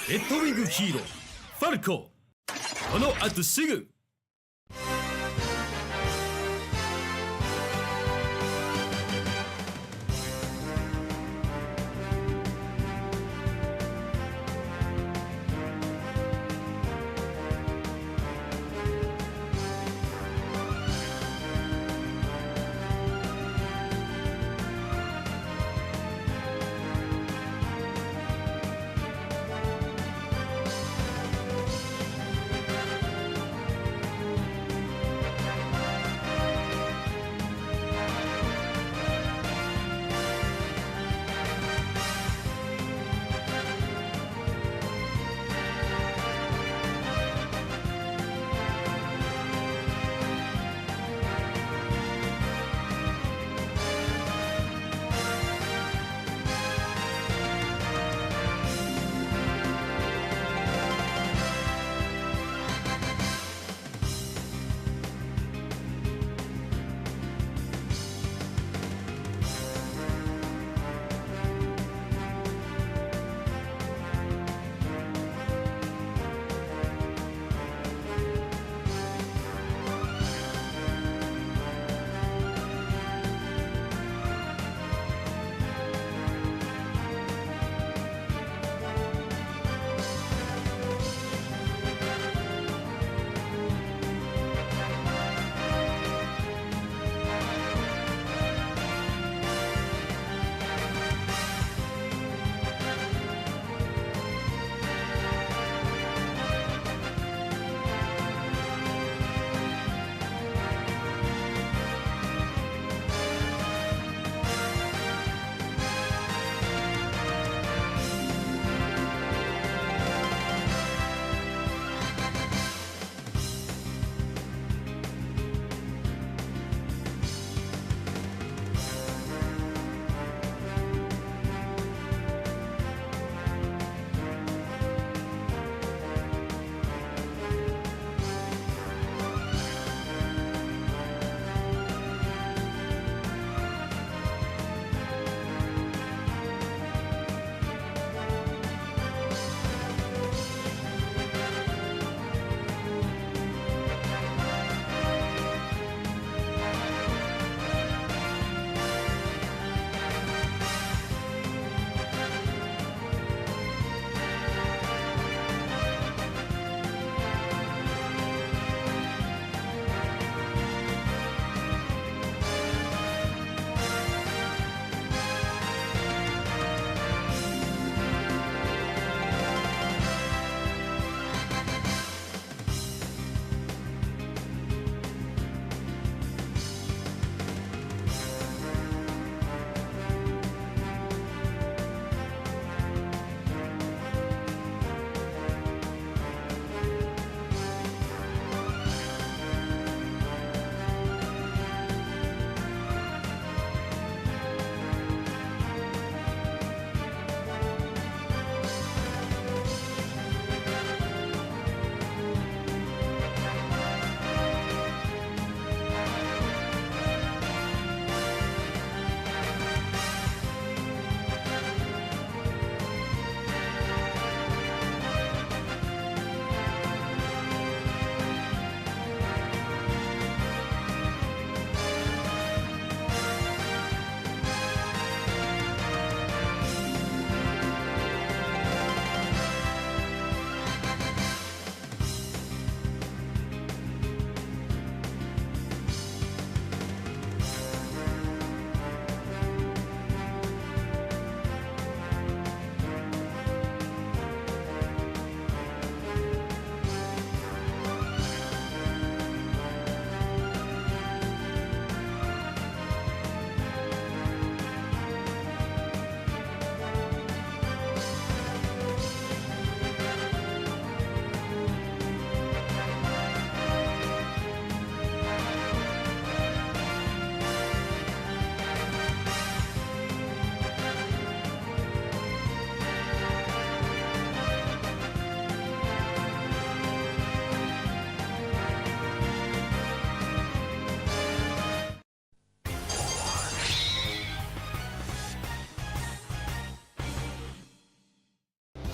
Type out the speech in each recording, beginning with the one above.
レッドウィングヒーローファルコ、この後すぐ。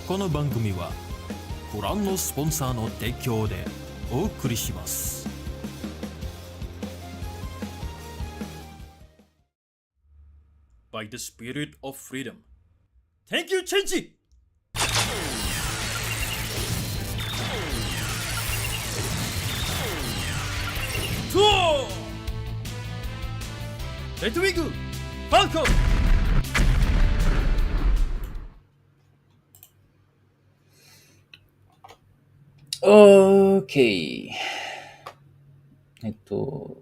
この番組はご覧のスポンサーの提供でお送りします。By the spirit of freedom. Thank you, Chenji! Tour! redwing! Falco! Okay. Ito.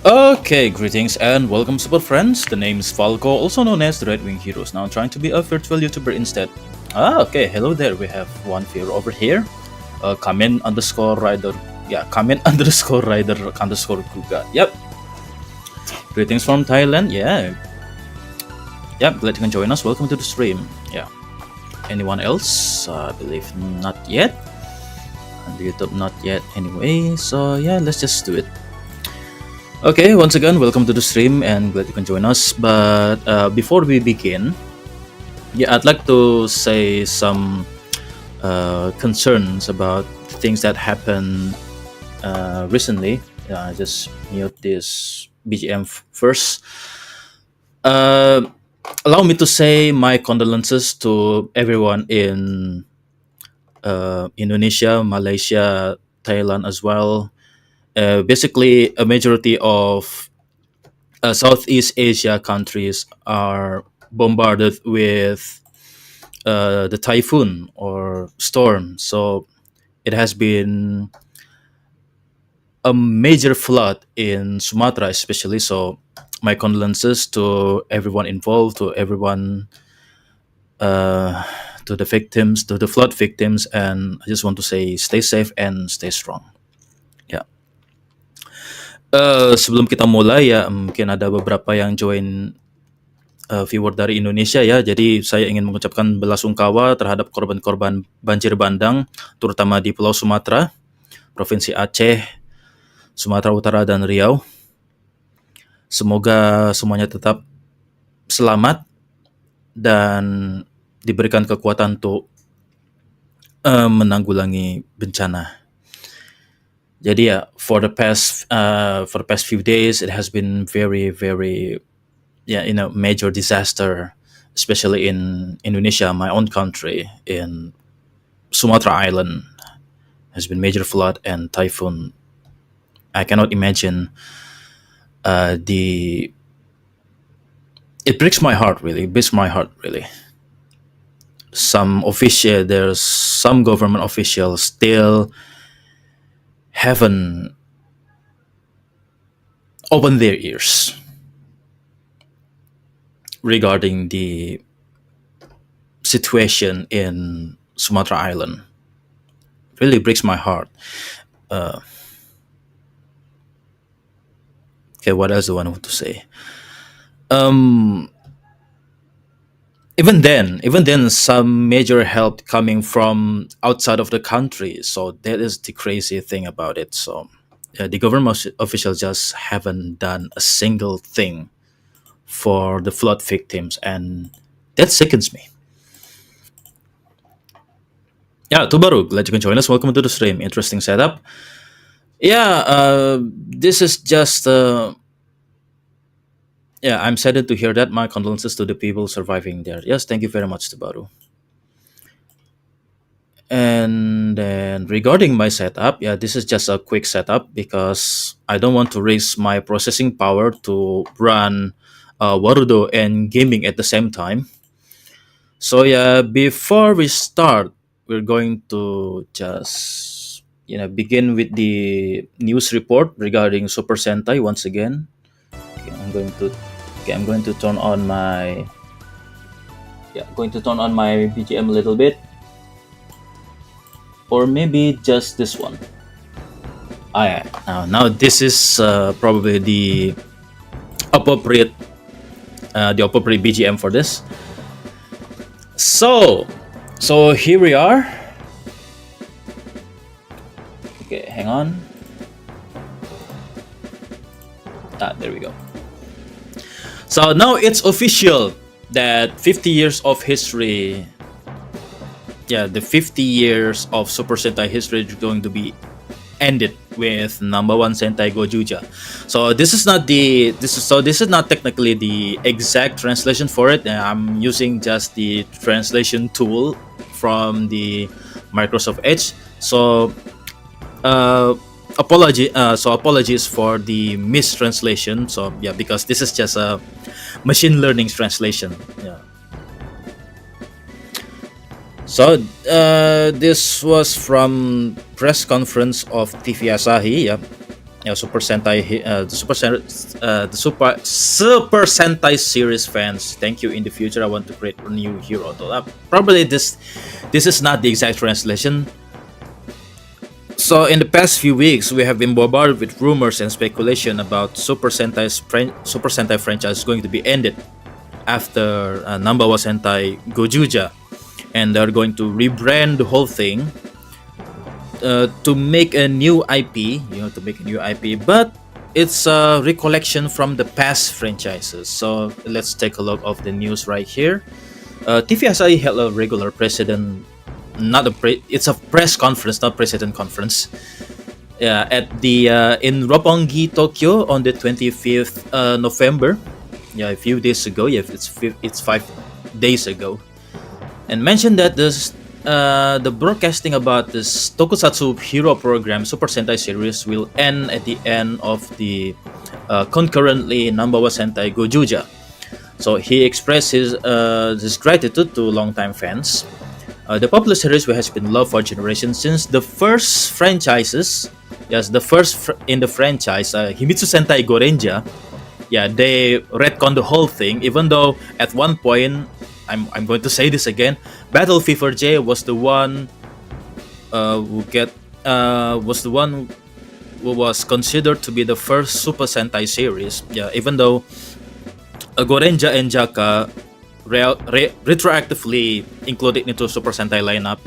Okay, greetings and welcome, super friends. The name is Falco, also known as the Redwing Heroes. Now I'm trying to be a virtual YouTuber instead. Okay. Hello there. We have one viewer over here. Comment underscore rider. Yeah, comment underscore rider underscore Kuga. Yep. Greetings from Thailand. Yeah. Yep. Glad you can join us. Welcome to the stream. Yeah. Anyone else? I believe not yet. On the YouTube, not yet. Anyway, so yeah, let's just do it. Okay, once again, welcome to the stream and glad you can join us. But before we begin, yeah, I'd like to say some concerns about things that happened recently. Just mute this BGM first. Allow me to say my condolences to everyone in Indonesia, Malaysia, Thailand as well. Basically, a majority of Southeast Asia countries are bombarded with the typhoon or storm. So it has been a major flood in Sumatra, especially. So my condolences to everyone involved, to everyone, to the victims, to the flood victims, and I just want to say, stay safe and stay strong. Ya. Sebelum kita mulai ya, mungkin ada beberapa yang join viewer dari Indonesia ya. Jadi saya ingin mengucapkan belasungkawa terhadap korban-korban banjir bandang, terutama di Pulau Sumatera, Provinsi Aceh, Sumatera Utara, dan Riau. Semoga semuanya tetap selamat dan diberikan kekuatan untuk menanggulangi bencana. Jadi ya, for the past few days, it has been very, very, major disaster, especially in Indonesia, my own country. In Sumatra Island, has been major flood and typhoon. I cannot imagine it breaks my heart really. It breaks my heart really. There's some government officials still haven't opened their ears regarding the situation in Sumatra Island. Really breaks my heart. Okay, what else do I want to say? Even then, some major help coming from outside of the country. So that is the crazy thing about it. So the government officials just haven't done a single thing for the flood victims, and that sickens me. Yeah, Tubaru, glad you can join us. Welcome to the stream. Interesting setup. Yeah, this is just. I'm saddened to hear that. My condolences to the people surviving there. Yes, thank you very much, Tubaru. And then regarding my setup, this is just a quick setup because I don't want to raise my processing power to run Warudo and gaming at the same time. So before we start, we're going to just begin with the news report regarding Super Sentai once again. Okay, I'm going to turn on my BGM a little bit, or maybe just this one. Now this is probably the appropriate BGM for this. So here we are. Okay, hang on. There we go. So now it's official that 50 years of history, the 50 years of Super Sentai history is going to be ended with number one Sentai Gojuja. So this is not technically the exact translation for it. I'm using just the translation tool from the Microsoft Edge. So apologies for the mistranslation. So yeah, because this is just a machine learning translation. Yeah. So this was from press conference of TV Asahi. Yeah, Super Sentai, the Super Sentai series fans. Thank you. In the future, I want to create a new hero. Probably this is not the exact translation. So in the past few weeks, we have been bombarded with rumors and speculation about Super Sentai franchise going to be ended after number one Sentai Gojuja. And they're going to rebrand the whole thing to make a new IP, but it's a recollection from the past franchises. So let's take a look of the news right here. TV Asahi held a regular president, it's a press conference, not president conference, at the in Roppongi, Tokyo on the 25th November. Yeah, a few days ago. Yeah, it's 5 days ago. And mentioned that the broadcasting about this tokusatsu hero program Super Sentai series will end at the end of the concurrently number one Sentai Gojuja. So he expressed his gratitude to longtime fans. The popular series has been loved for generations since the first franchises. Yes, the first in the franchise, Himitsu Sentai Gorenja. Yeah, they retconned the whole thing, even though at one point, I'm going to say this again, Battle Fever J was the one who was considered to be the first Super Sentai series. Yeah, even though Gorenja and Jaka retroactively included into Super Sentai lineup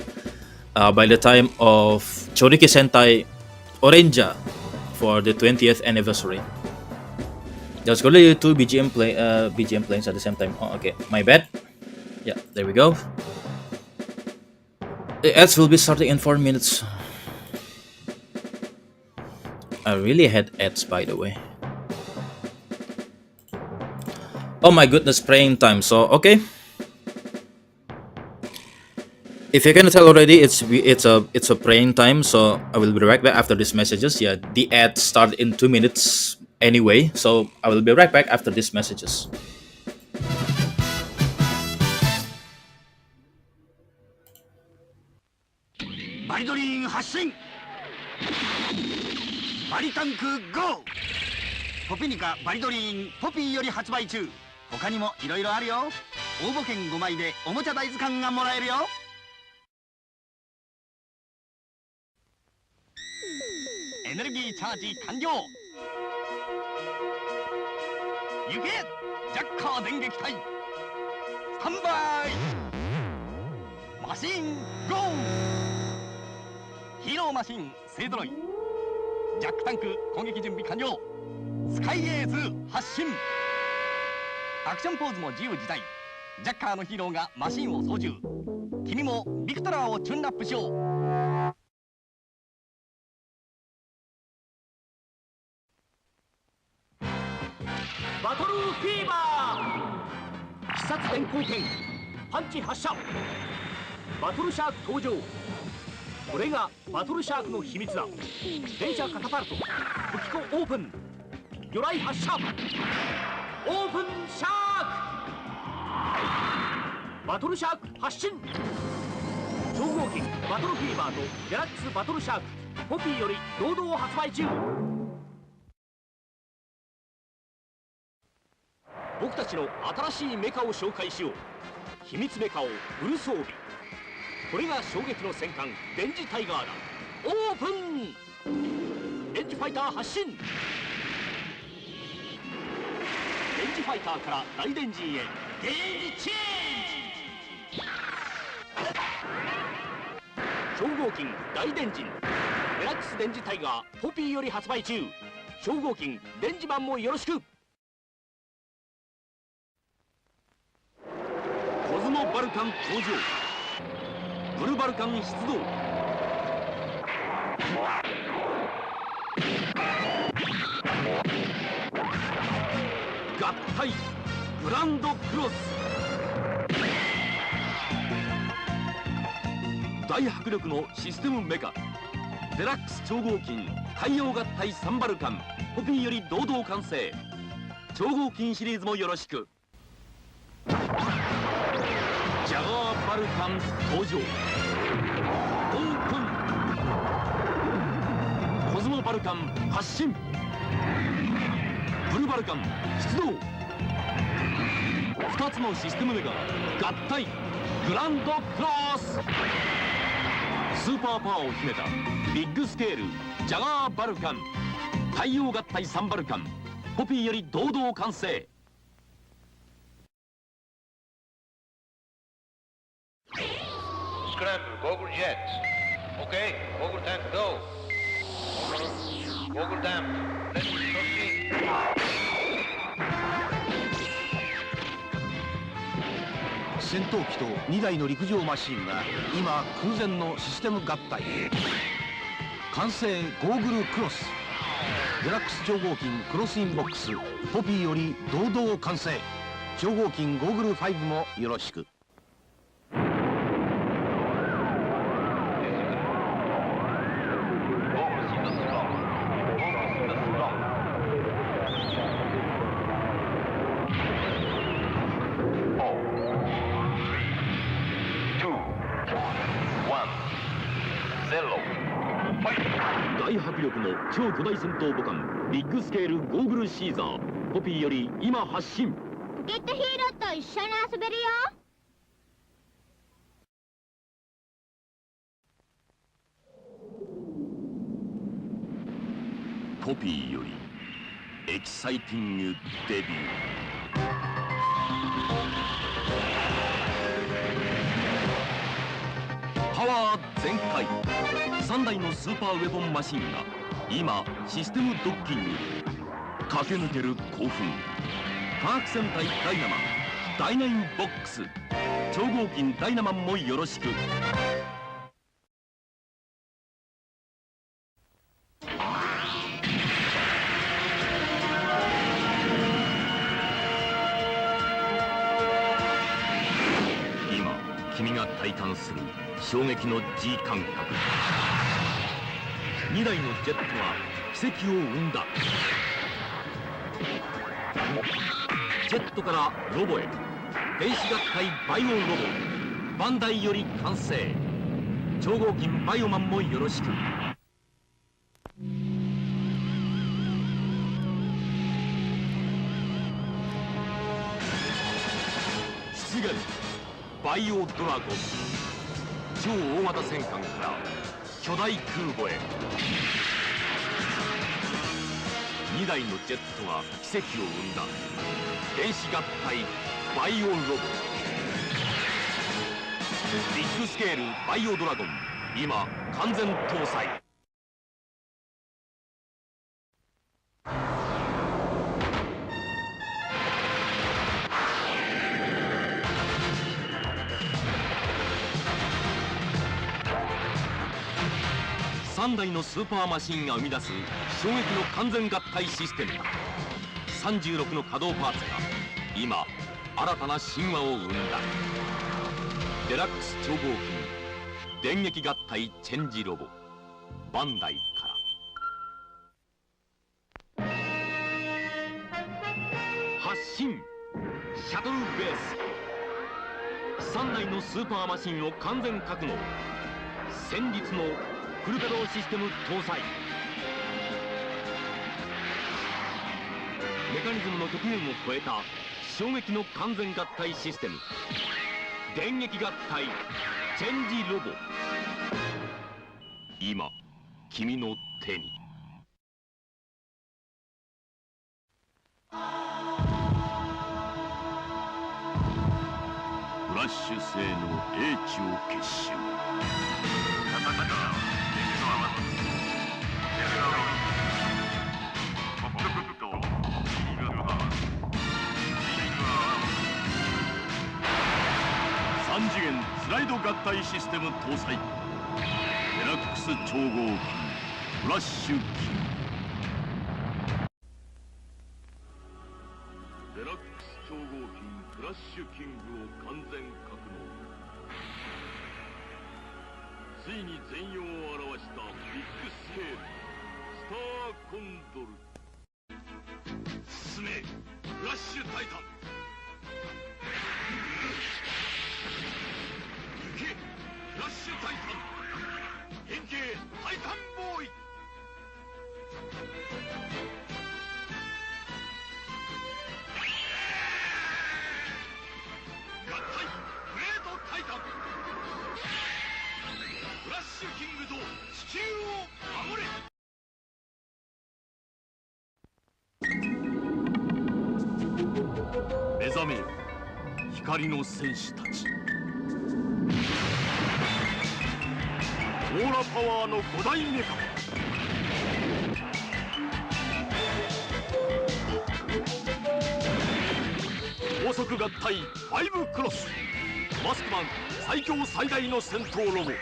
by the time of Choriki Sentai Orenja for the 20th anniversary. There's only two BGM playing at the same time. Oh, okay, my bad. Yeah, there we go. The ads will be starting in 4 minutes. I really had ads, by the way. Oh my goodness, praying time. So okay. If you can tell already, it's a praying time. So I will be right back after these messages. Yeah, the ads start in 2 minutes anyway. So I will be right back after these messages. Redwing 発進バリタンク GO ポピニカバリドリーンポピーより発売中。他にもいろいろあるよ。応募券5枚でおもちゃ大図鑑がもらえるよ。エネルギーチャージ完了。行けジャッカー電撃隊スタンバイマシン GO ヒーローマシン勢ぞろいジャックタンク攻撃準備完了スカイエーズ発進アクションポーズも自由自在ジャッカーのヒーローがマシンを操縦君もビクトラーをチューンアップしようバトルフィーバー必殺電光剣パンチ発射バトルシャーク登場これがバトルシャークの秘密だ電車カタパルト武器庫オープン魚雷発射オープンシャークバトルシャーク発進超合金バトルフィーバーとギャラックスバトルシャークポピーより堂々発売中僕たちの新しいメカを紹介しよう秘密メカをフル装備これが衝撃の戦艦電磁タイガーだオープン電磁ファイター発進電磁ファイターから大電磁へゲージチェンジ超合金大電磁デラックス電磁タイガーポピーより発売中超合金電磁マンもよろしく。コズモバルカン登場。ブルバルカン出動。合体グランドクロス。大迫力のシステムメカデラックス超合金太陽合体サンバルカンポピーより堂々完成。超合金シリーズもよろしく。ジャガーバルカン登場。オープン。コズモバルカン発進。ブルバルカン出動。2つのシステムメカ合体グランドクロス。スーパーパワーを秘めたビッグスケールジャガーバルカン太陽合体サンバルカンポピーより堂々完成。Scramble, goggle jets. Okay, goggle tank go. Goggle tank, let's proceed. 戦闘機と2台の陸上マシンが今空前のシステム合体。完成ゴーグルクロス。デラックス超合金クロスインボックスポピーより堂々完成。超合金ゴーグル5もよろしく。大迫力の超巨大戦闘母艦ビッグスケールゴーグルシーザーポピーより今発進。ポケットヒーローと一緒に遊べるよ。ポピーよりエキサイティングデビュー。パワー全開。3台のスーパーウェポンマシンが今システムドッキング。駆け抜ける興奮。科学戦隊ダイナマンダイナインボックス超合金ダイナマンもよろしく。今君が体感する衝撃の G 感覚。2台のジェットが奇跡を生んだ。ジェットからロボへ電子合体バイオロボバンダイより完成。超合金バイオマンもよろしく。出現バイオドラゴン。超大型戦艦から巨大空母へ。2台のジェットが奇跡を生んだ。電子合体バイオロボビッグスケールバイオドラゴン今完全搭載。3台のスーパーマシンが生み出す衝撃の完全合体システム。36の稼働パーツが今新たな神話を生んだ。デラックス超合金電撃合体チェンジロボバンダイから発進。シャトルベース3台のスーパーマシンを完全格納。戦術のフル稼働システム搭載。メカニズムの極限を超えた衝撃の完全合体システム電撃合体チェンジロボ今君の手に。フラッシュ性の英知を結集。ド合体システム搭載デラックス超合金フラッシュキングデラックス超合金フラッシュキングを完全格納ついに全容を表したビッグスケールスターコンドル進めフラッシュタイタン行けフラッシュタイタン変形タイタンボーイ合体グレートタイタンフラッシュキングと地球を守れ目覚めよ光の戦士たちオーラパワーの5大メカ高速合体5クロスマスクマン最強最大の戦闘ロボデ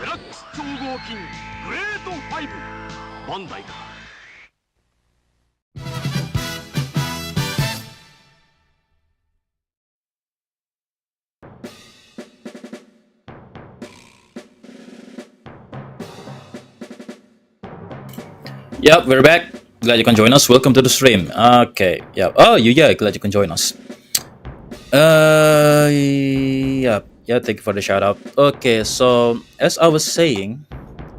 ラックス超合金グレート5バンダイかYep, we're back. Glad you can join us. Welcome to the stream. Okay, yeah. Oh, yeah, glad you can join us. Yeah, thank you for the shout out. Okay, so as I was saying,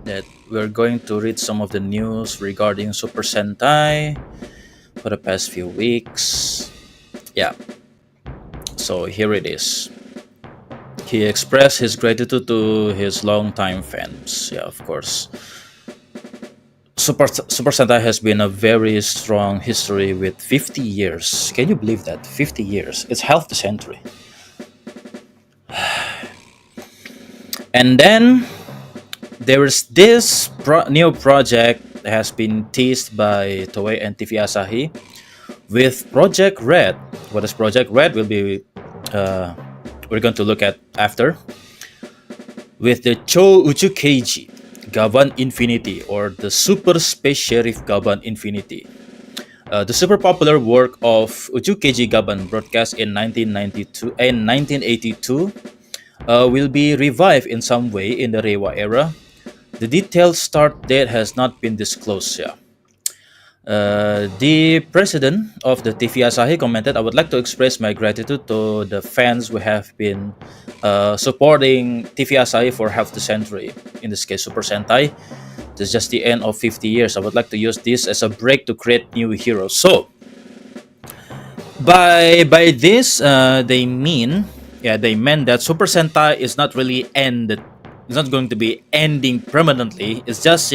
that we're going to read some of the news regarding Super Sentai for the past few weeks. Yeah, so here it is. He expressed his gratitude to his longtime fans. Yeah, of course. Super Sentai has been a very strong history with 50 years. Can you believe that? 50 years. It's half the century. And then there is this new project that has been teased by Toei and TV Asahi with Project Red. What is Project Red? We're going to look at after. With the Cho Uchu Keiji Gaban Infinity, or the Super Space Sheriff Gaban Infinity. The super popular work of Uchukeiji Gaban, broadcast in 1992 and 1982, will be revived in some way in the Reiwa era. The detailed start date has not been disclosed yet. The president of the TV Asahi commented, "I would like to express my gratitude to the fans who have been supporting TV Asahi for half the century. In this case, Super Sentai. This is just the end of 50 years. I would like to use this as a break to create new heroes." So, by this, they meant that Super Sentai is not really ended. It's not going to be ending permanently. It's just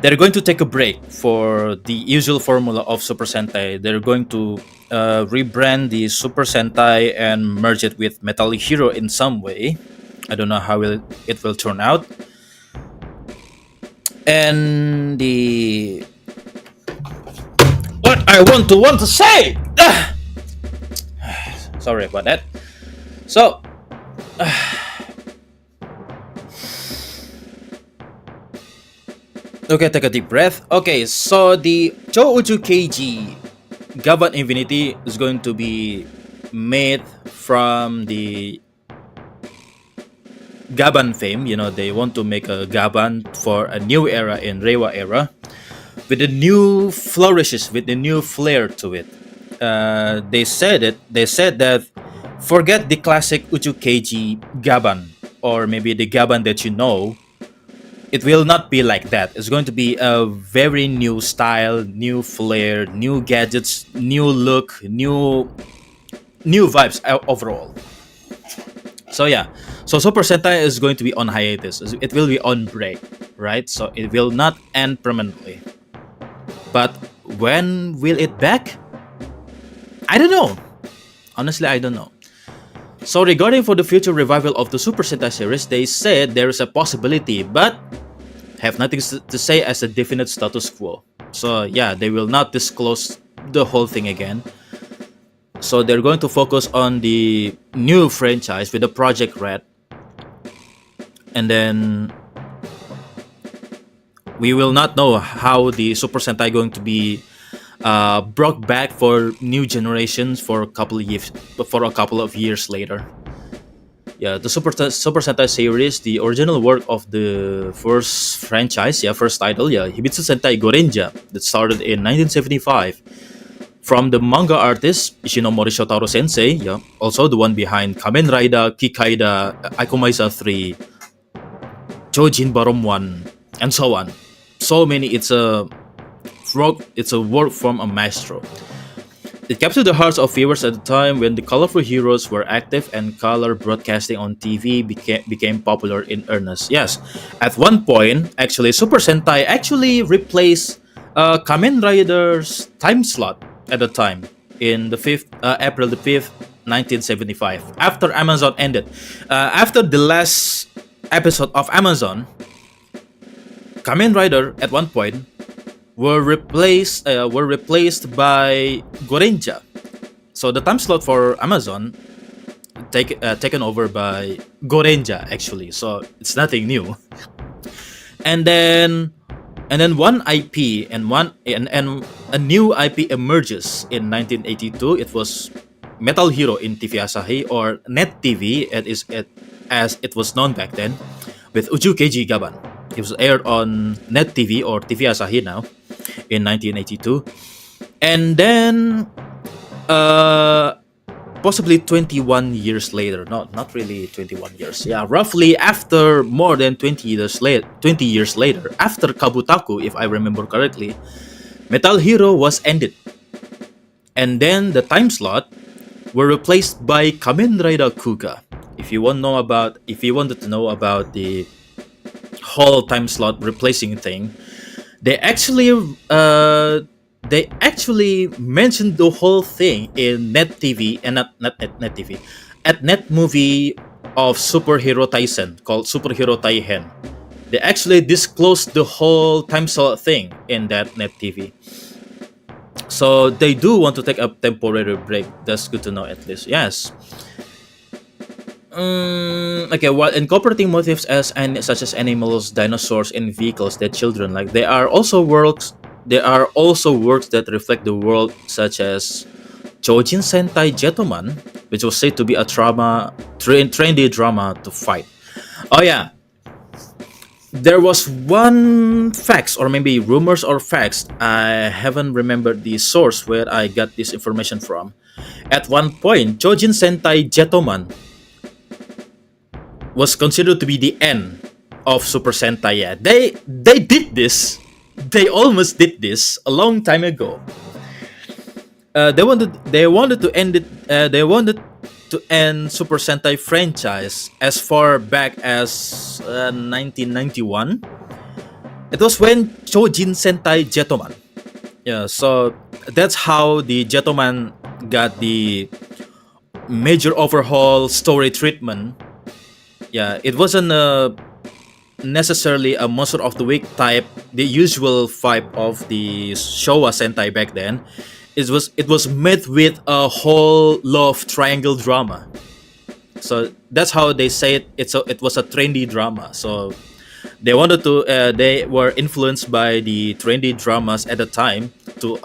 they're going to take a break for the usual formula of Super Sentai. They're going to rebrand the Super Sentai and merge it with Metal Hero in some way. I don't know how it will turn out. And what I want to say. Sorry about that. So. Okay, take a deep breath. Okay, so the Cho Uchu Keiji Gaban Infinity is going to be made from the Gaban fame. You know, they want to make a Gaban for a new era in Reiwa era with the new flourishes, with the new flair to it. They said that forget the classic Uchu Keiji Gaban, or maybe the Gaban that you know. It will not be like that. It's going to be a very new style, new flair, new gadgets, new look, new vibes overall. So yeah, so Super Sentai is going to be on hiatus. It will be on break, right? So it will not end permanently. But when will it back? I don't know. Honestly, I don't know. So regarding for the future revival of the Super Sentai series, they said there is a possibility, but have nothing to say as a definite status quo. So yeah, they will not disclose the whole thing again. So they're going to focus on the new franchise with the Project Red, and then we will not know how the Super Sentai going to be brought back for new generations for a couple of years later. Yeah, the Super Sentai series, the original work of the first franchise, first title, Hibitsu Sentai Gorenja, that started in 1975 from the manga artist Ishinomori Shotaro Sensei, also the one behind Kamen Rider, Kikaida, Ikomaisa 3, Chojin Barom 1, and so on. So many. It's a work from a maestro. It captured the hearts of viewers at the time when the colorful heroes were active and color broadcasting on TV became popular in earnest. Yes, at one point, actually, Super Sentai actually replaced Kamen Rider's time slot at the time in the April the 5th, 1975. After Amazon ended, after the last episode of Amazon, Kamen Rider at one point were replaced by Gorenja. So the time slot for Amazon taken over by Gorenja actually. So it's nothing new. And then one IP and a new IP emerges in 1982. It was Metal Hero in TV Asahi, or Net TV as it was known back then, with Uju Keiji Gaban. It was aired on Net TV, or TV Asahi now, in 1982. And then possibly 21 years later, not really 21 years, roughly after more than 20 years later, after Kabutaku, if I remember correctly, Metal Hero was ended. And then the time slot were replaced by Kamen Rider Kuga. If you wanted to know about the whole time slot replacing thing, they actually mentioned the whole thing in Net TV, and not Net TV, at Net Movie of Superhero Taisen called Superhero Taihen. They actually disclosed the whole time slot thing in that Net TV. So they do want to take a temporary break. That's good to know, at least. Yes. Okay, while incorporating motifs such as animals, dinosaurs, and vehicles that children like, there are also works that reflect the world, such as Chojin Sentai Gentleman, which was said to be a trendy drama to fight. Oh yeah, there was one facts, or maybe rumors or facts. I haven't remembered the source where I got this information from. At one point, Chojin Sentai Gentleman was considered to be the end of Super Sentai. Yeah, they did this. They almost did this a long time ago. They wanted to end it. They wanted to end Super Sentai franchise as far back as 1991. It was when Chojin Sentai Gentleman. Yeah, so that's how the Gentleman got the major overhaul story treatment. Yeah, it wasn't necessarily a monster of the week type, the usual vibe of the Showa Sentai back then. It was met with a whole love triangle drama. So that's how they say it. It was a trendy drama. So they were influenced by the trendy dramas at the time to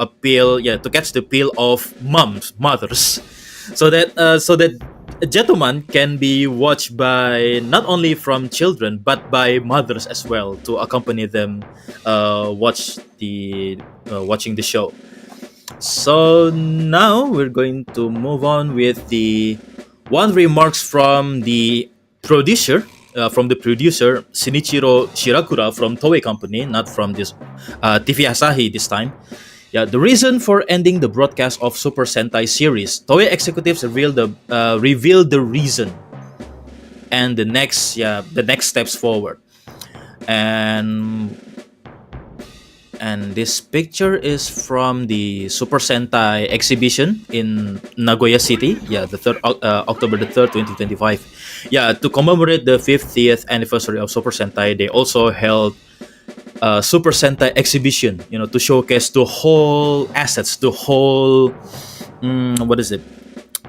catch the appeal of mothers, so that a Gentleman can be watched by not only from children but by mothers as well, to accompany them watching the show. So now we're going to move on with the one remarks from the producer, Shinichiro Shirakura from Toei Company, not from this TV Asahi this time. Yeah, the reason for ending the broadcast of Super Sentai series, Toei executives revealed the reason and the next steps forward. And this picture is from the Super Sentai exhibition in Nagoya City. Yeah, October the 3rd, 2025. Yeah, to commemorate the 50th anniversary of Super Sentai, they also held Super Sentai exhibition, to showcase the whole assets, the whole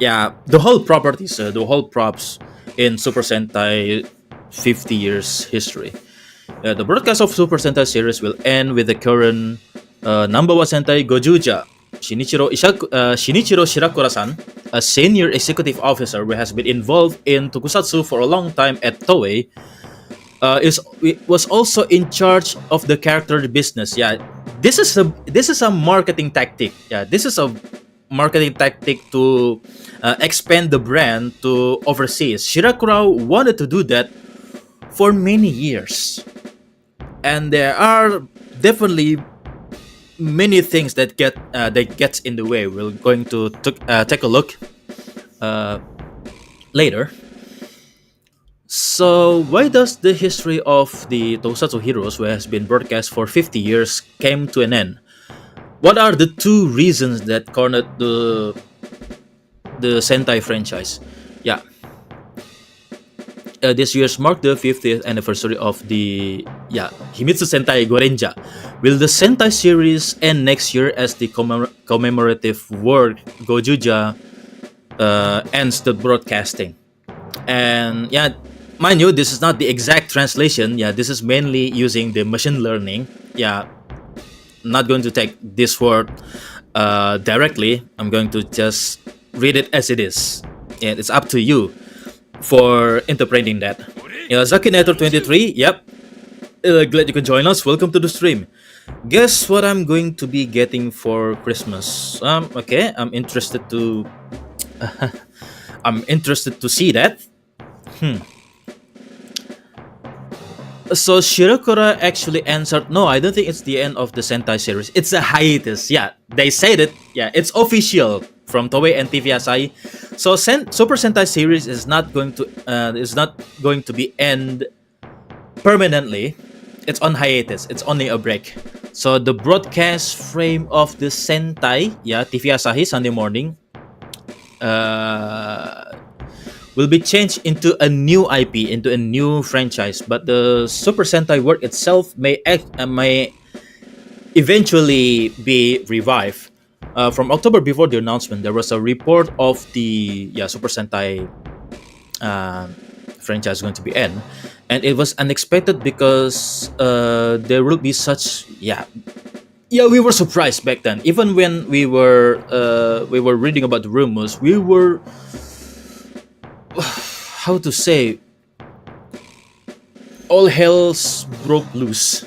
yeah, the whole properties, the whole props in Super Sentai 50 years history. The broadcast of Super Sentai series will end with the current number one Sentai Gojuja, Shinichiro Shirakura-san, a senior executive officer who has been involved in tokusatsu for a long time at Toei, was also in charge of the character business. Yeah, this is a marketing tactic. Yeah, this is a marketing tactic to expand the brand to overseas. Shirakura wanted to do that for many years, and there are definitely many things that gets in the way. We're going to take a look later. So, why does the history of the Tokusatsu heroes, who has been broadcast for 50 years, came to an end? What are the two reasons that cornered the Sentai franchise? Yeah, this year's marked the 50th anniversary of the Himitsu Sentai Gorenja. Will the Sentai series end next year as the commemorative work Gojuja ends the broadcasting? And yeah, mind you, this is not the exact translation. Yeah, this is mainly using the machine learning. Yeah, not going to take this word directly. I'm going to just read it as it is. And it's up to you for interpreting that. Zakinator 23, yep. Glad you can join us. Welcome to the stream. Guess what I'm going to be getting for Christmas? Okay, I'm interested to see that. So Shirakura actually answered, no, I don't think it's the end of the Sentai series. It's a hiatus. Yeah, they said it. Yeah, it's official from Toei and TV Asahi. So Super Sentai series is not going to be end permanently. It's on hiatus. It's only a break. So the broadcast frame of the Sentai, TV Asahi Sunday morning, will be changed into a new IP, into a new franchise. But the Super Sentai work itself may eventually be revived. From October, before the announcement, there was a report of the Super Sentai franchise going to be end, and it was unexpected because there will be such we were surprised back then. Even when we were reading about the rumors, we were how to say, all hell's broke loose.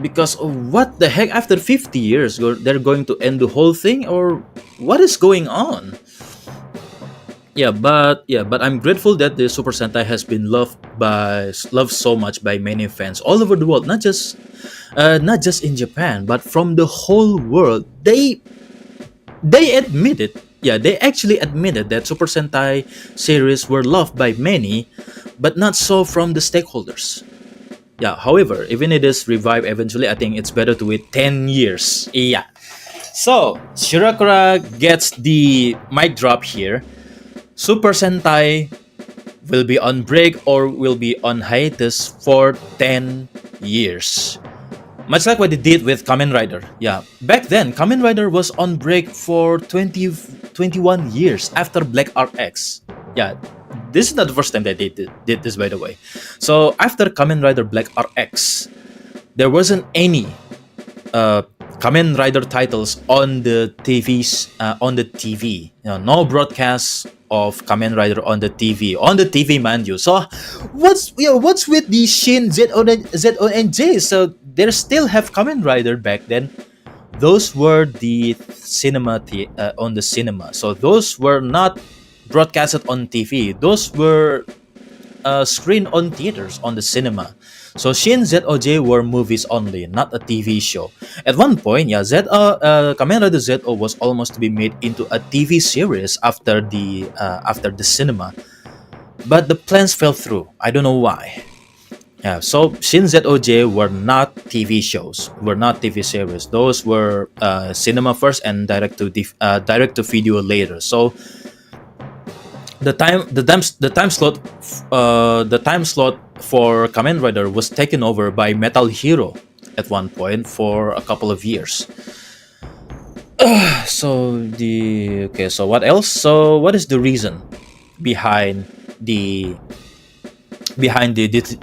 Because what the heck, after 50 years, they're going to end the whole thing? Or what is going on? But I'm grateful that the Super Sentai has been loved so much by many fans all over the world, not just in Japan, but from the whole world. They admitted, they actually admitted that Super Sentai series were loved by many, but not so from the stakeholders. However, even it is revived eventually, I think it's better to wait 10 years. So, Shirakura gets the mic drop here. Super Sentai will be on break or will be on hiatus for 10 years. Much like what they did with Kamen Rider. Back then, Kamen Rider was on break for 21 years after Black RX. This is not the first time that they did this, by the way. So after Kamen Rider Black RX, there wasn't any Kamen Rider titles on the TVs on the TV. No broadcast of Kamen Rider on the TV, mind you. So what's with the Shin ZONJ? So they still have Kamen Rider back then. Those were the cinema on the cinema. So those were not broadcasted on TV. Those were screened on theaters on the cinema. So Shin ZOJ were movies only, not a TV show. At one point, Kamen Rider ZO was almost to be made into a TV series after the cinema, but the plans fell through. I don't know why. So Shin ZOJ were not TV shows, were not TV series. Those were cinema first and direct to video later. So the time slot for Kamen Rider was taken over by Metal Hero at one point for a couple of years. So what else? So what is the reason behind the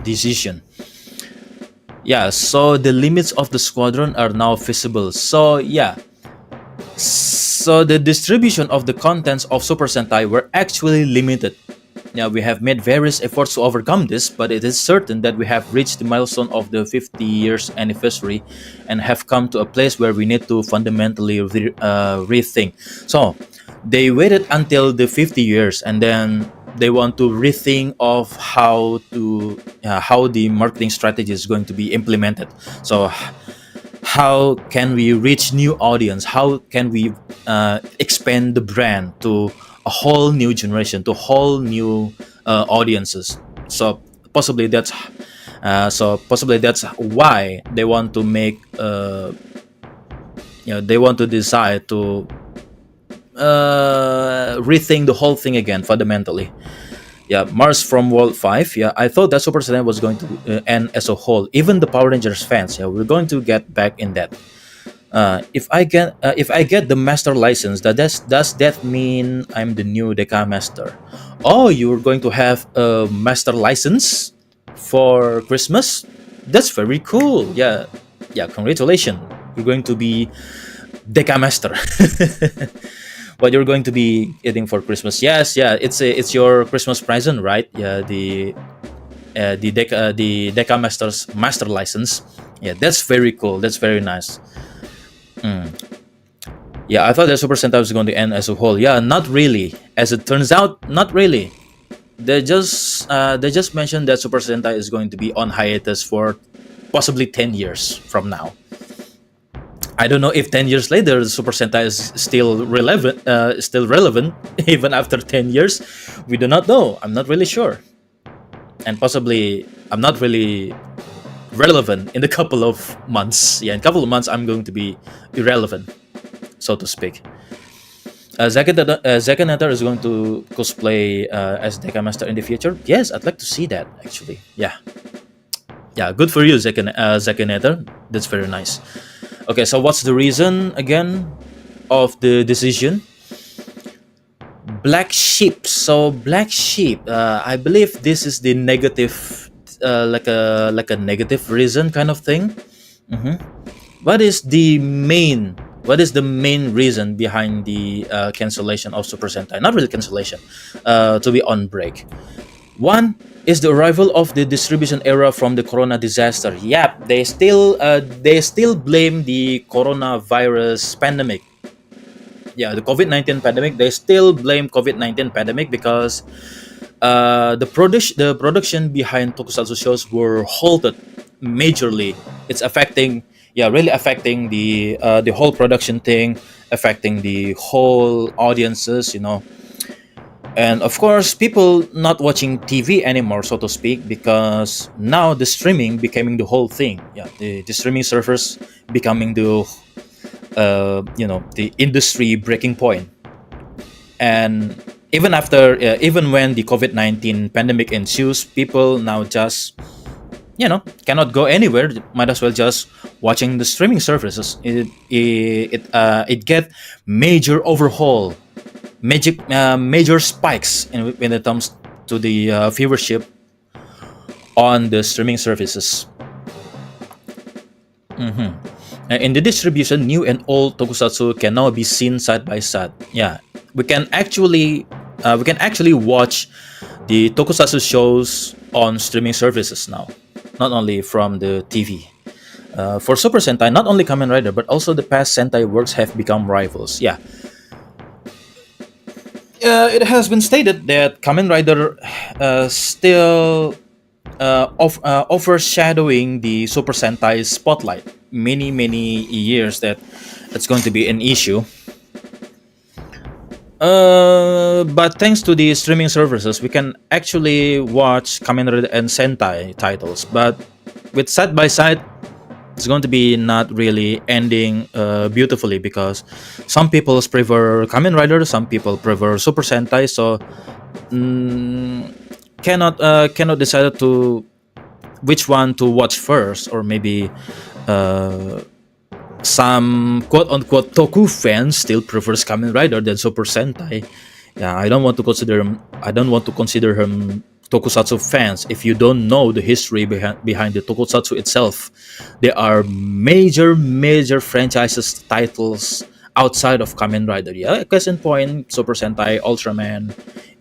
decision? Yeah, so the limits of the squadron are now visible. So yeah, so the distribution of the contents of Super Sentai were actually limited. Yeah, we have made various efforts to overcome this, but it is certain that we have reached the milestone of the 50 years anniversary and have come to a place where we need to fundamentally rethink. So they waited until the 50 years, and then they want to rethink of how the marketing strategy is going to be implemented. So how can we reach new audience? How can we expand the brand to a whole new generation, to whole new audiences? So possibly that's why they want to make they want to decide to rethink the whole thing again fundamentally. Yeah, Mars from World 5. Yeah, I thought that Super Saiyan was going to end as a whole. Even the Power Rangers fans. Yeah, we're going to get back in that. If I get the master license, does that mean I'm the new Deka master? Oh, you're going to have a master license for Christmas? That's very cool. Yeah, yeah. Congratulations. You're going to be Deka master. What you're going to be eating for Christmas? Yes, yeah. It's your Christmas present, right? Yeah, the Deka master's master license. Yeah, that's very cool. That's very nice. Yeah, I thought that Super Sentai was going to end as a whole. Yeah, not really. As it turns out, not really. They just mentioned that Super Sentai is going to be on hiatus for possibly 10 years from now. I don't know if 10 years later the Super Sentai is still relevant, even after 10 years. We do not know. I'm not really sure. And possibly I'm not really relevant in a couple of months. Yeah, in a couple of months I'm going to be irrelevant, so to speak. Zakanata is going to cosplay as Deka Master in the future. Yes, I'd like to see that actually. Yeah, good for you, Zakanata. That's very nice. Okay, so what's the reason again of the decision? Black sheep. So black sheep. I believe this is the negative, like a negative reason kind of thing. What is the main reason behind the cancellation of Super Sentai? Not really cancellation, to be on break. One is the arrival of the distribution era from the Corona disaster. Yep, they still blame the coronavirus pandemic. Yeah, the COVID-19 pandemic. They still blame COVID-19 pandemic because the production behind tokusatsu shows were halted majorly. It's affecting, really affecting the whole production thing, affecting the whole audiences, and of course people not watching TV anymore, so to speak, because now the streaming becoming the whole thing. The streaming servers becoming the the industry breaking point. And even after even when the COVID-19 pandemic ensues, people now just cannot go anywhere, might as well just watching the streaming services. It get major overhaul, major spikes when it comes to the viewership on the streaming services. In the distribution, new and old tokusatsu can now be seen side by side. Yeah, we can actually watch the tokusatsu shows on streaming services now, not only from the TV. For Super Sentai, not only Kamen Rider but also the past Sentai works have become rivals. Yeah. It has been stated that Kamen Rider still overshadowing the Super Sentai spotlight. Many years that it's going to be an issue. But thanks to the streaming services, we can actually watch Kamen Rider and Sentai titles. But with side by side, it's going to be not really ending beautifully, because some people prefer Kamen Rider, some people prefer Super Sentai, so cannot decide to which one to watch first, or maybe some quote-unquote toku fans still prefers Kamen Rider than Super Sentai. Yeah, I don't want to consider him tokusatsu fans if you don't know the history behind the tokusatsu itself. There are major franchises titles outside of Kamen Rider. Yeah, case in point, Super Sentai, Ultraman,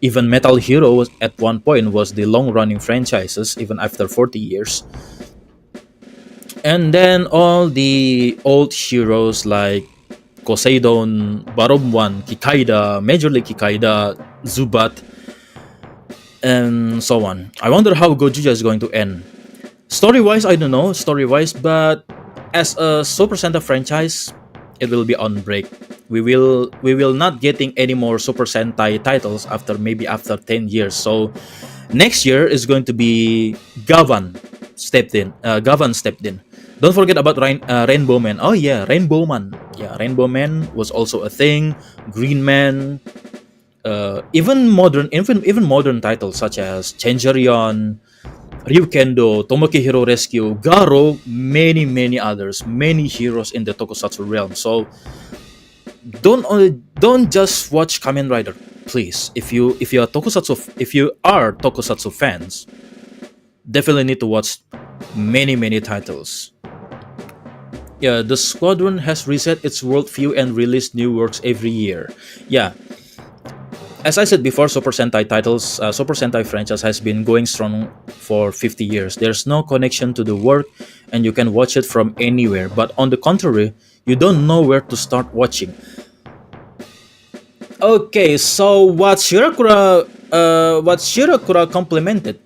even Metal Hero at one point was the long-running franchises even after 40 years. And then all the old heroes like Poseidon, Baromwan, Kikaida, Major League Kikaida, Zubat, and so on. I wonder how Gojuja is going to end. Story-wise, I don't know, but as a Super Sentai franchise, it will be on break. We will not getting any more Super Sentai titles after 10 years. So next year is going to be Gavan stepped in. Don't forget about Rainbow Man. Oh yeah, Rainbow Man. Yeah, Rainbow Man was also a thing. Green Man. Even modern titles such as Changerion, Ryukendo, Tomoki Hero Rescue, Garo, many others, many heroes in the tokusatsu realm. So don't just watch Kamen Rider, please. If you are tokusatsu fans, definitely need to watch many titles. Yeah, the squadron has reset its worldview and released new works every year. Yeah. As I said before, Super Sentai franchise has been going strong for 50 years. There's no connection to the work and you can watch it from anywhere. But on the contrary, you don't know where to start watching. Okay, so what Shirakura complimented.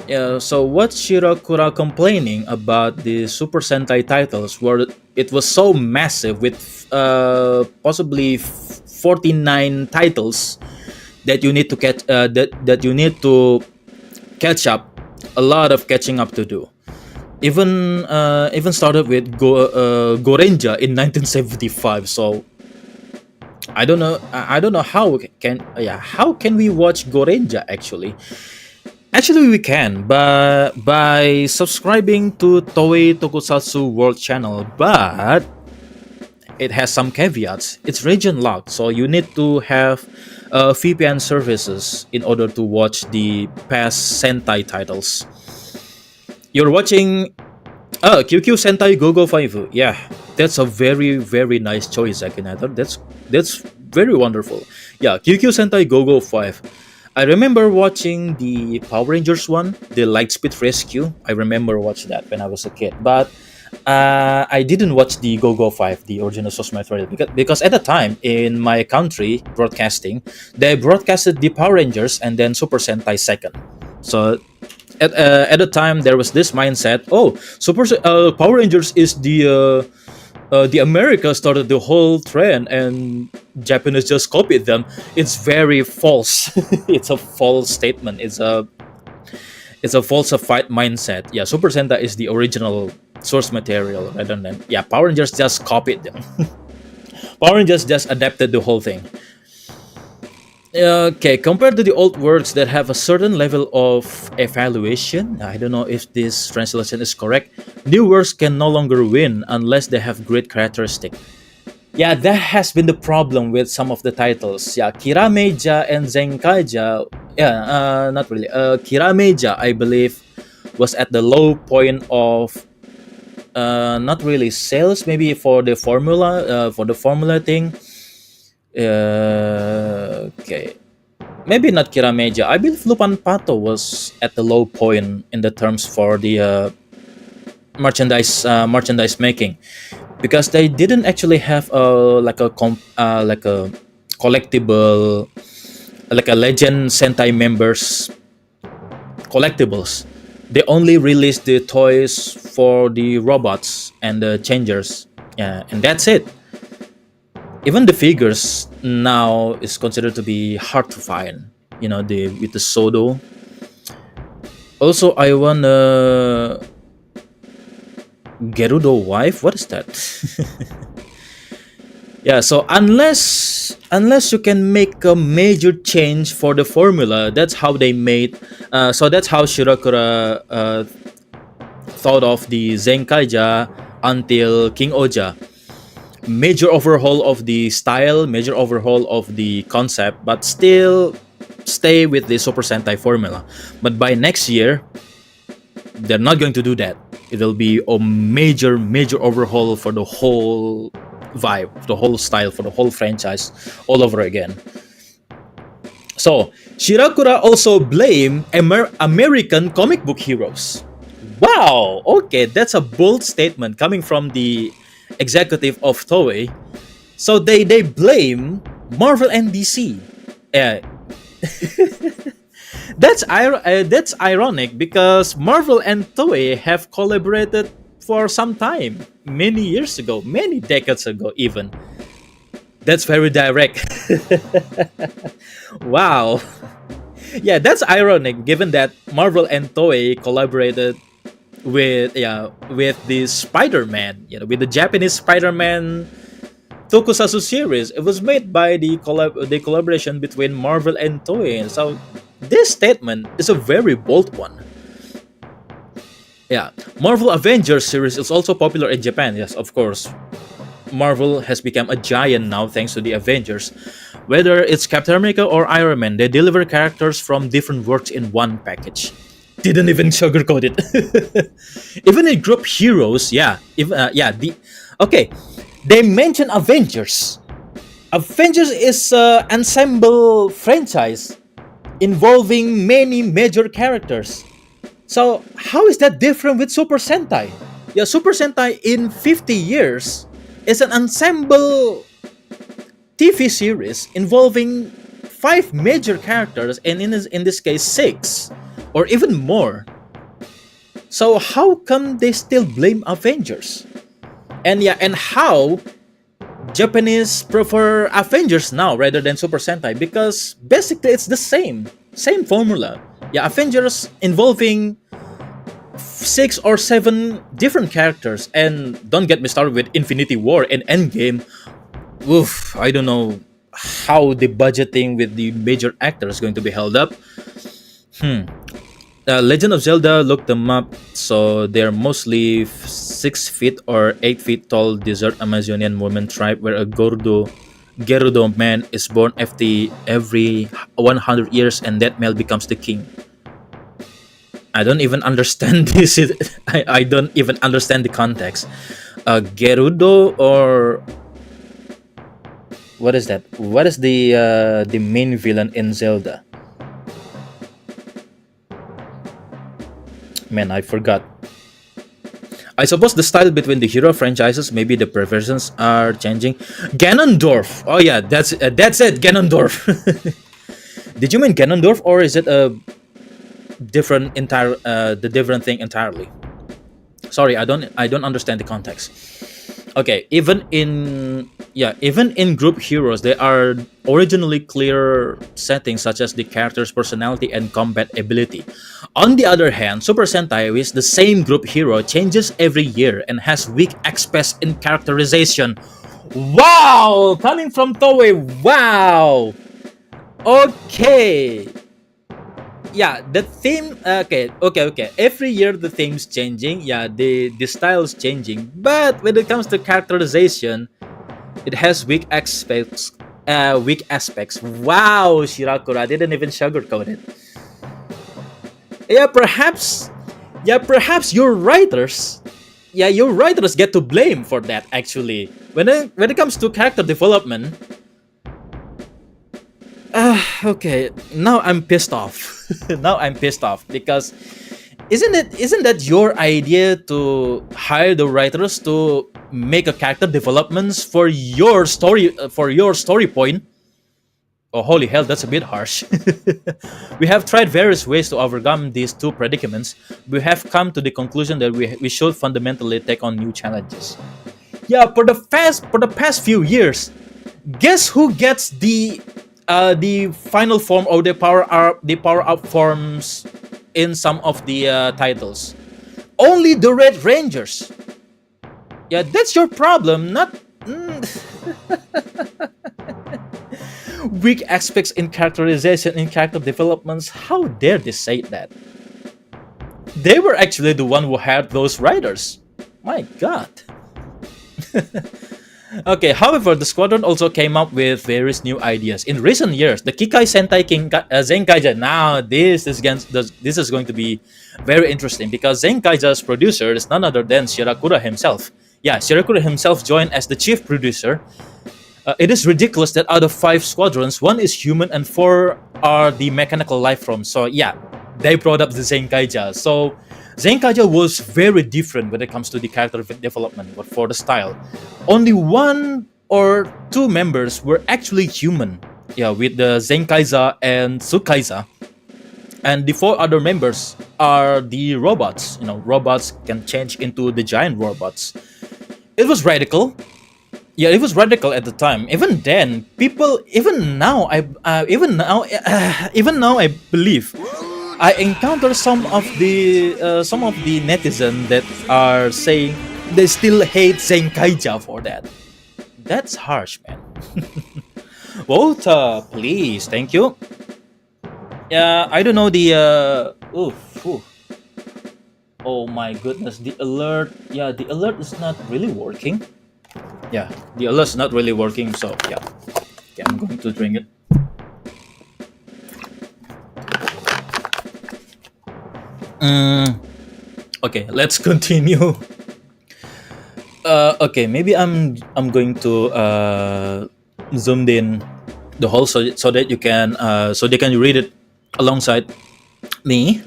Yeah, so what Shirakura complaining about the Super Sentai titles were it was so massive with possibly 49 titles that you need to catch up, a lot of catching up to do. Even started with Gorenja in 1975. So I don't know how can we watch Gorenja actually. Actually, we can by subscribing to Toei Tokusatsu World Channel, but it has some caveats. It's region locked, so you need to have VPN services in order to watch the past Sentai titles. You're watching QQ Sentai Gogo 5. Yeah, that's a very nice choice, Akinator. That's very wonderful. Yeah, QQ Sentai Gogo 5. I remember watching the Power Rangers one, the Lightspeed Rescue. I remember watching that when I was a kid, but I didn't watch the Go-Go 5, the original source material, because at the time in my country broadcasting, they broadcasted the Power Rangers and then Super Sentai second. So at the time there was this mindset: oh, Power Rangers is the America started the whole trend and Japanese just copied them. It's very false. It's a false statement. It's a falsified mindset. Yeah, Super Sentai is the original source material rather than Power Rangers just copied them. Power Rangers just adapted the whole thing. Okay, compared to the old works that have a certain level of evaluation, I don't know if this translation is correct, new works can no longer win unless they have great characteristic. Yeah, that has been the problem with some of the titles. Yeah, Kirameja and Zenkaija, not really. Kirameja, I believe, was at the low point of not really sales, maybe for the formula thing. Okay, maybe not Kirameja. I believe Lupan Pato was at the low point in the terms for the merchandise making, because they didn't actually have like a collectible, like a Legend Sentai members collectibles. They only released the toys for the robots and the changers, and that's it. Even the figures now is considered to be hard to find. You know, with the Sodo. Also, I want Gerudo wife. What is that? Yeah. So unless you can make a major change for the formula, that's how they made. So that's how Shirakura thought of the Zenkaija until King Oja. Major overhaul of the style, major overhaul of the concept, but still stay with the Super Sentai formula. But by next year, they're not going to do that. It'll be a major overhaul for the whole vibe, the whole style, for the whole franchise all over again. So, Shirakura also blamed American comic book heroes. Wow, okay, that's a bold statement coming from the executive of Toei. So they blame Marvel and DC. Uh, that's ironic because Marvel and Toei have collaborated for some time, many years ago, many decades ago even. That's very direct. Wow. Yeah, that's ironic given that Marvel and Toei collaborated with the Spider-Man, with the Japanese Spider-Man tokusatsu series. It was made by the collaboration between Marvel and Toei. So this statement is a very bold one. Yeah, Marvel Avengers series is also popular in Japan. Yes, of course. Marvel has become a giant now thanks to the Avengers. Whether it's Captain America or Iron Man, they deliver characters from different worlds in one package. Didn't even sugarcoat it. Even in group heroes, they mention Avengers. Avengers is an ensemble franchise involving many major characters. So how is that different with Super Sentai? Yeah, Super Sentai in 50 years is an ensemble TV series involving 5 major characters, and in this case 6 or even more. So how come they still blame Avengers? And how Japanese prefer Avengers now rather than Super Sentai? Because basically it's the same formula. Yeah, Avengers involving 6 or 7 different characters, and don't get me started with Infinity War and Endgame. Oof, I don't know how the budgeting with the major actors is going to be held up. Legend of Zelda, look them up. So they're mostly 6 feet or 8 feet tall desert Amazonian woman tribe where a Gerudo man is born every 100 years, and that male becomes the king. I don't even understand this. I don't even understand the context. Gerudo, or what is that? What is the main villain in Zelda? Man, I forgot. I suppose the style between the hero franchises, maybe the preferences are changing. Ganondorf. Oh yeah, that's it. Ganondorf. Did you mean Ganondorf, or is it a different different thing entirely? Sorry, I don't understand the context. Okay, even in group heroes, there are originally clear settings such as the character's personality and combat ability. On the other hand, Super Sentai, with the same group hero, changes every year and has weak aspects in characterization. Wow! Coming from Toei, wow! Okay. Yeah, the theme. Okay. Every year the theme's changing. Yeah, the style's changing. But when it comes to characterization, it has weak aspects. Wow, Shirakura didn't even sugarcoat it. Perhaps your writers. Yeah, your writers get to blame for that. Actually, when it comes to character development. Okay, now I'm pissed off. Now I'm pissed off because isn't that your idea to hire the writers to make a character developments for your story point? Oh, holy hell, that's a bit harsh. We have tried various ways to overcome these two predicaments. We have come to the conclusion that we should fundamentally take on new challenges. Yeah, for the past few years, guess who gets the final form or the power up forms in some of the titles? Only the Red Rangers. Yeah, that's your problem, not weak aspects in characterization, in character developments. How dare they say that? They were actually the one who hired those writers. My god. Okay, however, the squadron also came up with various new ideas. In recent years, the Kikai Sentai Zenkaija. Now, this is going to be very interesting because Zenkaija's producer is none other than Shirakura himself. Yeah, Shirakura himself joined as the chief producer. It is ridiculous that out of 5 squadrons, 1 is human and 4 are the mechanical life forms. So yeah, they brought up the Zenkaija. So Zenkaija was very different when it comes to the character development, but for the style, only 1 or 2 members were actually human. Yeah, with the Zenkaiza and Tsukaiza. And the 4 other members are the robots. Robots can change into the giant robots. It was radical. Yeah, it was radical at the time. Even then, even now, I believe I encounter some of the netizens that are saying they still hate Zenkaija for that. That's harsh, man. Wota, please, thank you. Yeah, I don't know the. Oh my goodness, the alert. Yeah, the alert is not really working. Yeah, the alert's not really working, so yeah. Okay, I'm going to drink it. Okay, let's continue. Okay, maybe I'm going to zoom in the whole so that you can so they can read it alongside me.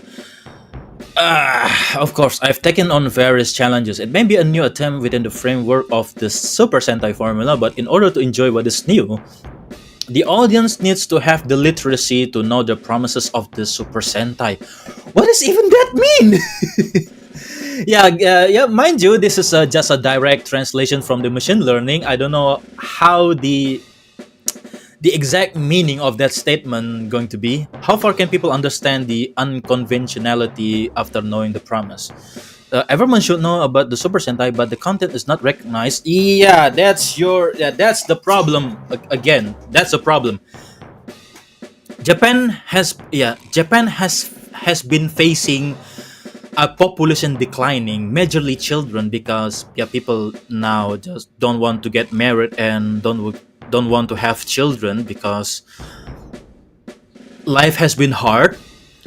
Of course, I've taken on various challenges. It may be a new attempt within the framework of the Super Sentai formula, but in order to enjoy what is new, the audience needs to have the literacy to know the promises of the Super Sentai. What does even that mean? Yeah. Mind you, this is just a direct translation from the machine learning. I don't know how the exact meaning of that statement going to be. How far can people understand the unconventionality after knowing the promise? Everyone should know about the Super Sentai, but the content is not recognized. Yeah, that's the problem. Again, that's a problem. Japan has been facing a population declining, majorly children, because people now just don't want to get married and don't want to have children because life has been hard.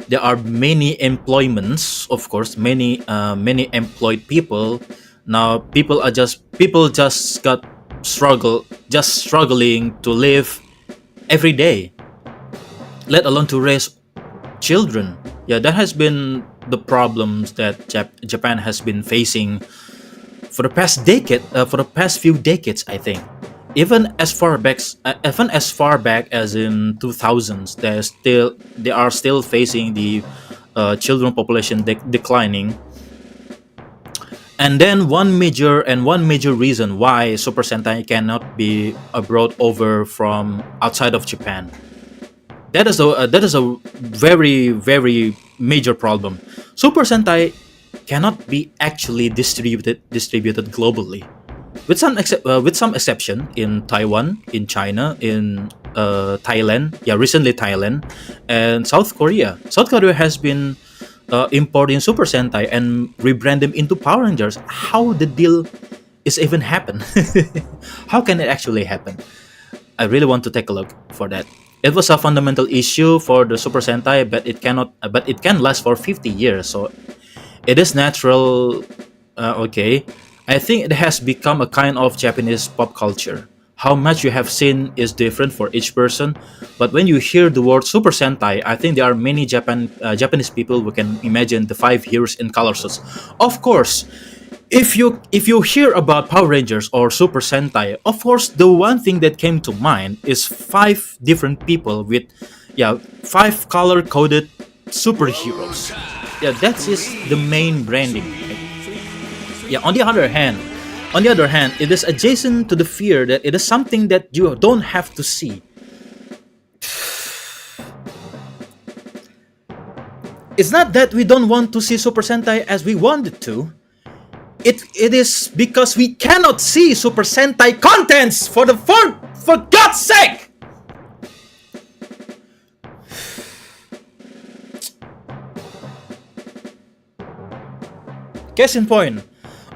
There are many employments, of course, many employed people. Now people just struggling to live every day, let alone to raise children. Yeah, that has been the problems that Japan has been facing for the past few decades, I think. Even as far back as in 2000s, they are still facing the children population declining. And then one major reason why Super Sentai cannot be brought over from outside of Japan. That is a very, very major problem. Super Sentai cannot be actually distributed globally. With some exception in Taiwan, in China, in Thailand, recently Thailand, and South Korea. South Korea has been importing Super Sentai and rebrand them into Power Rangers. How the deal is even happen? How can it actually happen? I really want to take a look for that. It was a fundamental issue for the Super Sentai, but it can last for 50 years. So it is natural. Okay. I think it has become a kind of Japanese pop culture. How much you have seen is different for each person, but when you hear the word Super Sentai, I think there are many Japanese people who can imagine the 5 heroes in color suits. Of course, if you hear about Power Rangers or Super Sentai, of course the one thing that came to mind is 5 different people with 5 color coded superheroes. Yeah, that is the main branding. Yeah, on the other hand, it is adjacent to the fear that it is something that you don't have to see. It's not that we don't want to see Super Sentai as we wanted to. It is because we cannot see Super Sentai contents for God's sake! Case in point,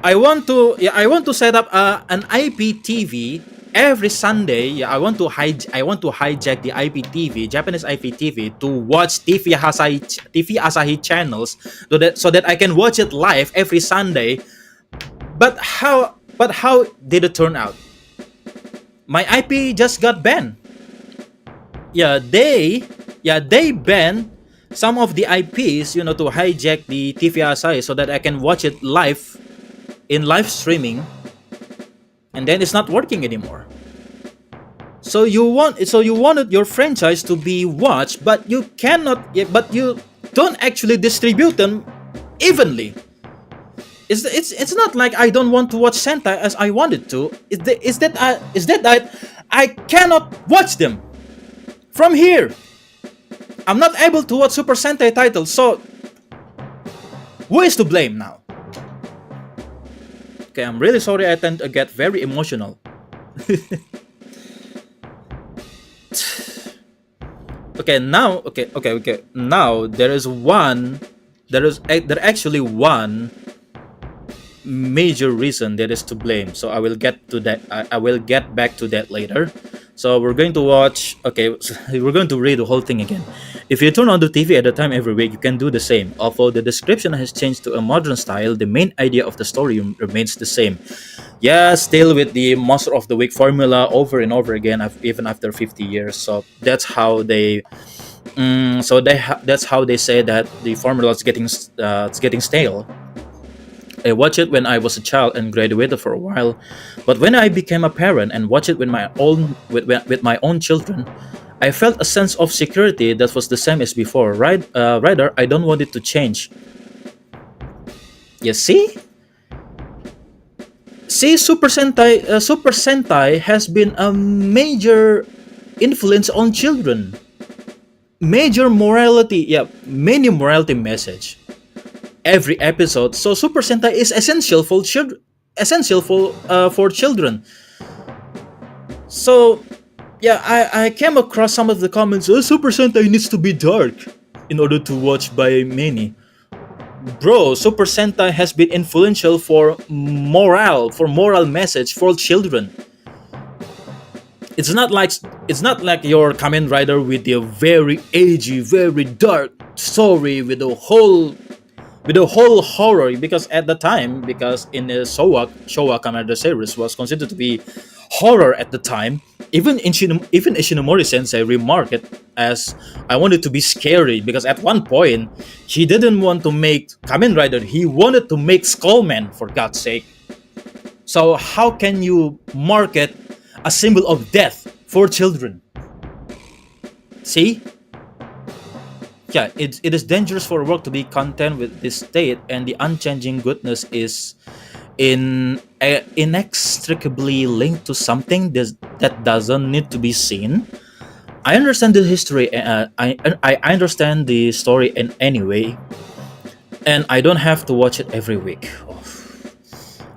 I want to set up an IPTV every Sunday. Yeah, I want to hijack the IPTV, Japanese IPTV, to watch TV Asahi channels, so that I can watch it live every Sunday. But how did it turn out? My IP just got banned. They banned some of the IPs, to hijack the TV Asahi so that I can watch it live in live streaming, and then it's not working anymore. So you wanted your franchise to be watched, but you cannot. But you don't actually distribute them evenly. It's not like I don't want to watch Sentai as I wanted to. Is that I cannot watch them from here. I'm not able to watch Super Sentai titles. So who is to blame now? Okay, I'm really sorry. I tend to get very emotional. Okay. Now there actually one major reason that is to blame. So I will get to that. I will get back to that later. So we're going to watch. Okay, we're going to read the whole thing again. If you turn on the TV at a time every week, you can do the same. Although the description has changed to a modern style, the main idea of the story remains the same. Yeah, still with the Monster of the Week formula over and over again, even after 50 years. So that's how they. That's how they say that the formula is getting stale. I watched it when I was a child and graduated for a while, but when I became a parent and watched it with my own children, I felt a sense of security that was the same as before. Right? Rather, I don't want it to change. You see? Super Sentai has been a major influence on children. Major morality, many morality message every episode. So Super Sentai is essential for children. For children. So I came across some of the comments. Super Sentai needs to be dark in order to watch by many. Bro, Super Sentai has been influential for moral message for children. It's not like your Kamen Rider with a very edgy, very dark story with a whole horror. Because at the time, in the Showa Kamen Rider series was considered to be horror at the time. Even Ishinomori Sensei remarked it as, I wanted to be scary, because at one point he didn't want to make Kamen Rider, he wanted to make Skullman, for God's sake. So how can you market a symbol of death for children? See? Yeah, it is dangerous for work to be content with this state, and the unchanging goodness is inextricably linked to something that doesn't need to be seen. I understand the history. I understand the story in any way, and I don't have to watch it every week.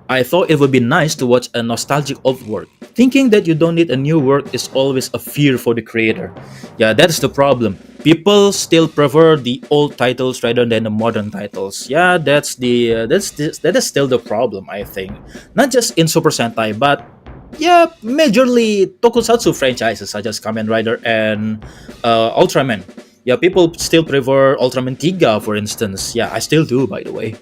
I thought it would be nice to watch a nostalgic old work. Thinking that you don't need a new work is always a fear for the creator. Yeah, that's the problem. People still prefer the old titles rather than the modern titles. Yeah, that is still the problem, I think. Not just in Super Sentai, but majorly tokusatsu franchises such as Kamen Rider and Ultraman. Yeah, people still prefer Ultraman Tiga, for instance. Yeah, I still do, by the way.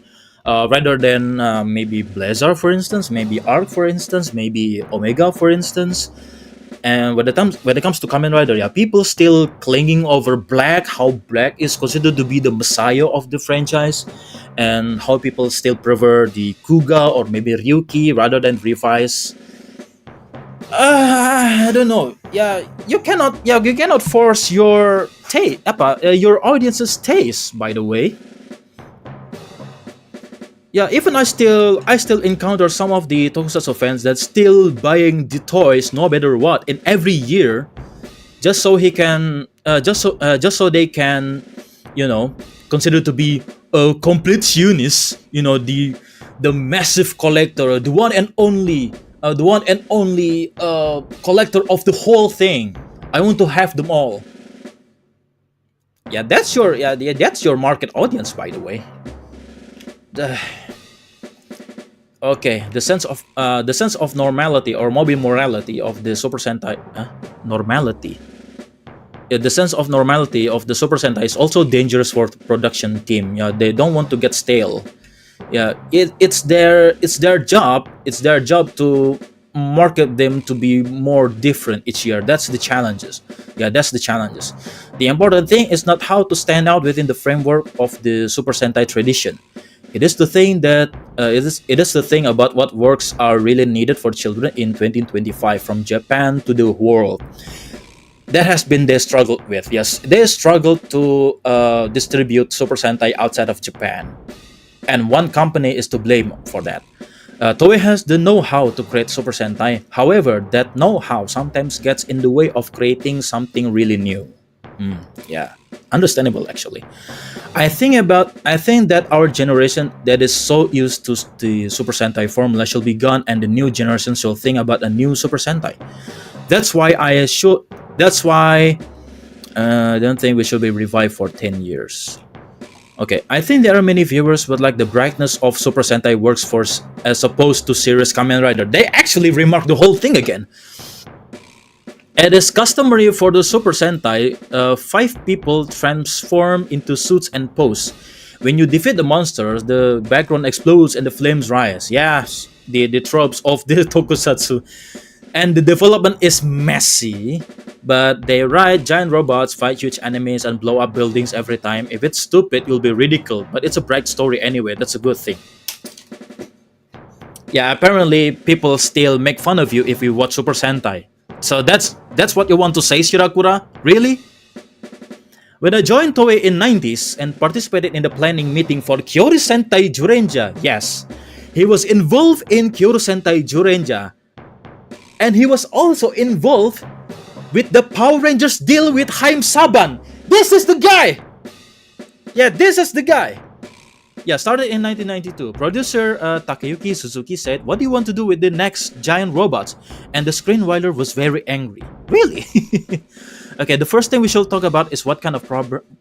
Rather than maybe Blazar, for instance, maybe Arc, for instance, maybe Omega, for instance. And when it comes to Kamen Rider, people still clinging over Black, how Black is considered to be the messiah of the franchise, and how people still prefer the Kuga or maybe Ryuki rather than Revice. I don't know. You cannot force your your audience's taste, by the way. Yeah, even I still encounter some of the tokusatsu fans that still buying the toys no matter what in every year, just so they can consider to be a completionist. The massive collector, the one and only collector of the whole thing. I want to have them all. That's your market audience, by the way. Okay, the sense of normality or mobile morality of the Super Sentai normality. Yeah, the sense of normality of the Super Sentai is also dangerous for the production team. Yeah, they don't want to get stale. Yeah, it's their job. It's their job to market them to be more different each year. That's the challenges. Yeah, that's the challenges. The important thing is not how to stand out within the framework of the Super Sentai tradition. It is the thing that it is the thing about what works are really needed for children in 2025 from Japan to the world. That has been their struggle with. Yes, they struggled to distribute Super Sentai outside of Japan, and one company is to blame for that. Toei has the know-how to create Super Sentai. However, that know-how sometimes gets in the way of creating something really new. Yeah, understandable actually. I think that our generation that is so used to the Super Sentai formula shall be gone, and the new generation shall think about a new Super Sentai. That's why I don't think we should be revived for 10 years. Okay, I think there are many viewers would like the brightness of Super Sentai works force as opposed to serious Kamen Rider. They actually remarked the whole thing again. It is customary for the Super Sentai, 5 people transform into suits and pose. When you defeat the monsters, the background explodes and the flames rise. Yes, the tropes of the tokusatsu. And the development is messy, but they ride giant robots, fight huge enemies, and blow up buildings every time. If it's stupid, you'll be ridiculed, but it's a bright story anyway. That's a good thing. Yeah, apparently people still make fun of you if you watch Super Sentai. So that's what you want to say, Shirakura? Really? When I joined Toei in 90s and participated in the planning meeting for Kyoto Sentai Jurenja, yes, he was involved in Kyoto Sentai Jurenja. And he was also involved with the Power Rangers deal with Haim Saban. This is the guy! Yeah, this is the guy! Yeah, started in 1992. Producer Takeyuki Suzuki said, "What do you want to do with the next giant robots?" And the screenwriter was very angry. Really? Okay, the first thing we should talk about is what kind of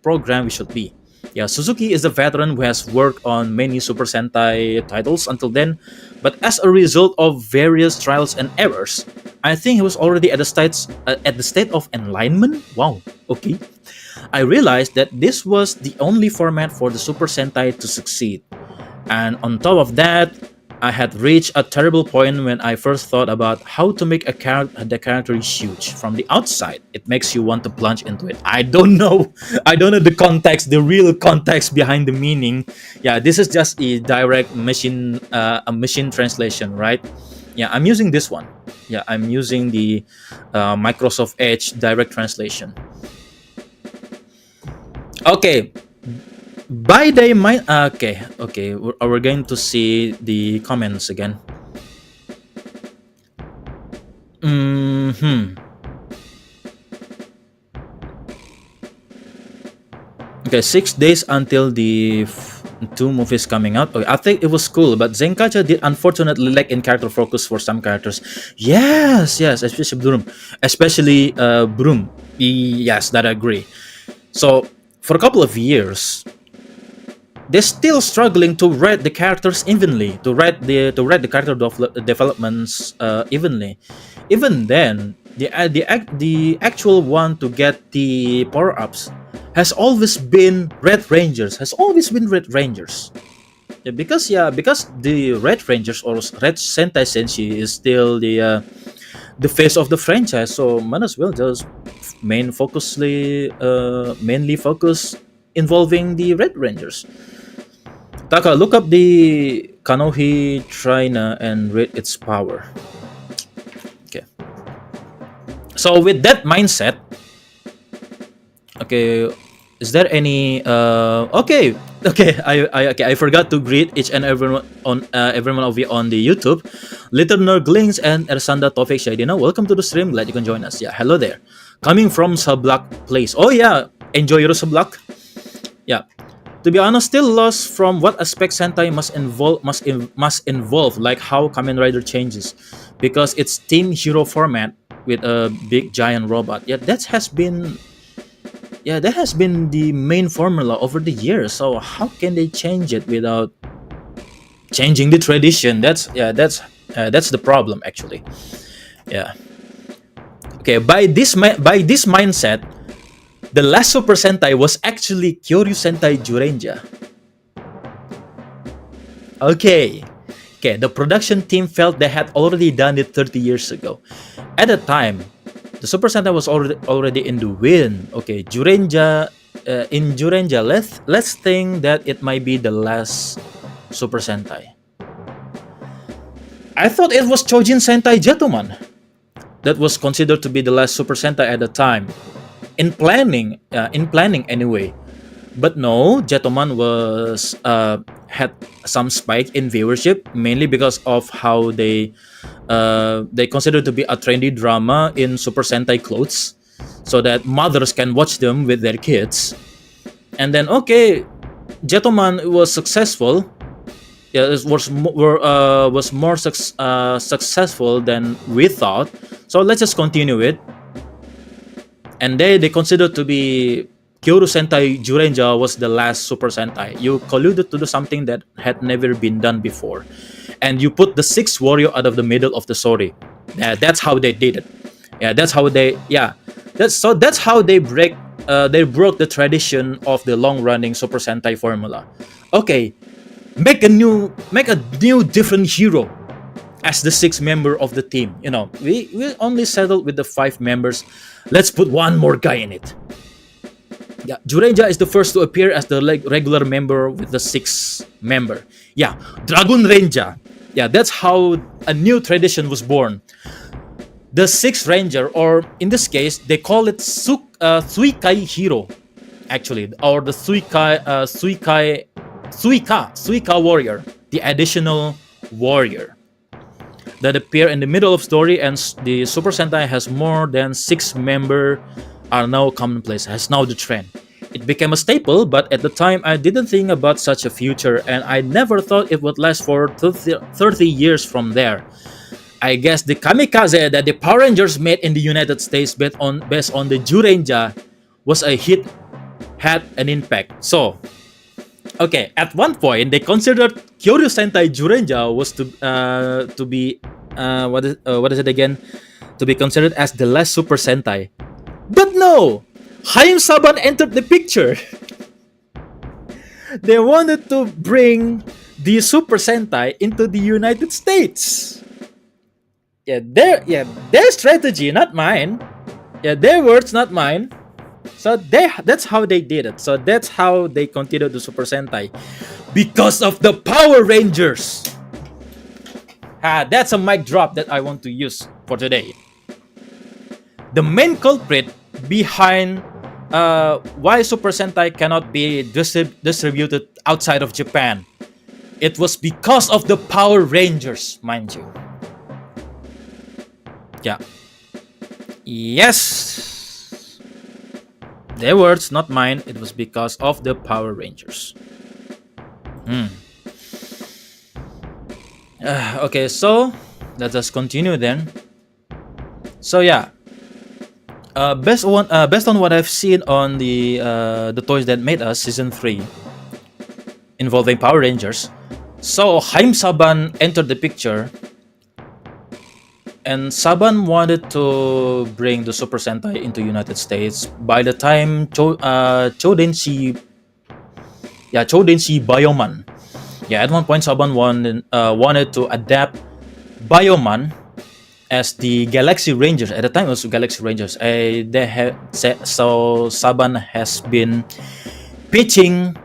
program we should be. Yeah, Suzuki is a veteran who has worked on many Super Sentai titles until then, but as a result of various trials and errors, I think he was already at the state of enlightenment. Wow, okay. I realized that this was the only format for the Super Sentai to succeed. And on top of that, I had reached a terrible point when I first thought about how to make the character huge. From the outside, it makes you want to plunge into it. I don't know. I don't know the context, the real context behind the meaning. Yeah, this is just a direct machine translation, right? Yeah, I'm using this one. Yeah, I'm using the Microsoft Edge direct translation. Okay. By day my okay, we're going to see the comments again. Okay, 6 days until the 2 movies coming out. Okay, I think it was cool, but Zenkacha did unfortunately lack in character focus for some characters. Yes, especially Broom. Yes, that I agree. So for a couple of years, they're still struggling to write the characters evenly, to write the character developments evenly. Even then, the actual one to get the power ups has always been Red Rangers. Because the Red Rangers or Red Sentai Senshi is still the face of the franchise. So might as well just mainly focus involving the Red Rangers. Taka, look up the Kanohi Trina and rate its power. Okay. So with that mindset, okay, is there any okay. I forgot to greet each and everyone of you on the YouTube. Little Nerglings and Ersanda Tofik Shadina, welcome to the stream. Glad you can join us. Yeah, hello there. Coming from Sablak Place. Oh yeah, enjoy your Sablak. Yeah. To be honest, still lost from what aspect Sentai must involve, like how Kamen Rider changes, because it's team hero format with a big giant robot. Yeah, that has been the main formula over the years. So how can they change it without changing the tradition. That's the problem actually. Yeah. Okay. By this mindset, the last Super Sentai was actually Kyoryu Sentai Jurenja. Okay. Okay, the production team felt they had already done it 30 years ago. At the time, the Super Sentai was already in the wind. Okay, Jurenja, in Jurenja, let's think that it might be the last Super Sentai. I thought it was Chojin Sentai Jetoman that was considered to be the last Super Sentai at the time. In planning anyway. But no, Jetoman was had some spike in viewership, mainly because of how they consider to be a trendy drama in Super Sentai clothes, so that mothers can watch them with their kids. And then okay, Jetoman was successful. Yeah, it was more successful than we thought. So let's just continue it. And they considered to be Kyoru Sentai Jurenja was the last Super Sentai. You colluded to do something that had never been done before, and you put the sixth warrior out of the middle of the story. Yeah, that's how they did it. Yeah, that's how they. Yeah, that's how they break. They broke the tradition of the long-running Super Sentai formula. Okay, make a new different hero as the sixth member of the team. You know, we only settled with the 5 members. Let's put one more guy in it. Yeah, Jurenja is the first to appear as the regular member with the 6th member. Yeah, Dragon Ranger. Yeah, that's how a new tradition was born. The 6th Ranger, or in this case, they call it Suikai Hero, actually, or the Suika Warrior, the additional warrior that appear in the middle of story, and the Super Sentai has more than 6 member are now commonplace, has now the trend. It became a staple, but at the time I didn't think about such a future, and I never thought it would last for 30 years from there. I guess the kamikaze that the Power Rangers made in the United States based on the Jurenja was a hit, had an impact. So, okay, at one point they considered Kyoryu Sentai Jurenja was to be what is it again? To be considered as the last Super Sentai. But no! Haim Saban entered the picture. They wanted to bring the Super Sentai into the United States. Yeah, their strategy, not mine. Yeah, their words, not mine. So that's how they did it. So that's how they continued the Super Sentai. Because of the Power Rangers. That's a mic drop that I want to use for today. The main culprit behind why Super Sentai cannot be distributed outside of Japan, it was because of the Power Rangers, mind you. Yeah. Yes. Their words, not mine. It was because of the Power Rangers. Okay, so let us continue then. So yeah. Based on what I've seen on the Toys That Made Us season 3 involving Power Rangers, so Haim Saban entered the picture, and Saban wanted to bring the Super Sentai into United States. By the time Chodenshi Bioman, at one point Saban wanted to adapt Bioman as the Galaxy Rangers. At the time it was Galaxy Rangers. So Saban has been pitching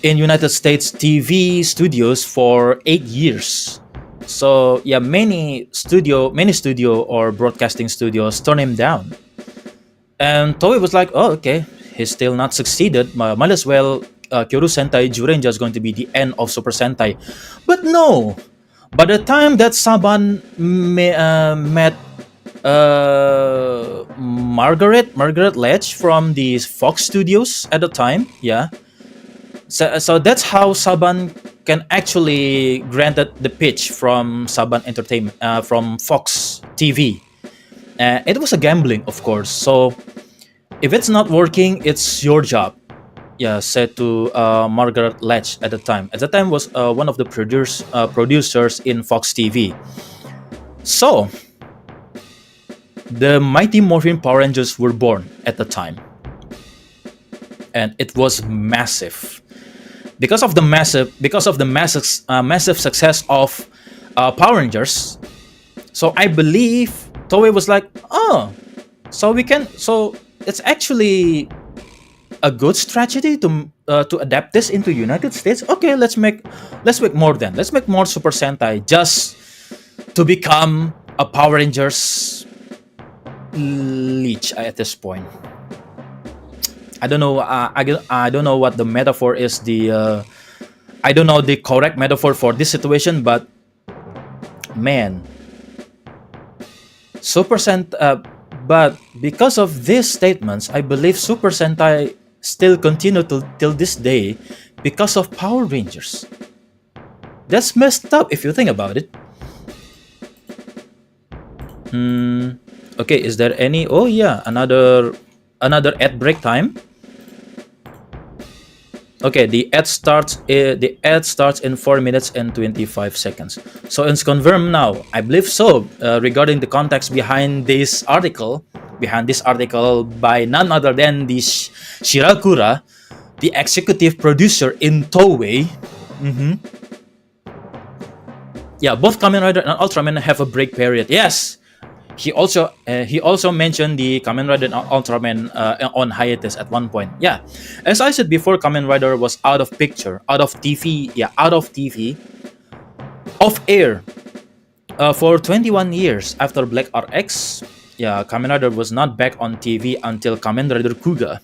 in United States TV studios for 8 years. So yeah, many studio or broadcasting studios turned him down. And Toei was like, oh okay, he's still not succeeded. Might as well Kyoru Sentai Jurenja is going to be the end of Super Sentai. But no. By the time that Saban met Margaret Ledge from the Fox Studios at the time, so that's how Saban can actually granted the pitch from Saban Entertainment, from Fox TV. It was a gambling, of course. So if it's not working, it's your job. said to Margaret Latch at the time. At the time was one of the producers in Fox TV. So the Mighty Morphin Power Rangers were born at the time, and it was massive because of the massive success of Power Rangers. So I believe Toei was like, oh, so it's actually a good strategy to adapt this into United States. Okay, let's make more then. Let's make more Super Sentai just to become a Power Rangers leech at this point. I don't know. I don't know what the metaphor is. I don't know the correct metaphor for this situation, but man, Super Sentai. But because of these statements, I believe Super Sentai still continue till this day because of Power Rangers. That's messed up if you think about it. Okay, is there any? Oh yeah, another ad break time. Okay, the ad starts in 4 minutes and 25 seconds. So it's confirmed now. I believe so. Regarding the context behind this article by none other than the Shirakura, the executive producer in Toei. Yeah, both Kamen Rider and Ultraman have a break period. Yes. He also mentioned the Kamen Rider and Ultraman on hiatus at one point. Yeah, as I said before, Kamen Rider was out of picture, out of TV, off air for 21 years after Black RX. Yeah, Kamen Rider was not back on TV until Kamen Rider Kuga,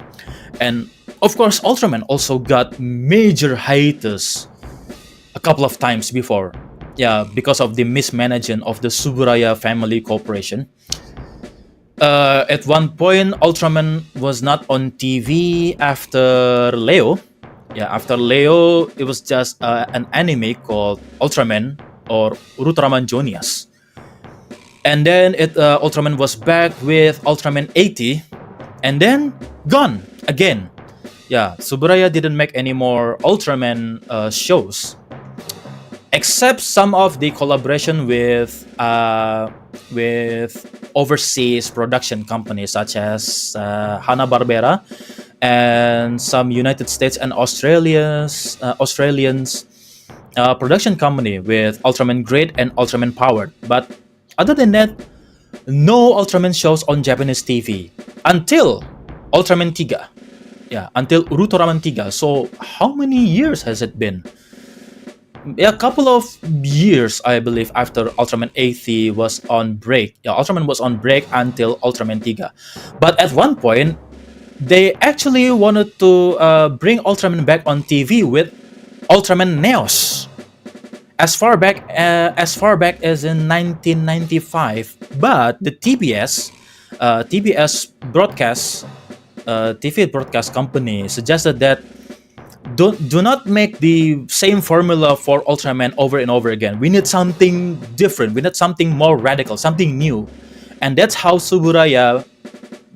and of course Ultraman also got major hiatus a couple of times before. Yeah, because of the mismanagement of the Suburaya Family Corporation. At one point, Ultraman was not on TV after Leo. Yeah, after Leo, it was just an anime called Ultraman or Ultraman Jonias. And then Ultraman was back with Ultraman 80, and then gone again. Yeah, Suburaya didn't make any more Ultraman shows, except some of the collaboration with overseas production companies such as Hanna-Barbera and some United States and Australians production company with Ultraman Great and Ultraman Powered. But other than that, no Ultraman shows on Japanese TV until Ultraman Tiga. Yeah, until Ultraman Tiga. So how many years has it been? Yeah, a couple of years, I believe, after Ultraman 80 was on break. Yeah, Ultraman was on break until Ultraman Tiga. But at one point, they actually wanted to bring Ultraman back on TV with Ultraman Neos as far back as in 1995. But the TBS broadcast TV broadcast company suggested that do not make the same formula for Ultraman over and over again. We need something different. We need something more radical, something new. And that's how Suburaya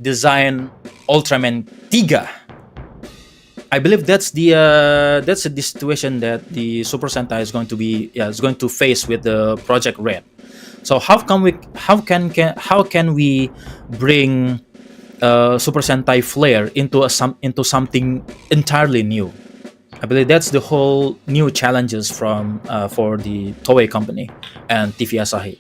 designed Ultraman Tiga. I believe that's the situation that the Super Sentai is going to face with the Project Red. So how can we bring Super Sentai flair into something entirely new? I believe that's the whole new challenges for the Toei company and TV Asahi.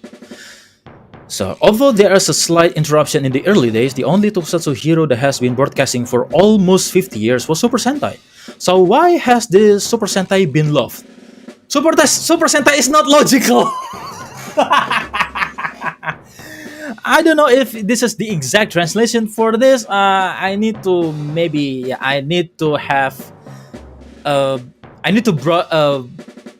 So, although there is a slight interruption in the early days, the only tokusatsu hero that has been broadcasting for almost 50 years was Super Sentai. So, why has this Super Sentai been loved? Super Sentai is not logical! I don't know if this is the exact translation for this. I need to have a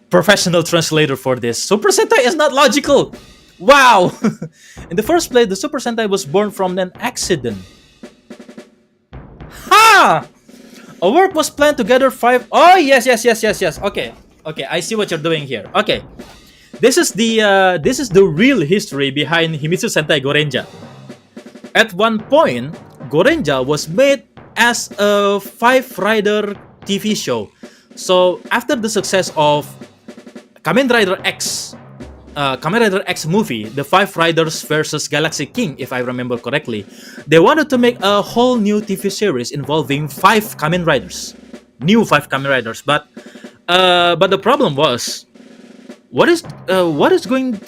professional translator for this. Super Sentai is not logical. Wow! In the first place, the Super Sentai was born from an accident. Ha! A work was planned to gather 5. Oh yes. Okay. I see what you're doing here. Okay. This is the real history behind Himitsu Sentai Gorenja. At one point, Gorenja was made as a 5-rider TV show. So after the success of Kamen Rider X, Kamen Rider X movie, the Five Riders versus Galaxy King, if I remember correctly, they wanted to make a whole new TV series involving five Kamen Riders, new five Kamen Riders. But the problem was, who was going to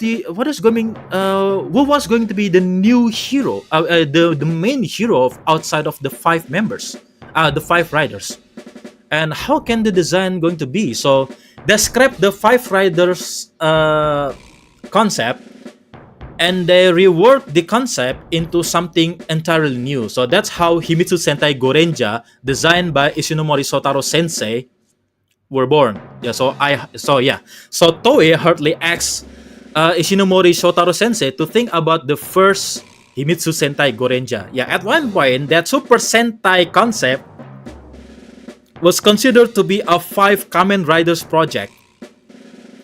be the new hero, the main hero of outside of the five members, the five riders, and how can the design going to be? So they scrapped the five riders concept, and they reworked the concept into something entirely new. So that's how Himitsu Sentai Gorenja, designed by Ishinomori Sotaro Sensei, were born. So Toei hardly asked Ishinomori Shotaro Sensei to think about the first Himitsu Sentai Gorenja. Yeah, at one point that Super Sentai concept was considered to be a five Kamen Riders project.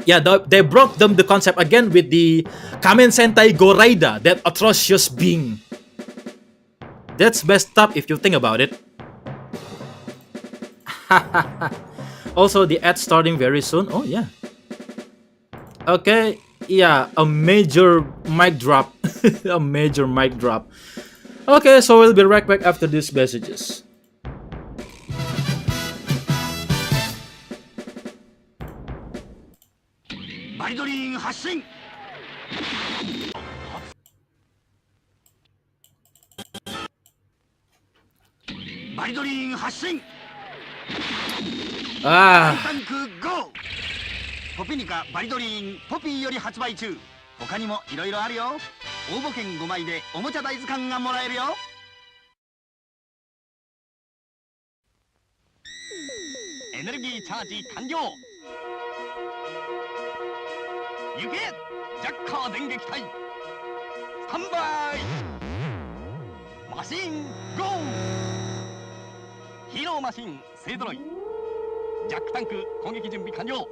Yeah, they brought them the concept again with the Kamen Sentai Goraida, that atrocious being. That's messed up if you think about it. Also, the ad starting very soon. Oh yeah. Okay, yeah, a major mic drop. A major mic drop. Okay, so we'll be right back after these messages. Ah. タンク GO! ポピニカバリドリーンポピーより発売中。他にもいろいろあるよ。応募券5枚でおもちゃ大図鑑がもらえるよ。エネルギーチャージ完了。行けジャッカー電撃隊。スタンバイマシン GO! ヒーローマシン勢ぞろい。ジャックタンク攻撃準備完了。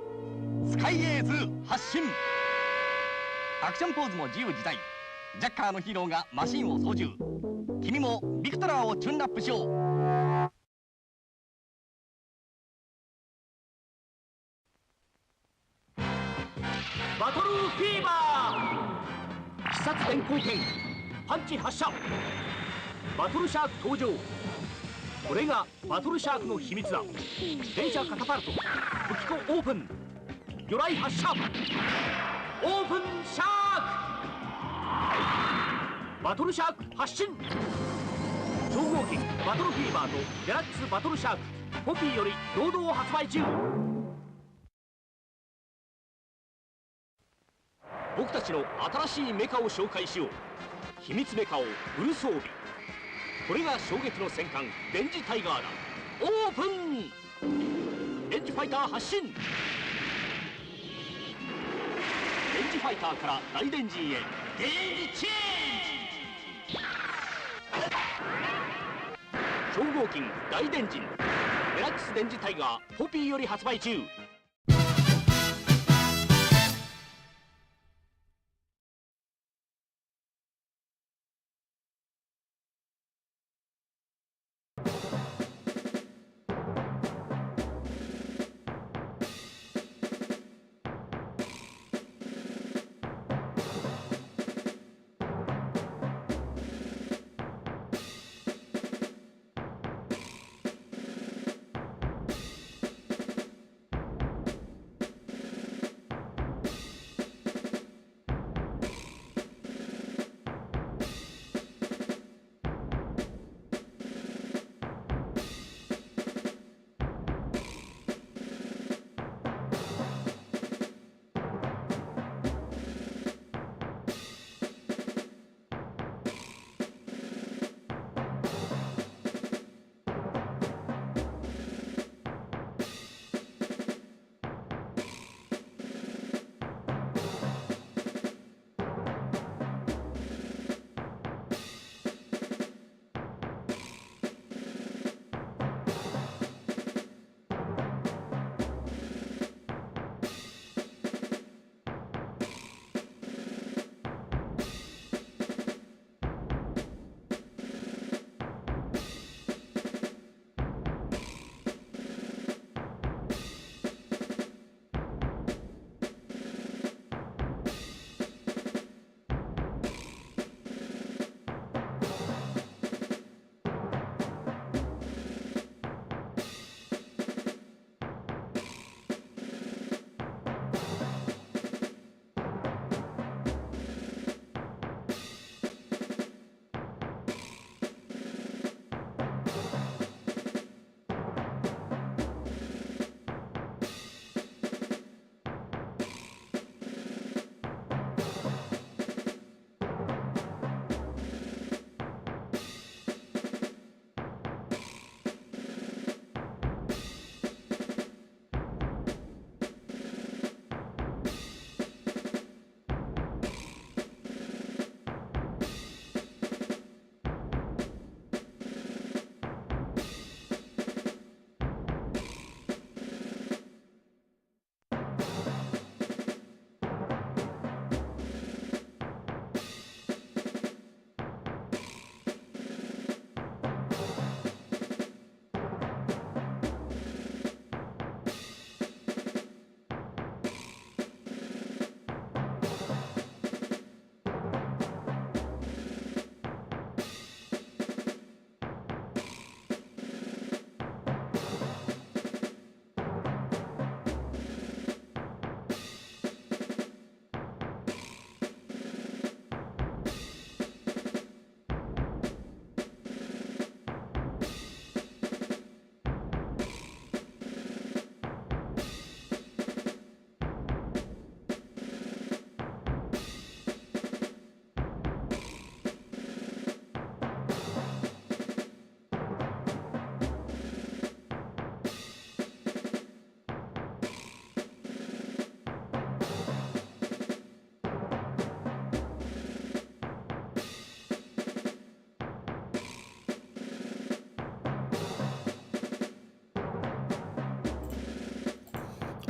スカイエーズ発進。アクションポーズも自由自在。ジャッカーのヒーローがマシンを操縦。君もビクトラーをチューンアップしよう。バトルフィーバー。必殺電光剣パンチ発射。バトルシャーク登場。これがバトルシャークの秘密だ。連射カタパルト武器庫オープン。魚雷発射。オープンシャーク。バトルシャーク発進。超合金バトルフィーバーとデラックスバトルシャークポピーより堂々発売中。僕たちの新しいメカを紹介しよう。秘密メカをフル装備。これが衝撃の戦艦電磁タイガーだ。オープン。電磁ファイター発進。電磁ファイターから大電磁へ電磁チェンジ。超合金大電磁デラックス電磁タイガーポピーより発売中。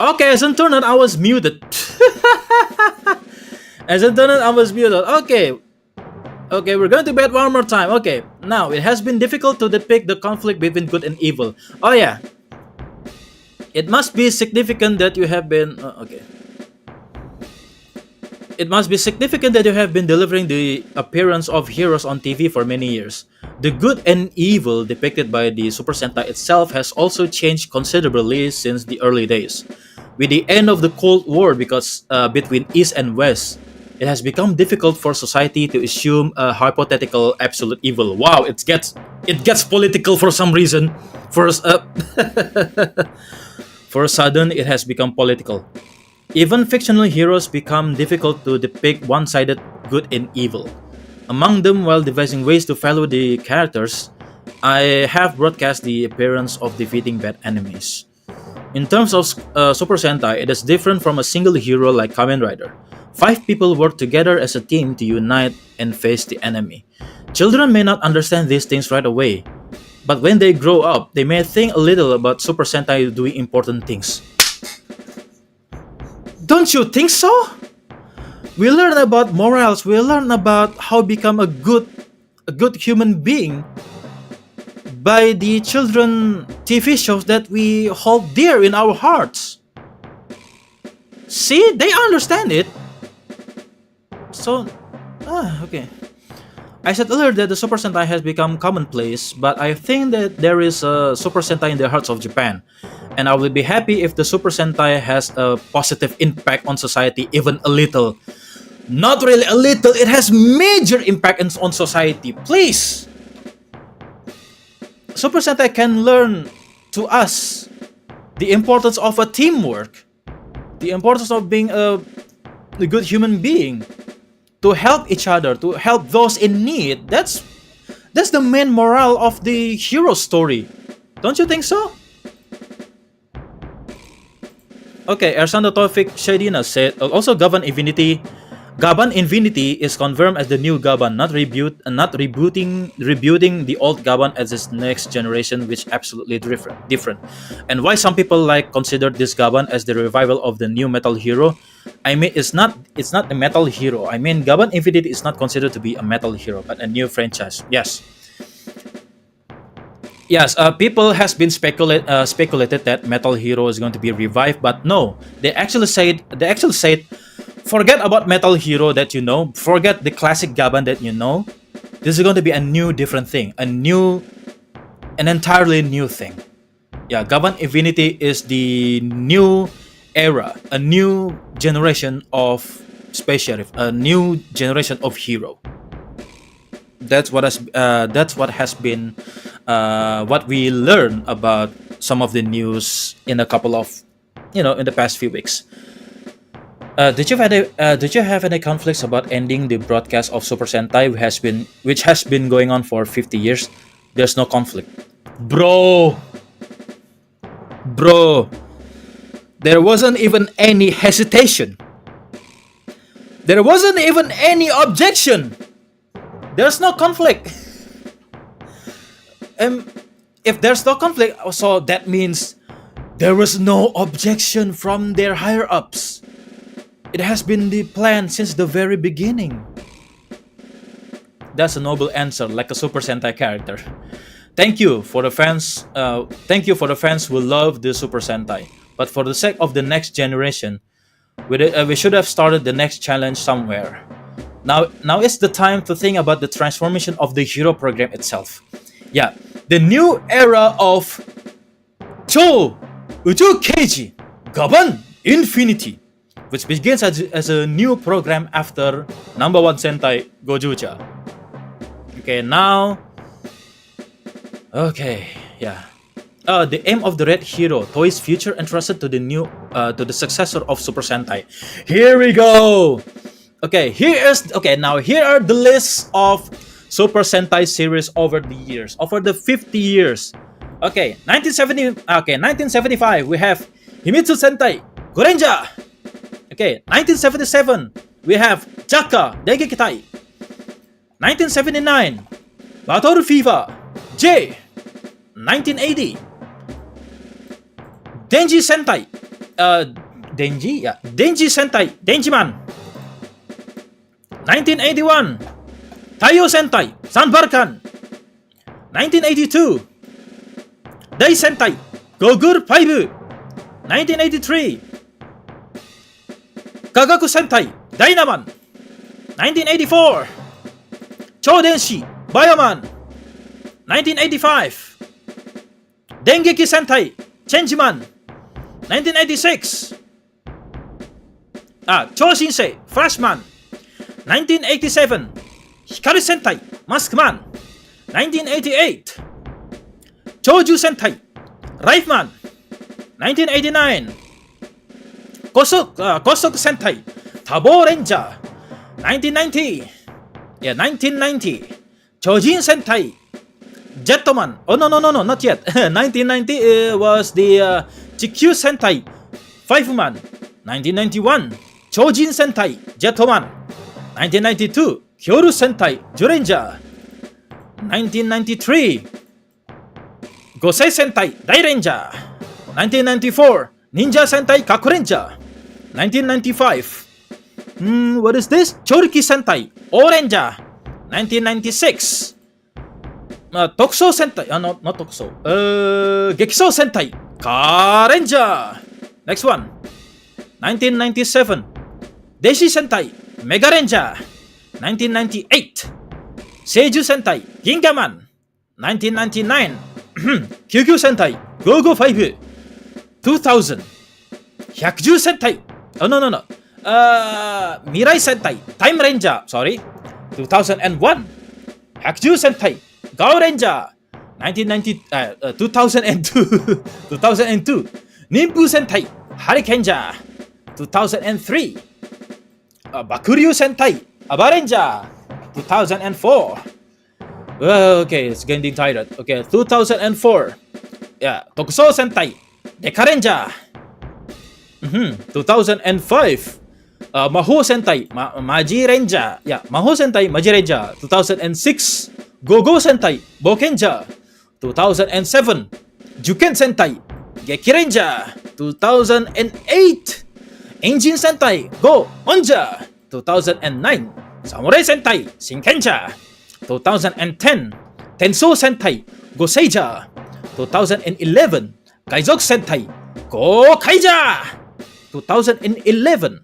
Okay, as it turned out, I was muted. As it turned out, I was muted. Okay, we're going to bet one more time. Okay, now it has been difficult to depict the conflict between good and evil. Oh yeah, it must be significant that you have been. It must be significant that you have been delivering the appearance of heroes on TV for many years. The good and evil depicted by the Super Sentai itself has also changed considerably since the early days. With the end of the Cold War between East and West, it has become difficult for society to assume a hypothetical absolute evil. Wow, it gets political for some reason. For a sudden, it has become political. Even fictional heroes become difficult to depict one-sided good and evil. Among them, while devising ways to follow the characters, I have broadcast the appearance of defeating bad enemies. In terms of Super Sentai, it is different from a single hero like Kamen Rider. 5 people work together as a team to unite and face the enemy. Children may not understand these things right away, but when they grow up, they may think a little about Super Sentai doing important things. Don't you think so? We learn about morals, we learn about how to become a good human being by the children TV shows that we hold dear in our hearts. See, they understand it. So, okay. I said earlier that the Super Sentai has become commonplace, but I think that there is a Super Sentai in the hearts of Japan. And I will be happy if the Super Sentai has a positive impact on society, even a little. Not really a little, it has major impact on society. Please! Super Sentai can learn to us the importance of a teamwork, the importance of being a good human being, to help each other, to help those in need. That's the main morale of the hero story. Don't you think so? Okay, Ersando Taufik Shadina said, also Gaban Infinity is confirmed as the new Gaban, not rebooting the old Gaban as its next generation, which absolutely different. And why some people consider this Gaban as the revival of the new metal hero? I mean, it's not a metal hero. I mean, Gaban Infinity is not considered to be a metal hero, but a new franchise. Yes, people has been speculated that Metal Hero is going to be revived, but no, they actually said, forget about Metal Hero that you know, forget the classic Gaban that you know. This is going to be a new, different thing, an entirely new thing. Yeah, Gaban Infinity is the new era, a new generation of Space Sheriff, a new generation of hero. That's what has been what we learn about some of the news in a couple of, in the past few weeks. Did you have any conflicts about ending the broadcast of Super Sentai, which has been going on for 50 years? There's no conflict, bro. There wasn't even any hesitation. There wasn't even any objection. There's no conflict. If there's no conflict, so that means there was no objection from their higher ups. It has been the plan since the very beginning. That's a noble answer, like a Super Sentai character. Thank you for the fans. Thank you for the fans who love the Super Sentai. But for the sake of the next generation, we should have started the next challenge somewhere. Now is the time to think about the transformation of the hero program itself. Yeah, the new era of Cho Uju Keiji Gaban Infinity, which begins as a new program after number 1 Sentai Gojuja. The aim of the Red Hero, Toei's future entrusted to the successor of Super Sentai. Here we go. Here are the lists of Super Sentai series over the years, over the 50 years. 1975 we have Himitsu Sentai Gorenja. 1977 we have Jaka Degekitai. 1979 Battle Fever J. 1980 Denji Sentai Denji, yeah. Denji Sentai, Denjiman. 1981, Taiyo Sentai, Sanbarkan. 1982, Dai Sentai, Gogur 5. 1983, Kagaku Sentai, Dynaman. 1984, Chodenshi, Bioman. 1985, Dengeki Sentai, Changeman. 1986, Choshinsei, Flashman. 1987, Hikaru Sentai, Maskman. 1988, Choju Sentai, Rifeman. 1989, Kosoku Sentai, Tabo Ranger. 1990, Chojin Sentai, Jetman. Oh no, not yet. 1990 was the GQ Sentai, 5-man. 1991, Chojin Sentai, Jetman. 1992, Kyoru Sentai, Jurenja. 1993, Gosei Sentai, Dairenja. 1994, Ninja Sentai, Kakurenja. 1995, what is this? Choriki Sentai, Orenja. 1996, Tokuso Sentai, not Tokuso, Gekiso Sentai, Karenja. Next one, 1997, Deshi Sentai, Mega Ranger. 1998, Seiju Sentai, Gingaman. 1999, Kyukyu Sentai, Gogo 5. 2000, Hyakuju Sentai, Mirai Sentai, Time Ranger, 2001, Hyakuju Sentai, Gao Ranger. 2002, Nimbu Sentai, Hurricaneja. 2003, Bakuryu Sentai, Abarenja. 2004, okay, it's getting tired. Okay, 2004, yeah, Tokuso Sentai, Dekarenja. 2005, Maho Sentai, Maji Renja. Yeah, Maho Sentai, Maji Renja. 2006, Gogo Sentai, Bokenja. 2007, Juken Sentai, Gekirenja. 2008, Engine Sentai, Go Onja. 2009, Samurai Sentai, Shinkenja. 2010, Tenso Sentai, Goseija. 2011, Kaizok Sentai, Go Kaija. 2011,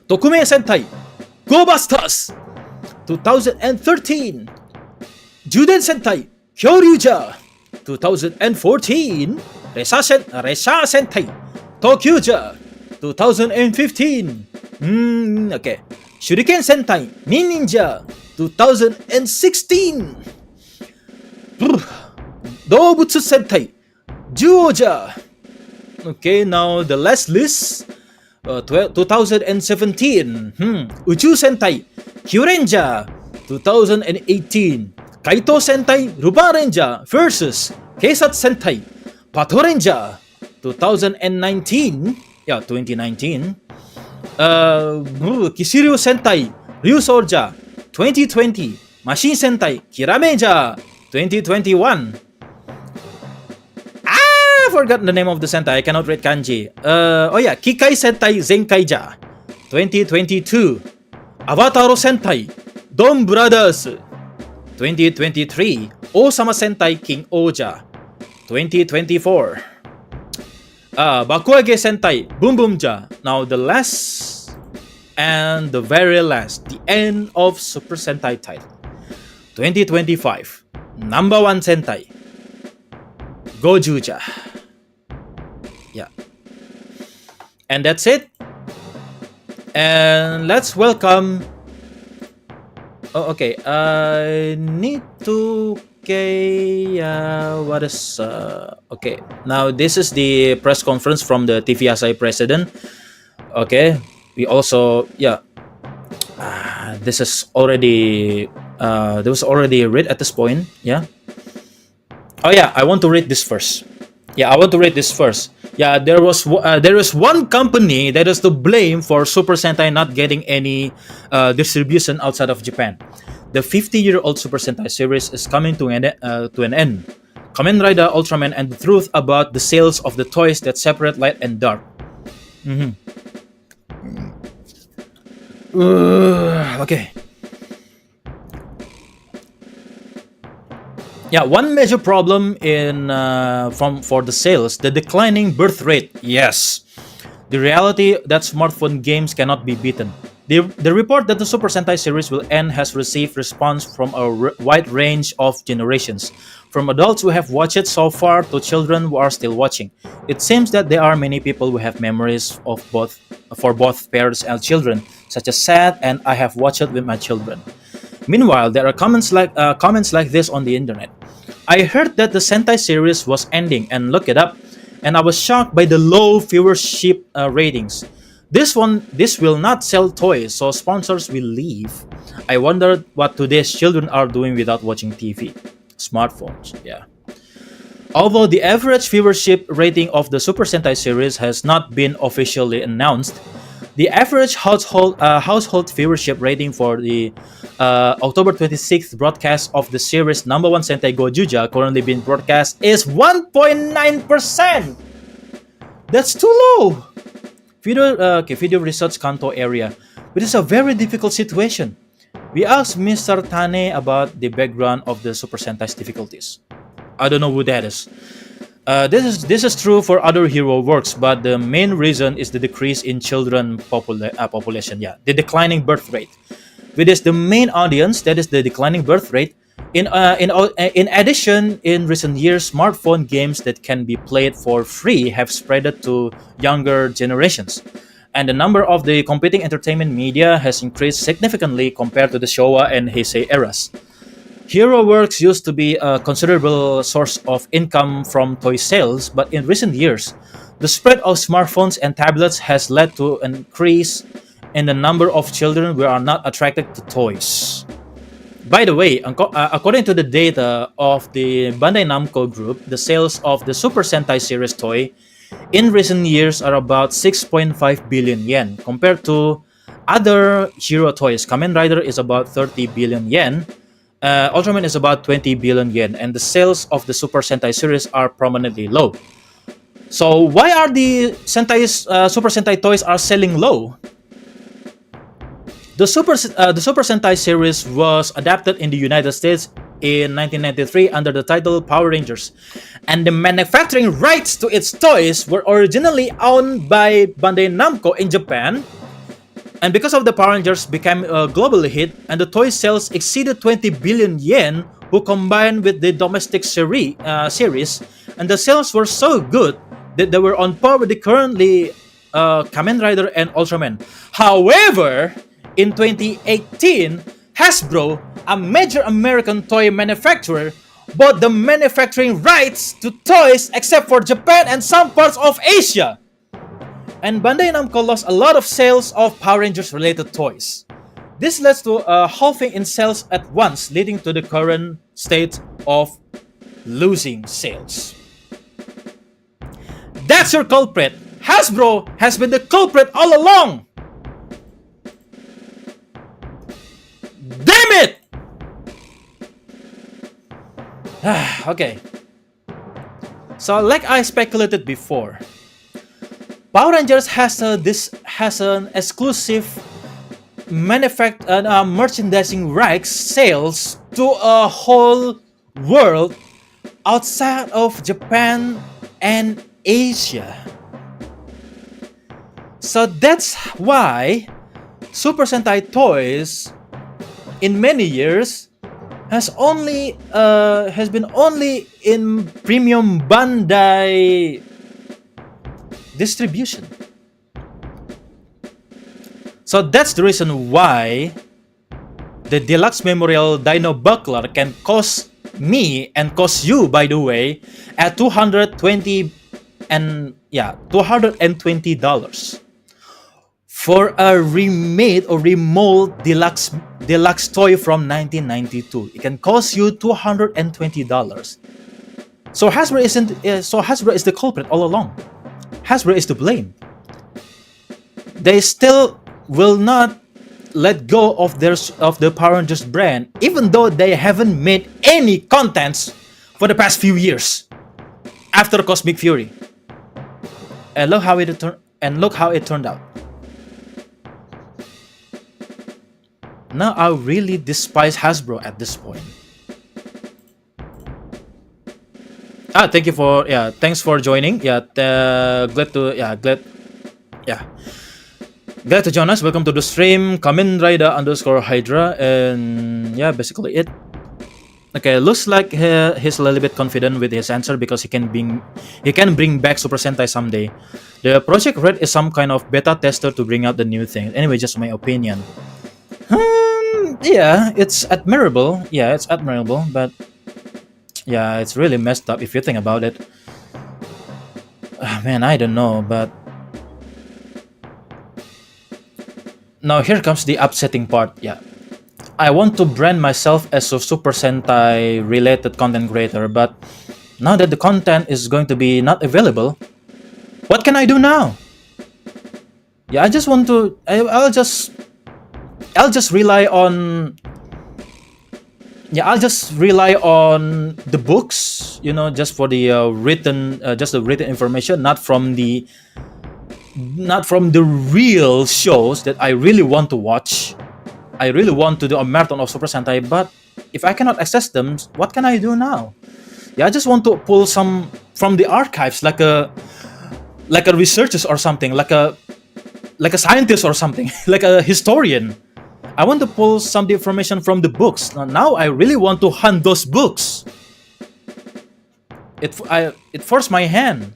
Tokume Sentai, Go Busters. 2013, Juden Sentai, Kyoryuja. 2014, Resha Sentai, Tokyuja. 2015, okay, Shuriken Sentai, Ninja. 2016, Dobutsu Sentai, Juoja. Okay, now the last list. 2017, Uchu Sentai, Kyurenja. 2018, Kaito Sentai, Rubarenja versus Keisat Sentai, Patorenja. 2019, Kishiryu Sentai, Ryusorja. 2020, Machine Sentai, Kirameja. 2021, I forgot the name of the Sentai. I cannot read kanji. Kikai Sentai Zenkaija. 2022, Avataro Sentai, Dom Brothers. 2023, Osama Sentai King Oja. 2024, Bakuage Sentai Boom Boomja. Now the last and the very last, the end of Super Sentai title. 2025, number 1 Sentai, Gojuja. Yeah. And that's it. And let's welcome... okay, I need to... what is... okay, now this is the press conference from the TV Asahi president. Okay, we also... this is already... there was already read at this point. Yeah. Oh yeah, I want to read this first. Yeah, there is one company that is to blame for Super Sentai not getting any distribution outside of Japan. The 50-year-old Super Sentai series is coming to an end. Kamen Rider, Ultraman, and the truth about the sales of the toys that separate light and dark. Okay. Yeah, one major problem for the sales, the declining birth rate. Yes, the reality that smartphone games cannot be beaten. The report that the Super Sentai series will end has received response from a wide range of generations, from adults who have watched it so far to children who are still watching. It seems that there are many people who have memories of both parents and children, such as sad and I have watched it with my children. Meanwhile, there are comments like this on the internet. I heard that the Sentai series was ending and looked it up, and I was shocked by the low viewership ratings. This will not sell toys, so sponsors will leave. I wondered what today's children are doing without watching TV. Smartphones, yeah. Although the average viewership rating of the Super Sentai series has not been officially announced, the average household viewership rating for the October 26th broadcast of the series number 1 Sentai Gojuja currently being broadcast is 1.9%. That's too low. Video research Kanto area, which is a very difficult situation. We asked Mr. Tane about the background of the Super Sentai's difficulties. I don't know who that is. This is true for other hero works, but the main reason is the decrease in children population. Yeah, the declining birth rate. With this, the main audience, that is the declining birth rate. In addition, in recent years, smartphone games that can be played for free have spread to younger generations, and the number of the competing entertainment media has increased significantly compared to the Showa and Heisei eras. Hero Works used to be a considerable source of income from toy sales, but in recent years, the spread of smartphones and tablets has led to an increase in the number of children who are not attracted to toys. By the way, according to the data of the Bandai Namco Group, the sales of the Super Sentai series toy in recent years are about 6.5 billion yen, compared to other hero toys. Kamen Rider is about 30 billion yen, Ultraman is about 20 billion yen, and the sales of the Super Sentai series are prominently low. So why are the Super Sentai toys are selling low? The Super Sentai series was adapted in the United States in 1993 under the title Power Rangers, and the manufacturing rights to its toys were originally owned by Bandai Namco in Japan. And because of the Power Rangers became a global hit, and the toy sales exceeded 20 billion yen, who combined with the domestic series, and the sales were so good that they were on par with the currently Kamen Rider and Ultraman. However, in 2018, Hasbro, a major American toy manufacturer, bought the manufacturing rights to toys except for Japan and some parts of Asia. And Bandai Namco lost a lot of sales of Power Rangers related toys. This led to a halving in sales at once, leading to the current state of losing sales. That's your culprit. Hasbro has been the culprit all along. Damn it! Okay. So, like I speculated before, Power Rangers has an exclusive merchandising rights sales to a whole world outside of Japan and Asia. So that's why Super Sentai toys in many years has been only in premium Bandai distribution. So that's the reason why the Deluxe Memorial Dino Buckler can cost me and cost you, by the way, at $220 for a remade or remold deluxe toy from 1992. It can cost you $220. So Hasbro is the culprit all along. Hasbro is to blame. They still will not let go of the Power Rangers brand, even though they haven't made any contents for the past few years after Cosmic Fury. And look how it turned out. Now I really despise Hasbro at this point. Thank you for thanks for joining. Glad to join us. Welcome to the stream. Kamen Rider _Hydra, and yeah, basically it. Okay, looks like he's a little bit confident with his answer because he can bring back Super Sentai someday. The Project Red is some kind of beta tester to bring out the new thing. Anyway, just my opinion. Yeah, it's admirable. Yeah, it's admirable, but yeah, it's really messed up if you think about it. Man, I don't know, but now here comes the upsetting part. Yeah, I want to brand myself as a Super Sentai related content creator, but now that the content is going to be not available, what can I do now? Yeah, I just want to. I'll just rely on. Yeah, I'll just rely on the books, just for the written information, not from the real shows that I really want to watch. I really want to do a marathon of Super Sentai, but if I cannot access them, what can I do now? Yeah, I just want to pull some from the archives, like a researcher or something, like a scientist or something, like a historian. I want to pull some information from the books. Now I really want to hunt those books. It forced my hand.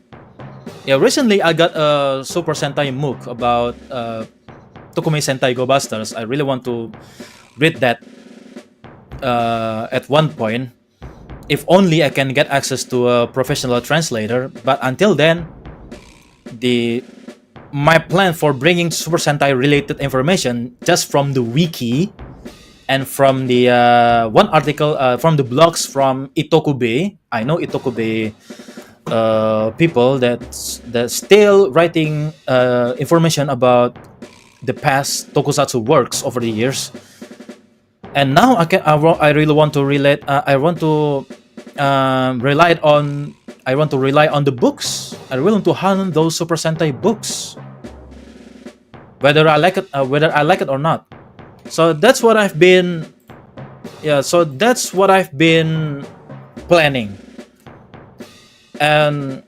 Yeah, recently I got a Super Sentai MOOC about Tokume Sentai Go Busters. I really want to read that at one point. If only I can get access to a professional translator. But until then, my plan for bringing Super Sentai related information just from the wiki and from the one article from the blogs from Itokube. I know Itokube people that still writing information about the past tokusatsu works over the years. And now I really want to relate. I want to rely on the books. I really want to hunt those Super Sentai books, whether I like it or not. So that's what I've been. Yeah, so that's what I've been planning. And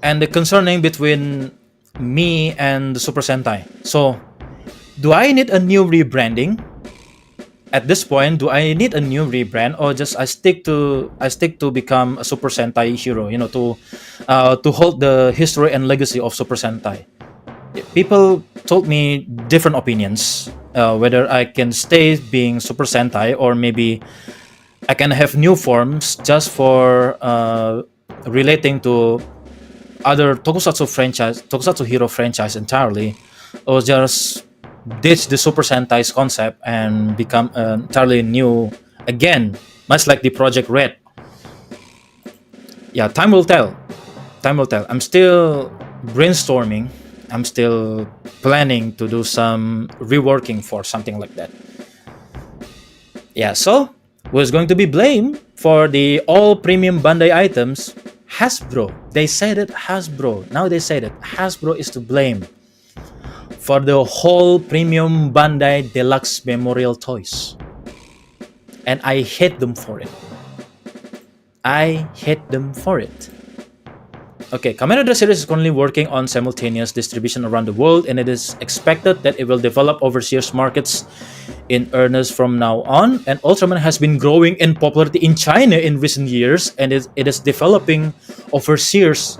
the concerning between me and the Super Sentai. So, do I need a new rebranding? At this point, do I need a new rebrand, or just I stick to become a Super Sentai hero? To hold the history and legacy of Super Sentai. People told me different opinions, whether I can stay being Super Sentai or maybe I can have new forms just for relating to other tokusatsu hero franchise entirely, or just ditch the Super Sentai's concept and become entirely new again, much like the Project Red. Yeah, time will tell. I'm still brainstorming. I'm still planning to do some reworking for something like that. Yeah, so who's going to be blamed for the all premium Bandai items? Hasbro. They said it, Hasbro. Now they said it. Hasbro is to blame for the whole premium Bandai Deluxe Memorial toys. And I hate them for it. Okay, Kamen Rider series is currently working on simultaneous distribution around the world, and it is expected that it will develop overseas markets in earnest from now on. And Ultraman has been growing in popularity in China in recent years, and it is developing overseas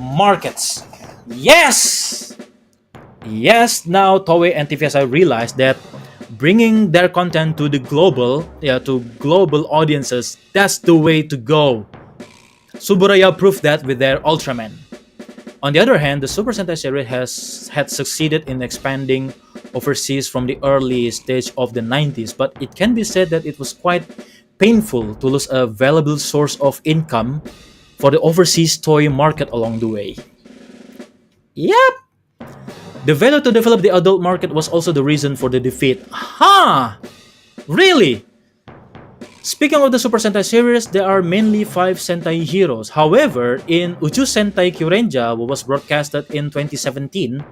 markets. Yes, now Toei and TVSI realize that bringing their content to the global audiences, that's the way to go. Suburaya proved that with their Ultraman. On the other hand, the Super Sentai series had succeeded in expanding overseas from the early stage of the 90s, but it can be said that it was quite painful to lose a valuable source of income for the overseas toy market along the way. Yep! The failure to develop the adult market was also the reason for the defeat. Really? Speaking of the Super Sentai series, there are mainly 5 Sentai heroes. However, in Uju Sentai Kyurenja, which was broadcasted in 2017,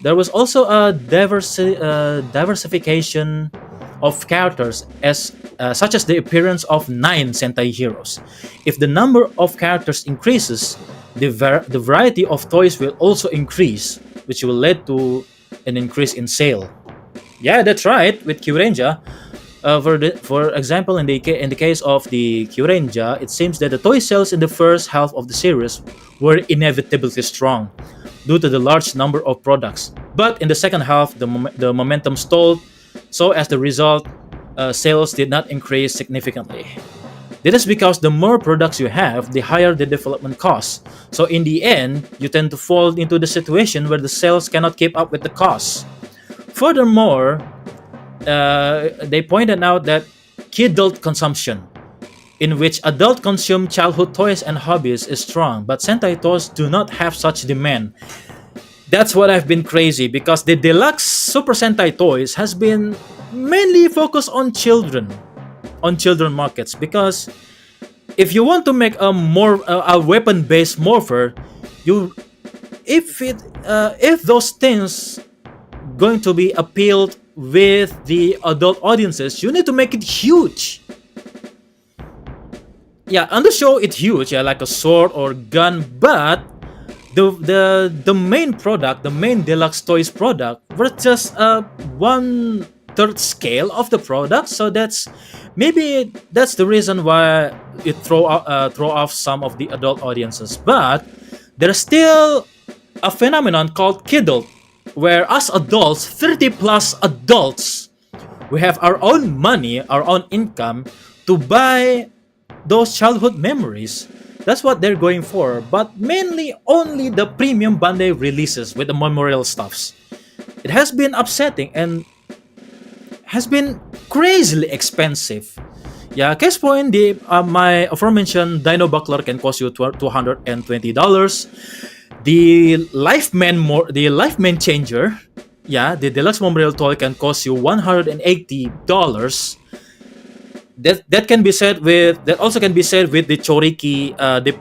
there was also a diversification of characters, such as the appearance of 9 Sentai heroes. If the number of characters increases, the variety of toys will also increase, which will lead to an increase in sale. Yeah, that's right. With Kyurenja, for example, in the case of the Kyurenja, it seems that the toy sales in the first half of the series were inevitably strong due to the large number of products. But in the second half, the momentum stalled, so as the result, sales did not increase significantly. This is because the more products you have, the higher the development costs. So in the end, you tend to fall into the situation where the sales cannot keep up with the costs. Furthermore, they pointed out that kidult consumption, in which adults consume childhood toys and hobbies, is strong, but Sentai toys do not have such demand. That's what I've been crazy, because the deluxe Super Sentai toys has been mainly focused on children markets. Because if you want to make a weapon-based morpher, if those things going to be appealed with the adult audiences, you need to make it huge. Yeah, on the show it's huge, yeah, like a sword or gun, but the main product, the main deluxe toys product, was just 1/3 scale of the product. So that's the reason why it throw off some of the adult audiences. But there's still a phenomenon called kidult, where us adults, 30 plus adults, we have our own money, our own income to buy those childhood memories. That's what they're going for, but mainly only the premium Bandai releases with the memorial stuffs. It has been upsetting and has been crazily expensive. Yeah, case point, my aforementioned Dino Buckler can cost you $220. The Lifeman Changer, yeah, the deluxe memorial toy can cost you $180. That also can be said with the Choriki, the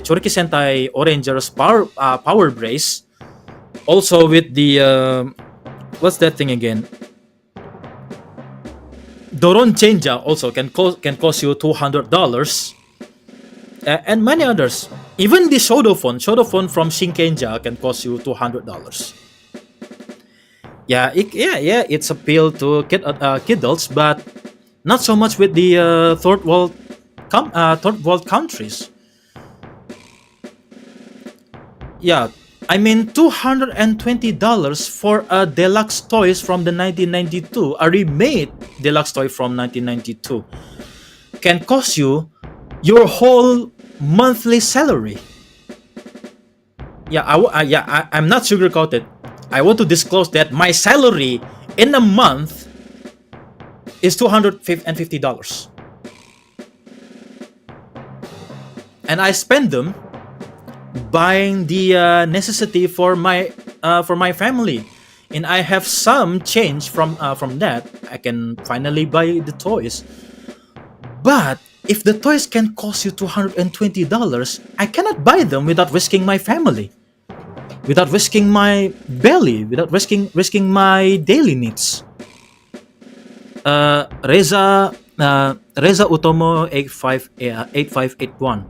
Choriki Sentai Oranger's power brace. Also with the what's that thing again? Doron Chenja also can cost you $200, and many others. Even the Shodophone from Shinkenja can cost you $200. Yeah, it's appealed to kidults, but not so much with the third world countries. Yeah, I mean $220 for a deluxe toys from the 1992, a remade deluxe toy from 1992, can cost you your whole monthly salary. Yeah, I'm not sugarcoated. I want to disclose that my salary in a month is $250, and I spend them buying the necessity for my family, and I have some change from that. I can finally buy the toys. But if the toys can cost you $220, I cannot buy them without risking my family, without risking my belly, without risking my daily needs. Reza Utomo 8581.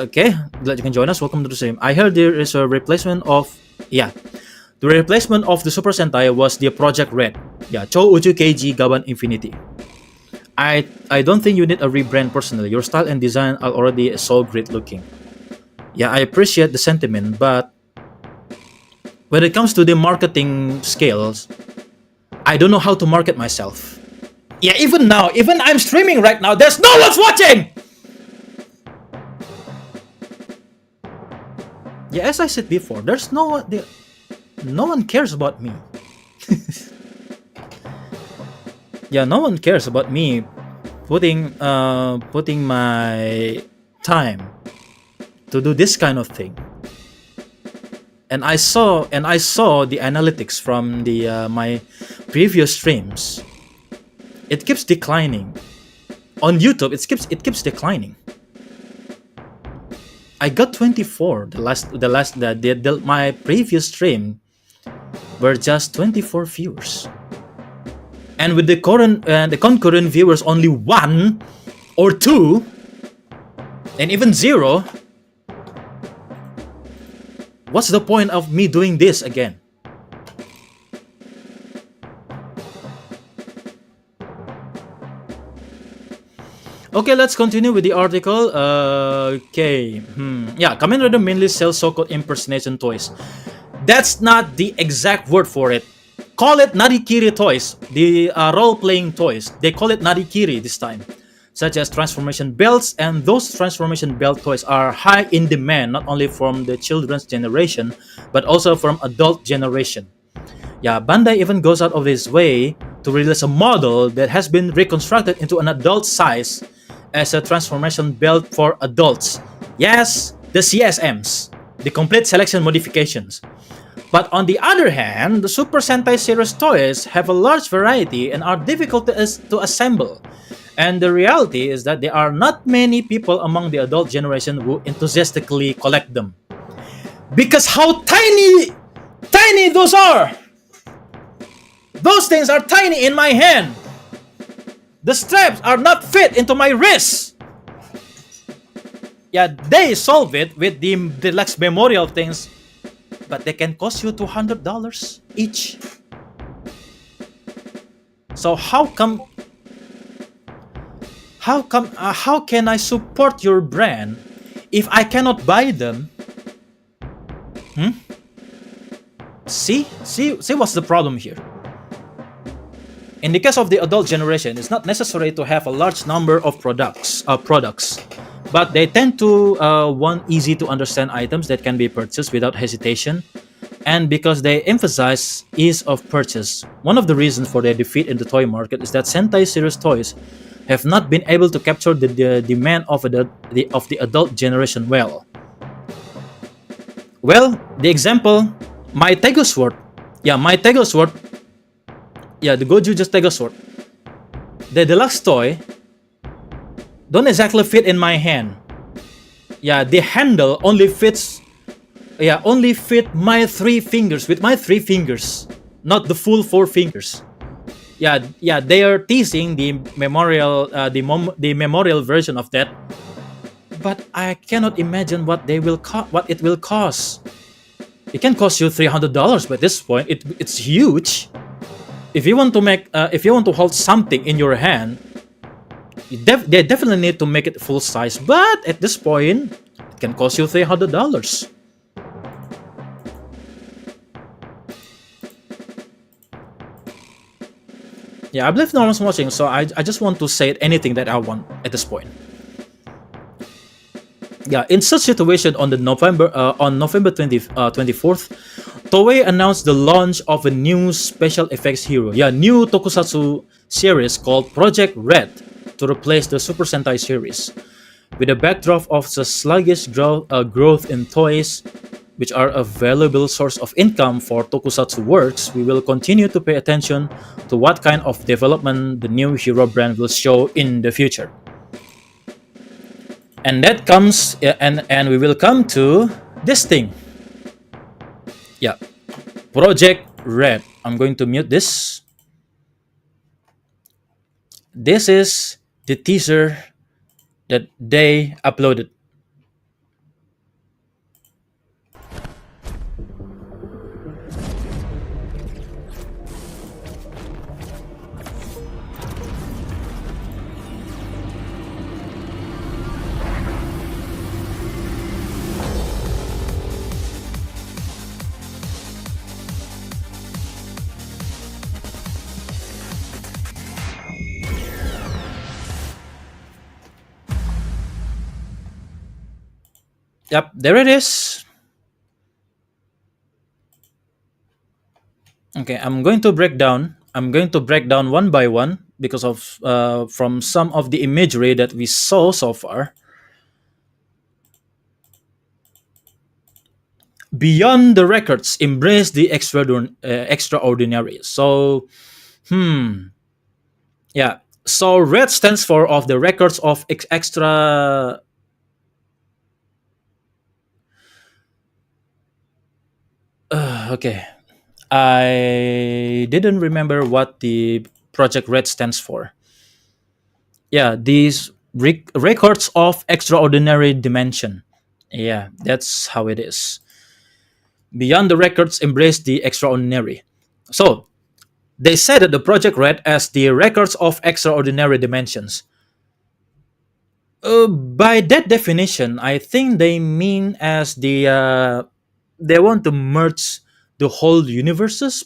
Okay, glad you can join us. Welcome to the stream. I heard there is a replacement of the replacement of the Super Sentai was the Project Red. Yeah, Cho Uju Keiji Gaban Infinity. I don't think you need a rebrand personally. Your style and design are already so great looking. Yeah, I appreciate the sentiment, but when it comes to the marketing skills, I don't know how to market myself. Yeah, even now, even I'm streaming right now, there's no one's watching! Yeah, as I said before, there's no one cares about me. Yeah, no one cares about me putting my time to do this kind of thing. And I saw the analytics from the my previous streams. It keeps declining. On YouTube, it keeps declining. I got 24. My previous stream were just 24 viewers, and with the concurrent viewers only one or two, and even zero. What's the point of me doing this again? Okay, let's continue with the article. Yeah, Kamen Rider mainly sells so-called impersonation toys. That's not the exact word for it. Call it narikiri toys, the role-playing toys. They call it narikiri this time, such as transformation belts, and those transformation belt toys are high in demand not only from the children's generation, but also from adult generation. Yeah, Bandai even goes out of his way to release a model that has been reconstructed into an adult size as a transformation belt for adults. Yes, the CSMs, the complete selection modifications. But on the other hand, the Super Sentai series toys have a large variety and are difficult to assemble. And the reality is that there are not many people among the adult generation who enthusiastically collect them. Because how tiny those are! Those things are tiny in my hand. The straps are not fit into my wrists. Yeah, they solve it with the deluxe memorial things, but they can cost you $200 each. So how can I support your brand if I cannot buy them? See what's the problem here? In the case of the adult generation, it's not necessary to have a large number of products, but they tend to want easy to understand items that can be purchased without hesitation, and because they emphasize ease of purchase. One of the reasons for their defeat in the toy market is that Sentai series toys have not been able to capture the demand of the adult generation well. Well, the example, my Tego Sword. Yeah, the Goju just Tego Sword. The deluxe toy don't exactly fit in my hand. Yeah, the handle only fit my 3 fingers, with my 3 fingers, not the full 4 fingers. Yeah, they are teasing the memorial version of that, but I cannot imagine what it will cost. It can cost you $300, but at this point it's huge. If you want to hold something in your hand, they definitely need to make it full size. But at this point, it can cost you $300. Yeah, I believe no one's watching, so I just want to say anything that I want at this point. Yeah, in such situation, on November 24th, Toei announced the launch of a new special effects hero. Yeah, new tokusatsu series called Project Red to replace the Super Sentai series. With a backdrop of the sluggish growth in toys, which are a valuable source of income for tokusatsu works, we will continue to pay attention to what kind of development the new hero brand will show in the future. And that comes, and we will come to this thing. Yeah, Project Red. I'm going to mute this. This is the teaser that they uploaded. Yep, there it is. Okay, I'm going to break down one by one because of from some of the imagery that we saw so far. Beyond the records, embrace the extraordinary. So, yeah. So red stands for of the records of extra. Okay, I didn't remember what the project red stands for. Yeah, these records of extraordinary dimension. Yeah, that's how it is. Beyond the records embrace the extraordinary. So they said that the project read as the records of extraordinary dimensions. By that definition, I think they mean as they want to merge the whole universes.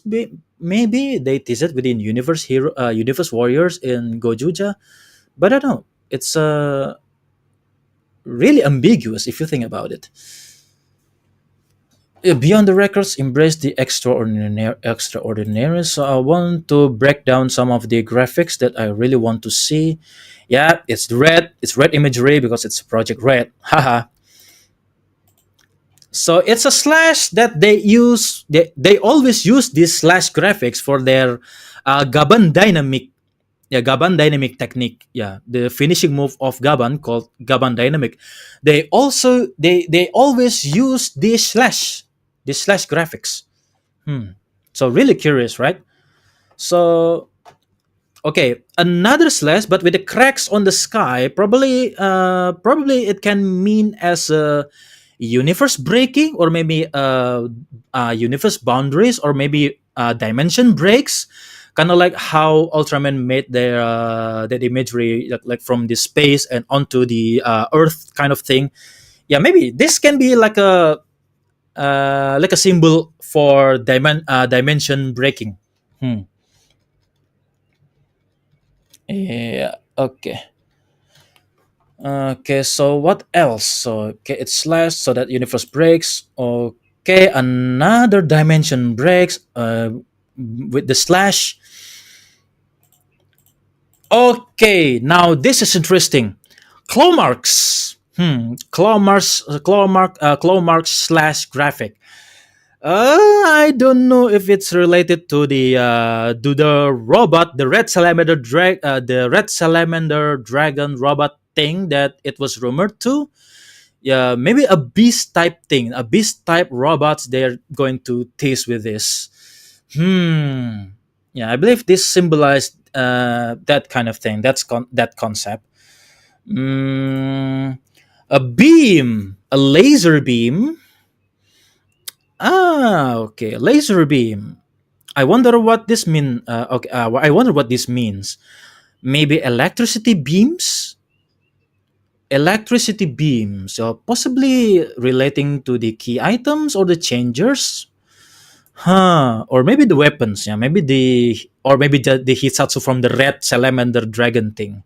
Maybe they tease it within universe warriors in Gojuja, but I don't know. It's really ambiguous if you think about it. Beyond the records, embrace the extraordinary. So I want to break down some of the graphics that I really want to see. Yeah, it's red. It's red imagery because it's Project Red. Haha. So it's a slash that they use. They always use these slash graphics for their Gaban dynamic. Yeah, Gaban dynamic technique. Yeah, the finishing move of Gaban called Gaban dynamic. They always use this slash graphics. So really curious, right? So okay, another slash, but with the cracks on the sky. Probably it can mean as a universe breaking, or maybe universe boundaries, or maybe dimension breaks. Kind of like how Ultraman made their that imagery from the space and onto the Earth kind of thing. Yeah, maybe this can be like a symbol for dimension breaking. Hmm. Yeah. Okay. Okay. So what else? So okay, it's slash so that universe breaks. Okay, another dimension breaks. With the slash. Okay, now this is interesting. Claw marks. Claw marks slash graphic. I don't know if it's related to the robot, the red salamander dragon robot thing that it was rumored to. Yeah, maybe a beast type thing, a beast type robots they're going to tease with this. Yeah, I believe this symbolized that kind of thing. That concept. Mm, a beam, a laser beam. Okay, laser beam. I wonder what this mean. Okay, I wonder what this means. Maybe electricity beams. Electricity beams, possibly relating to the key items or the changers. Or maybe the weapons. Yeah, maybe the Hisatsu from the red salamander dragon thing.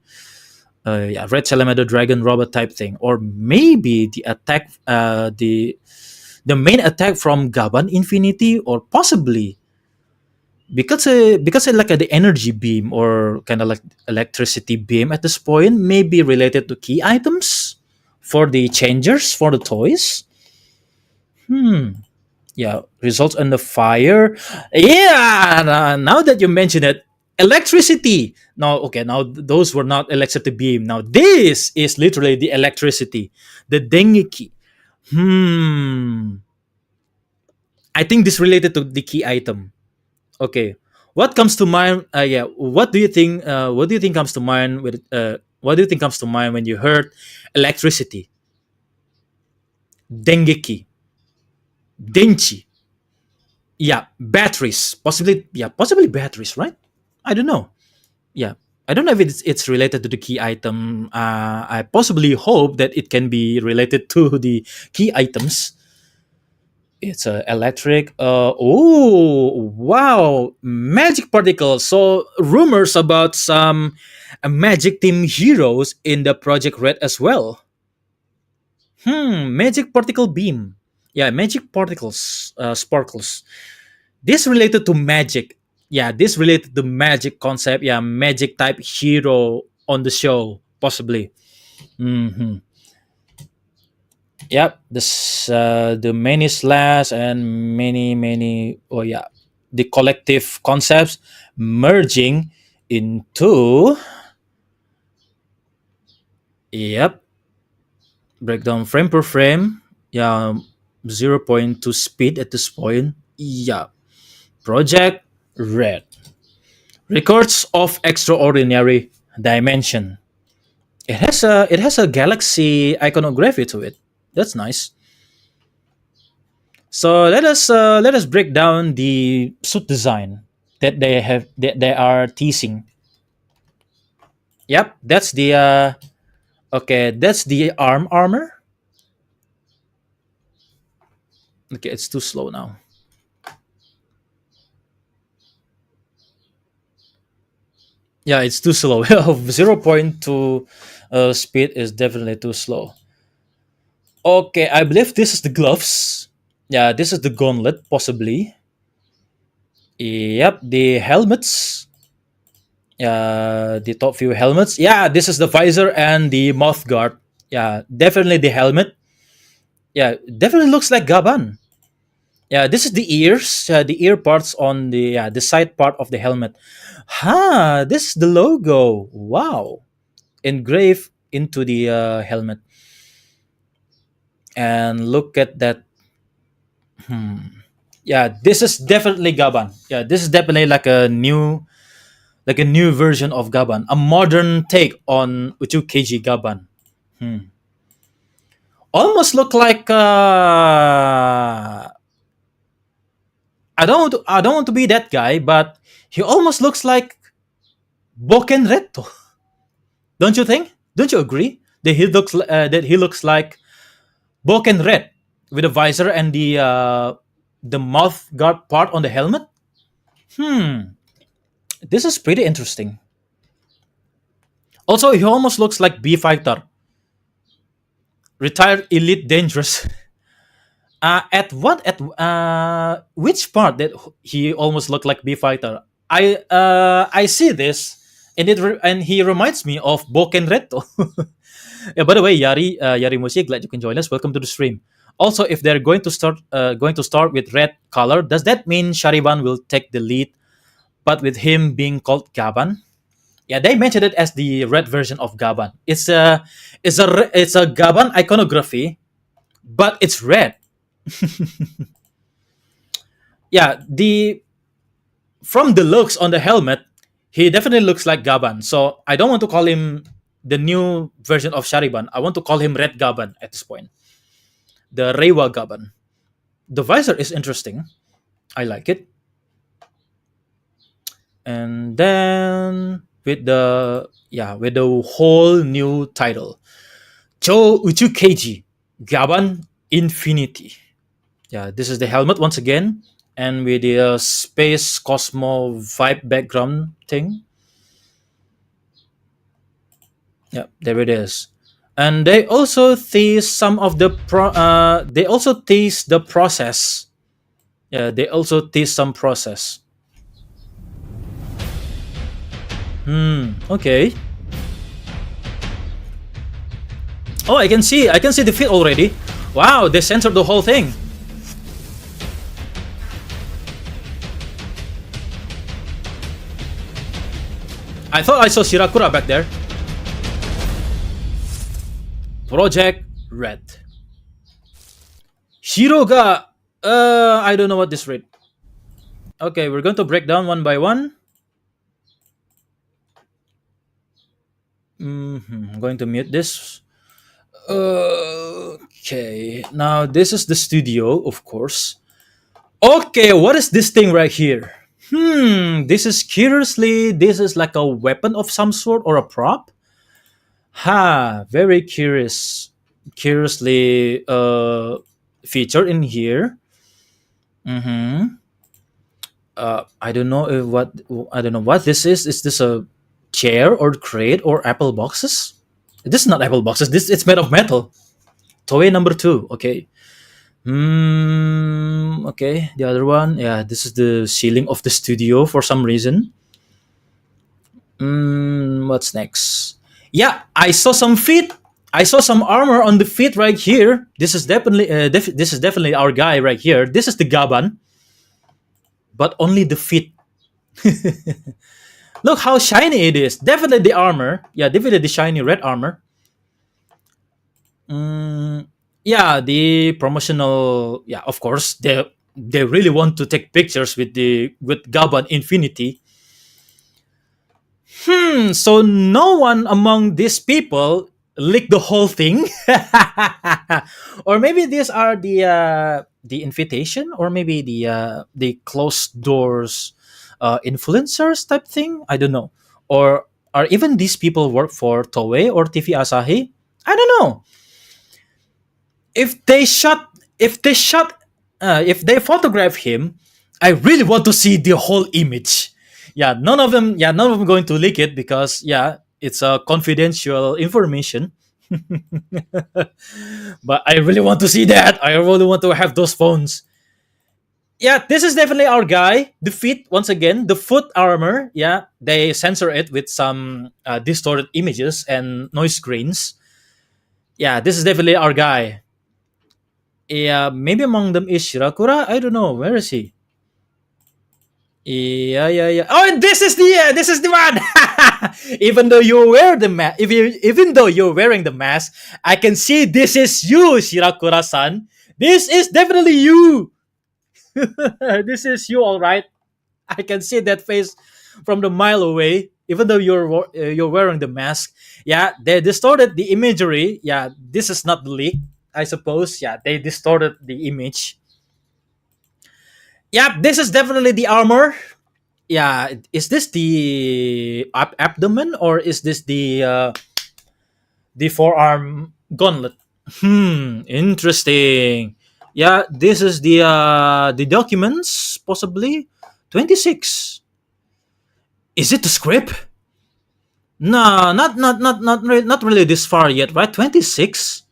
Yeah, red salamander dragon robot type thing, or maybe the attack, the main attack from Gaban Infinity, or possibly because like the energy beam or kind of like electricity beam at this point may be related to key items for the changers for the toys. Yeah, results in the fire. Yeah, now that you mention it, electricity. Now, okay, now those were not electricity beam. Now this is literally the electricity, the dengeki. Hmm. I think this related to the key item. Okay, what comes to mind? Yeah, what do you think? What do you think comes to mind with? What do you think comes to mind when you heard electricity, dengeki, denchi? Yeah, batteries, possibly. Yeah, possibly batteries, right? I don't know. Yeah, I don't know if it's related to the key item. I possibly hope that it can be related to the key items. It's electric. Oh, wow. Magic particles. So, rumors about some magic team heroes in the Project Red as well. Magic particle beam. Yeah, magic particles, sparkles. This related to magic. Yeah, this related to magic concept. Yeah, magic type hero on the show, possibly. Hmm. Yep, this the many slash and many. Oh yeah, the collective concepts merging into Yep. Breakdown frame per frame. Yeah. Zero point 0.2 speed at this point. Yeah. Project Red. Records of extraordinary dimension. It has a galaxy iconography to it. That's nice. So let us break down the suit design that they are teasing. Yep, that's the okay, that's the armor. Okay, it's too slow now. Yeah, it's too slow. Zero point 0.2 speed is definitely too slow. Okay, I believe this is the gloves. Yeah, this is the gauntlet, possibly. Yep, the helmets. The top few helmets. Yeah, this is the visor and the mouth guard. Yeah, definitely the helmet. Yeah, definitely looks like Gaban. Yeah, this is the ears. The ear parts on the side part of the helmet. This is the logo. Wow, engraved into the helmet. And look at that. Yeah, this is definitely Gaban. Yeah, this is definitely like a new version of Gaban, a modern take on Uchu Gaban. Almost look like I don't want to be that guy, but he almost looks like Boken Reto. Don't you think? Don't you agree that he looks like Boken Red with a visor and the mouth guard part on the helmet? This is pretty interesting. Also, he almost looks like B Fighter, retired elite dangerous. At what at which part that he almost looked like B Fighter? I see this, and he reminds me of Boken Reto. Yeah, by the way, Yari Musi, glad you can join us. Welcome to the stream. Also, if they're going to start with red color, does that mean Shariban will take the lead, but with him being called Gaban? Yeah, they mentioned it as the red version of Gaban. It's a Gaban iconography, but it's red. Yeah, the from the looks on the helmet, he definitely looks like Gaban. So I don't want to call him the new version of Shariban. I want to call him Red Gaban at this point. The Reiwa Gaban. The visor is interesting. I like it. And then with the whole new title, Cho Uchu Keiji Gaban Infinity. Yeah, this is the helmet once again, and with the space Cosmo vibe background thing. Yeah, there it is. And they also tease some of the they also tease the process. Yeah, they also tease some process. Okay. Oh, I can see the fit already. Wow, they censored the whole thing. I thought I saw Shirakura back there. Project Red. Shiroga. I don't know what this read. Okay, we're going to break down one by one. I'm going to mute this. Okay, now this is the studio, of course. Okay, what is this thing right here? This is like a weapon of some sort or a prop? Very curious. Curiously featured in here. Mm-hmm. I don't know what this is. Is this a chair or crate or apple boxes? This is not apple boxes. This it's made of metal. Toy number 2. Okay. Okay. The other one. Yeah, this is the ceiling of the studio for some reason. What's next? Yeah, I saw some feet. I saw some armor on the feet right here. This is definitely our guy right here. This is the Gaban, but only the feet. Look how shiny it is. Definitely the armor. Yeah, definitely the shiny red armor. Mm, yeah, the promotional. Yeah, of course, they really want to take pictures with the with Gaban Infinity. So no one among these people leaked the whole thing, or maybe these are the invitation, or maybe the closed doors influencers type thing. I don't know, or are even these people work for Toei or TV Asahi? I don't know. If they shot, if they shot, if they photograph him, I really want to see the whole image. Yeah, none of them. Yeah, none of them going to leak it because yeah, it's a confidential information. But I really want to see that. I really want to have those phones. Yeah, this is definitely our guy. The feet, once again, the foot armor. Yeah, they censor it with some distorted images and noise grains. Yeah, this is definitely our guy. Yeah, maybe among them is Shirakura. I don't know. Where is he? Yeah, yeah, yeah. Oh, this is the one. Even though you wear the mask, if you even though you're wearing the mask, I can see this is you, Shirakura-san. This is definitely you. This is you, all right. I can see that face from the mile away. Even though you're wearing the mask, yeah, they distorted the imagery. Yeah, this is not the leak, I suppose. Yeah, they distorted the image. Yeah, this is definitely the armor. Yeah, is this the abdomen or is this the forearm gauntlet? Interesting. Yeah, this is the documents possibly 26. Is it the script? No, not really this far yet, right? 26,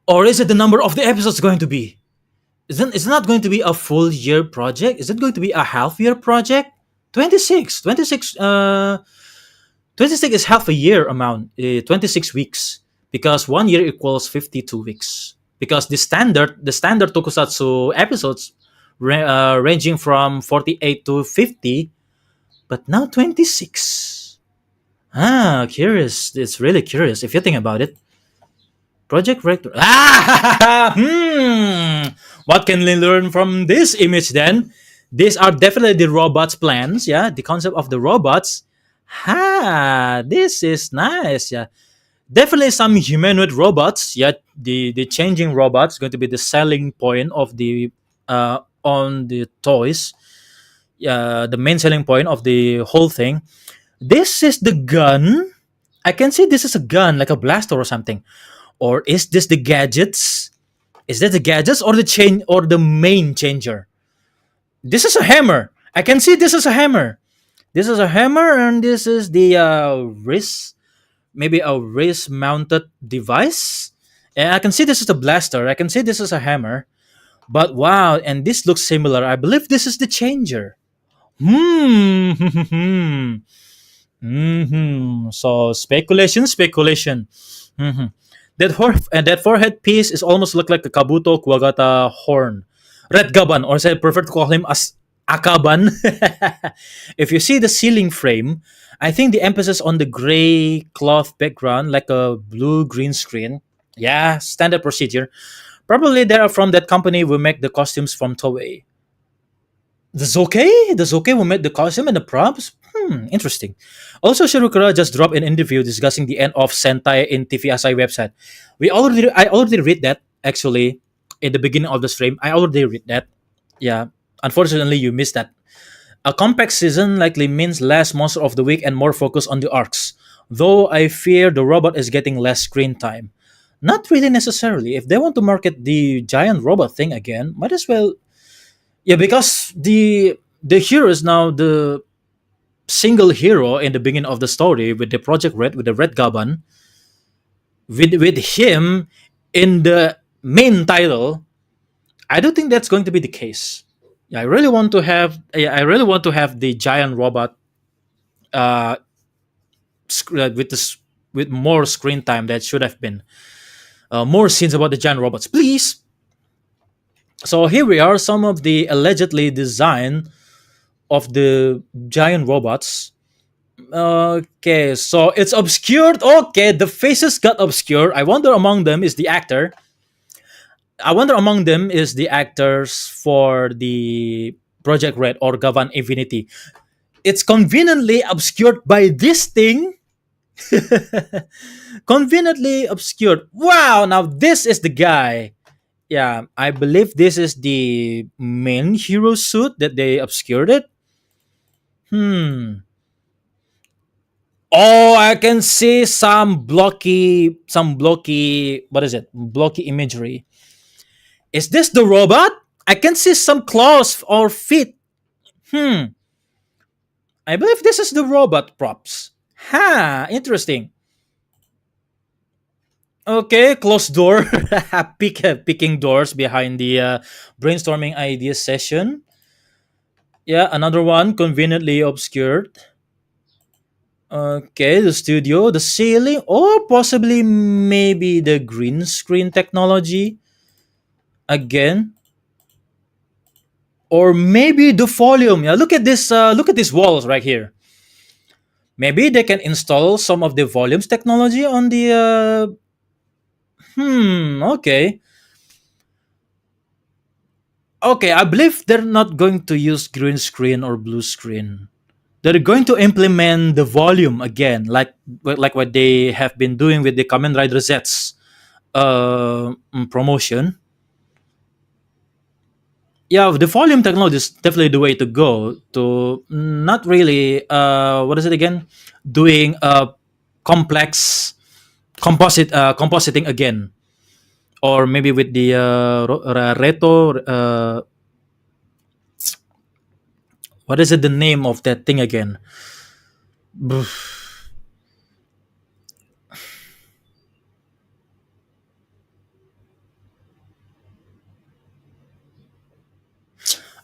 or is it the number of the episodes going to be? Isn't it's not going to be a full year project? Is it going to be a half year project? 26, 26, 26 is half a year amount, 26 weeks, because 1 year equals 52 weeks. Because the standard tokusatsu episodes ranging from 48 to 50, but now 26. Curious. It's really curious if you think about it. Project Rector. What can we learn from this image then? These are definitely the robots' plans. Yeah, the concept of the robots. This is nice. Yeah, definitely some humanoid robots. Yeah, the changing robots going to be the selling point of the on the toys. Yeah, the main selling point of the whole thing. This is the gun. I can see this is a gun, like a blaster or something. Or is this the gadgets? Is that the gadgets or the chain or the main changer? This is a hammer. I can see this is a hammer. This is a hammer, and this is the wrist, maybe a wrist mounted device. And I can see this is a blaster. I can see this is a hammer. But wow, and this looks similar. I believe this is the changer. Hmm. So speculation. Hmm. That forehead piece is almost look like a Kabuto Kuwagata horn. Red Gaban, or I prefer to call him as Akaban. If you see the ceiling frame, I think the emphasis on the gray cloth background, like a blue green screen. Yeah, standard procedure. Probably they are from that company who make the costumes from Toei. The Zoke who made the costume and the props. Interesting. Also, Shirokura just dropped an interview discussing the end of Sentai in TVSI website. I already read that actually in the beginning of the stream. I already read that. Yeah. Unfortunately, you missed that. A compact season likely means less monster of the week and more focus on the arcs. Though I fear the robot is getting less screen time. Not really necessarily. If they want to market the giant robot thing again, might as well. Yeah, because the hero is now the single hero in the beginning of the story with the Project Red, with the Red Gaban, with him in the main title. I don't think that's going to be the case. Yeah, I really want to have. Yeah, I really want to have the giant robot uh, with this with more screen time that should have been more scenes about the giant robots, please. So here we are, some of the allegedly design of the giant robots. Okay, so it's obscured. Okay, the faces got obscured. I wonder among them is the actor. I wonder among them is the actors for the Project Red or Gavan Infinity. It's conveniently obscured by this thing. Conveniently obscured. Wow, now this is the guy. Yeah, I believe this is the main hero suit that they obscured it. Hmm. Oh, I can see some blocky, what is it? Blocky imagery. Is this the robot? I can see some claws or feet. Hmm. I believe this is the robot props. Ha, interesting. Okay, closed door. Picking doors behind the brainstorming ideas session. Yeah, another one conveniently obscured. Okay, the studio, the ceiling, or possibly maybe the green screen technology again, or maybe the volume. Yeah, look at this. Look at these walls right here. Maybe they can install some of the volumes technology on the. Okay. Okay, I believe they're not going to use green screen or blue screen. They're going to implement the volume again, like what they have been doing with the Kamen Rider Z's promotion. Yeah, the volume technology is definitely the way to go to not really what is it again, doing complex compositing again, or maybe with the reto what is it, the name of that thing again?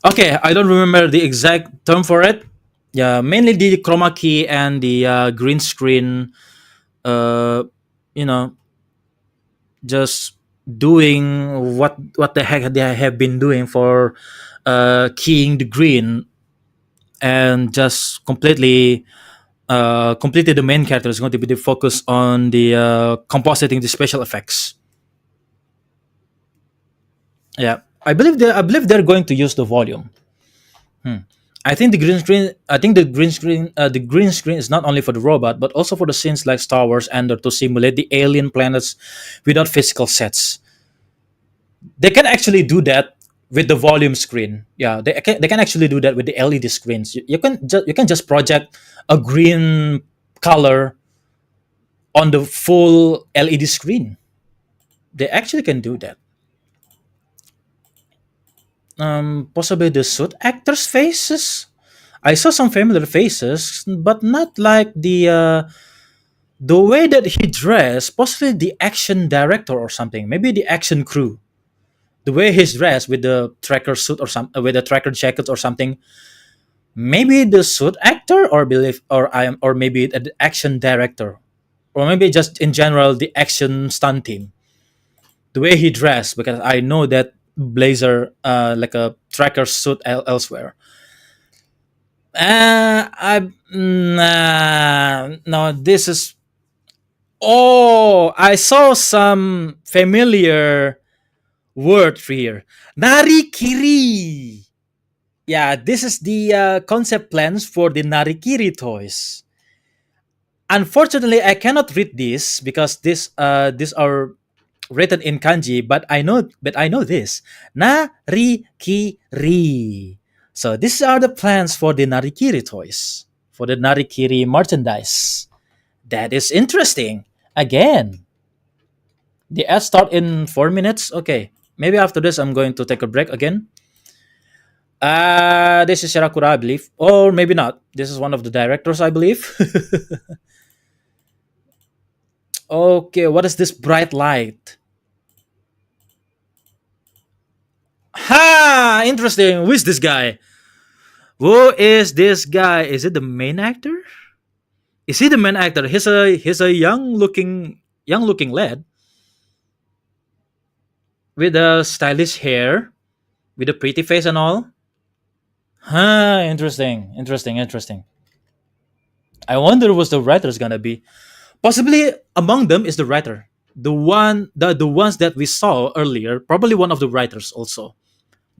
Okay, I don't remember the exact term for it. Yeah, mainly the chroma key and the green screen. Uh, you know, just doing what the heck they have been doing for keying the green, and just completely the main character is going to be the focus on the compositing the special effects. Yeah, I believe they're going to use the volume. Hmm. I think the green screen. I think the green screen. The green screen is not only for the robot, but also for the scenes like Star Wars and to simulate the alien planets without physical sets. They can actually do that with the volume screen. Yeah, they can actually do that with the LED screens. You can just project a green color on the full LED screen. They actually can do that. Possibly the suit actors' faces. I saw some familiar faces, but not like the way that he dressed. Possibly the action director or something. Maybe the action crew. The way he's dressed with the tracker suit or with the tracker jacket or something. Maybe the suit actor, or maybe the action director, or maybe just in general the action stunt team. The way he dressed, because I know that blazer, like a tracker suit elsewhere. No, this is. Oh, I saw some familiar word here. Narikiri. Yeah, this is the concept plans for the Narikiri toys. Unfortunately, I cannot read this because these are written in kanji, but I know this. Narikiri. So these are the plans for the Narikiri toys, for the Narikiri merchandise. That is interesting. Again, the ads start in 4 minutes. Okay, maybe after this I'm going to take a break again. This is Shirakura, I believe, or maybe not. This is one of the directors, I believe. Okay, what is this bright light? Ha! Interesting. Who is this guy? Who is this guy? Is it the main actor? Is he the main actor? He's a young looking lad with a stylish hair, with a pretty face and all. Huh, interesting. Interesting. Interesting. I wonder what's the writer's gonna be. Possibly among them is the writer. The ones that we saw earlier, probably one of the writers also.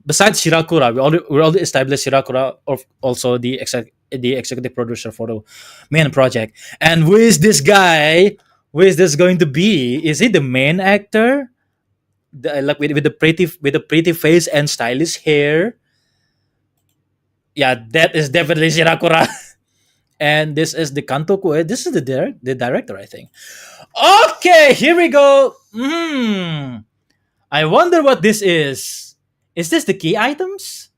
Besides Shirakura, we already established Shirakura of also the executive producer for the main project. And who is this guy? Who is this going to be? Is he the main actor? Like with the pretty face and stylish hair? Yeah, that is definitely Shirakura. And this is the Kantoku. This is the director, I think. Okay, here we go. I wonder what this is. Is this the key items?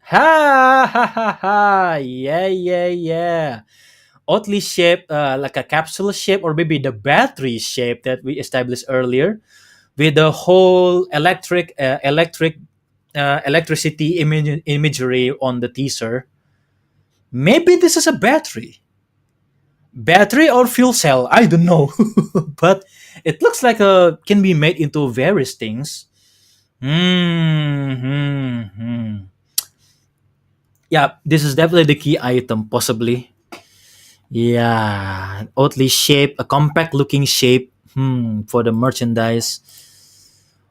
Ha ha ha ha! Yeah, yeah, yeah. Oddly shaped, like a capsule shape, or maybe the battery shape that we established earlier, with the whole electricity imagery on the teaser. Maybe this is a battery or fuel cell. I don't know, but it looks like a can be made into various things. Hmm. Yeah, this is definitely the key item, possibly. Yeah, oddly shaped, a compact looking shape. For the merchandise.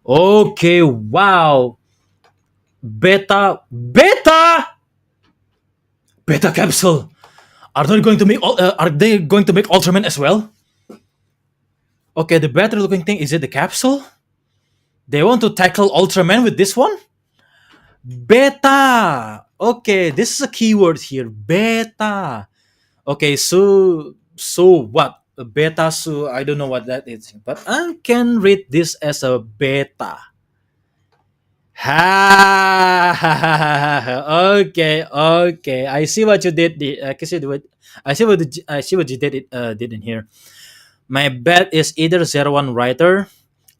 Okay, wow. Beta capsule. Are they going to make Ultraman as well? Okay, the better looking thing is it the capsule? They want to tackle Ultraman with this one? Beta. Okay, this is a keyword here. Beta. Okay, so what? A beta, so I don't know what that is, but I can read this as a beta. Ha. Okay, okay. I see what you did. I see what you did in here. My bet is either Zero One writer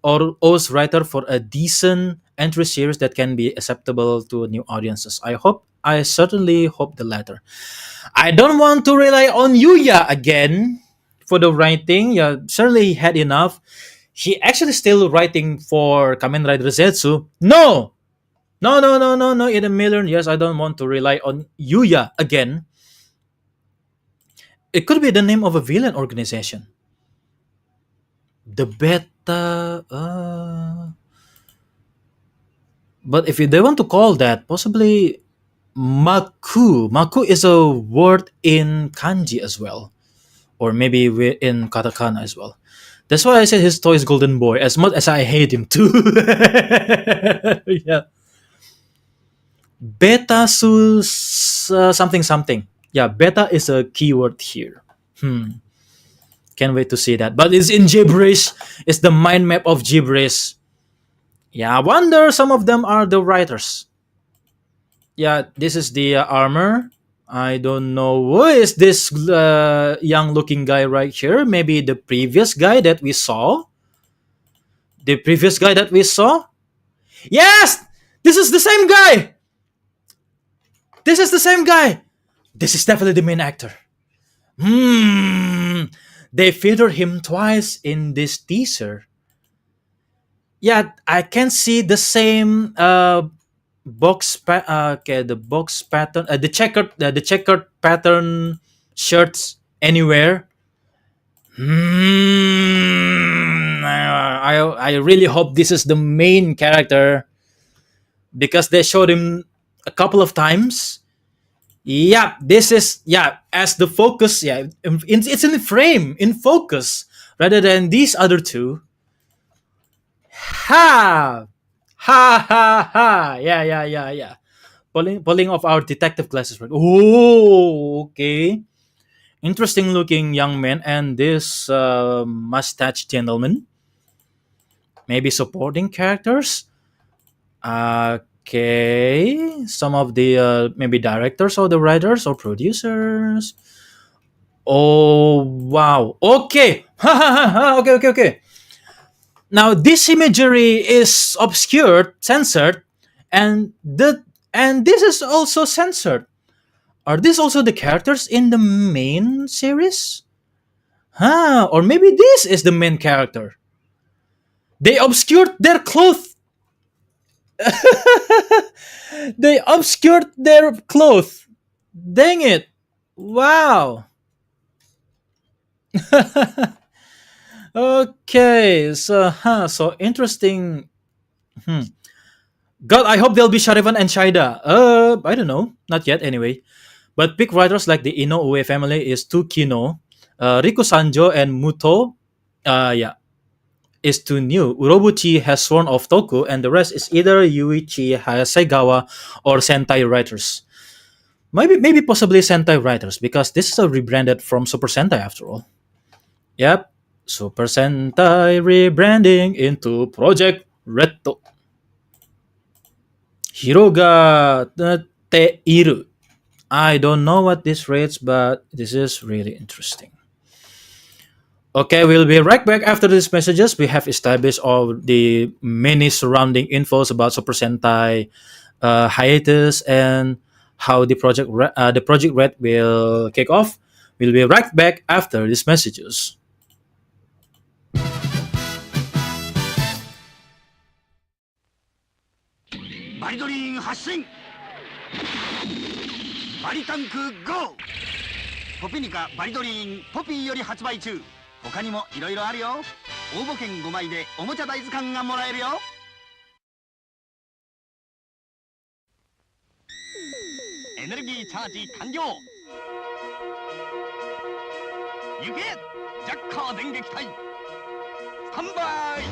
or O's writer for a decent entry series that can be acceptable to new audiences. I certainly hope the latter. I don't want to rely on Yuya again for the writing. Yeah, certainly he had enough. He actually still writing for Kamen Rider Zetsu. No! No, no, no, no, no. In a million years, I don't want to rely on Yuya again. It could be the name of a villain organization. The beta. But if they want to call that, possibly Maku. Maku is a word in kanji as well, or maybe in katakana as well. That's why I said his toy is Golden Boy. As much as I hate him too. Yeah. Beta something something. Yeah, beta is a keyword here. Can't wait to see that. But it's in gibberish. It's the mind map of gibberish. Yeah, I wonder some of them are the writers. Yeah, this is the armor. I don't know who is this young looking guy right here. Maybe the previous guy that we saw. The previous guy that we saw. Yes, this is the same guy. This is the same guy. This is definitely the main actor. They featured him twice in this teaser. Yeah, I can see the same the box pattern, the checkered pattern shirts anywhere. I really hope this is the main character because they showed him a couple of times. Yeah, this is as the focus. Yeah, it's in frame in focus rather than these other two. Ha ha ha ha! Yeah, yeah, yeah, yeah. Pulling off our detective glasses. Right? Oh, okay. Interesting looking young man and this mustache gentleman. Maybe supporting characters. Okay, some of the maybe directors or the writers or producers. Oh wow! Okay, ha ha ha ha. Okay, okay, okay. Now this imagery is obscured, censored, and this is also censored. Are these also the characters in the main series? Huh? Or maybe this is the main character. They obscured their clothes. They obscured their clothes. Dang it. Wow. Okay, so interesting. Hmm. God, I hope they'll be Sharivan and Shaida. I don't know, not yet anyway. But big writers like the Inoue family is Tukino, Riku Sanjo and Muto. Yeah, is too new. Urobuchi has sworn off Toku, and the rest is either Yuichi Hasegawa or Sentai writers. Maybe possibly Sentai writers because this is a rebranded from Super Sentai after all. Yep, Super Sentai rebranding into Project Red. Hiroga Teiru. I don't know what this rates, but this is really interesting. Okay, we'll be right back after these messages. We have established all the many surrounding infos about Super Sentai hiatus and how the project Red will kick off. We'll be right back after these messages. バリドリン発進。バリタンク GO。 ポピニカバリドリンポピーより発売中。他にもいろいろあるよ。応募券5枚でおもちゃ大図鑑がもらえるよ。エネルギーチャージ完了。行けジャッカー電撃隊。スタンバイ。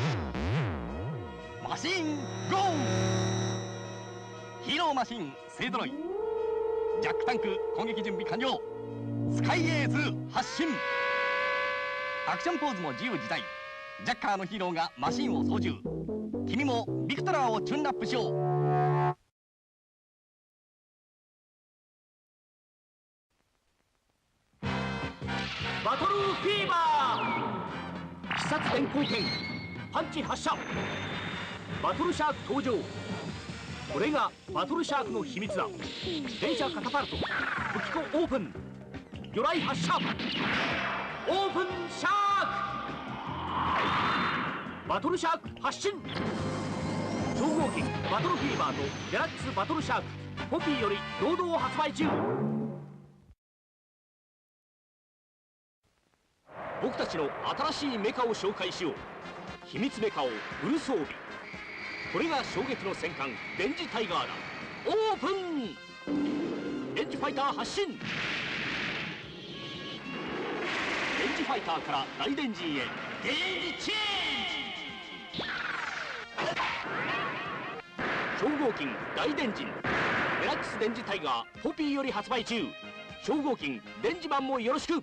マシン GO。 ヒーローマシン勢ぞろい。ジャックタンク攻撃準備完了。スカイエーズ発進。アクションポーズも自由自在。ジャッカーのヒーローがマシンを操縦。君もビクトラーをチューンアップしよう。バトルフィーバー。必殺電光剣パンチ発射。バトルシャーク登場。これがバトルシャークの秘密だ。電車カタパルト武器庫オープン。魚雷発射。オープンシャーク。バトルシャーク発進。超合金バトルフィーバーとデラックスバトルシャークポピーより堂々発売中。僕たちの新しいメカを紹介しよう。秘密メカをフル装備。これが衝撃の戦艦電磁タイガーだ。オープン。電磁ファイター発進。電磁ファイターから大電磁へゲージチェンジ。超合金大電磁デラックス電磁タイガーポピーより発売中。超合金電磁版もよろしく。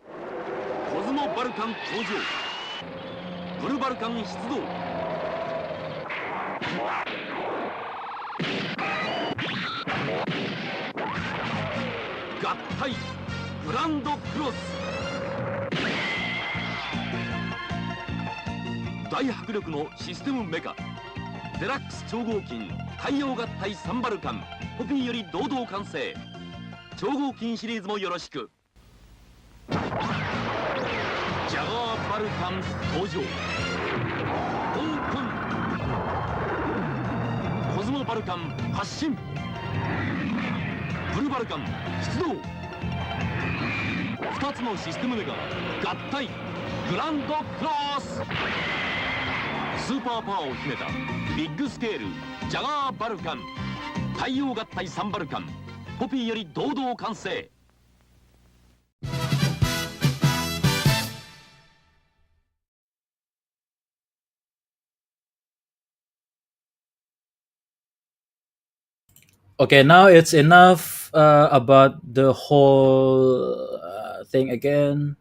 コズモバルカン登場。ブルバルカン出動。合体グランドクロス。大迫力のシステムメカデラックス超合金太陽合体サンバルカンポピーより堂々完成。超合金シリーズもよろしく。ジャガーバルカン登場。オープン。コズモバルカン発進。ブルバルカン出動。2つのシステムメカ合体グランドクロス。スーパーパワーを秘めたビッグスケールジャガーバルカン太陽合体サンバルカンポピーより堂々完成。Okay, now it's enough about the whole thing again.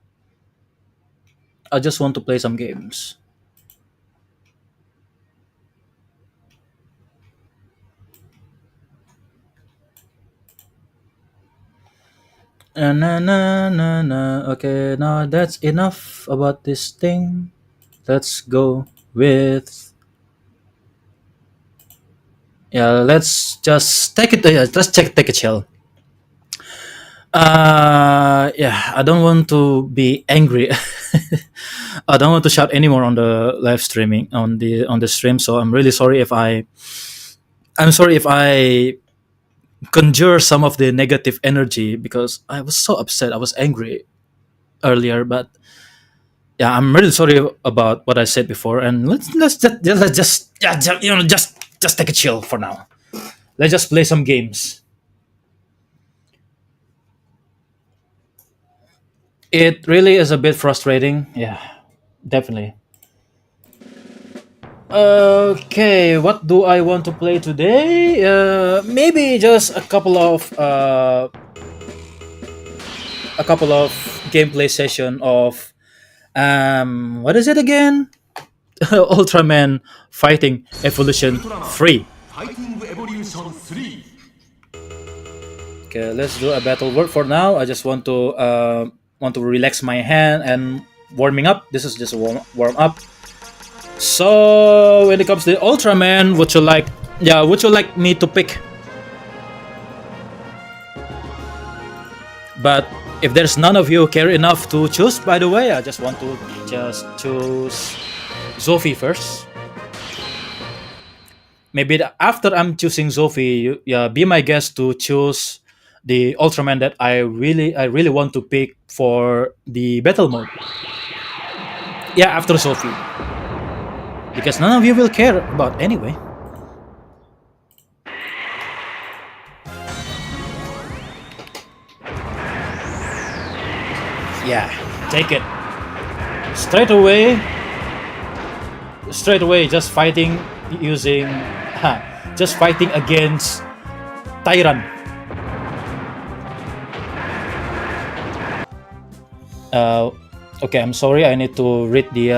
I just want to play some games. Na na na na. Okay, now that's enough about this thing. Let's go with let's just take it. Let's take a chill. I don't want to be angry. I don't want to shout anymore on the live streaming on the stream. So I'm really sorry if I'm sorry if I conjure some of the negative energy because I was so upset. I was angry earlier, but yeah, I'm really sorry about what I said before. And let's just yeah, just take a chill for now. Let's just play some games. It really is a bit frustrating. Yeah, definitely. Okay, what do I want to play today? Maybe just a couple of gameplay session of what is it again? Ultraman Fighting Evolution 3. ファイティングエボリューション3 Okay, let's do a battle word for now. I just want to relax my hand and warming up. This is just a warm up. So when it comes to Ultraman, would you like me to pick? But if there's none of you care enough to choose, by the way, I just want to just choose Zophie first. Maybe after I'm choosing Zophie, be my guest to choose the Ultraman that I really want to pick for the battle mode. Yeah, after Zophie, because none of you will care about anyway. Yeah, take it straight away. Just fighting using, just fighting against Tyrant. Okay, I'm sorry. I need to read the.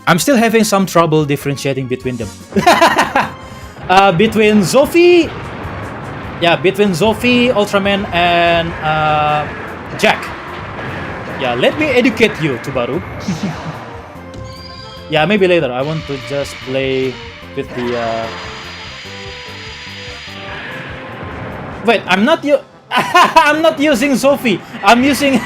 I'm still having some trouble differentiating between them. Between Zophie, Ultraman, and Jack. Yeah, let me educate you, Tubaru. Yeah, maybe later. I want to just play with the. Wait, I'm not I'm not using Zophie. I'm using.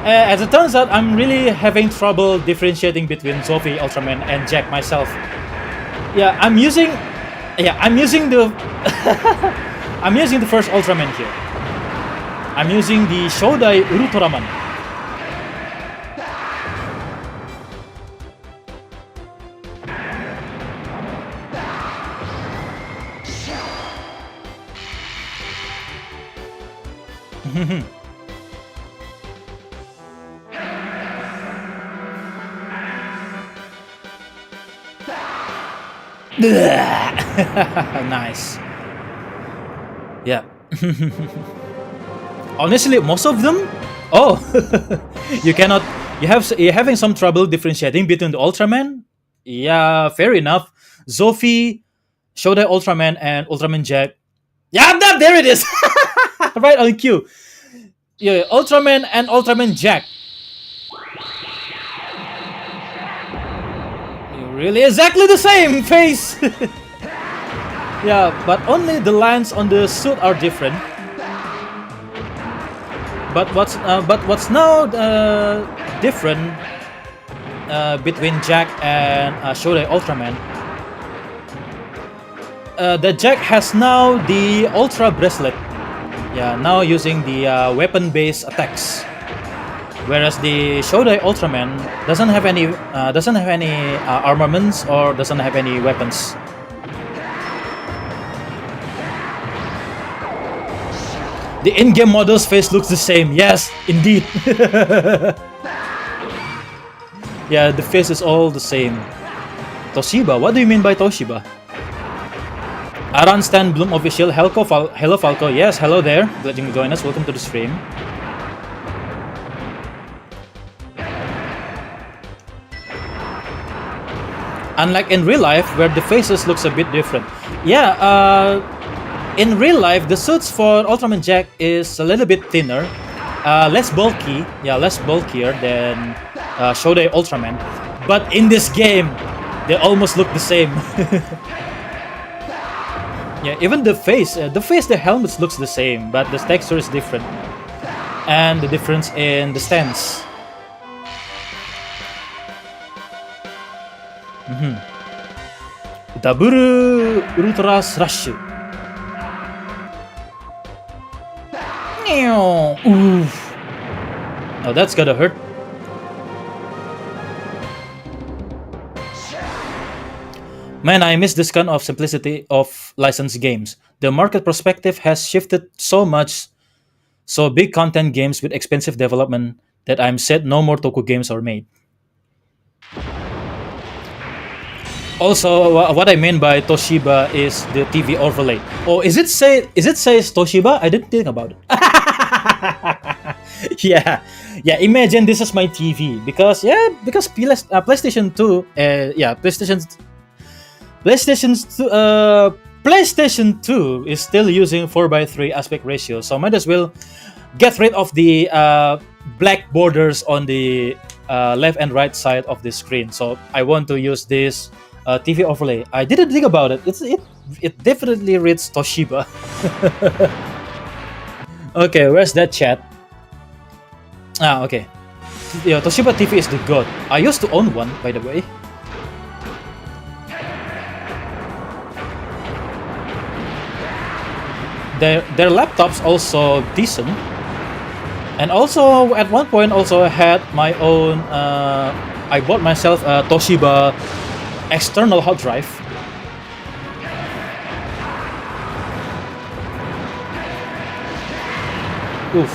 As it turns out, I'm really having trouble differentiating between Zophie, Ultraman, and Jack myself. Yeah, I'm using the. I'm using the first Ultraman here. I'm using the Shodai Ultraman. Nice. Yeah. Honestly, most of them. Oh, You're having some trouble differentiating between the Ultraman. Yeah, fair enough. Zophie, Shodai Ultraman, and Ultraman Jack. Yeah, there it is. Right on cue. Yeah, Ultraman and Ultraman Jack. Really exactly the same face. Yeah, but only the lines on the suit are different. But what's now different between Jack and Shodai Ultraman? The Jack has now the Ultra Bracelet. Yeah, now using the weapon-based attacks. Whereas the Shodai Ultraman doesn't have any armaments or doesn't have any weapons. The in-game model's face looks the same. Yes, indeed. Yeah, the face is all the same. Toshiba? What do you mean by Toshiba? Aran Stan Bloom official. Hello Falco. Yes, hello there. Glad you can join us. Welcome to the stream. Unlike in real life, where the faces looks a bit different. Yeah, in real life, the suits for Ultraman Jack is a little bit thinner, less bulky. Yeah, less bulkier than Shodai Ultraman. But in this game, they almost look the same. Yeah, even the helmets looks the same, but the texture is different, and the difference in the stance. Double Ultra Slash. Oof. Oh, that's gotta hurt. Man, I miss this kind of simplicity of licensed games. The market perspective has shifted so much, so big content games with expensive development that I'm sad no more Toku games are made. Also, what I mean by Toshiba is the TV overlay. Oh, is it says Toshiba? I didn't think about it. yeah, yeah. Imagine this is my TV because PlayStation 2, PlayStation 2 is still using 4:3 aspect ratio, so might as well get rid of the black borders on the left and right side of the screen. So I want to use this TV overlay. I didn't think about it. It definitely reads Toshiba. Okay, where's that chat? Okay. Yeah, Toshiba TV is the god. I used to own one, by the way. Their laptops also decent, and also at one point also had my own. I bought myself a Toshiba external hard drive. Oof!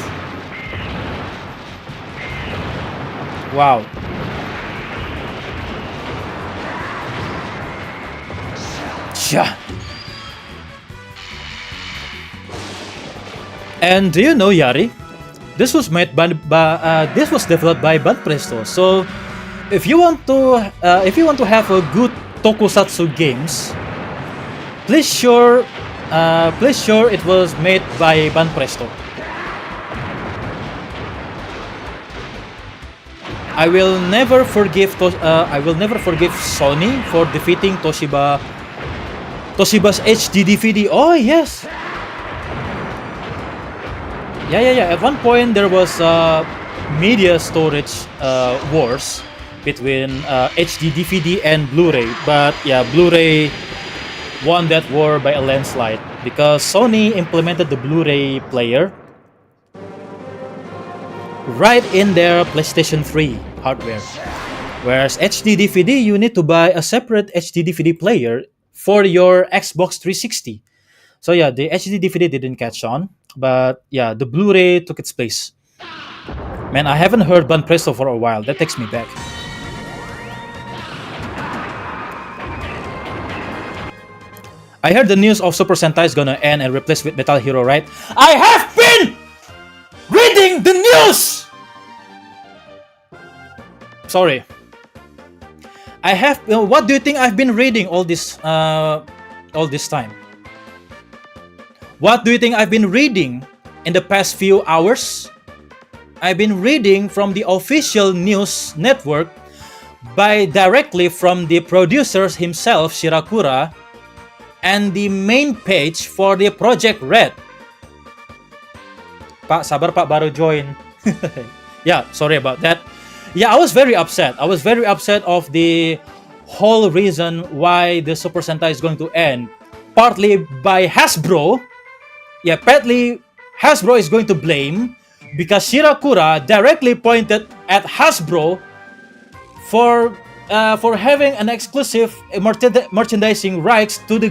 Wow! Yeah. And do you know, Yari? This was made this was developed by Banpresto. So, if you want to have a good tokusatsu games, please sure it was made by Banpresto. I will never forgive Sony for defeating Toshiba's HD DVD. Oh yes. Yeah. At one point, there was media storage wars between HD DVD and Blu-ray. But yeah, Blu-ray won that war by a landslide because Sony implemented the Blu-ray player right in their PlayStation 3 hardware. Whereas HD DVD, you need to buy a separate HD DVD player for your Xbox 360. So yeah, the HD DVD didn't catch on. But yeah, the Blu-ray took its place. Man, I haven't heard Banpresto for a while. That takes me back. I heard the news of Super Sentai is gonna end and replaced with Metal Hero, right? I have been reading the news! Sorry. I have... what do you think I've been reading all this time? What do you think I've been reading in the past few hours? I've been reading from the official news network directly from the producers himself, Shirakura, and the main page for the Project Red. Pak, sabar Pak, baru join. Yeah, sorry about that. Yeah, I was very upset. I was very upset of the whole reason why the Super Sentai is going to end. Partly by Hasbro. Yeah, partly Hasbro is going to blame because Shirakura directly pointed at Hasbro for having an exclusive merchandising rights to the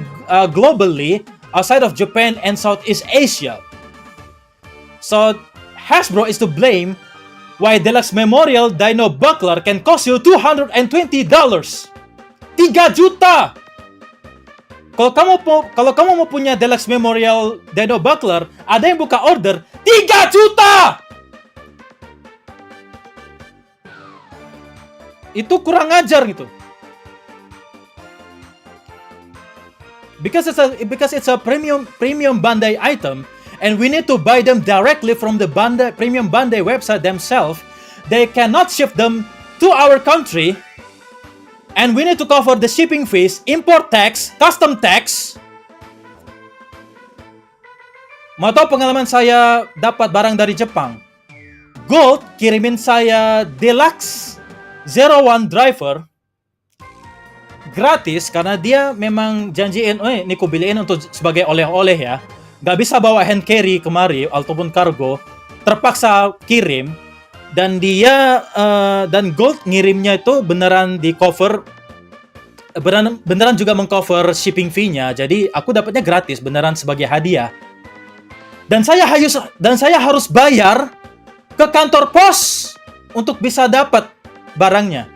globally outside of Japan and Southeast Asia. So Hasbro is to blame why Deluxe Memorial Dino Buckler can cost you $220. 3 juta! Kalau kamu mau punya Deluxe Memorial Dino Buckler, ada yang buka order 3 juta! Itu kurang ajar gitu. Because it's a premium Bandai item and we need to buy them directly from the premium Bandai website themselves. They cannot ship them to our country. And we need to cover the shipping fees, import tax, custom tax. Mau tahu pengalaman saya dapat barang dari Jepang? Gold kirimin saya Deluxe 01 driver gratis karena dia memang janjiin, ini ku biliin untuk sebagai oleh-oleh ya. nggak bisa bawa hand carry kemari ataupun kargo, terpaksa kirim, dan dia dan Gold ngirimnya itu beneran di cover, beneran juga mengcover shipping fee-nya. Jadi aku dapatnya gratis, beneran sebagai hadiah. Dan saya harus bayar ke kantor pos untuk bisa dapat barangnya.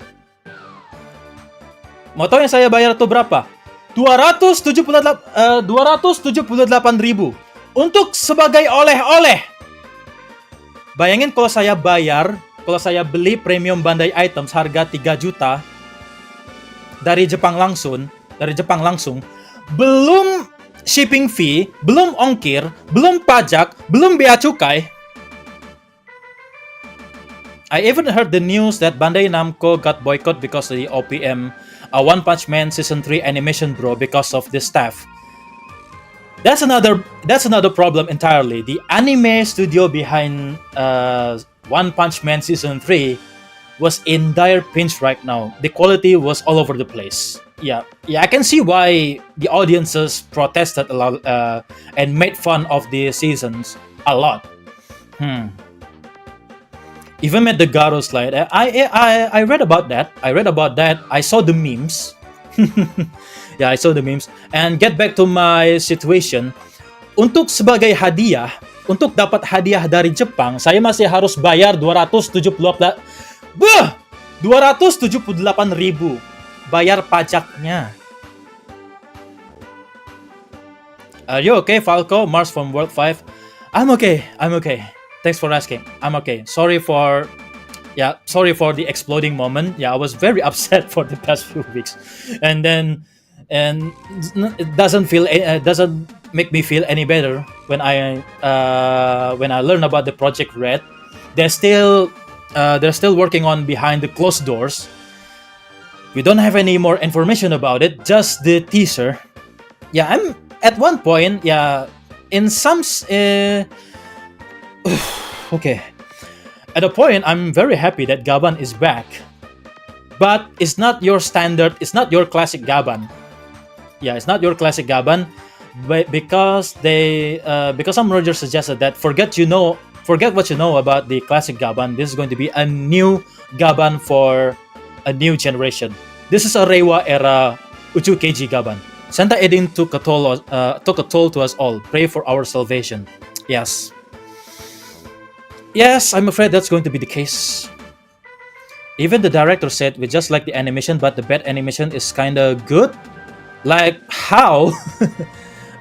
Mau tahu yang saya bayar itu berapa? 278.000 untuk sebagai oleh-oleh. Bayangin kalau saya beli premium Bandai items harga 3 juta dari Jepang langsung, belum shipping fee, belum ongkir, belum pajak, belum bea cukai. I even heard the news that Bandai Namco got boycott because of the OPM One Punch Man Season 3 animation, bro, because of the staff. That's another problem entirely. The anime studio behind One Punch Man Season 3 was in dire pinch right now. The quality was all over the place. Yeah, I can see why the audiences protested a lot and made fun of the seasons a lot. Even met the Garo slide. I read about that. I saw the memes. Yeah, I saw the memes. And get back to my situation. Untuk sebagai hadiah, untuk dapat hadiah dari Jepang, saya masih harus bayar 278.000 bayar pajaknya. Are you okay, Falco? Mars from World 5. I'm okay. Thanks for asking. I'm okay. Sorry for the exploding moment. Yeah, I was very upset for the past few weeks, and it doesn't make me feel any better when I learn about the Project Red. They're still working on behind the closed doors. We don't have any more information about it. Just the teaser. Yeah, I'm at one point. Yeah, in some. Okay. At a point, I'm very happy that Gaban is back. But it's not your standard, it's not your classic Gaban. Yeah, it's not your classic Gaban. But because some Roger suggested that forget what you know about the classic Gaban. This is going to be a new Gaban for a new generation. This is a Reiwa era Uchu Keiji Gaban. Santa Edin took a toll to us all. Pray for our salvation. Yes, I'm afraid that's going to be the case. Even the director said we just like the animation, but the bad animation is kinda good. Like how?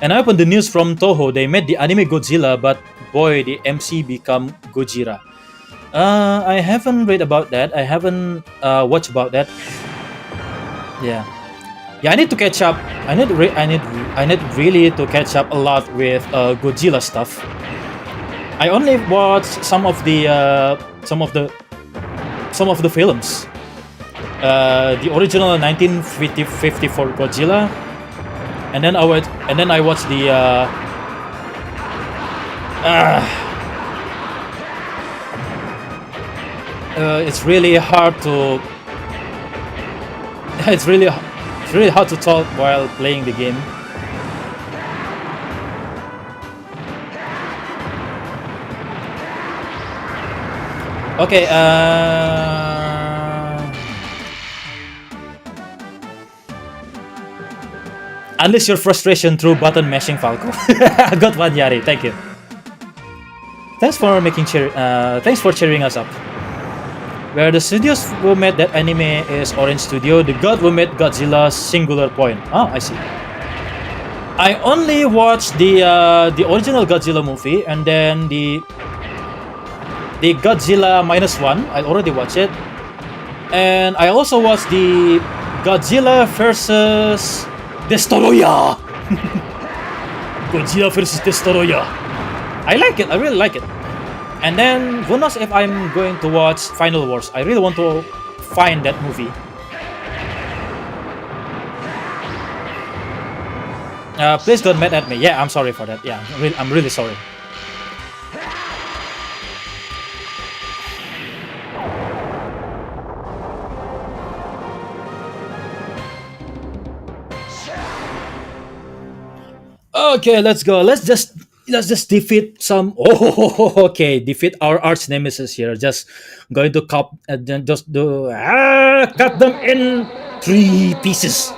And I opened the news from Toho. They made the anime Godzilla, but boy, the MC become Gojira. I haven't read about that. I haven't watched about that. Yeah, I need to catch up. I need really to catch up a lot with Godzilla stuff. I only watched some of the films. The original 1954 Godzilla, and then I watched the it's really hard to talk while playing the game. Okay, unleash your frustration through button mashing, Falco. I got one, Yari. Thank you. Thanks for cheering us up. Where the studios who made that anime is Orange Studio. The god who made Godzilla Singular Point. Oh, I see. I only watched the original Godzilla movie, and then the Godzilla -1, I already watched it. And I also watched the Godzilla versus Destroyer. Godzilla versus Destroyer. I like it. I really like it. And then who knows if I'm going to watch Final Wars. I really want to find that movie. Please don't mad at me. Yeah, I'm sorry for that. Yeah, I'm really sorry. Okay, let's go. Let's just let's just defeat some. Oh, okay. Defeat our arch nemesis here. Just going to cut, then just do cut them in 3 pieces.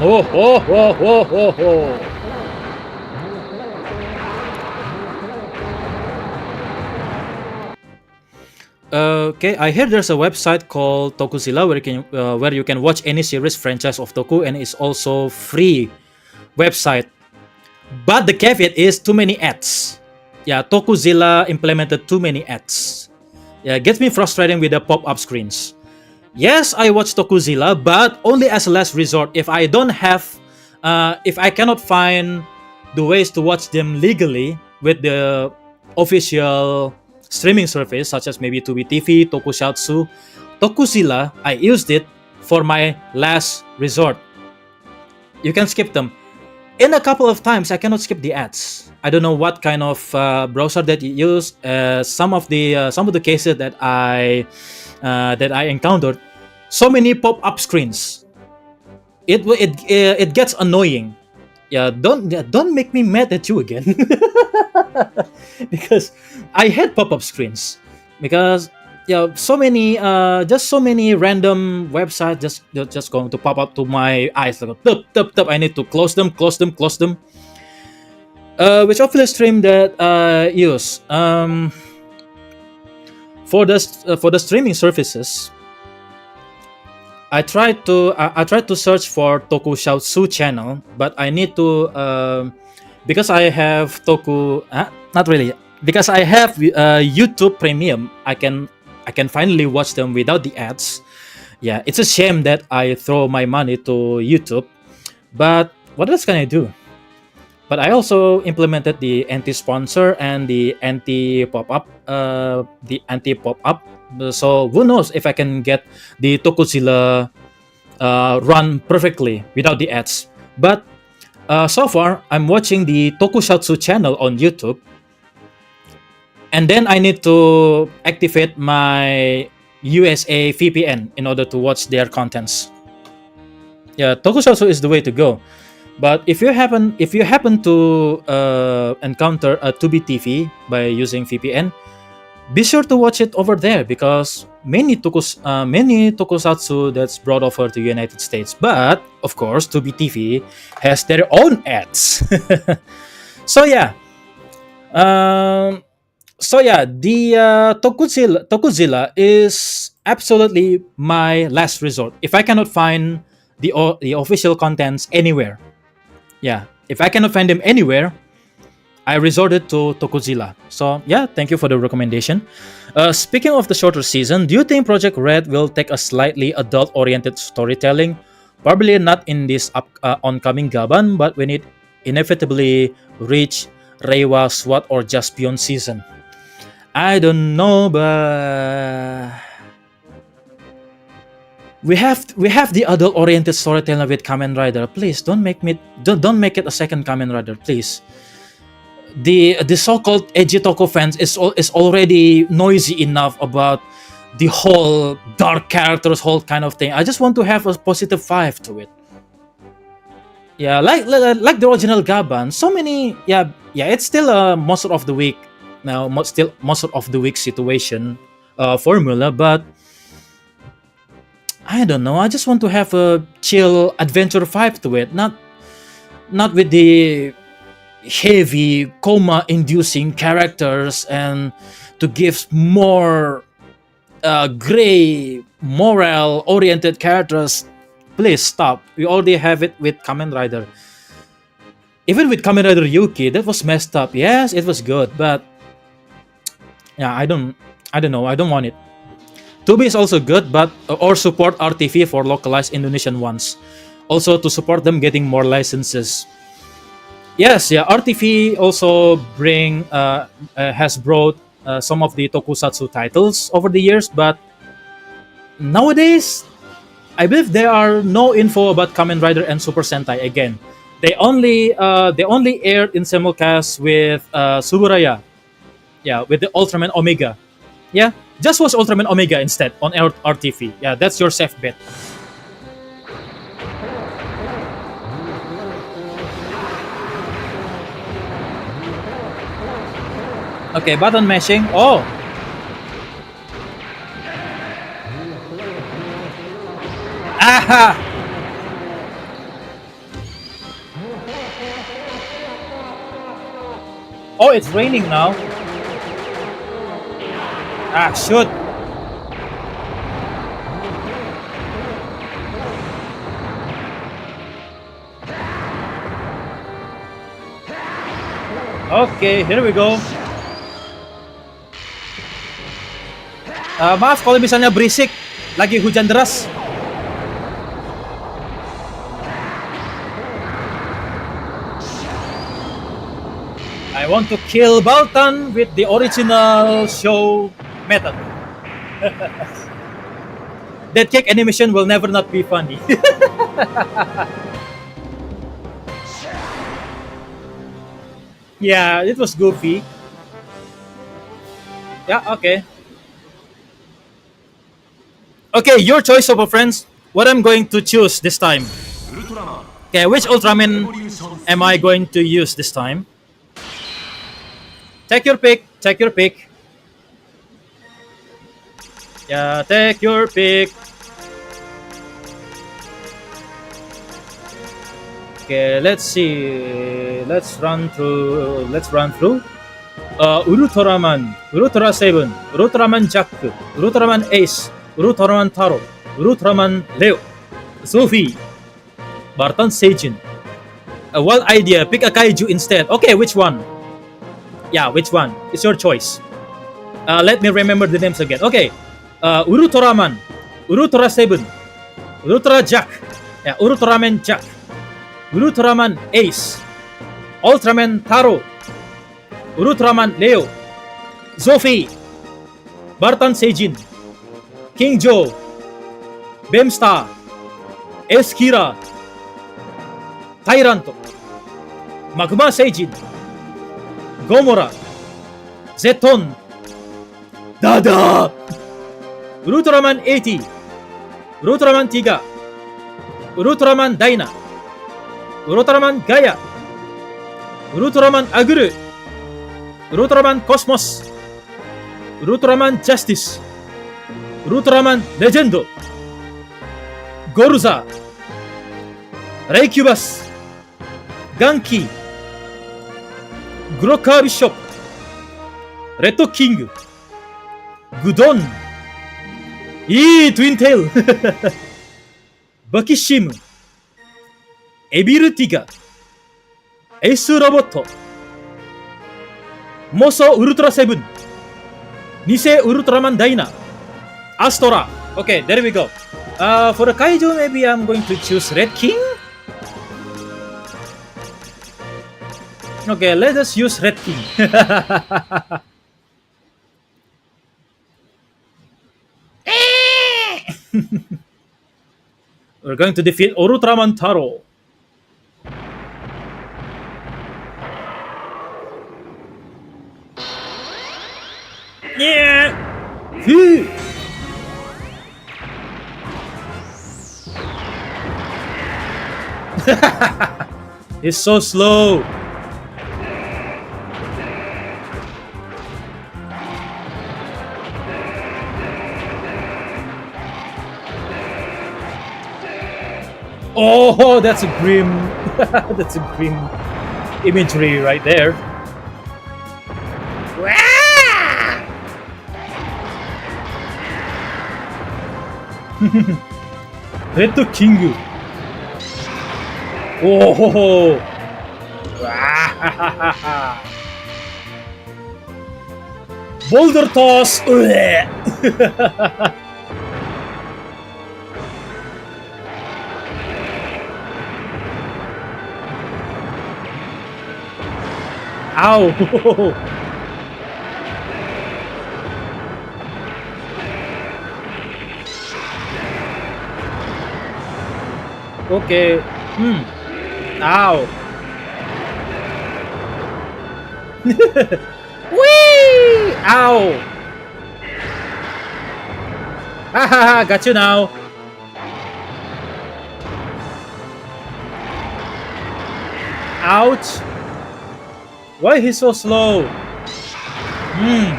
Oh. Okay, I hear there's a website called Tokuzilla where you can watch any series franchise of Toku, and it's also free website. But the caveat is too many ads. Yeah, Tokuzilla implemented too many ads. Yeah, it gets me frustrating with the pop-up screens. Yes, I watch Tokuzilla, but only as a last resort. If I cannot find the ways to watch them legally with the official streaming service, such as maybe Tubi TV, Tokusatsu, Tokuzilla, I used it for my last resort. You can skip them. In a couple of times, I cannot skip the ads. I don't know what kind of browser that you use. Some of the cases that I encountered, so many pop-up screens. It gets annoying. Yeah, don't make me mad at you again. Because I hate pop-up screens. Because so many random websites just going to pop up to my eyes like tup. I need to close them. Which affiliate stream that I use for the streaming services. I tried to search for Tokusatsu channel, but I need to because I have not really, because I have YouTube Premium. I can finally watch them without the ads. Yeah, it's a shame that I throw my money to YouTube, but what else can I do? But I also implemented the anti-sponsor and the anti-pop-up. So who knows if I can get the Tokuzilla run perfectly without the ads. But so far, I'm watching the Tokusatsu channel on YouTube. And then I need to activate my USA VPN in order to watch their contents. Yeah, Tokusatsu is the way to go. But if you happen to encounter a Tubi TV by using VPN, be sure to watch it over there, because many tokusatsu that's brought over to United States. But of course, Tubi TV has their own ads. So yeah, the Tokuzilla is absolutely my last resort. If I cannot find the official contents anywhere, if I cannot find them anywhere, I resorted to Tokuzilla. So yeah, thank you for the recommendation. Speaking of the shorter season, do you think Project Red will take a slightly adult-oriented storytelling? Probably not in this oncoming Gaban, but when it inevitably reach Reiwa, SWAT, or Jaspion season. I don't know, but we have the adult-oriented storytelling with Kamen Rider. Please don't make it a second Kamen Rider, please. The so-called edgy Toku fans is already noisy enough about the whole dark characters, whole kind of thing. I just want to have a positive vibe to it. Yeah, like the original Gaban. So many, it's still a monster of the week now, still monster of the week situation formula, but I don't know. I just want to have a chill adventure vibe to it, not with the heavy coma-inducing characters, and to give more gray, moral-oriented characters. Please stop. We already have it with Kamen Rider. Even with Kamen Rider Yuki, that was messed up. Yes, it was good, but yeah, I don't know. I don't want it. Tubi is also good, but or support RTV for localized Indonesian ones. Also to support them getting more licenses. Yes, RTV also has brought some of the tokusatsu titles over the years, but nowadays I believe there are no info about Kamen Rider and Super Sentai again. They only aired in simulcast with Suburaya, with the Ultraman Omega. Yeah, just watch Ultraman Omega instead on RTV. Yeah, that's your safe bet. Okay, button mashing. Oh. Aha! Oh, it's raining now. Ah, shoot. Okay, here we go. Maaf kalau misalnya berisik, lagi hujan deras. I want to kill Baltan with the original show method. That cake animation will never not be funny. Yeah, it was goofy. Yeah, okay. Okay, your choice, of friends. What I'm going to choose this time. Okay, which Ultraman am I going to use this time? Take your pick. Take your pick. Yeah, take your pick. Okay, let's see. Let's run through. Ultraman, Ultra 7, Ultraman Jack, Ultraman Ace, Ultraman Taro, Ultraman Leo, Sophie, Barton Seijin. A wild idea. Pick a kaiju instead. Okay, which one? Yeah, which one? It's your choice. Let me remember the names again. Okay. Ultraman, Ultra 7, Ultra Jack, yeah, Ultraman Jack, Ultraman Ace, Ultraman Taro, Ultraman Leo, Sophie, Barton Seijin, King Joe, Bemstar, Eskira, Tyranto, Magma Seijin, Gomora, Zeton, Dada, Ultraman 80, Ultraman 3, Ultraman Dyna, Ultraman Gaia, Ultraman Aguru, Ultraman Cosmos, Ultraman Justice, Ultraman Legendo, Gorza, Raikubus, Ganki, Groka Bishop, Reto King, Gudon, Twin Tail, Bakishim, Ebiru 3, Ace Robot, Moso Ultra 7, Nise Ultraman Dyna, Astora. Okay, there we go. For the kaiju, maybe I'm going to choose Red King. Okay, let us use Red King. We're going to defeat Ultraman Taro. Yeah! Phew. He's so slow. Oh, that's a grim, that's a grim imagery right there. Reto King. Oh, Boulder Toss. Ow! Okay. Ow! Whee! Ow! Ha ha ha! Got you now. Ouch! Why he's so slow? Hmm.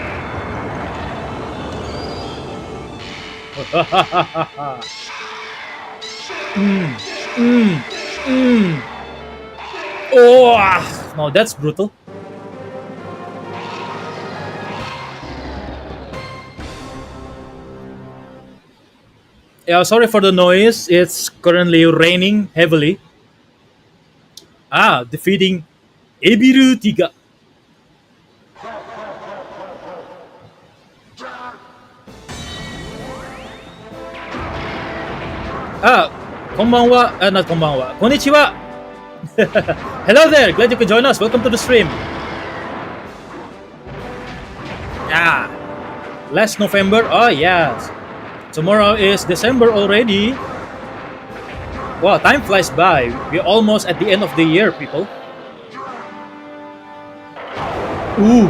Oh, no, that's brutal. Yeah, sorry for the noise. It's currently raining heavily. Defeating Ebiru 3. Konbanwa, not konbanwa. Konnichiwa. Hello there. Glad you could join us. Welcome to the stream. Last November. Oh yes. Tomorrow is December already. Wow, time flies by. We're almost at the end of the year, people. Ooh.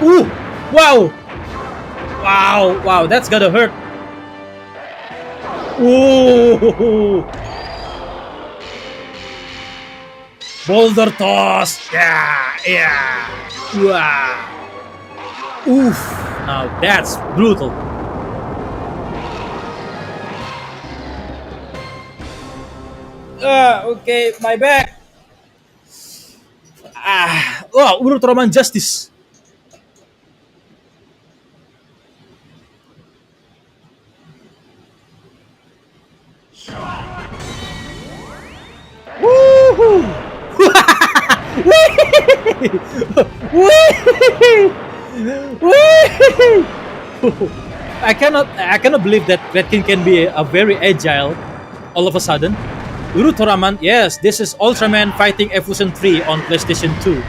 Ooh! Wow! Wow! Wow! That's gonna hurt. Ooh! Boulder toss! Yeah! Yeah! Wow! Oof! Now that's brutal. Okay, my back. Oh, Ultraman Justice. Woohoo! I cannot believe that Redkin can be a very agile all of a sudden. Ultraman, yes, this is Ultraman fighting Evolution 3 on PlayStation 2.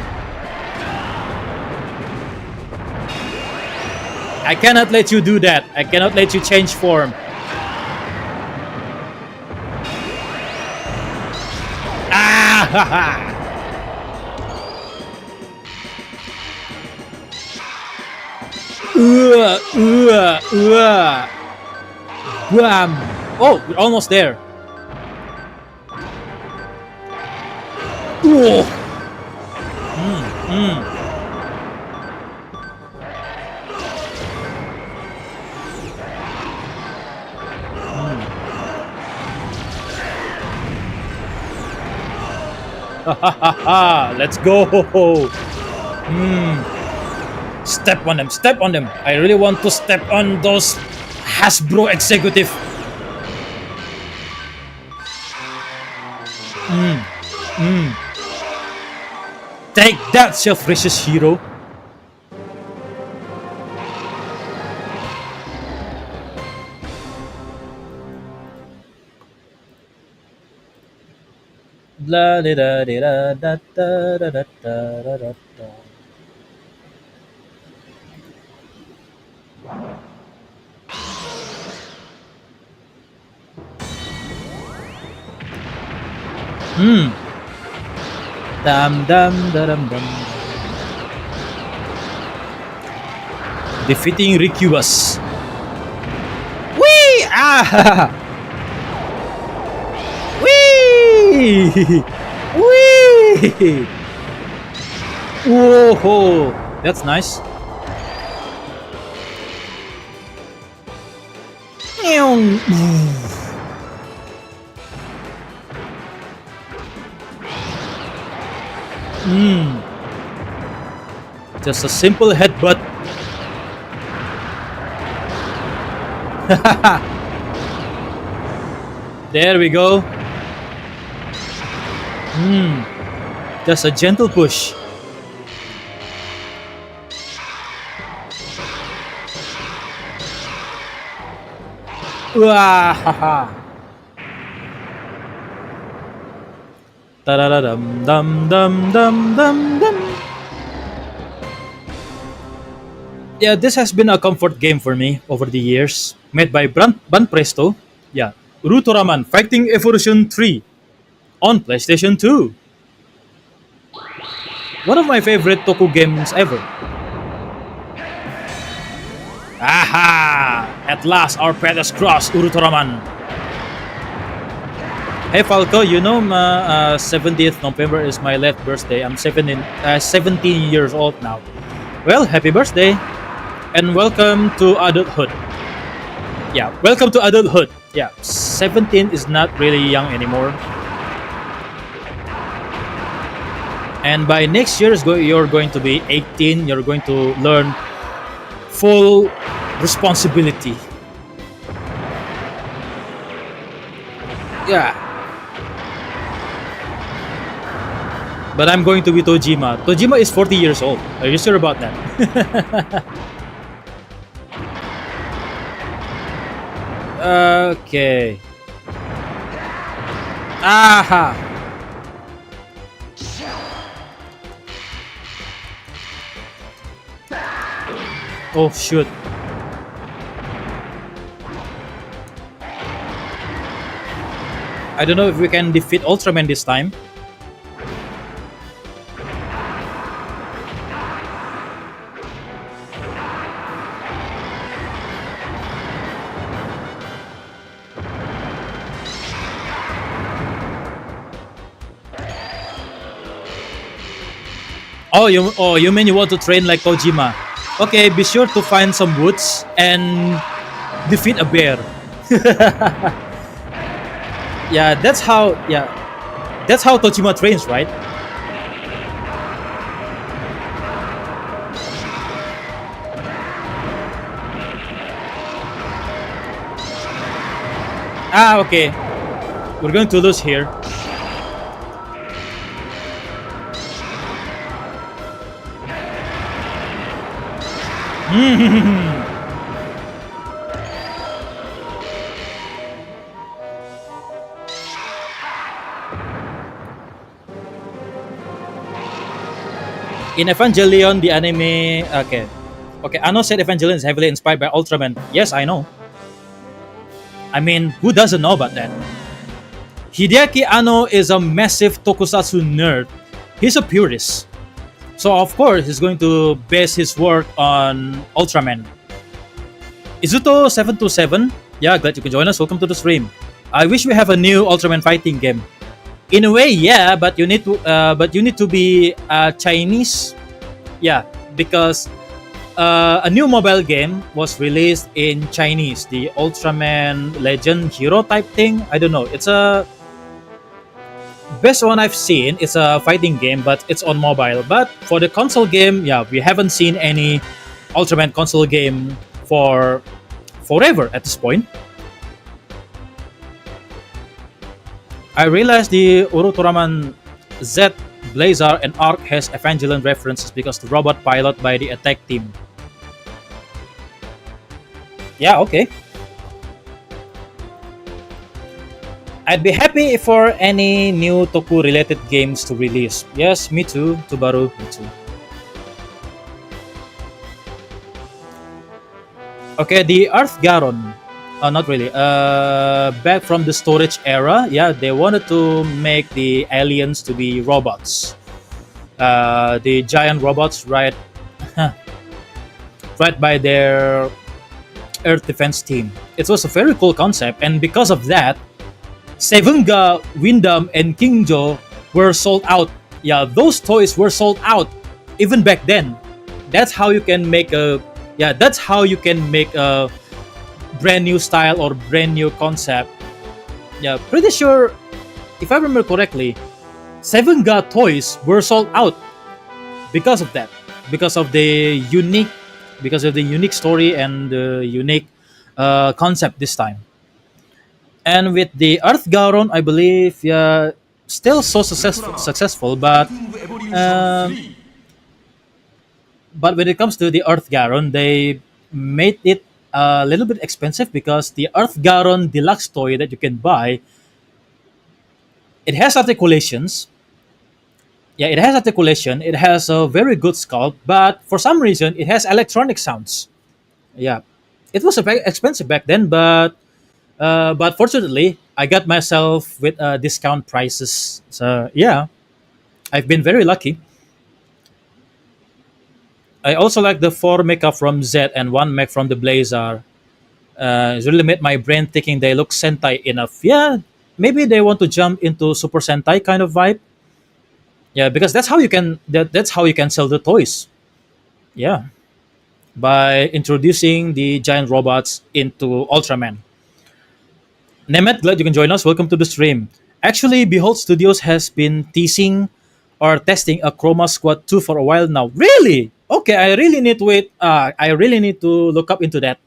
I cannot let you do that. I cannot let you change form. Bam! Oh, we're almost there. Let's go. Step on them, step on them. I really want to step on those Hasbro executive. Take that, self-righteous hero. La da da da da da da da da da da. Dum dum da dum dum. Defeating Ricubus. Whee! Whee! Whee! Whoa! That's nice. Just a simple headbutt. There we go. Just a gentle push. Wahaha. Da-da-da-dum dum dum dum dum dum. Yeah, this has been a comfort game for me over the years. Made by Banpresto. Yeah, Ultraman Fighting Evolution 3 on PlayStation 2. One of my favorite Toku games ever. Aha! At last, our path has crossed, Urutoraman. Hey Falco, you know my 70th November is my late birthday. I'm 17 years old now. Well, happy birthday and welcome to adulthood. Yeah, welcome to adulthood. Yeah, 17 is not really young anymore. And by next year, you're going to be 18. You're going to learn full responsibility. Yeah. But I'm going to be Tojima. Tojima is 40 years old. Are you sure about that? Okay. Aha. Oh shoot. I don't know if we can defeat Ultraman this time. Oh, you mean you want to train like Kojima? Okay, be sure to find some woods and defeat a bear. Yeah, that's how Kojima trains, right? Ah, okay. We're going to lose here. In Evangelion, the anime. Okay. Ano said Evangelion is heavily inspired by Ultraman. Yes, I know. I mean, who doesn't know about that? Hideaki Anno is a massive tokusatsu nerd. He's a purist. So, of course, he's going to base his work on Ultraman. Izuto727, yeah, glad you can join us. Welcome to the stream. I wish we have a new Ultraman fighting game. In a way, yeah, but you need to be Chinese, yeah, because a new mobile game was released in Chinese, the Ultraman Legend Hero type thing. I don't know. It's a best one I've seen. It's a fighting game, but it's on mobile. But for the console game, yeah, we haven't seen any Ultraman console game for forever at this point. I realized the Urutoraman Z, Blazar, and Arc has Evangelion references because the robot pilot by the attack team. Yeah, okay. I'd be happy for any new Toku related games to release. Yes, me too, Tubaru, me too. Okay, the Earth Garon. Not really. Back from the storage era, yeah, they wanted to make the aliens to be robots. The giant robots, right, right by their Earth defense team. It was a very cool concept, and because of that, Sevenga, Windham, and Kingjo were sold out. Yeah, those toys were sold out even back then. That's how you can make a brand new style or brand new concept. Yeah, pretty sure, if I remember correctly, Sevenga toys were sold out because of that, because of the unique story and the unique concept this time. And with the Earth Gauron, I believe, yeah, still so successful, but when it comes to the Earth Garon, they made it a little bit expensive because the Earth Garon deluxe toy that you can buy, it has articulations. Yeah, it has articulation. It has a very good sculpt, but for some reason, it has electronic sounds. Yeah, it was very expensive back then, but fortunately, I got myself with discount prices. So yeah, I've been very lucky. I also like the 4 mecha from Z and 1 mech from the Blazar. It really made my brain thinking they look Sentai enough. Yeah, maybe they want to jump into Super Sentai kind of vibe. Yeah, because that's how you can sell the toys. Yeah, by introducing the giant robots into Ultraman. Nemet, glad you can join us. Welcome to the stream. Actually, Behold Studios has been teasing or testing a Chroma Squad 2 for a while now. Really? Okay, I really need to wait. I really need to look up into that.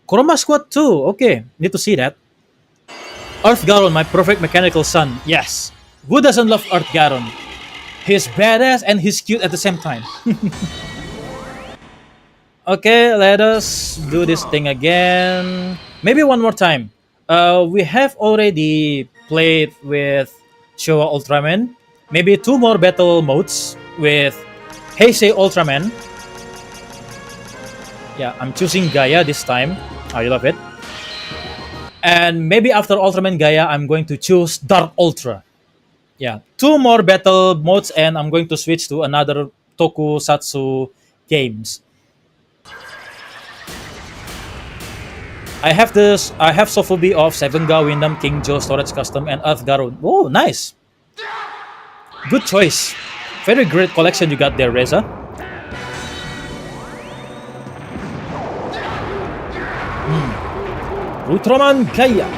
Chroma Squad 2. Okay, need to see that. Earth Garon, my perfect mechanical son. Yes. Who doesn't love Earth Garon? He's badass and he's cute at the same time. Okay, let us do this thing again. Maybe one more time. We have already played with Showa Ultraman. Maybe 2 more battle modes with Heisei Ultraman. Yeah, I'm choosing Gaia this time. I love it. And maybe after Ultraman Gaia, I'm going to choose Dark Ultra. Yeah, 2 more battle modes, and I'm going to switch to another tokusatsu games. I have this. I have Sofubi of Sevenga, Windham, King Joe, Storage Custom, and Earth Garo. Oh, nice. Good choice. Very great collection you got there, Reza. Ultraman Gaia.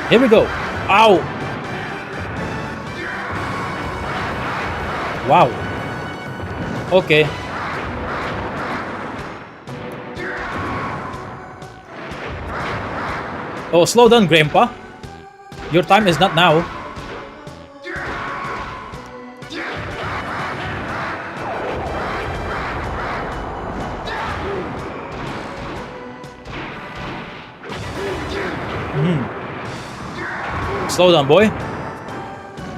Here we go. Ow. Wow. Okay. Oh, slow down, Grandpa. Your time is not now. Slow down, boy.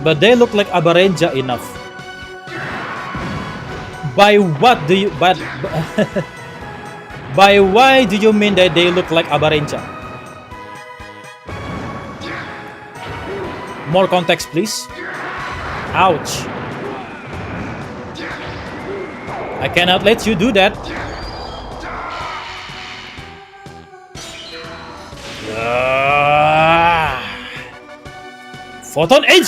But they look like Abarenja enough. By what do you... But... By why do you mean that they look like Abarenja? More context, please. Ouch. I cannot let you do that. Photon Edge!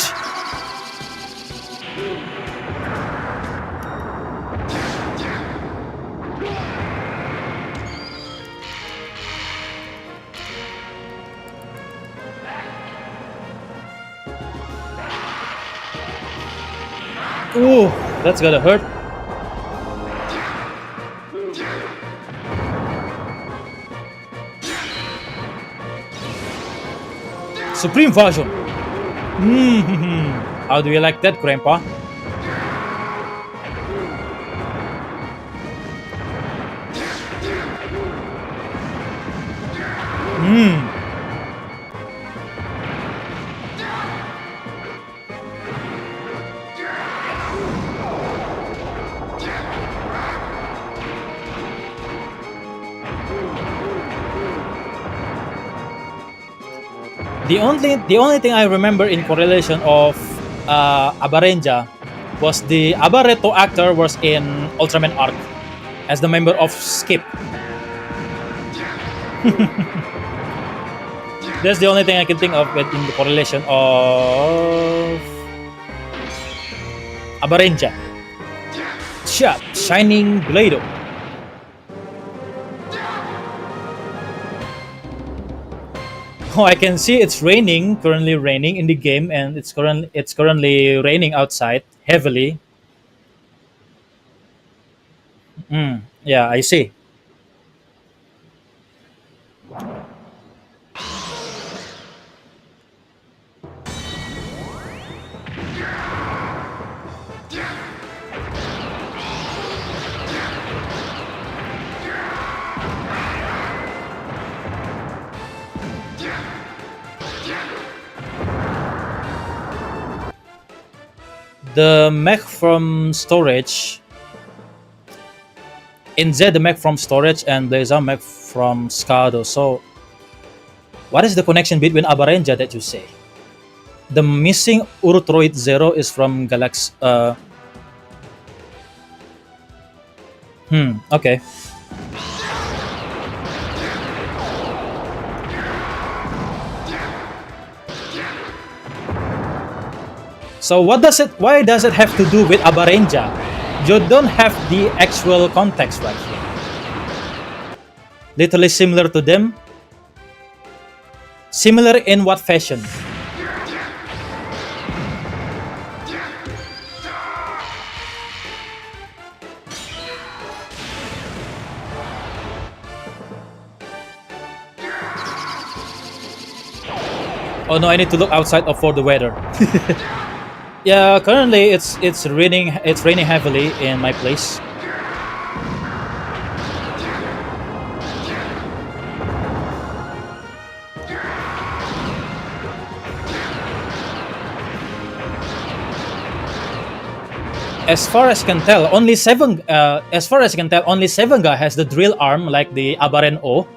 Ooh, that's gonna hurt. Supreme version. How do you like that, Grandpa? The only thing I remember in correlation of Abarenja was the Abareto actor was in Ultraman Arc as the member of Skip. That's the only thing I can think of in the correlation of Abarenja. Shot, Shining Blade. Oh, I can see it's currently raining in the game, and it's currently raining outside heavily. Yeah, I see. The mech from storage. In Z, the mech from storage, and there's a mech from Scado. So, what is the connection between Abarenja that you say? The missing Urutroid Zero is from Galax. Okay. So why does it have to do with Abarenja? You don't have the actual context right here. Literally similar to them. Similar in what fashion? Oh no, I need to look outside for the weather. Yeah, currently it's raining. It's raining heavily in my place. As far as I can tell, only seven. As far as I can tell, only Sevenga has the drill arm like the Abaren O.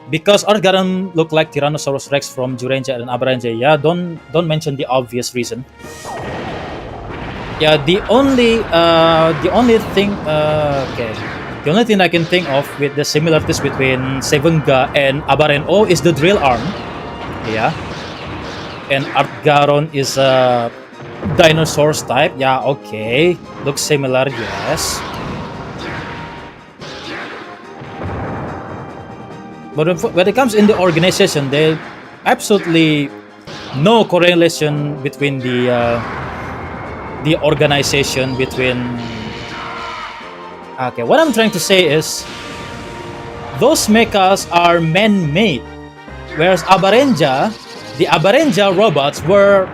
Because Argaran look like Tyrannosaurus Rex from Jurenja and Abarenja. Yeah, don't mention the obvious reason. Yeah, the only thing okay. The only thing I can think of with the similarities between Sevenga and Abaren O is the drill arm. Yeah. And Argaron is a dinosaurs type. Yeah, okay. Looks similar, yes. But when it comes in the organization, there absolutely no correlation between the organization between. Okay, what I'm trying to say is those mechas are man-made, whereas the Abarenja robots were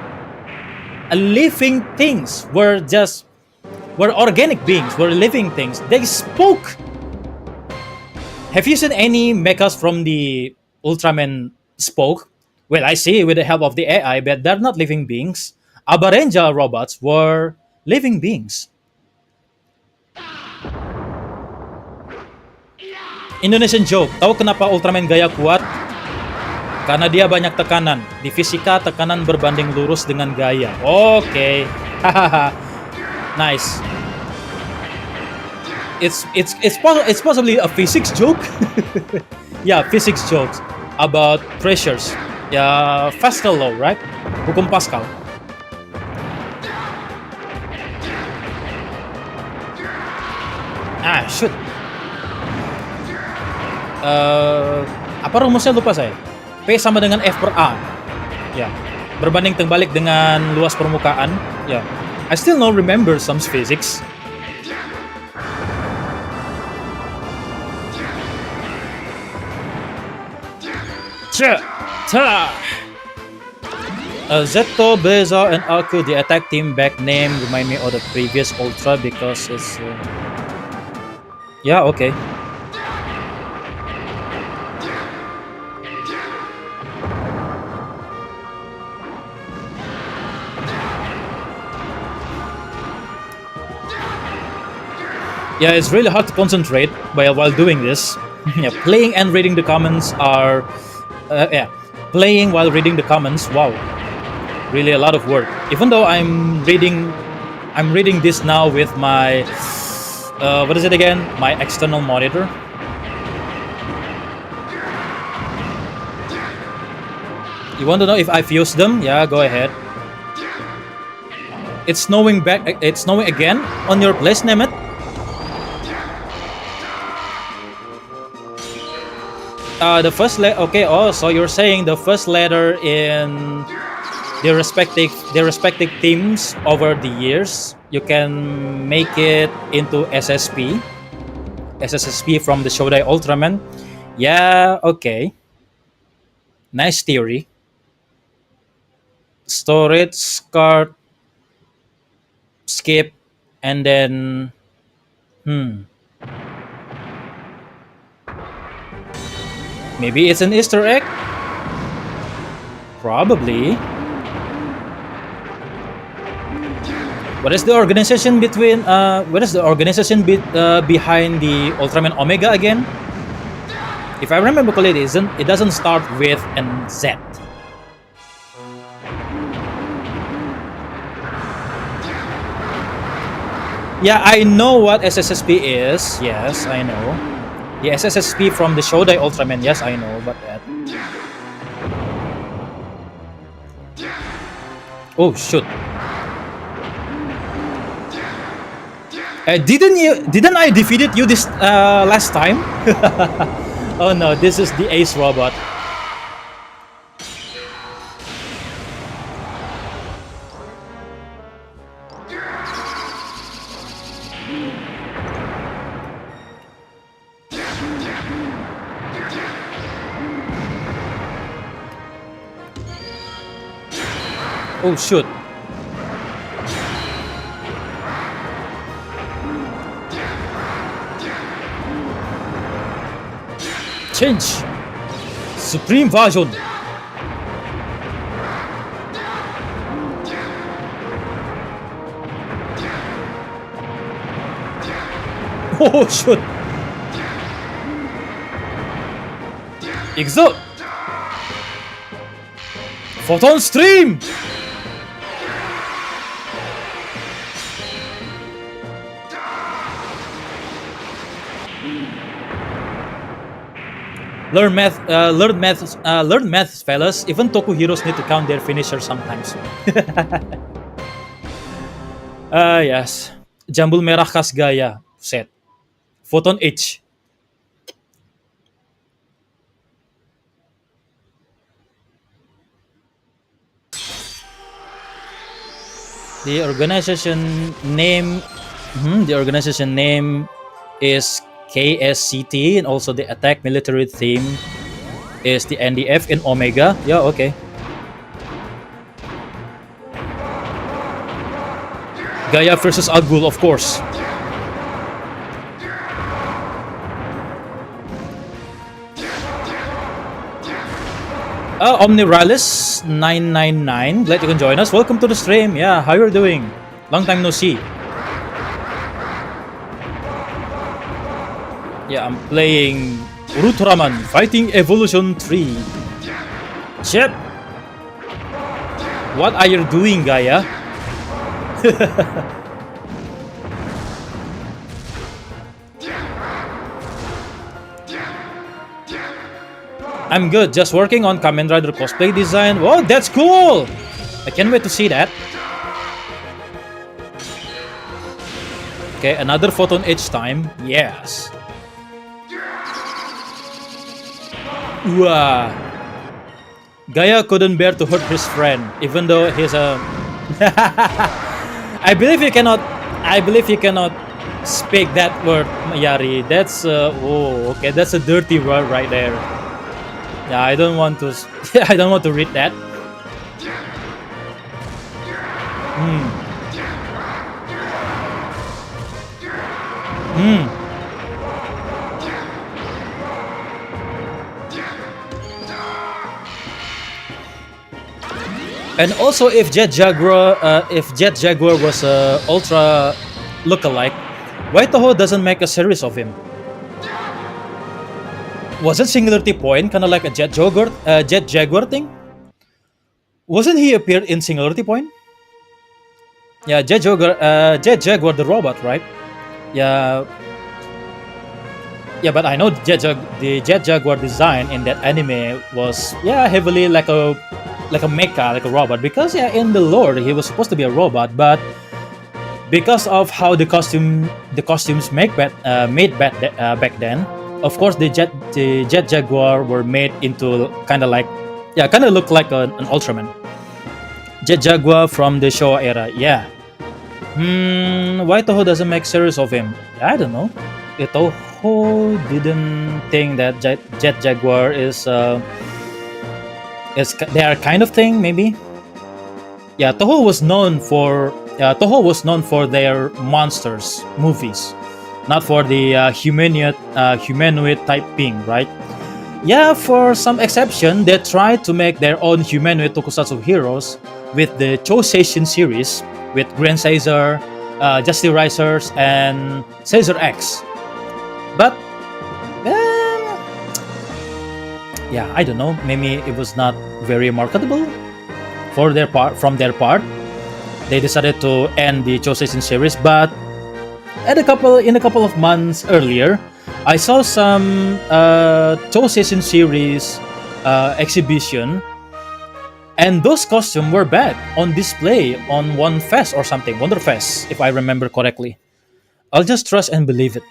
living things, were organic beings, were living things. They spoke. Have you seen any mechas from the Ultraman spoke? Well, I see with the help of the AI, but they're not living beings. Abarenja robots were living beings. Indonesian joke. Tahu kenapa Ultraman Gaya kuat? Karena dia banyak tekanan. Di fisika, tekanan berbanding lurus dengan gaya. Oke. Hahaha. Nice. It's possibly a physics joke. Yeah, physics jokes about pressures. Yeah, Pascal law, right? Hukum Pascal. Shoot. Apa rumusnya lupa saya. P sama dengan F per A. Ya, berbanding terbalik dengan luas permukaan. Ya, I still not remember some physics. Zetto, Beza, and Aku, the attack team back name remind me of the previous Ultra because it's... Yeah, okay. Yeah, it's really hard to concentrate while doing this. Yeah, playing and reading the comments are... playing while reading the comments, wow, really a lot of work. Even though I'm reading this now with my what is it again? My external monitor. You want to know if I've used them? Yeah, go ahead. It's snowing back. It's snowing again on your place, Nemeth. The first letter. Okay. Oh, so you're saying the first letter in their respective teams over the years, you can make it into SSP from the Shodai Ultraman. Yeah. Okay. Nice theory. Storage, card, skip, and then maybe it's an Easter egg? Probably. What is the organization between behind the Ultraman Omega again? If I remember correctly, it doesn't start with an Z. Yeah, I know what SSSP is. Yes, I know. The SSSP from the Shodai Ultraman. Yes, I know about that. Oh shoot! Didn't I defeated you this last time? Oh no, this is the Ace robot. Oh shoot. Change. Supreme version. Oh shoot. Exalt. Photon stream. Learn math, fellas. Even Toku heroes need to count their finisher sometimes. Yes. Jambul merah khas gaya set. Photon H. The organization name. The organization name is KSCT, and also the attack military theme is the NDF in Omega. Yeah, okay. Gaia versus Agul, of course. Omniralis 999, glad you can join us. Welcome to the stream. Yeah, how you're doing? Long time no see. Yeah, I'm playing Ultraman Fighting Evolution 3. Chip, what are you doing, Gaia? I'm good, just working on Kamen Rider cosplay design. Whoa, that's cool! I can't wait to see that. Okay, another photon each time. Yes. Wow. Gaia couldn't bear to hurt his friend, even though he's a. I believe you cannot speak that word, Yari. That's oh, okay. That's a dirty word right there. Yeah, I don't want to. I don't want to read that. And also, if Jet Jaguar was a Ultra lookalike, why Toho doesn't make a series of him? Wasn't Singularity Point kind of like a Jet Jaguar thing? Wasn't he appeared in Singularity Point? Yeah, Jet Jaguar the robot, right? Yeah. Yeah, but I know the Jet Jaguar design in that anime was heavily like a mecha, like a robot, because in the lore he was supposed to be a robot, but because of how the costumes made back then, of course the Jet Jaguar were made into kind of look like an Ultraman. Jet Jaguar from the Showa era, yeah. Why Toho doesn't make series of him? I don't know. Toho didn't think that Jet Jaguar is their kind of thing, maybe. Yeah, Toho was known for their monsters movies, not for the humanoid type being, right? Yeah, for some exception, they tried to make their own humanoid tokusatsu heroes with the Choseishin series with Grand Caesar, Justice Risers, and Caesar X. But yeah, I don't know. Maybe it was not very marketable for their part. From their part, they decided to end the Choseishin series. But in a couple of months earlier, I saw some Tokusatsu series exhibition, and those costumes were back on display on one fest or something, Wonder Fest, if I remember correctly. I'll just trust and believe it.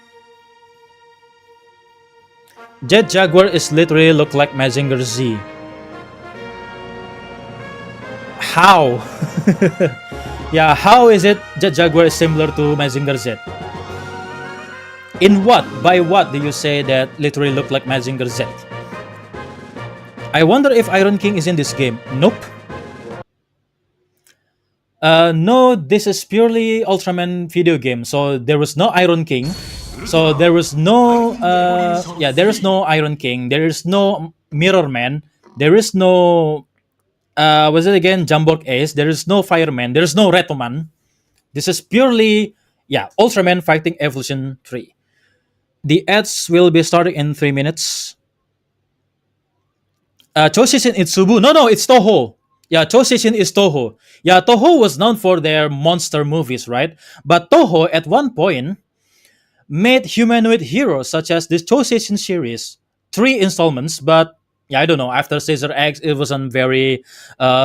Jet Jaguar is literally look like Mazinger Z. How? Yeah, how is it Jet Jaguar is similar to Mazinger Z? In what? By what do you say that literally look like Mazinger Z? I wonder if Iron King is in this game. Nope. No, this is purely Ultraman video game. So there was no Iron King. So there was no there is no Iron King. There is no Mirror Man. There is no was it again Jumbork Ace? There is no Fireman. There is no Retoman. This is purely Ultraman Fighting Evolution 3. The ads will be starting in 3 minutes. Choshishin Itsubu. No, it's Toho. Yeah, Choshishin is Toho. Yeah, Toho was known for their monster movies, right? But Toho at one point made humanoid heroes such as this Choshishin series. 3 installments, but I don't know. After Caesar X, it wasn't very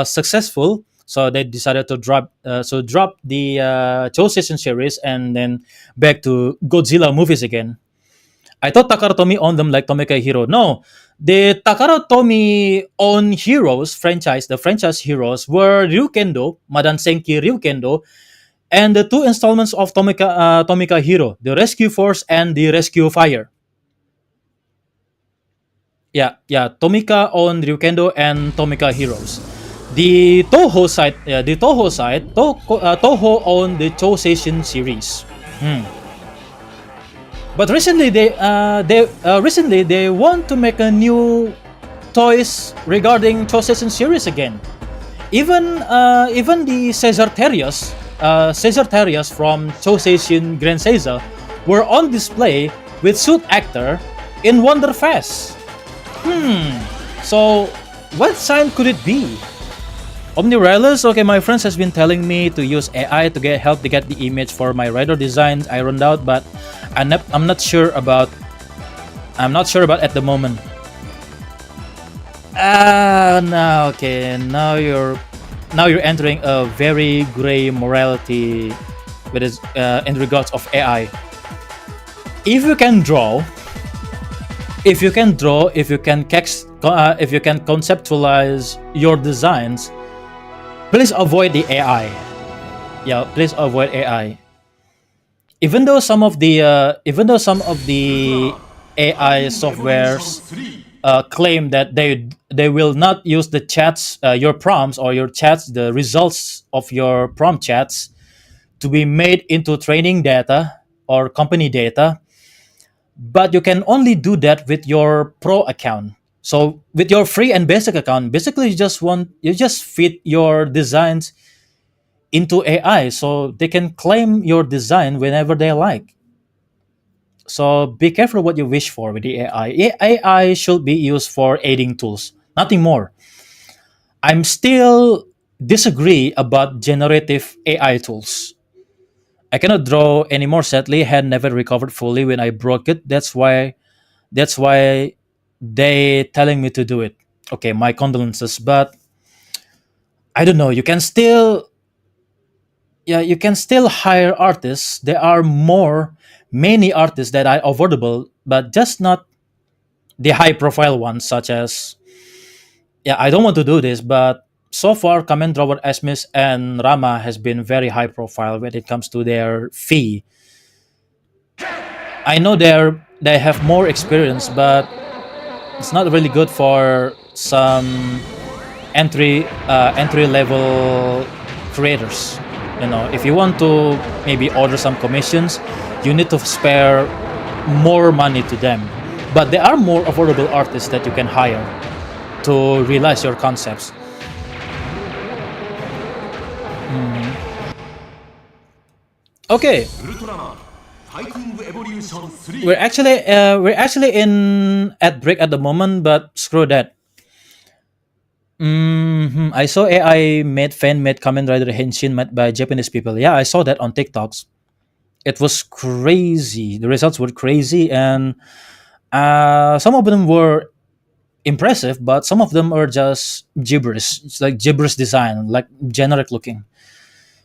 successful. So they decided to drop the Choshishin series and then back to Godzilla movies again. I thought Takara Tomy owned them like Tomika Hero. No, the Takara Tomy own heroes franchise, the franchise heroes were Ryukendo, Madan Senki Ryukendo, and the 2 installments of Tomika Hero, the Rescue Force and the Rescue Fire. Tomika owned Ryukendo and Tomika Heroes. The Toho side, Toho owned the Choseisin series. But recently they want to make a new toys regarding Choseisin series again. Even the Caesar Terriers from Choseisin Grand Caesar were on display with suit actor in Wonderfest. So what sign could it be? Omnirelis, okay, my friends has been telling me to use AI to get help to get the image for my rider designs ironed out, but I'm not sure about at the moment. Now you're entering a very gray morality with in regards of AI. If you can conceptualize your designs, please avoid the AI. Please avoid AI. Even though some of the AI softwares claim that they will not use the chats, your prompts or your chats, the results of your prompt chats, to be made into training data or company data, but you can only do that with your pro account. So with your free and basic account, basically you just feed your designs into AI so they can claim your design whenever they like. So be careful what you wish for with the AI. AI should be used for aiding tools, nothing more. I'm still disagree about generative AI tools. I cannot draw anymore. Sadly, had never recovered fully when I broke it. That's why they telling me to do it. Okay, my condolences, but I don't know. You can still hire artists. There are many artists that are affordable, but just not the high profile ones, such as I don't want to do this, but so far Kamen Drawer Esmis and Rama has been very high profile when it comes to their fee. I know they have more experience, but it's not really good for some entry level creators. If you want to maybe order some commissions, you need to spare more money to them. But there are more affordable artists that you can hire to realize your concepts. Okay, we're actually in ad break at the moment, but screw that. I saw AI fan made Kamen Rider Henshin made by Japanese people. Yeah, I saw that on TikToks. It was crazy. The results were crazy, and some of them were impressive, but some of them are just gibberish. It's like gibberish design, like generic looking.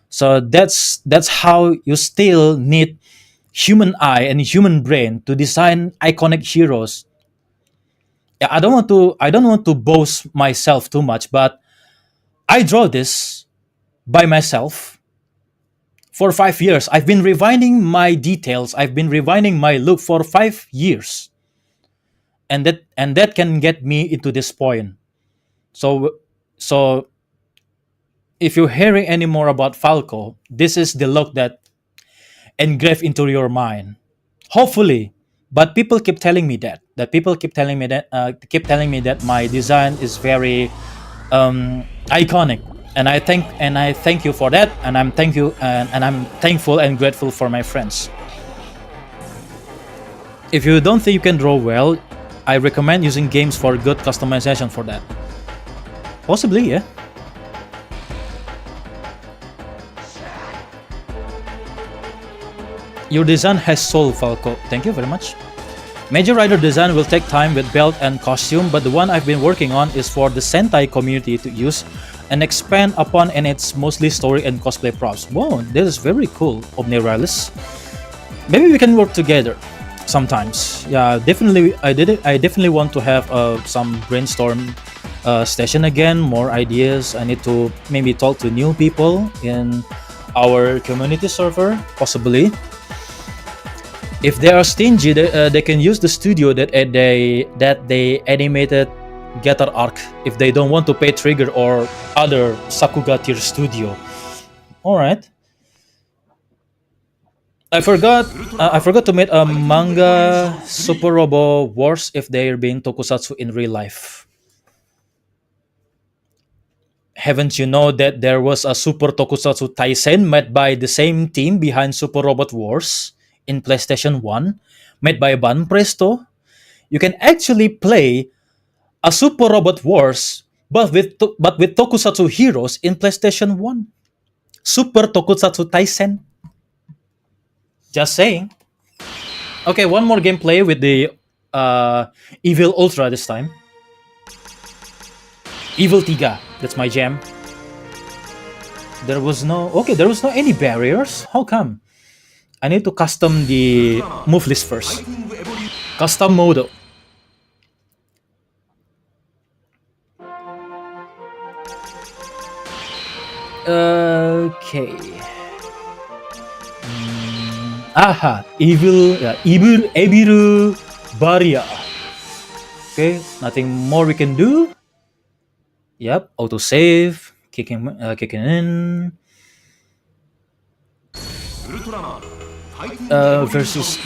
So that's how you still need human eye and human brain to design iconic heroes. Yeah, I don't want to boast myself too much, but I draw this by myself for 5 years. I've been rewinding my details. I've been rewinding my look for 5 years, and that can get me into this point. So so if you're hearing any more about Falco, this is the look that engraved into your mind. Hopefully, but people keep telling me that people keep telling me that my design is very iconic, and I thank you for that, and I'm thankful and grateful for my friends. If you don't think you can draw well, I recommend using games for good customization for that. Possibly, yeah. Your design has soul, Falco. Thank you very much. Major rider design will take time with belt and costume, but the one I've been working on is for the Sentai community to use and expand upon, and it's mostly story and cosplay props. Wow, this is very cool, Omniralis. Maybe we can work together sometimes. Yeah, definitely. I definitely want to have some brainstorm session again, more ideas. I need to maybe talk to new people in our community server, possibly. If they are stingy, they can use the studio that they animated Getter Arc if they don't want to pay Trigger or other Sakuga tier studio. All right. I forgot to make a manga Super Robo Wars if they're being tokusatsu in real life. Haven't you know that there was a Super Tokusatsu Taisen made by the same team behind Super Robot Wars in PlayStation 1, made by Ban Presto? You can actually play a Super Robot Wars but with Tokusatsu heroes in PlayStation 1. Super Tokusatsu Taisen. Just saying. Okay, one more gameplay with the Evil Ultra this time. Evil Tiga. That's my jam. There was no any barriers. How come? I need to custom the move list first. Custom mode. Okay. Evil barrier. Okay, nothing more we can do. Yep, autosave, kicking in. Versus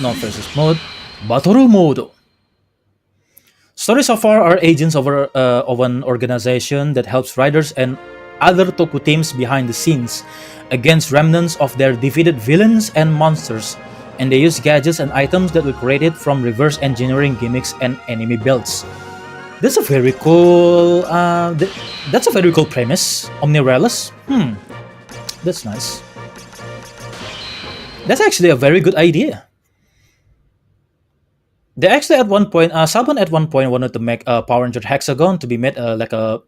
mode, battle mode. Story so far are agents of an organization that helps riders and other Toku teams behind the scenes against remnants of their defeated villains and monsters, and they use gadgets and items that were created from reverse engineering gimmicks and enemy builds. That's a very cool. That's a very cool premise, Omniralis. That's nice. That's actually a very good idea. They actually at one point, Sabon at one point wanted to make a Power Ranger Hexagon to be made like an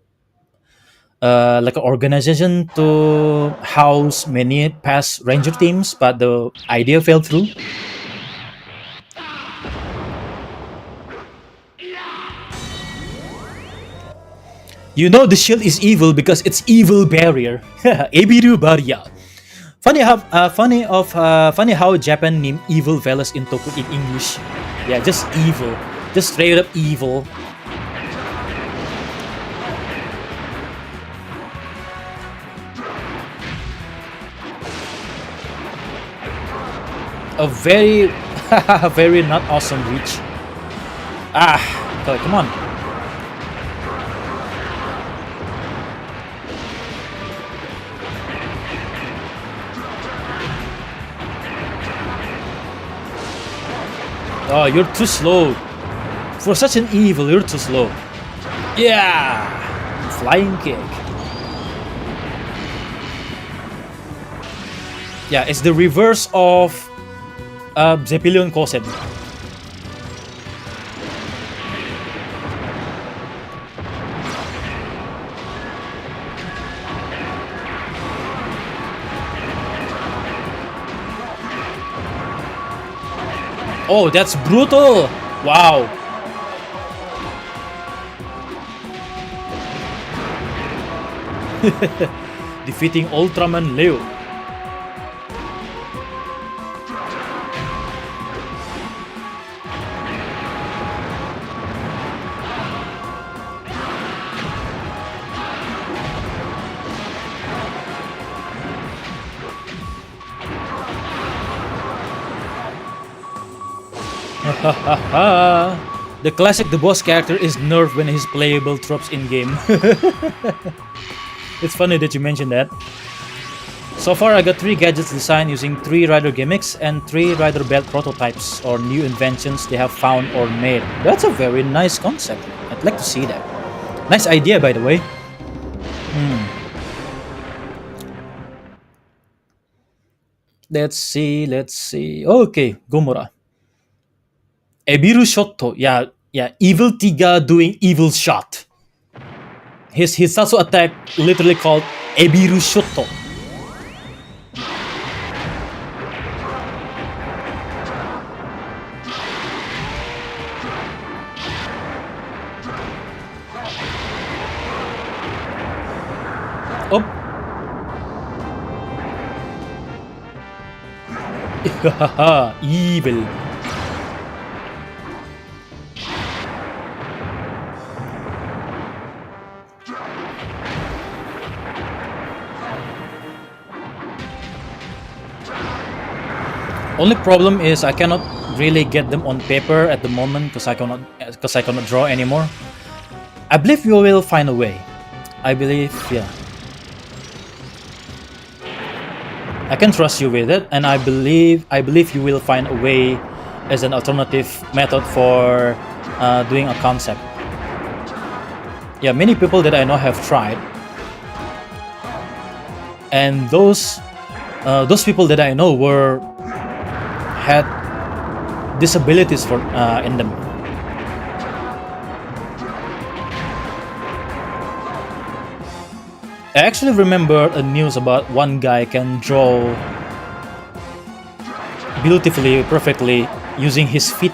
organization to house many past Ranger teams, but the idea fell through. You know the shield is evil because it's evil barrier. Ebiru barrier. Funny how Japan named evil fellas in Toku in English. Yeah, just evil, just straight up evil. A very, very not awesome reach. Okay, come on. Oh, you're too slow. For such an evil, you're too slow. Yeah! Flying kick. Yeah, it's the reverse of Zeppelion Kosen. Oh, that's brutal! Wow. Defeating Ultraman Leo. The classic the boss character is nerfed when his playable tropes in game. It's funny that you mentioned that. So far I got 3 gadgets designed using 3 rider gimmicks and 3 rider belt prototypes or new inventions they have found or made. That's a very nice concept. I'd like to see that. Nice idea, by the way. Let's see. Okay, Gomora. Ebiru Shotto. Yeah, Evil Tiga doing evil shot. His Satsu attack literally called Ebiru Shotto. Oh. Evil. Only problem is I cannot really get them on paper at the moment because I cannot draw anymore. I believe you will find a way. I believe, yeah. I can trust you with it, and I believe you will find a way as an alternative method for doing a concept. Yeah, many people that I know have tried, and those people that I know had disabilities in them. I actually remember a news about one guy can draw beautifully, perfectly using his feet.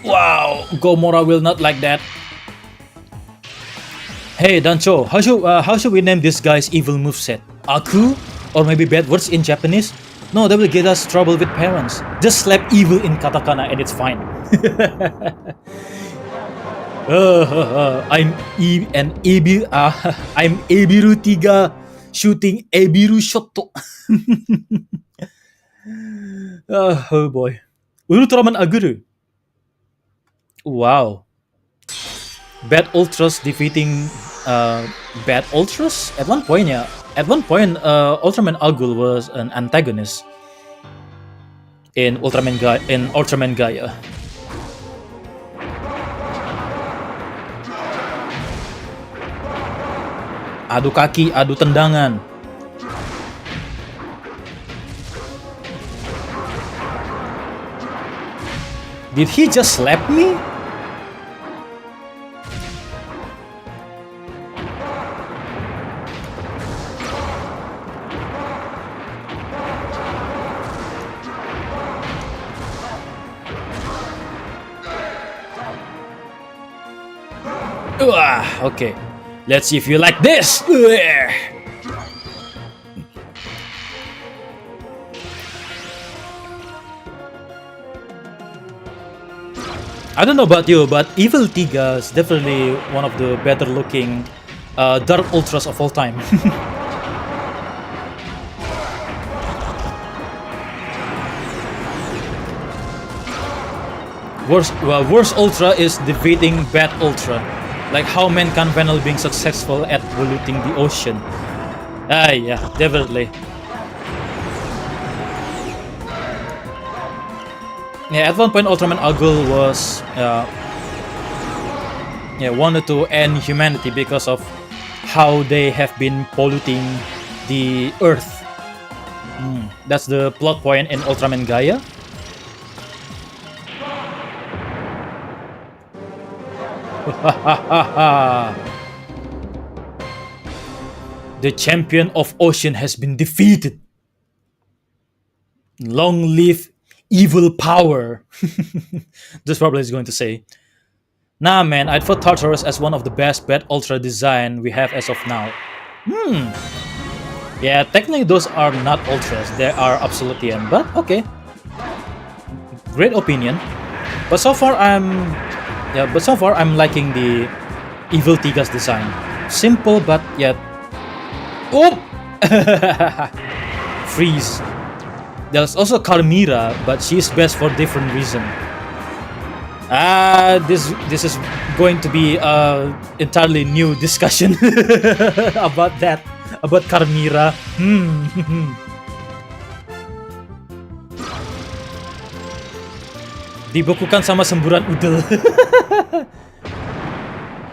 Wow, Gomora will not like that. Hey Dancho, how should we name this guy's evil moveset? Aku? Or maybe bad words in Japanese? No, that will get us trouble with parents. Just slap evil in katakana and it's fine. I'm Ebiru Tiga shooting Ebiru Shotto. Oh boy. Ultraman Aguru. Wow. Bad Ultras defeating Bad Ultras? At one point, Ultraman Agul was an antagonist in Ultraman Gaia. Adu kaki, adu tendangan. Did he just slap me? Okay, let's see if you like this. I don't know about you, but Evil Tiga is definitely one of the better looking Dark Ultras of all time. Worst Ultra is defeating Bad Ultra. Like how men can panel being successful at polluting the ocean. Yeah, definitely. Yeah, at one point Ultraman Agul was wanted to end humanity because of how they have been polluting the earth. That's the plot point in Ultraman Gaia. The champion of ocean has been defeated. Long live evil power. This probably is going to say. Nah, man, I'd put Tartarus as one of the best Bad Ultra design we have as of now. Yeah, technically those are not Ultras, they are Absolutian, but okay. Great opinion. But so far I'm liking the Evil Tiga's design. Simple but yet oh freeze. There's also Carmira, but she's best for different reason. This is going to be entirely new discussion about that, about Carmira. Dibukukan sama semburan udel.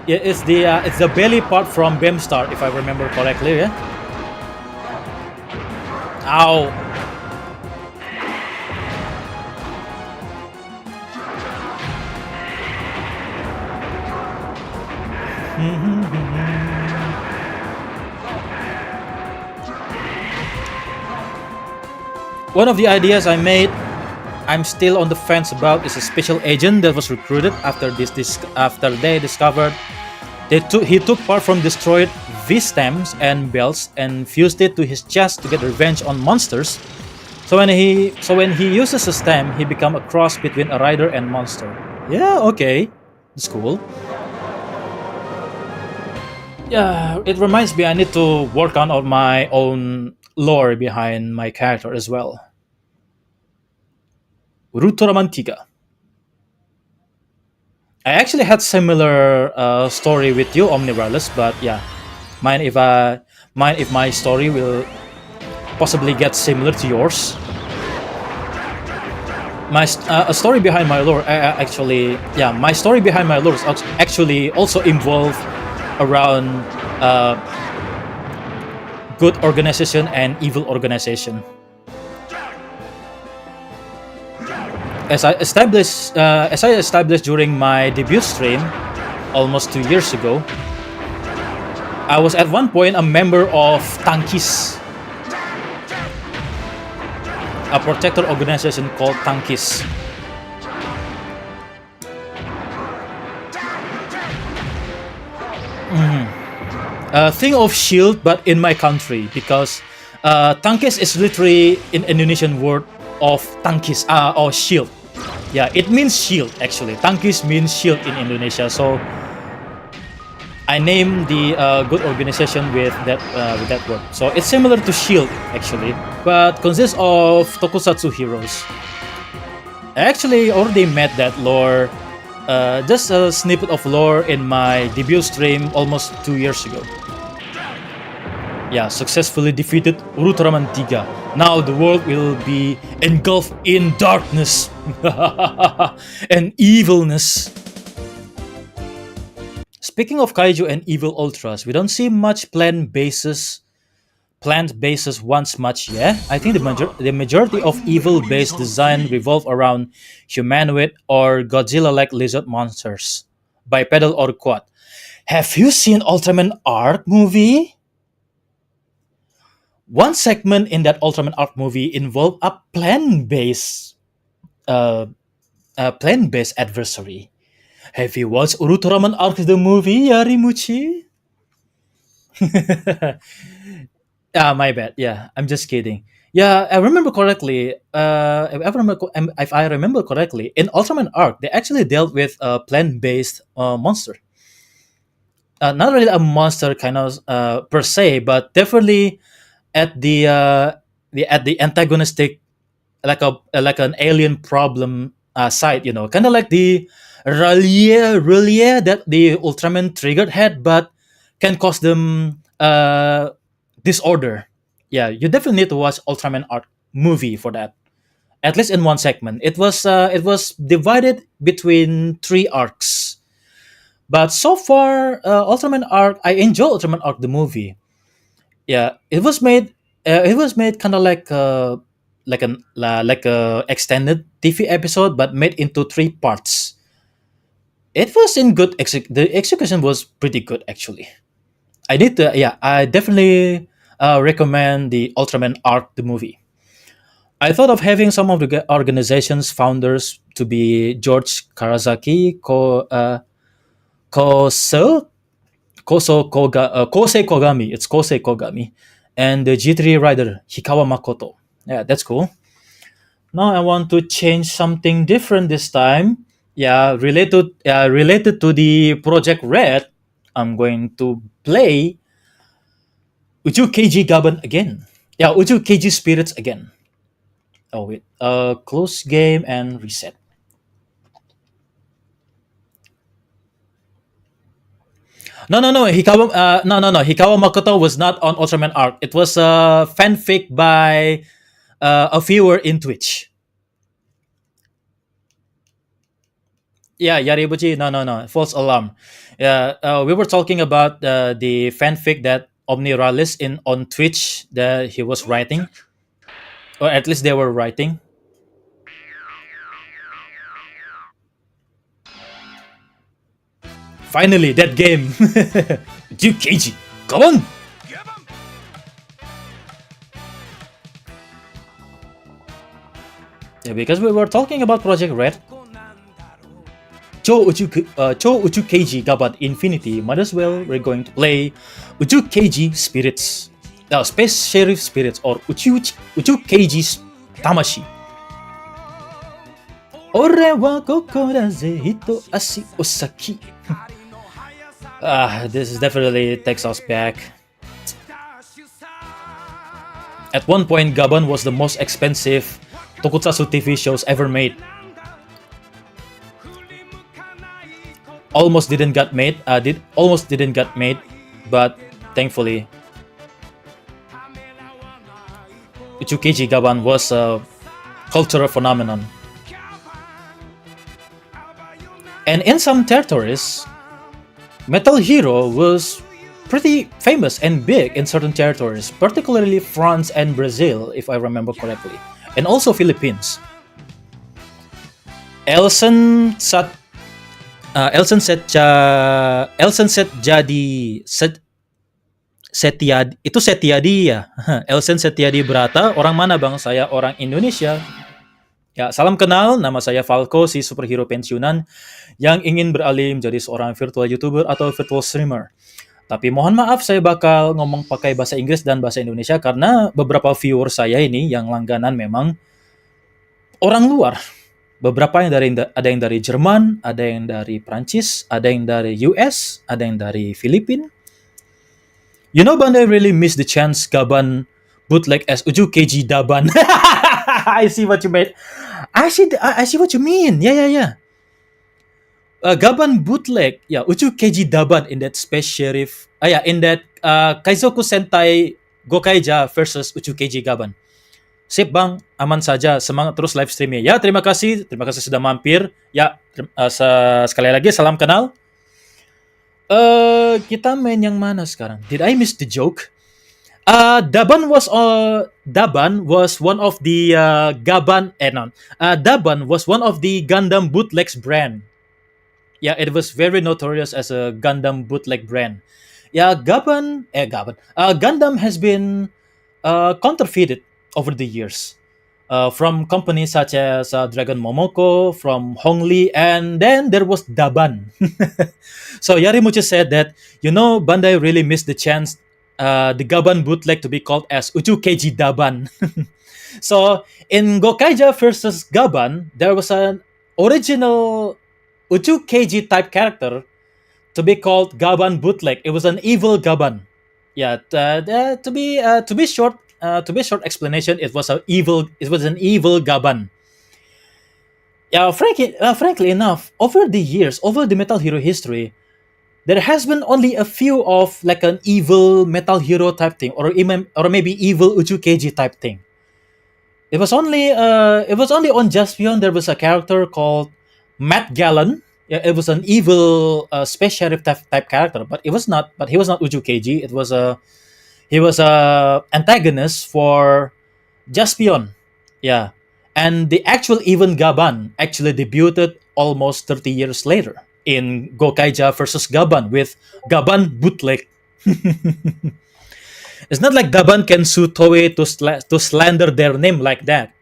Yeah, it's the belly part from Bemstar, if I remember correctly. Yeah. Ow. One of the ideas I'm still on the fence about is a special agent that was recruited after after they discovered he took part from destroyed V stamps and belts and fused it to his chest to get revenge on monsters. So when he uses a stamp, he become a cross between a rider and monster. Yeah, okay, that's cool. Yeah, it reminds me I need to work on my own lore behind my character as well. Ultraman 3. I actually had similar story with you, Omnirales, but yeah, mind if my story will possibly get similar to yours. My a story behind my lore my story behind my lore is actually also involved around good organization and evil organization. As I established during my debut stream almost 2 years ago, I was at one point a member of Tankis, a protector organization called Tankis. Think of shield, but in my country, because Tankis is literally in Indonesian word of Tankis or shield. Yeah, it means shield actually. Tankis means shield in Indonesia. So I named the good organization with that word. So it's similar to shield actually, but consists of tokusatsu heroes. I actually already met that lore. Just a snippet of lore in my debut stream almost 2 years ago. Yeah, successfully defeated Ultraman 3. Now the world will be engulfed in darkness and evilness. Speaking of kaiju and evil ultras, we don't see much plant bases once much. Yeah, I think the majority of evil based design revolve around humanoid or Godzilla-like lizard monsters, bipedal or quad. Have you seen Ultraman Arc movie? One segment in that Ultraman Arc movie involved a plant-based adversary. Have you watched Ultraman Arc the movie, Yarimuchi? My bad. Yeah, I'm just kidding. Yeah, I remember correctly. If I remember correctly, in Ultraman Arc, they actually dealt with a plant-based monster. Not really a monster kind of per se, but definitely at the antagonistic, like an alien problem side, kind of like the Relia that the Ultraman triggered had, but can cause them disorder. Yeah, you definitely need to watch Ultraman Arc movie for that. At least in one segment, it was divided between 3 arcs. But so far, Ultraman Arc, I enjoy Ultraman Arc the movie. Yeah, it was made. It was made kind of like a extended TV episode, but made into three parts. It was in good. The execution was pretty good actually. I need to. Yeah, I definitely recommend the Ultraman Arc the movie. I thought of having some of the organization's founders to be George Karazaki, Koso, Kosei Kogami. It's Kosei Kogami, and the G3 rider Hikawa Makoto. Yeah, that's cool. Now I want to change something different this time. Yeah, related to the Project Red. I'm going to play Uju KG Gaban again. Yeah, Uju KG Spirits again. Oh wait, close game and reset. No. Hikawa Makoto was not on Ultraman Arc. It was a fanfic by a viewer in Twitch. Yeah, Yaribuchi. No. False alarm. Yeah, we were talking about the fanfic that Omniralis in on Twitch that he was writing, or at least they were writing. Finally, that game. Duke Keiji, come on! Yeah, because we were talking about Project Red. Cho Uchu Keiji Gabat Infinity, might as well we're going to play Uchu Keiji Spirits. Space Sheriff Spirits or Uchu Keiji Tamashi. Ore wa kokora ze hito asi osaki. This definitely takes us back. At one point, Gaban was the most expensive tokusatsu TV shows ever made. Almost didn't get made. Almost didn't get made, but thankfully, Uchukeiji Gaban was a cultural phenomenon. And in some territories, Metal Hero was pretty famous and big in certain territories, particularly France and Brazil, if I remember correctly, and also Philippines. Elson set Setiadi itu Setiadi ya. Elson Setiadi Brata, orang mana bang? Saya orang Indonesia. Ya, salam kenal, nama saya Falco, si superhero pensiunan yang ingin beralih menjadi seorang virtual YouTuber atau virtual streamer. Tapi mohon maaf saya bakal ngomong pakai bahasa Inggris dan bahasa Indonesia karena beberapa viewer saya ini yang langganan memang orang luar. Beberapa yang ada yang dari Jerman, ada yang dari Prancis, ada yang dari US, ada yang dari Filipina. You know, Bandai really missed the chance Gaban bootleg as Uju Keiji Daban. I see what you mean. I see what you mean. Yeah. Gaban bootleg, Uju Keiji Daban in that Space Sheriff. In that Kaizoku Sentai Gokaija versus Uju Keiji Gaban. Sip bang, aman saja, semangat terus live streamnya. Ya, terima kasih sudah mampir. Ya, sekali lagi salam kenal. Kita main yang mana sekarang? Did I miss the joke? Daban was one of the Daban was one of the Gundam bootlegs brand. Yeah, it was very notorious as a Gundam bootleg brand. Yeah, Gundam has been counterfeited over the years from companies such as Dragon Momoko, from Hongli, and then there was Daban. So Yarimuchi said that, Bandai really missed the chance the Gaban bootleg to be called as Uju Keiji Daban. So in Gokaija versus Gaban, there was an original Uju Keiji type character to be called Gaban bootleg. It was an evil Gaban. Yeah, to be short explanation, it was an evil Gaban. Yeah, frankly enough, over the Metal Hero history, there has been only a few of like an evil Metal Hero type thing, or maybe evil Uju Keiji type thing. It was only on Jaspion there was a character called Matt Gallen, Yeah, it was an evil space sheriff type character, but it was not. But he was not Uju Keiji. It was a he was a antagonist for Jaspion. Yeah, and the actual evil Gaban actually debuted almost 30 years later in Gokaija versus Gaban with Gaban bootleg. It's not like Gaban can sue Toei to slander their name like that.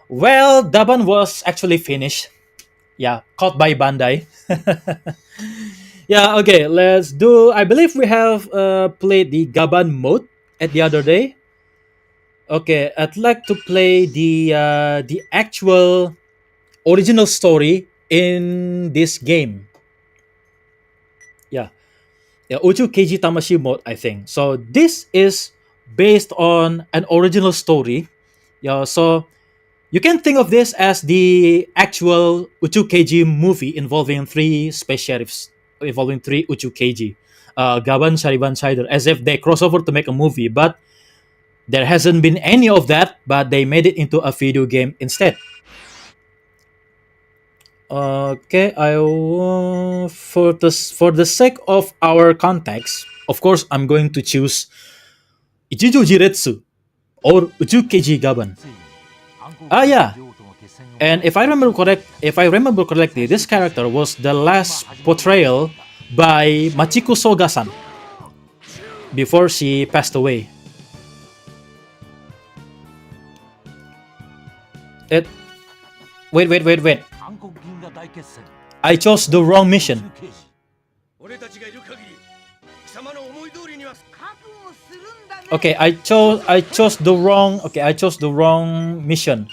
Well, Gaban was actually finished. Yeah, caught by Bandai. Yeah, okay, let's do. I believe we have played the Gaban mode at the other day. Okay, I'd like to play the actual original story in this game. Yeah, yeah, Uchu Keiji Tamashi mode, I think. So this is based on an original story. Yeah, so you can think of this as the actual Uchu Keiji movie involving three space sheriffs, involving three Uchu Keiji, Gaban, Shariban, Shider, as if they cross over to make a movie, but there hasn't been any of that, but they made it into a video game instead. Okay, for the sake of our context, of course, I'm going to choose Ichijo Jiretsu or Uchukeji Gaban. Ah, yeah. And if I remember correctly, this character was the last portrayal by Machiko Soga-san before she passed away. It. Wait. I chose the wrong mission. Okay, I chose the wrong. Okay, I chose the wrong mission.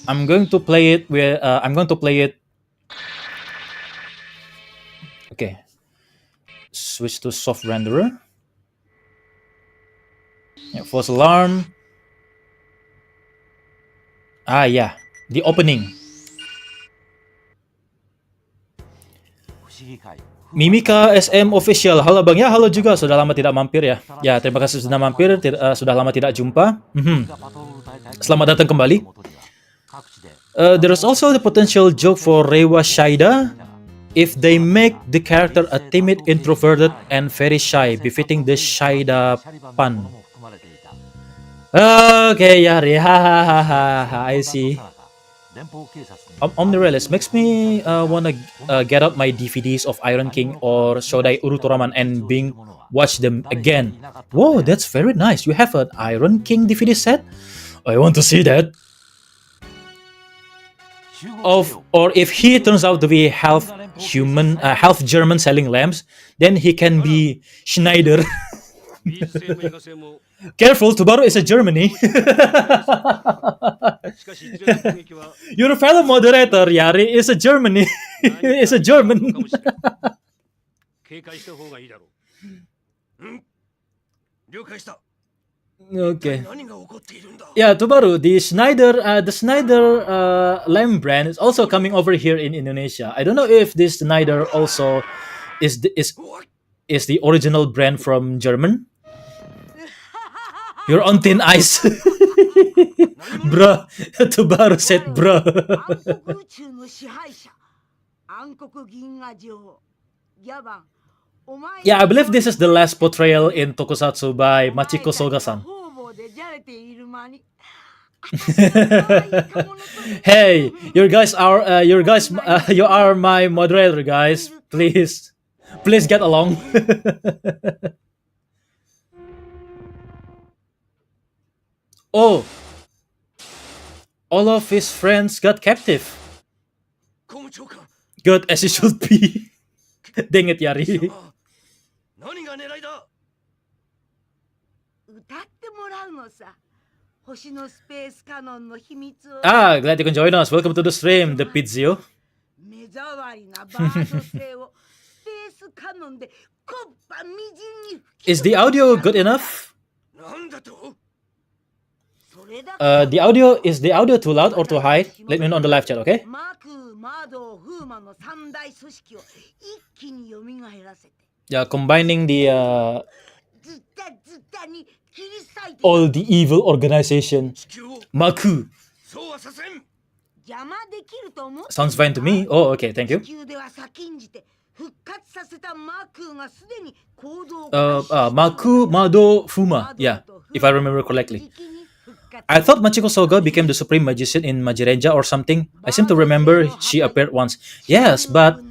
I'm going to play it with. I'm going to play it. Okay. Switch to soft renderer. Yeah, false alarm. Ah, yeah. The opening. Mimika SM Official. Halo Bang. Ya, halo juga. Sudah lama tidak mampir ya. Ya, terima kasih sudah mampir. Sudah lama tidak jumpa. Selamat datang kembali. There is also the potential joke for Reiwa Shaida if they make the character a timid, introverted, and very shy, befitting the Shaida pun. Okay, Yari. I see. Omnirealist makes me wanna get out my DVDs of Iron King or Shodai Uruturaman and watch them again. Whoa, that's very nice. You have an Iron King DVD set? I want to see that. Or if he turns out to be half human, half German selling lamps, then he can be Schneider. Careful, Tubaru is a Germany. Your fellow moderator, Yari, is a Germany. Is a German. Okay. Yeah, Tubaru, the Schneider lamp brand is also coming over here in Indonesia. I don't know if this Schneider also is the original brand from German. You're on thin ice. Bruh. Tubaru said bruh. Yeah, I believe this is the last portrayal in Tokusatsu by Machiko Soga-san. Hey, you are my moderator, guys. Please get along. Oh, all of his friends got captive. Good as it should be. Dang it, Yari. Ah, glad you can join us. Welcome to the stream, the Pizio. Is the audio good enough? Is the audio too loud or too high? Let me know on the live chat, okay? Yeah, combining the all the evil organization. Maku. Sounds fine to me. Oh, okay, thank you. Maku Mado Fuma. Yeah, if I remember correctly. I thought Machiko Soga became the supreme magician in Majirenja or something. I seem to remember she appeared once. Yes, but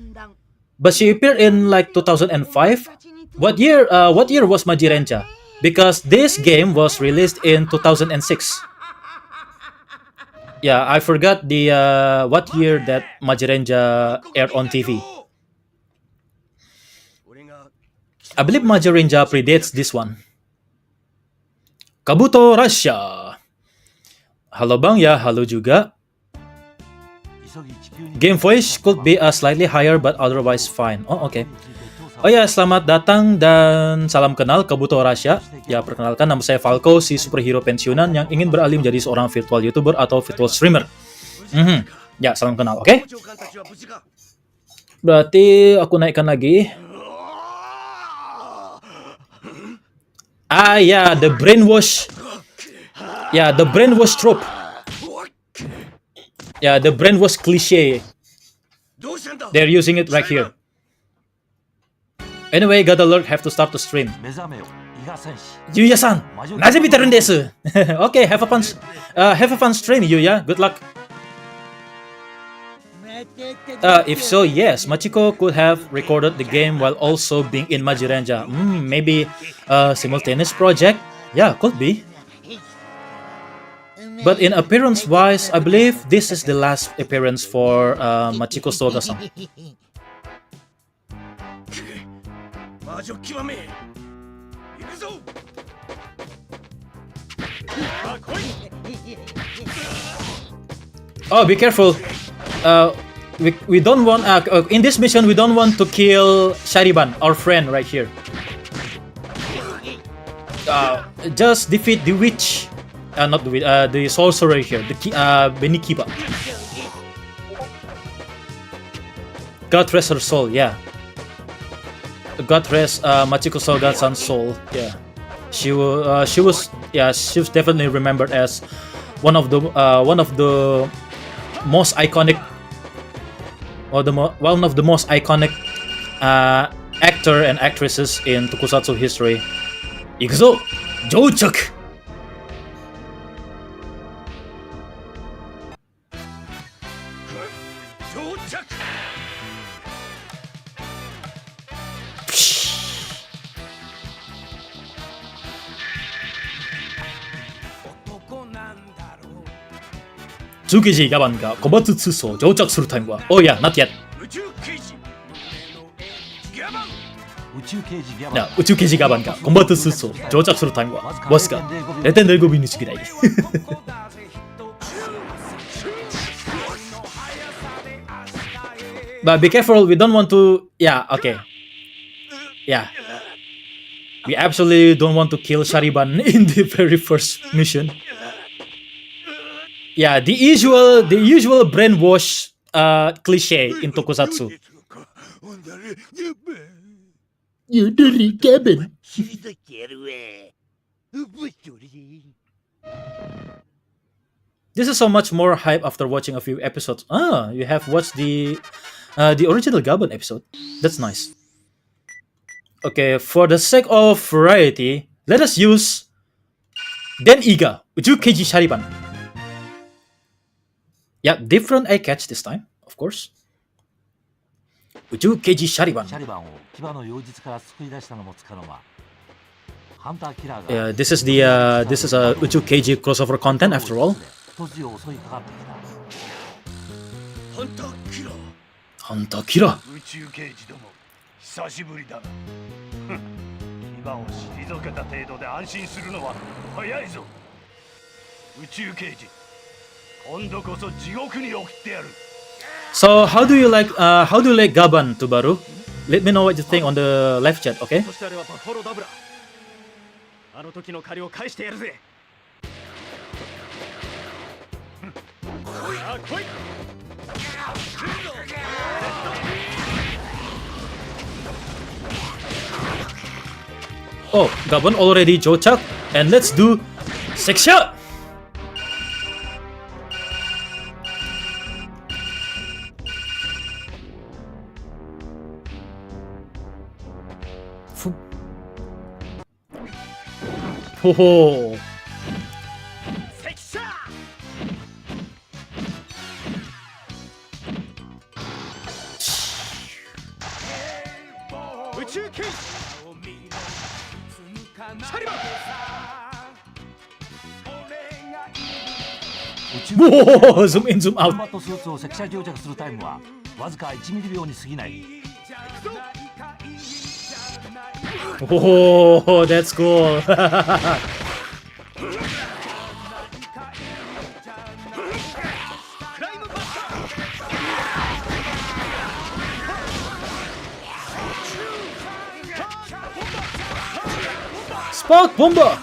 she appeared in like 2005. What year? What year was Majirenja? Because this game was released in 2006. Yeah, I forgot the what year that Majirenja aired on TV. I believe Majirenja predates this one. Kabuto Rasha. Halo Bang ya, halo juga. Game voice could be slightly higher but otherwise fine. Oh, okay. Oh ya, selamat datang dan salam kenal Kabuto Rasha. Ya, perkenalkan nama saya Falco, si superhero pensiunan yang ingin beralih menjadi seorang virtual YouTuber atau virtual streamer. Ya, salam kenal, oke? Berarti aku naikkan lagi. Ah ya, the brainwash. Ya, the brainwash trope. Ya, the brainwash cliche. They're using it right here. Anyway, got alert, have to start the stream. Yuya-san, naze bitaru desu. Okay, have a fun stream, Yuya. Good luck. If so, yes, Machiko could have recorded the game while also being in Majirenja. Maybe a simultaneous project. Yeah, could be. But in appearance-wise, I believe this is the last appearance for Machiko Soga-san. Oh, be careful. We don't want in this mission we don't want to kill Shariban, our friend right here. Just defeat the witch. Not the witch, the sorcerer here, the Benikiba. God rest her soul, yeah. God rest Machiko Soga-san's soul, yeah. She was definitely remembered as one of the most iconic, or one of the most iconic actor and actresses in tokusatsu history. Ikuzo, Jouchuk. Tsukeji Gaban ga Komatsu Tsusoを 到着するタイムは Oh yeah, not yet. 宇宙刑事ガバンがコンバットスーツを到着するタイムはわずか 0.05 秒に過ぎない。But be careful, we don't want to. Yeah, okay. Yeah. We absolutely don't want to kill Shariban in the very first mission. Yeah, the usual brainwash cliche in tokusatsu. You dirty cabin. This is so much more hype after watching a few episodes. Ah, you have watched the original Gaban episode. That's nice. Okay, for the sake of variety, let us use Den Iga Uju Keiji Shariban. Yeah, different eye catch this time, of course. Uju Keiji Shariban. Yeah, this is a Uju Keiji crossover content after all. Hunter Killer. 久しぶりだな。今を退けた程度で安心するのは早いぞ。宇宙刑事、今度こそ地獄に送ってやる。So how do you like Gaban, Tubaru? Let me know what you think on the live chat, okay? そしてあれはバッファローダブラ。あの時の借りを返してやるぜ。さあ来い。Oh, Gaban already Jochak, and let's do 6 shot. Ho. 敵者宇宙刑事シャリバン Whoa, zoom in, zoom コン out. バットスーツを赤車乗着するタイムはわずか1ミリ秒に過ぎない Oh, that's cool. Spark Bomber.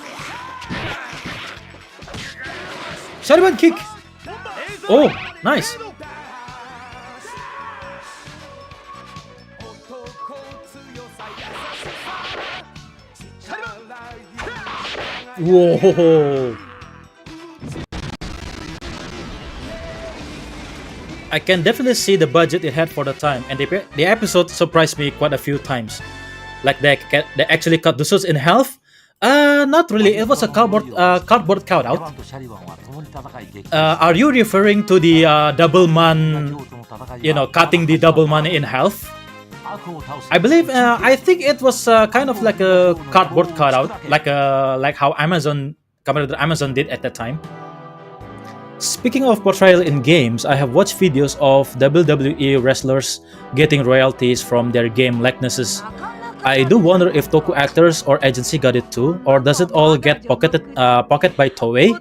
Shariban kick. Oh, nice. Whoa. I can definitely see the budget it had for the time, and the episode surprised me quite a few times. Like they actually cut the suits in half. Not really. It was a cardboard cutout. Are you referring to the double man? You know, cutting the double man in half. I believe. I think it was kind of like a cardboard cutout, like how Amazon did at that time. Speaking of portrayal in games, I have watched videos of WWE wrestlers getting royalties from their game likenesses. I do wonder if Toku actors or agency got it too, or does it all get pocketed by Toei?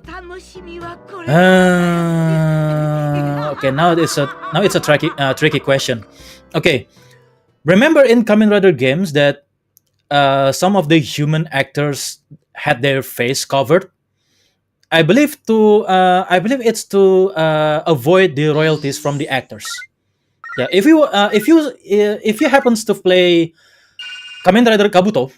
Okay, now it's a tricky question. Okay, remember in Kamen Rider games that some of the human actors had their face covered. I believe it's to avoid the royalties from the actors. Yeah, if you happens to play Kamen Rider Kabuto,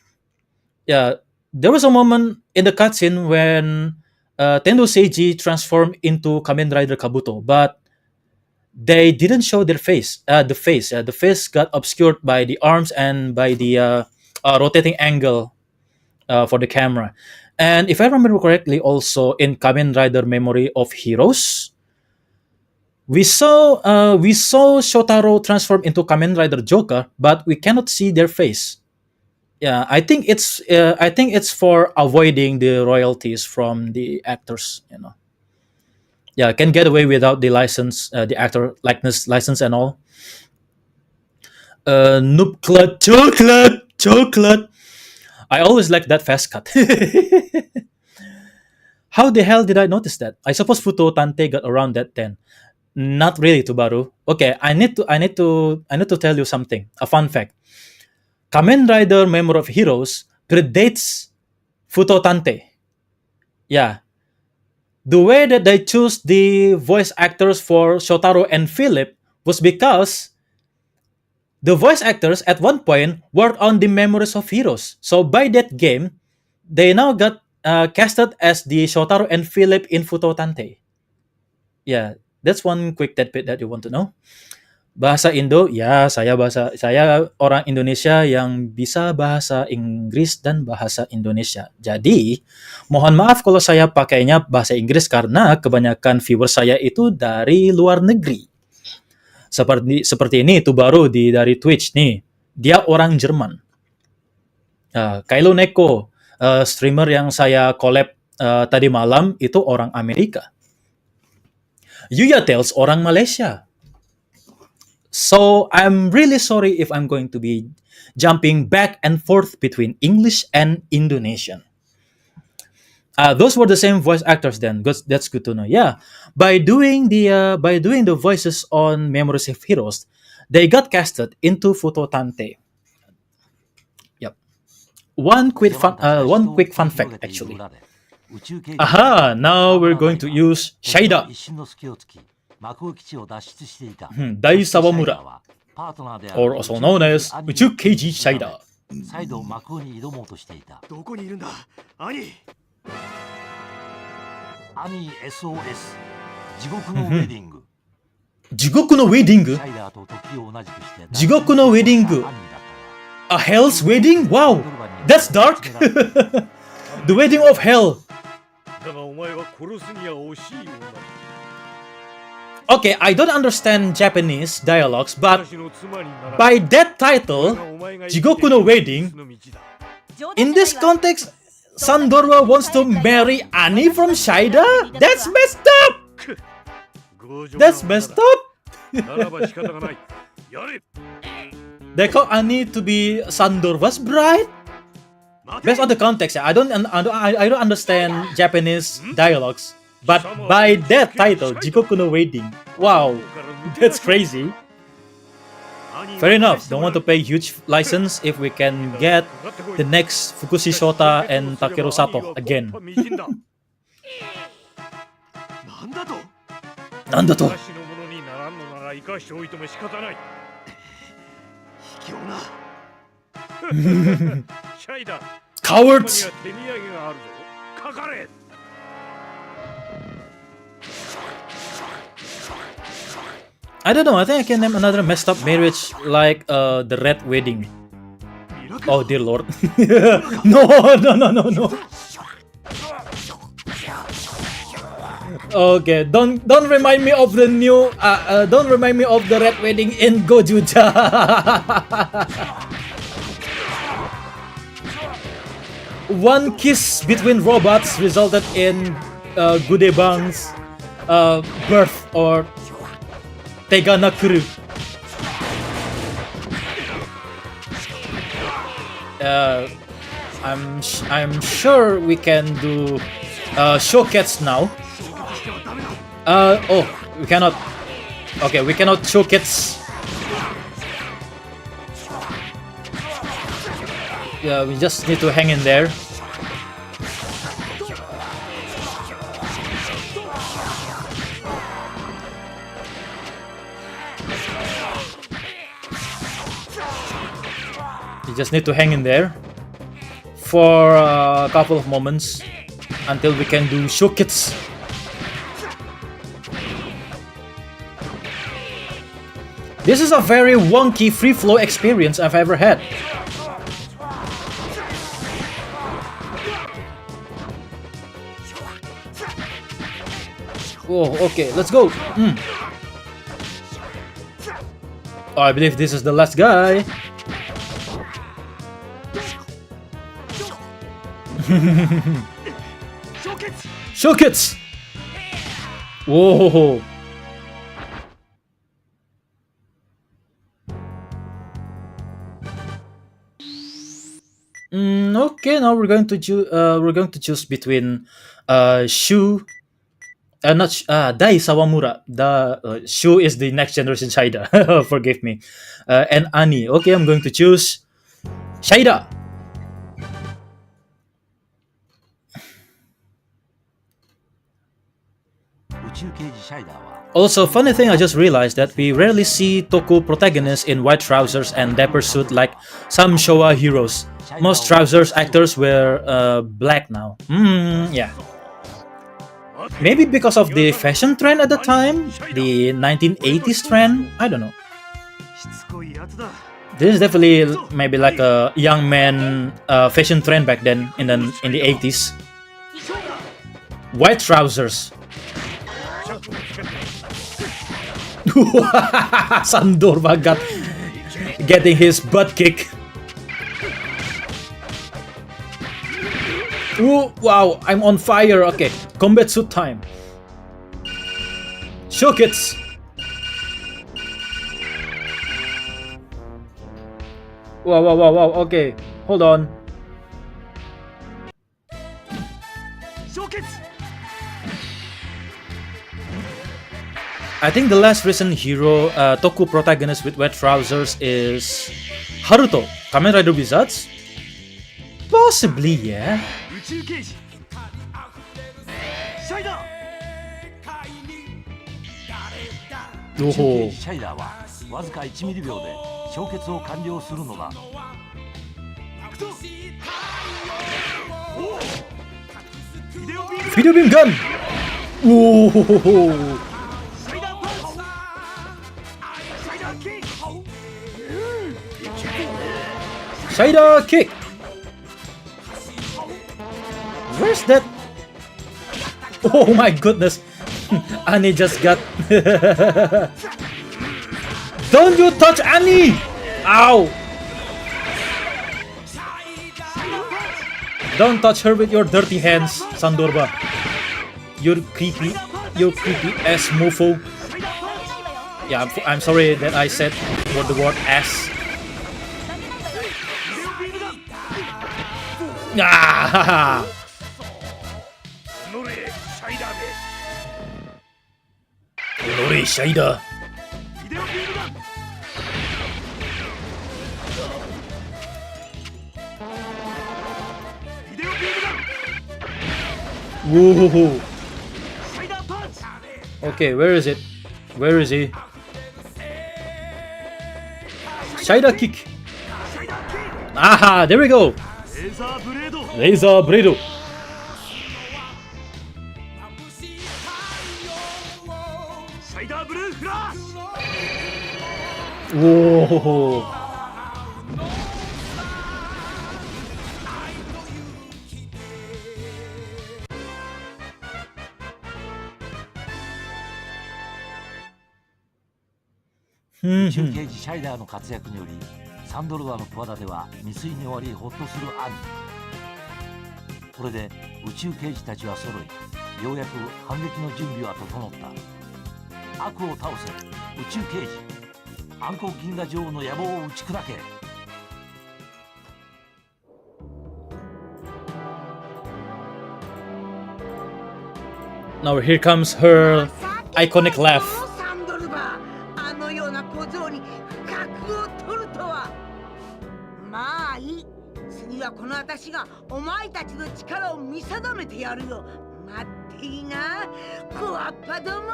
yeah, there was a moment in the cutscene when Tendo Seiji transformed into Kamen Rider Kabuto, but they didn't show their face. The face got obscured by the arms and by the rotating angle for the camera. And if I remember correctly, also in Kamen Rider Memory of Heroes, we saw Shotaro transform into Kamen Rider Joker, but we cannot see their face. Yeah, I think it's for avoiding the royalties from the actors. You know, yeah, can get away without the license, the actor likeness license and all. Noob Clut, chocolate. I always like that fast cut. How the hell did I notice that? I suppose Futo Tante got around that then. Not really, Tubaru. Okay, I need to tell you something. A fun fact. Kamen Rider Memory of Heroes predates Futo Tante. Yeah. The way that they choose the voice actors for Shotaro and Philip was because the voice actors at one point worked on the Memories of Heroes. So by that game, they now got casted as the Shotaro and Philip in Futo Tante. Yeah, that's one quick tidbit that you want to know. Bahasa Indo, ya saya orang Indonesia yang bisa bahasa Inggris dan bahasa Indonesia. Jadi, mohon maaf kalau saya pakainya bahasa Inggris karena kebanyakan viewer saya itu dari luar negeri. Seperti ini itu baru dari Twitch nih. Dia orang Jerman. Kylo Neko, streamer yang saya collab tadi malam itu orang Amerika. Yuya Tales orang Malaysia. So I'm really sorry if I'm going to be jumping back and forth between English and Indonesian. Those were the same voice actors then. That's good to know. Yeah, by doing the voices on Memories of Heroes, they got casted into Futo Tante. Yep. One quick fun fact actually. Aha! Now we're going to use Shaida. Dai Sawamura, or also known as Uchu Keiji Shaida. 再度幕に挑もうとしていた。どこにいるんだ、兄。兄 SOS 地獄のウェディング。地獄のウェディング？シャイダーと時を同じくして地獄のウェディング。A Hell's Wedding? Wow, that's dark. The Wedding of Hell. だがお前は殺すには惜しい女だ Okay, I don't understand Japanese dialogues, but 私の妻になら by that title, Jigoku no Wedding, in this context, Sandorwa wants to marry Annie from Shida? That's messed up! That's messed up! ならば仕方がないやれ They call Annie to be Sandorwa's bride? Based on the context, I don't understand Japanese dialogues, but by that title, Jigoku no Wedding, wow, that's crazy. Fair enough. Don't want to pay huge license if we can get the next Fukushi Shota and Takeru Sato again. なんだと Nandato. 私のものにならんのなら生かしておいても仕方ない卑怯なシャイだ Cowards! ここには手土産があるぞかかれ I don't know. I think I can name another messed up marriage like the Red Wedding. Oh dear lord. No. Okay, don't remind me of the new don't remind me of the Red Wedding in Gojuja. One kiss between robots resulted in Gudebang's birth or Teganakuru. I'm sure we can do showcats now. Oh, we cannot. Okay, we cannot showcats. Yeah, we just need to hang in there. You just need to hang in there for a couple of moments until we can do showkits. This is a very wonky free flow experience I've ever had. Oh, okay, let's go. Oh, I believe this is the last guy. Showkits! Whoa! Okay, now we're going to choose between Shu, Dai Sawamura. The Shu is the next generation Shida. Forgive me. And Ani. Okay, I'm going to choose Shida. Also, funny thing, I just realized that we rarely see Toku protagonists in white trousers and dapper suit like some Showa heroes. Most trousers actors wear black now. Yeah. Maybe because of the fashion trend at the time, the 1980s trend. I don't know. This is definitely maybe like a young man fashion trend back then in the 80s. White trousers. Sandor Bagat getting his butt kicked. Ooh, wow, I'm on fire. Okay, combat suit time. Showkits. Wow. Okay, hold on. I think the last recent hero Toku protagonist with white trousers is Haruto, Kamen Rider Wizards? Possibly, yeah. Oh. Video beam gun! Whoa! Shida kick! Where's that? Oh my goodness. Annie just got... Don't you touch Annie! Ow! Don't touch her with your dirty hands, Sandorba. You creepy ass mofo. Yeah, I'm sorry that I said the word ass. Ah! Nori Shaida. Whoa. Okay, where is it? Where is he? Shaida kick. Aha, there we go. Laser Bredo. Whoa. Hmm. 宇宙刑事シャイダーの活躍によりサンドル川の桑田では未遂に終わりホッとする兄。これで宇宙刑事たちは揃いようやく反撃の準備は整った。悪を倒せ宇宙刑事、暗黒銀河女王の野望を打ち砕け。Now here comes her iconic laugh. サンドルバー、あのような小僧に不覚を取るとは。まあいい、次はこの私がお前たちの力を見定めてやるよ。待っていいな、小わっぱども。う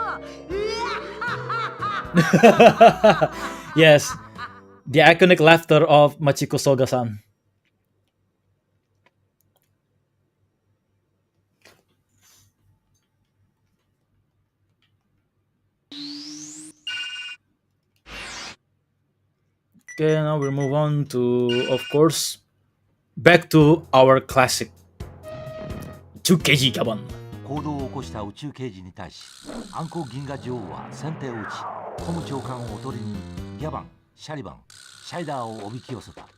わYes, the iconic laughter of Machiko Soga-san. Okay, now we move on to, of course, back to our classic 2kg Gaban. 行動を起こした宇宙刑事に対し暗黒銀河女王は先手を打ち、コム長官をおとりにギャバン、シャリバン、シャイダーをおびき寄せた。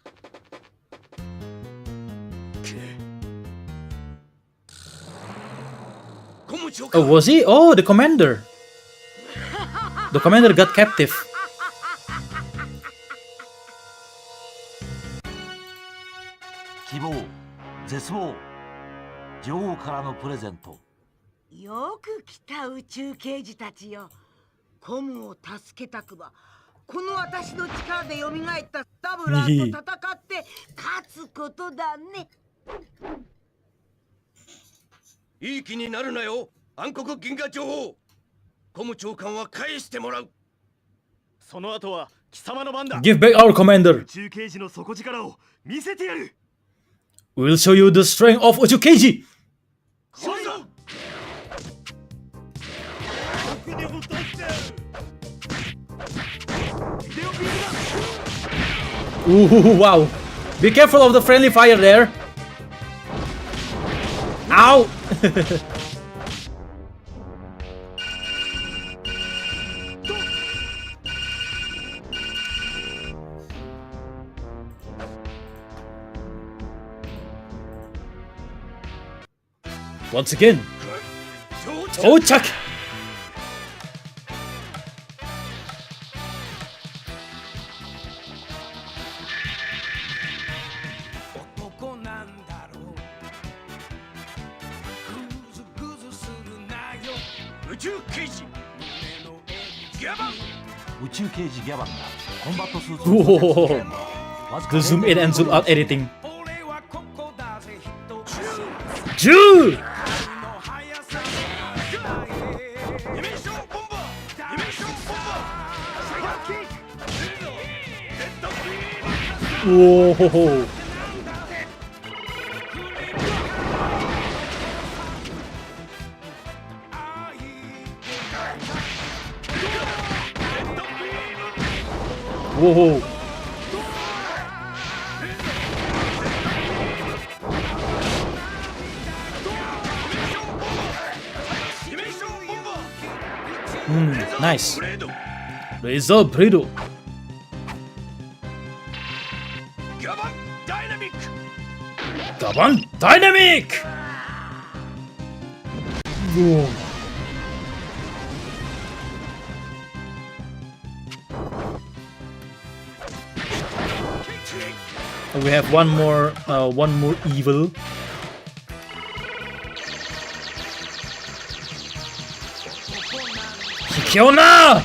Oh, was he? Oh, the commander. The commander got captive. 希望、絶望、女王からのプレゼント。よく来た宇宙刑事たちよ。コムを助けたくば、この私の力で蘇ったダブラーと戦って勝つことだね。いい気になるなよ、暗黒銀河女王。コム長官は返してもらう。その後は貴様の番だ。 Give back our commander. 宇宙刑事の底力を見せてやる。 We'll show you the strength of Uchukeiji. Ooh, wow. Be careful of the friendly fire there. Ow. Once again, Tochak! Whoa. The zoom in and zoom out editing. Jew! Whoa. Whoa. Nice. Razor Bridle. Gaban Dynamic! Whoa. We have one more evil. Kiona!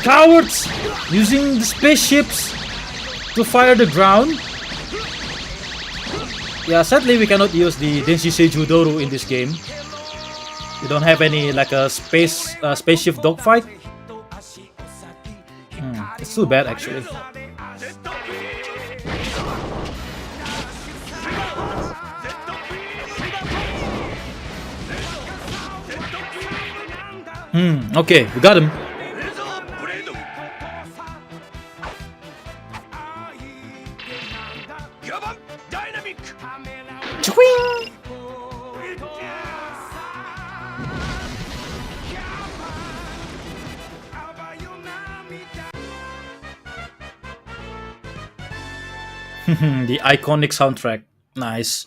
Cowards! Using the spaceships to fire the ground. Yeah, sadly we cannot use the Denshi Seiju Doru in this game. We don't have any like a spaceship dogfight. It's too bad actually. Okay, we got him. Chwing! The iconic soundtrack. Nice.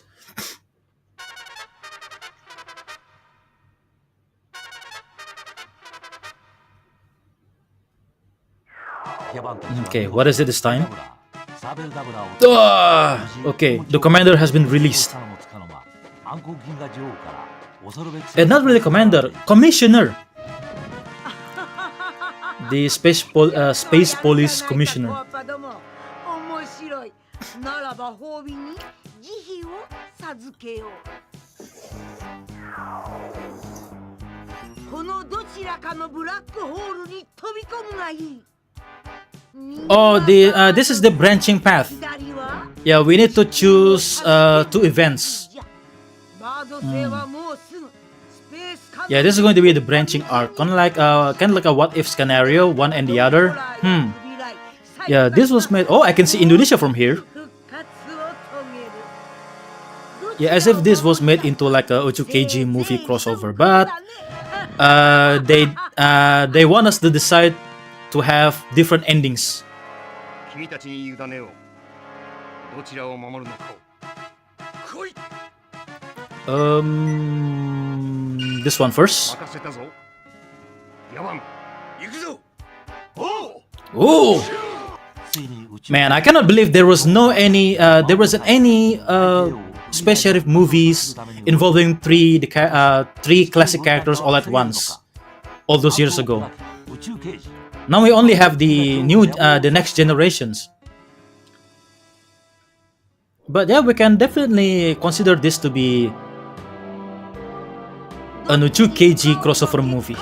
Okay, what is it this time? Okay, the commander has been released. And not really commander, commissioner. The space police commissioner. 面白い。ならば褒美に慈悲を授けよう。このどちらかのブラックホールに飛び込むがいい。Oh, this is the branching path. Yeah, we need to choose 2 events. Yeah, this is going to be the branching arc, kind of like a what if scenario, one and the other. Yeah, this was made. Oh, I can see Indonesia from here. Yeah, as if this was made into like a Uchu KG movie crossover, but they want us to decide to have different endings. This one first. Oh, man! I cannot believe there wasn't any special movies involving three classic characters all at once, all those years ago. Now we only have the next generations. But yeah, we can definitely consider this to be an Uchu KG crossover movie.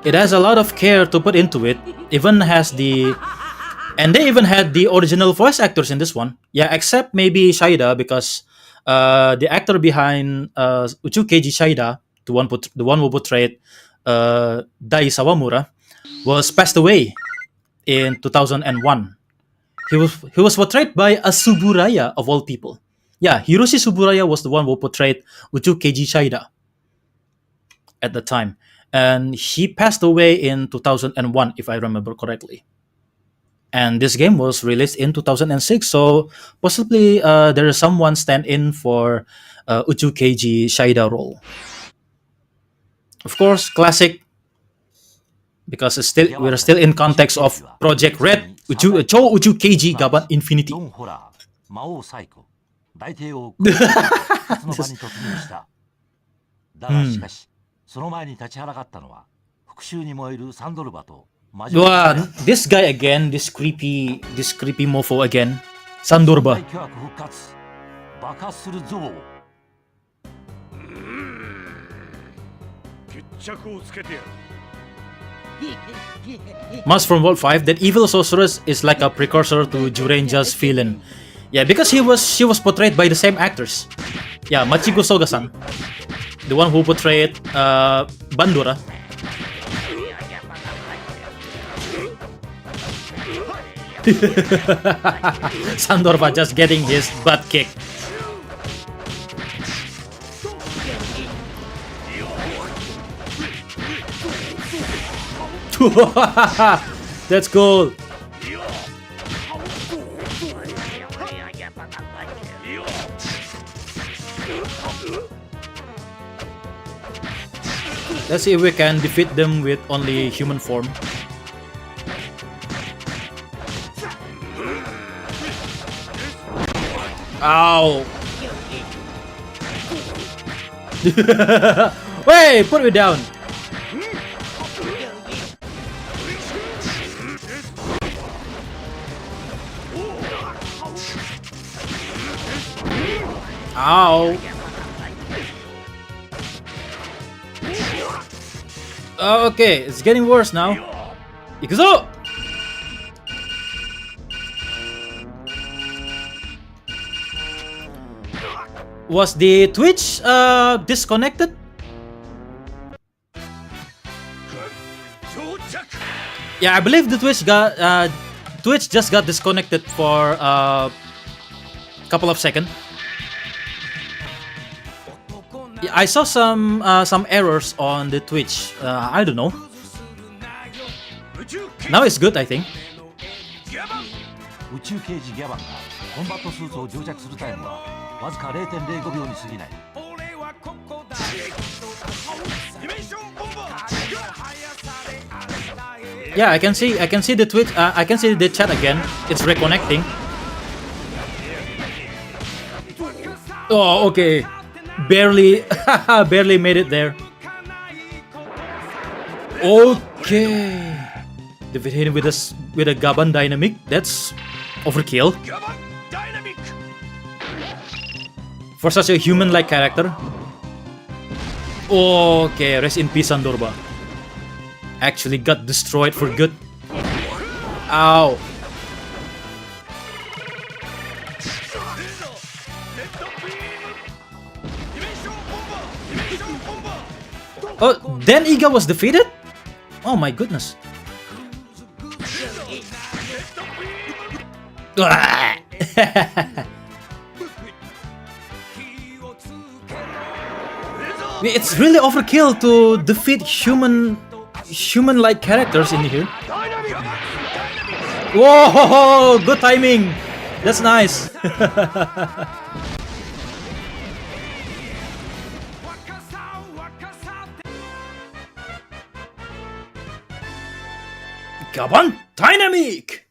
It has a lot of care to put into it. And they even had the original voice actors in this one. Yeah, except maybe Shaida, because the actor behind Uchu KG Shaida, the one who portrayed Dai Sawamura, was passed away in 2001. He was portrayed by a Suburaya of all people. Yeah, Hiroshi Suburaya was the one who portrayed Uchu Keiji Shaida at the time. And he passed away in 2001, if I remember correctly. And this game was released in 2006, so possibly there is someone stand in for Uchu Keiji Shaida role. Of course, classic, because we're still in context of Project Red, Cho Uchu Keiji Gaban Infinity. Wow, this guy again, this creepy mofo again, Sandorba. Mas from World 5, that evil sorceress is like a precursor to Jurenja's villain. Yeah, because she was portrayed by the same actors. Yeah, Machiko Soga-san, the one who portrayed Bandura. Sandorba just getting his butt kicked. That's cool. Let's see if we can defeat them with only human form. Ow! Wait, put me down. Ow! Oh, okay, it's getting worse now. Ikuzo! Was the Twitch disconnected? Yeah, I believe the Twitch just got disconnected for a couple of seconds. Yeah, I saw some errors on the Twitch. I don't know. Now it's good, I think. 宇宙刑事ギャバンがコンバットスーツを乗着するタイムはわずか 0.05 秒に過ぎない。 Yeah, I can see the Twitch. I can see the chat again. It's reconnecting. Oh, okay. Barely made it there. Okay. Defeated with a Gaban dynamic. That's overkill for such a human-like character. Okay, rest in peace, Sandorba. Actually got destroyed for good. Ow. Oh, then Iga was defeated? Oh my goodness. It's really overkill to defeat human-like characters in here. Whoa, good timing. That's nice. Gaban Dynamic.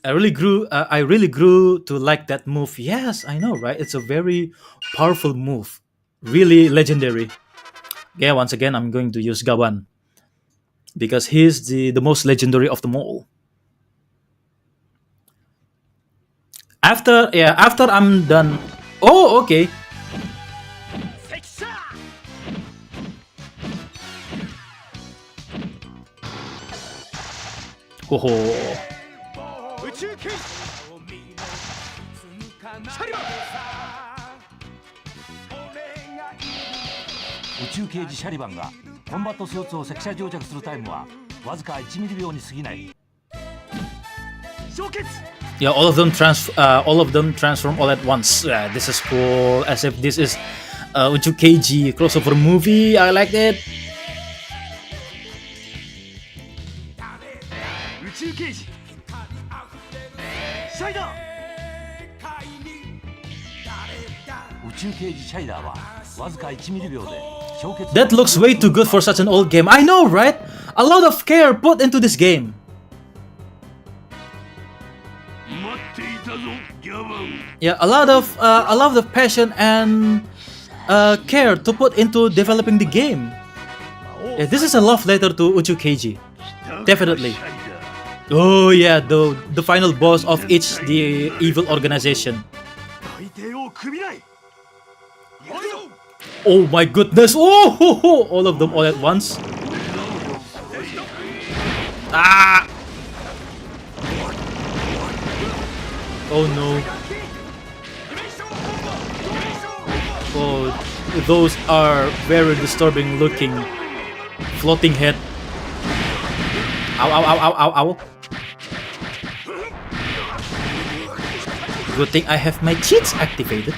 I really grew to like that move. Yes, I know, right? It's a very powerful move. Really legendary. Yeah, once again, I'm going to use Gaban because he's the most legendary of them all. After I'm done. Oh, okay. Oh. 宇宙刑事シャリバンがコンバットスーツを積載乗着するタイムはわずか1ミリ秒に過ぎない。 Yeah, all of them transform all at once. This is cool. As if this is Uchu Keiji crossover movie. I like it. 宇宙刑事シャイダー。宇宙刑事シャイダーはわずか1ミリ秒で氷結。 That looks way too good for such an old game. I know, right? A lot of care put into this game. Yeah, a lot of passion and care to put into developing the game. Yeah, this is a love letter to Uchu Keiji. Definitely. Oh yeah, the final boss of the evil organization. Oh my goodness! Oh, all of them all at once. Ah! Oh no. Oh, those are very disturbing looking. Floating head. Ow, ow, ow, ow, ow, ow. Good thing I have my cheats activated.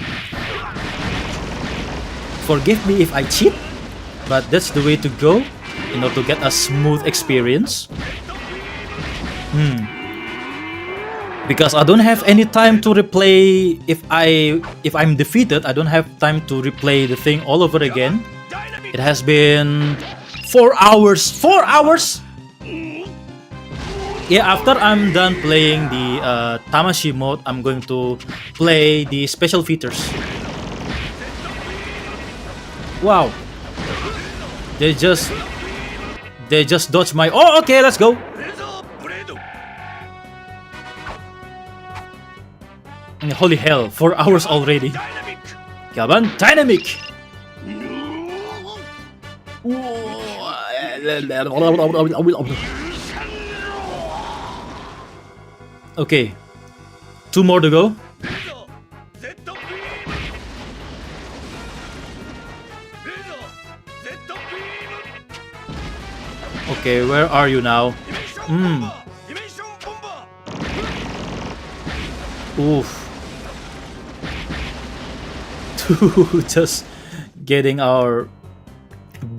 Forgive me if I cheat, but that's the way to go in order to get a smooth experience. Because I don't have any time to replay. If I'm defeated, I don't have time to replay the thing all over again. It has been 4 hours. 4 hours. Yeah, after I'm done playing the Tamashi mode, I'm going to play the special features. Wow. They just dodged my... Oh, okay, let's go. Holy hell, 4 hours already. Gaban, dynamic. Okay, 2 more to go. Okay, where are you now? Oof. Just getting our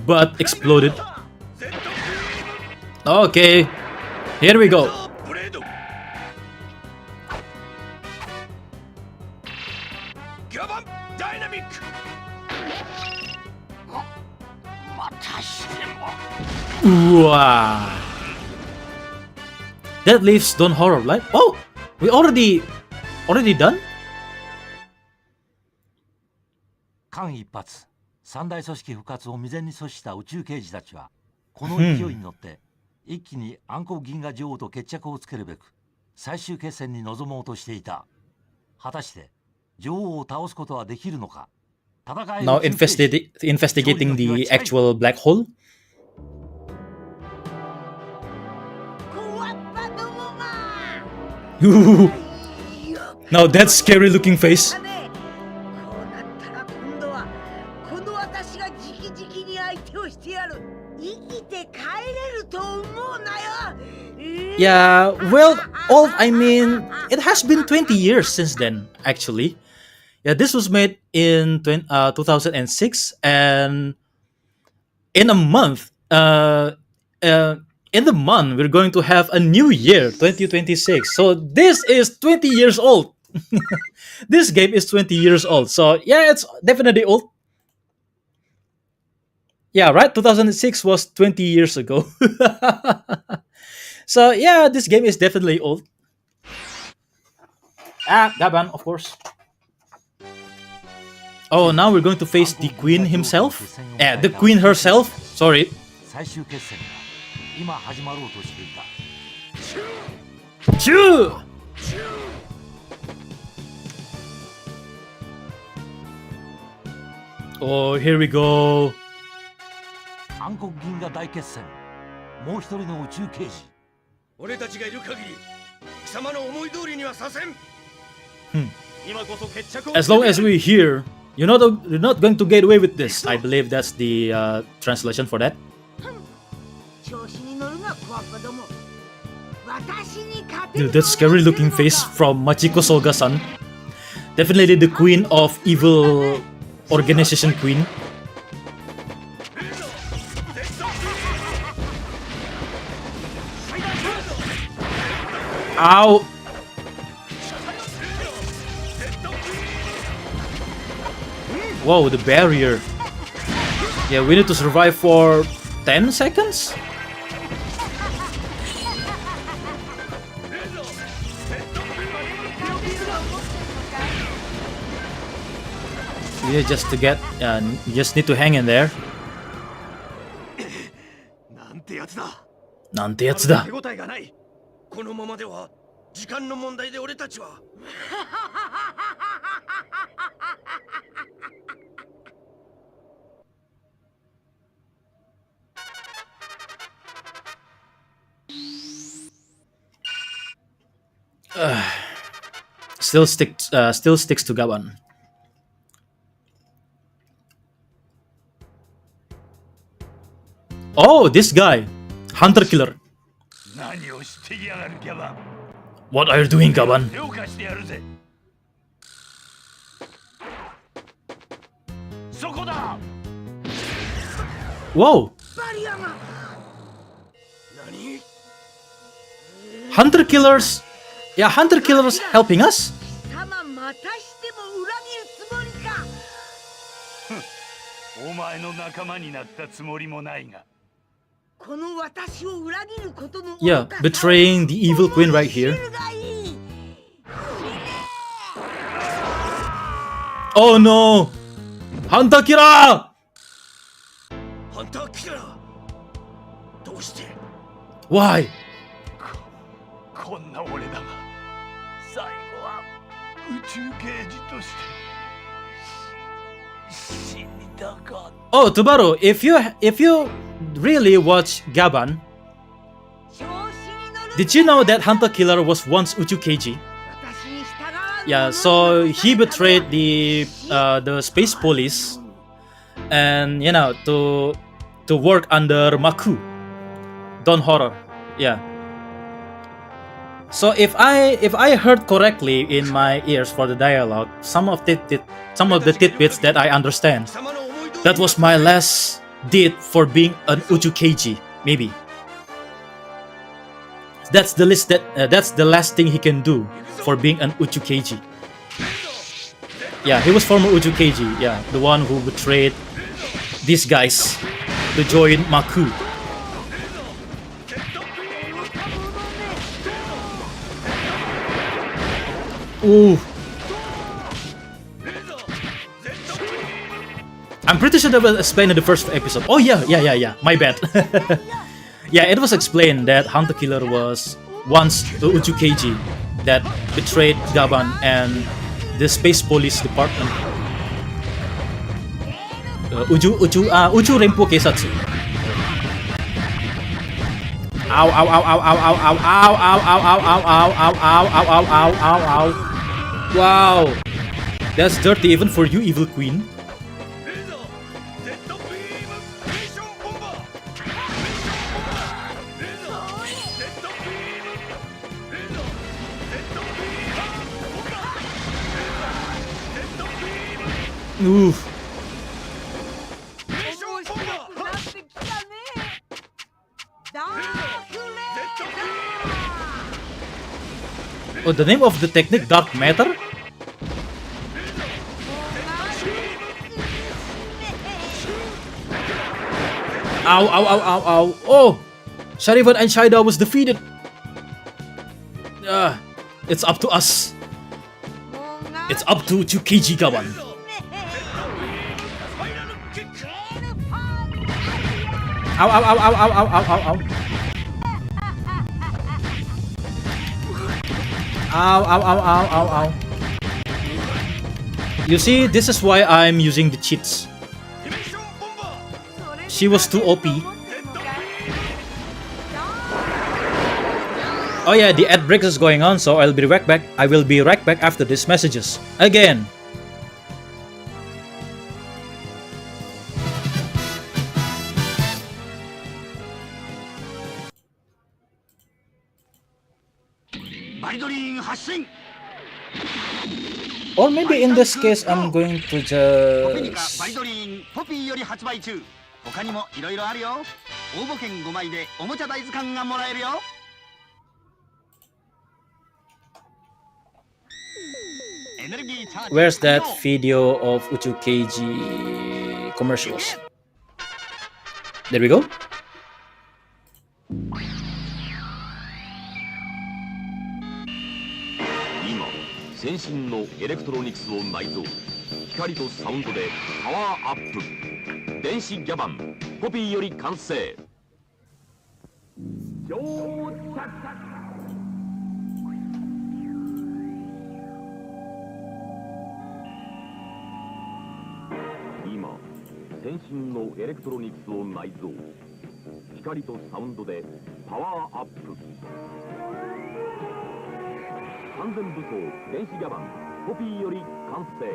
butt exploded. Okay, here we go. Wow. That leaves Don't Horror Life. Oh, we already done? 間一髪、三大組織復活を未然に阻止した宇宙刑事たちは、この勢いに乗って一気に暗黒銀河女王と決着をつけるべく最終決戦に臨もうとしていた。果たして女王を倒すことはできるのか。戦い Now investigating the actual black hole. Now that scary looking face. Yeah, well, I mean, it has been 20 years since then, actually. Yeah, this was made in 2006, and in a month, we're going to have a new year, 2026. So this is 20 years old. This game is 20 years old. So yeah, it's definitely old. Yeah, right? 2006 was 20 years ago. So yeah, this game is definitely old. Gaban, of course. Oh, now we're going to face the queen himself? The queen herself? Sorry. 最終決戦が今始まろうとしていた。Choo! Oh, here we go. 暗黒銀河大決戦。もう一人の宇宙刑事。俺たちがいる限り貴様の思い通りにはさせん。今こそ決着を。 As long as we're here, you're not going to get away with this. I believe that's the translation for that. 調子に乗るな、クワッパども。私に勝て Dude, that scary looking face from Machiko Soga-san. Definitely the queen of evil organization queen. Ow! Whoa, the barrier. Yeah, we need to survive for 10 seconds? Yeah, just to get, you just need to hang in there. なんてやつだ。なんてやつだ。手応えがない。このままでは時間の問題で俺たちは。Still sticks to Gaban. Oh, this guy, Hunter Killer. 何をしてやがるギャバン。 What are you doing, Gaban? 手を貸してやるぜ。そこ Whoa! バリアが Hunter killers! Yeah, hunter killers helping us? 貴様またしても裏切るつもりか。お前の仲間になったつもりもないが。この私を裏切ることの Yeah, betraying the evil queen right here. Oh no! Hunter killer! ハンターキラー。どうして Why? こんな俺だが、最後は宇宙刑事として死にたかった。 Oh, Tubaru, if you really watch Gaban, did you know that Hunter Killer was once Uchu Keiji? Yeah, so he betrayed the space police, and you know to work under Maku, Don Horror. Yeah. So if I heard correctly in my ears for the dialogue, some of the tidbits that I understand, that was my last deed for being an Uchu Keiji, maybe. That's the last thing he can do for being an Uchu Keiji. Yeah, he was former Uchu Keiji. Yeah, the one who betrayed these guys to join Maku. Ooh. I'm pretty sure that was explained in the first episode. Oh yeah. My bad. Yeah, it was explained that Hunter Killer was once the Uchu Keiji that betrayed Gaban and the Space Police Department. Uchu Renpo Keisatsu. Ow ow ow ow ow ow ow ow ow ow ow ow ow ow ow ow ow ow. Wow, that's dirty even for you, evil queen. Oof. Oh, the name of the technique, Dark Matter? Ow, ow, ow, ow, ow. Oh! Sharivan and Shaida was defeated. It's up to us. It's up to Keiji Gaban. Ow, ow, ow, ow, ow, ow, ow, ow, ow. Ow, ow, ow, ow, ow, ow. You see, this is why I'm using the cheats. She was too OP. Oh yeah, the ad break is going on, so I will be right back after these messages. Again. Or maybe in this case, I'm going to just... 他にもいろいろあるよ。応募券5枚でおもちゃ大図鑑がもらえるよ。Where's that video of Uchu Keiji commercials? There we go. 今、先進のエレクトロニクスを内蔵。光とサウンドでパワーアップ。電子ギャバンポピーより完成。今、先進のエレクトロニクスを内蔵。光とサウンドでパワーアップ。完全武装電子ギャバンポピーより完成。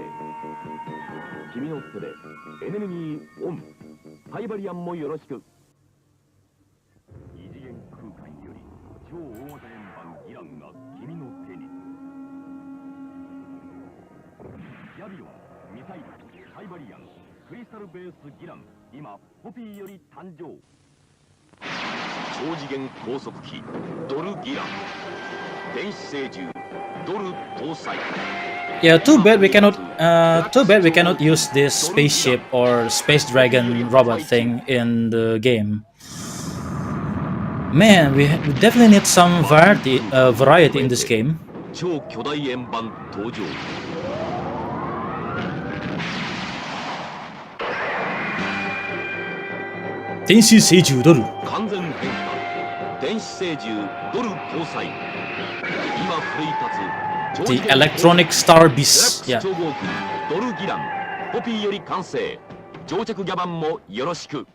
君の手でエネルギーオン。サイバリアンもよろしく。異次元空間より超大型円盤イランが君の手に。ギャビオン、ミサイル、サイバリアン、クリスタルベースギラン今ポピーより誕生超次元高速機ドルギラン電子聖獣ドル搭載 Yeah, too bad we cannot use this spaceship or space dragon robot thing in the game. Man, we definitely need some variety in this game. 超巨大円盤登場電子聖獣ドル。完全変化電子聖獣ドル搭載今奮い立つ The electronic star beast. デラ Yeah. ックス超合金ドルギランポピーより完成乗着ギャバンもよろしく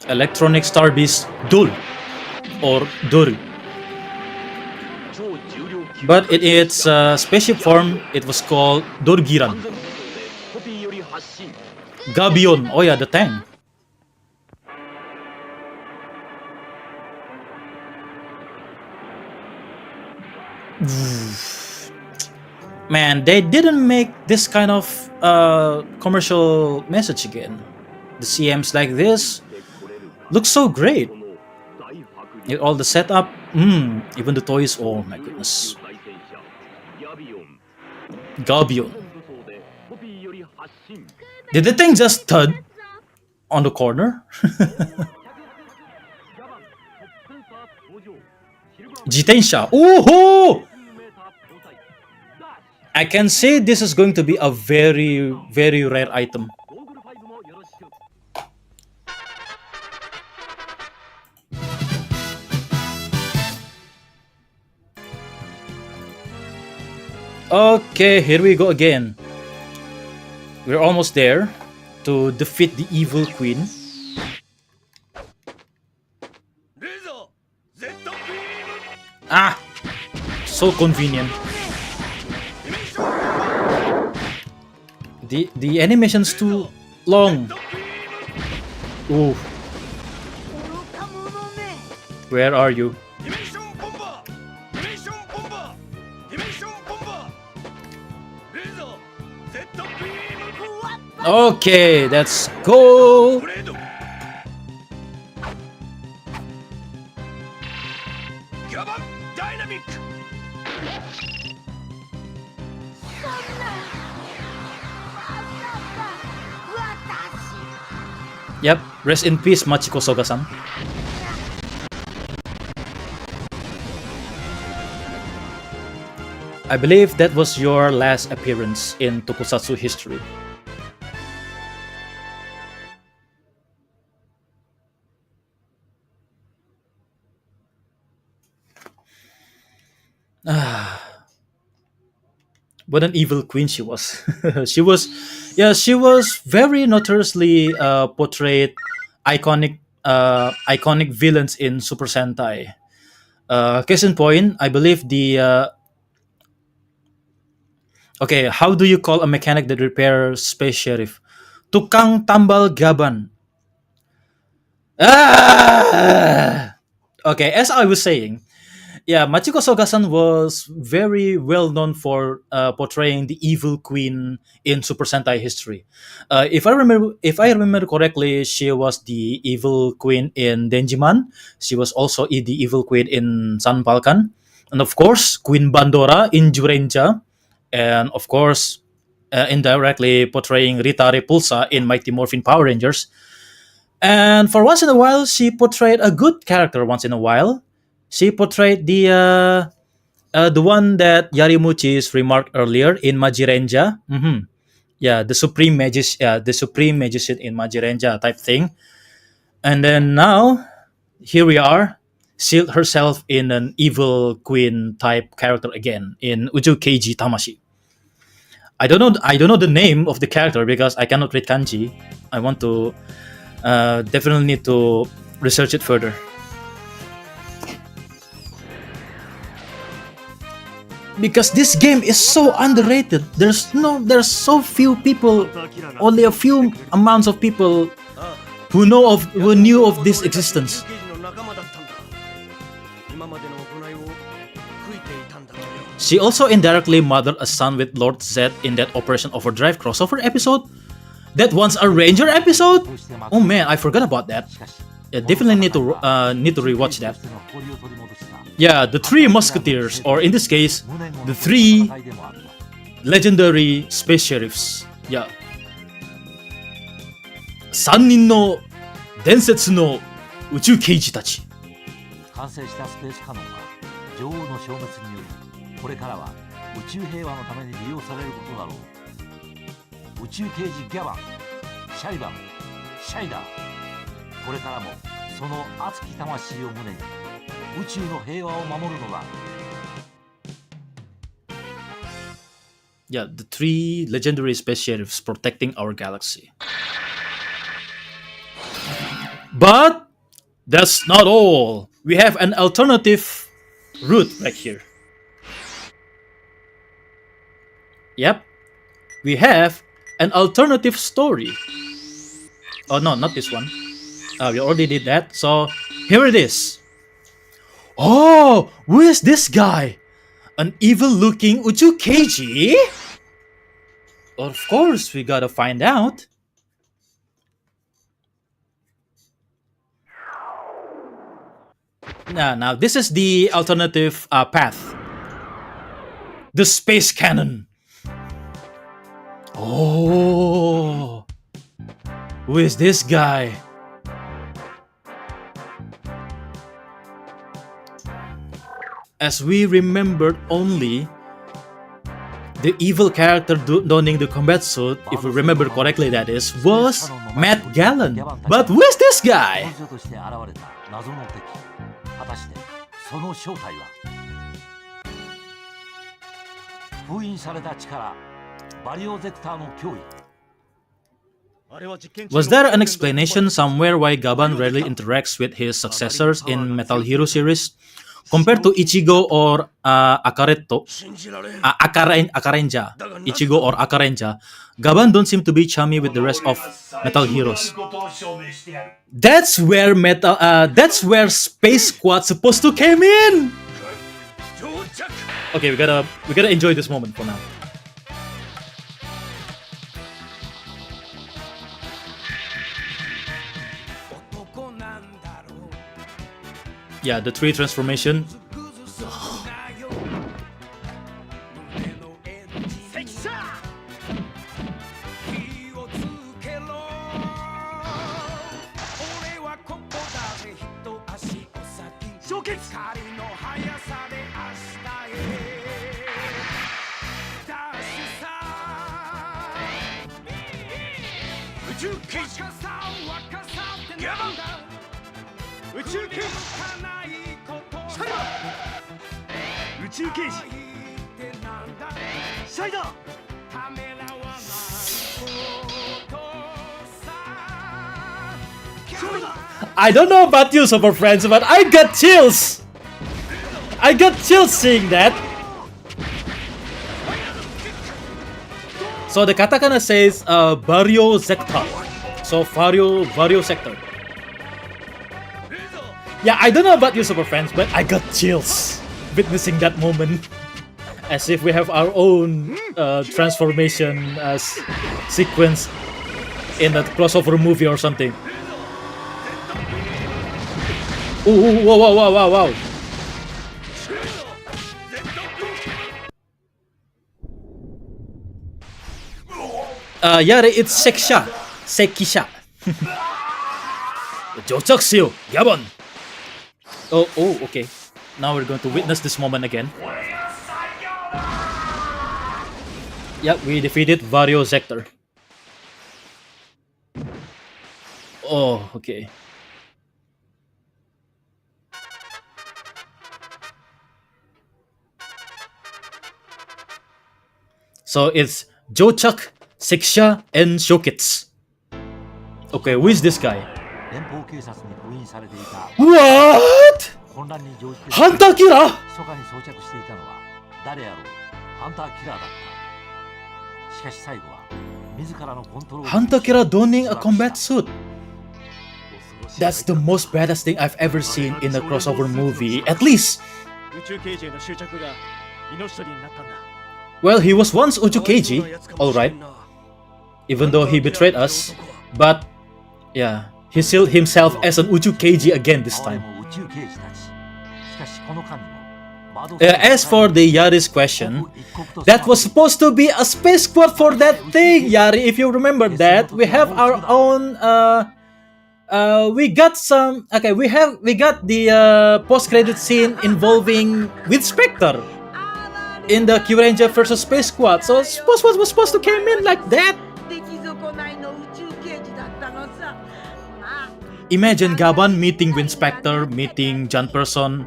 Electronic star beast Dol or Doru. 超重量級 But in its spaceship form, it was called Dorgiran. 完全変更でポピーより発進 Gabion. Oh yeah, the tank. Man, they didn't make this kind of commercial message again. The CMs like this look so great. この大迫力 All the setup, even the toys. Oh my goodness. 対戦車ギャビオン Gabion. 武装でポピーより発進 Did the thing just thud on the corner? ギャバントップセンサー登場シルバー Jitensha. Oh! メーター搭載ダッシ I can say this is going to be a very, very rare item. ュゴーグル5もよろしく Okay, here we go again. We're almost there to defeat the evil queen. レーザー Z ビーム Ah! So convenient. The animation's too long. Ooh, 愚か者め where are you? ディメンションボンバーディメンションボンバーディメンションボンバーレーザー Z ビーム Okay, let's go. ブレードギャバンダイナミック Yep, rest in peace, Machiko Soga-san. I believe that was your last appearance in tokusatsu history. What an evil queen she was. she was very notoriously portrayed iconic villains in Super Sentai. Case in point, I believe the okay, how do you call a mechanic that repairs space sheriff? Tukang tambal gaban. Okay, as I was saying, yeah, Machiko Soga-san was very well known for portraying the evil queen in Super Sentai history. If I remember correctly, she was the evil queen in Denjiman. She was also the evil queen in San Falcon, and of course, Queen Bandora in Jurenja, and of course, indirectly portraying Rita Repulsa in Mighty Morphin Power Rangers. And for once in a while, she portrayed a good character. Once in a while, she portrayed the one that Yarimuchi's remarked earlier in Majirenja. Yeah, the supreme magician in Majirenja type thing. And then now, here we are, sealed herself in an evil queen type character again in Uju Keiji Tamashi. I don't know the name of the character because I cannot read kanji. I want to definitely need to research it further. Because this game is so underrated. There's so few people, only a few amounts of people who knew of this existence. 今までの行いを悔いていたんだとよ She also indirectly mothered a son with Lord Z in that Operation Overdrive crossover episode. That one's a Ranger episode? Oh man, I forgot about that. Yeah, definitely need to rewatch that. Yeah, the three musketeers, or in this case, the three legendary space sheriffs. Yeah. 3人の伝説の宇宙刑事たち。完成したスペースカノンは女王の消滅によりこれからは宇宙平和のために利用されることだろう。宇宙刑事ギャバン、シャリバン、シャイダー、これからもその熱き魂を胸に宇宙の平和を守るのだ。Yeah, the three legendary space sheriffs protecting our galaxy. But that's not all. We have an alternative route right here. Yep, we have an alternative story. Oh no, not this one. We already did that. So here it is. Oh, who is this guy? An evil-looking Uchu Keiji? Of course, we gotta find out. Now this is the alternative path. The space cannon. Oh, who is this guy? As we remembered only, the evil character donning the combat suit, if we remember correctly that is, was Matt Gallen. But who is this guy? 突如として現れた謎の敵。果たしてその正体は封印された力、バリオゼクターの脅威。 Was there an explanation somewhere why Gaban rarely interacts with his successors in Metal Hero series? Compared to Ichigo or Akarenja, Ichigo or Akarenja, Gaban don't seem to be chummy with the rest of Metal Heroes. That's where Space Squad supposed to came in. Okay, we gotta enjoy this moment for now. Yeah, the tree transformation. I don't know about you, super friends, but I got chills. I got chills seeing that. So the katakana says Barrio Sector. So Vario Sector. Yeah, I don't know about you, super friends, but I got chills witnessing that moment. As if we have our own transformation sequence in that crossover movie or something. Ooh, wow. Yeah, it's Sekisha. Jochakuseo, Gabon. Oh, okay. Now we're going to witness this moment again. Yeah, we defeated Vario Sector. Oh, okay. So it's Jochak, Seksha, and Shokits. Okay, who is this guy? What? Hunter Killer? Hunter Killer donning a combat suit. That's the most badass thing I've ever seen in a crossover movie, at least. Well, he was once Uchu Keiji, alright. even though he betrayed us. But yeah, he sealed himself as an Uchu Keiji again this 哀れ time. も宇宙刑事たち。しかしこの間にもバド As for the Yari's question, that was supposed to be a space squad for that thing, Yari. If you remember that, we have our own. We got some. Okay, we got the post-credit scene involving with Spectre in the Kyuranger versus Space Squad. So suppose what was supposed to came in like that. 出来損ないの宇宙刑事だったのさ。まあ Imagine Gaban meeting Wind Spectre, meeting Jan Person,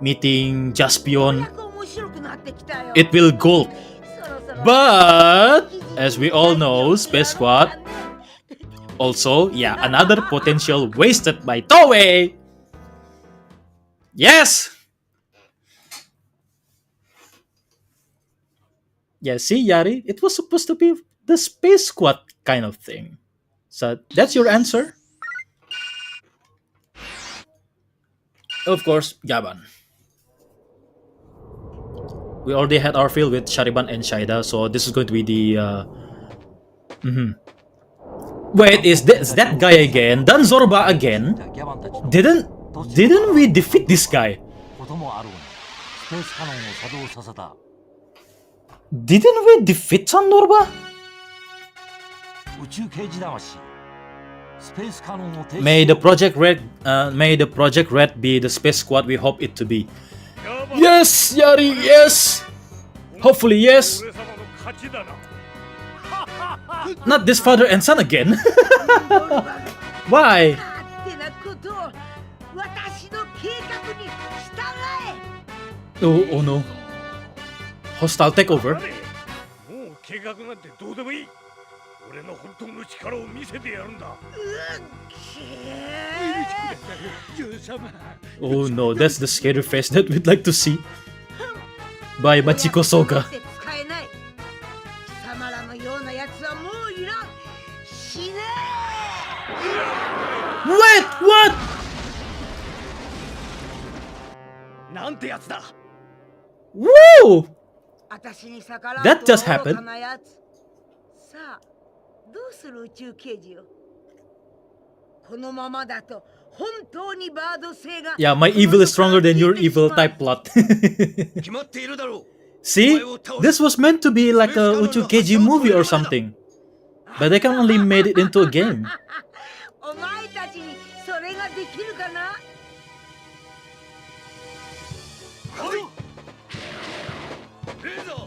meeting Jaspion. 面白くなってきたよ。 It will gold. そろそろ But as we all know, Space Squad also, yeah, another potential wasted by Toei. Yes. Yeah, see, Yari, it was supposed to be the Space Squad kind of thing. So that's your answer. Of course, Gaban. We already had our fill with Shariban and Shaida, so this is going to be the. Wait, is that guy again? Dan Zorba again? ギャバンたちの Didn't we defeat this guy? こともあろうにスペースカノンを作動させた。 Didn't we defeat San Zorba? 宇宙刑事魂スペースカノンを停止 May the Project Red be the space squad we hope it to be. Yes, Yari, yes. Hopefully, yes. 俺様の勝ちだな。 Not this father and son again. Why? 勝手なことを私の計画に従え。 Oh no. Hostile takeover. もう計画なんてどうでもいい。俺の本当の力を見せてやるんだ。Oh no, that's the scary face that we'd like to see. By Machiko Soga. 使えない。貴様らのようなやつはもういらん。死ね。 Wait, what? なんてやつだ。 Woo! 私に逆らう That just と happened. 愚かなやつ。さあ、どうする宇宙刑事よ。このままだと本当にバード性が Yeah, my evil is stronger than your evil type plot. 決まっているだろう。 See? This was meant to be like a Uchukeji movie or something. But they can only made it into a game. お前たちにそれができるかな。はい。レーザー。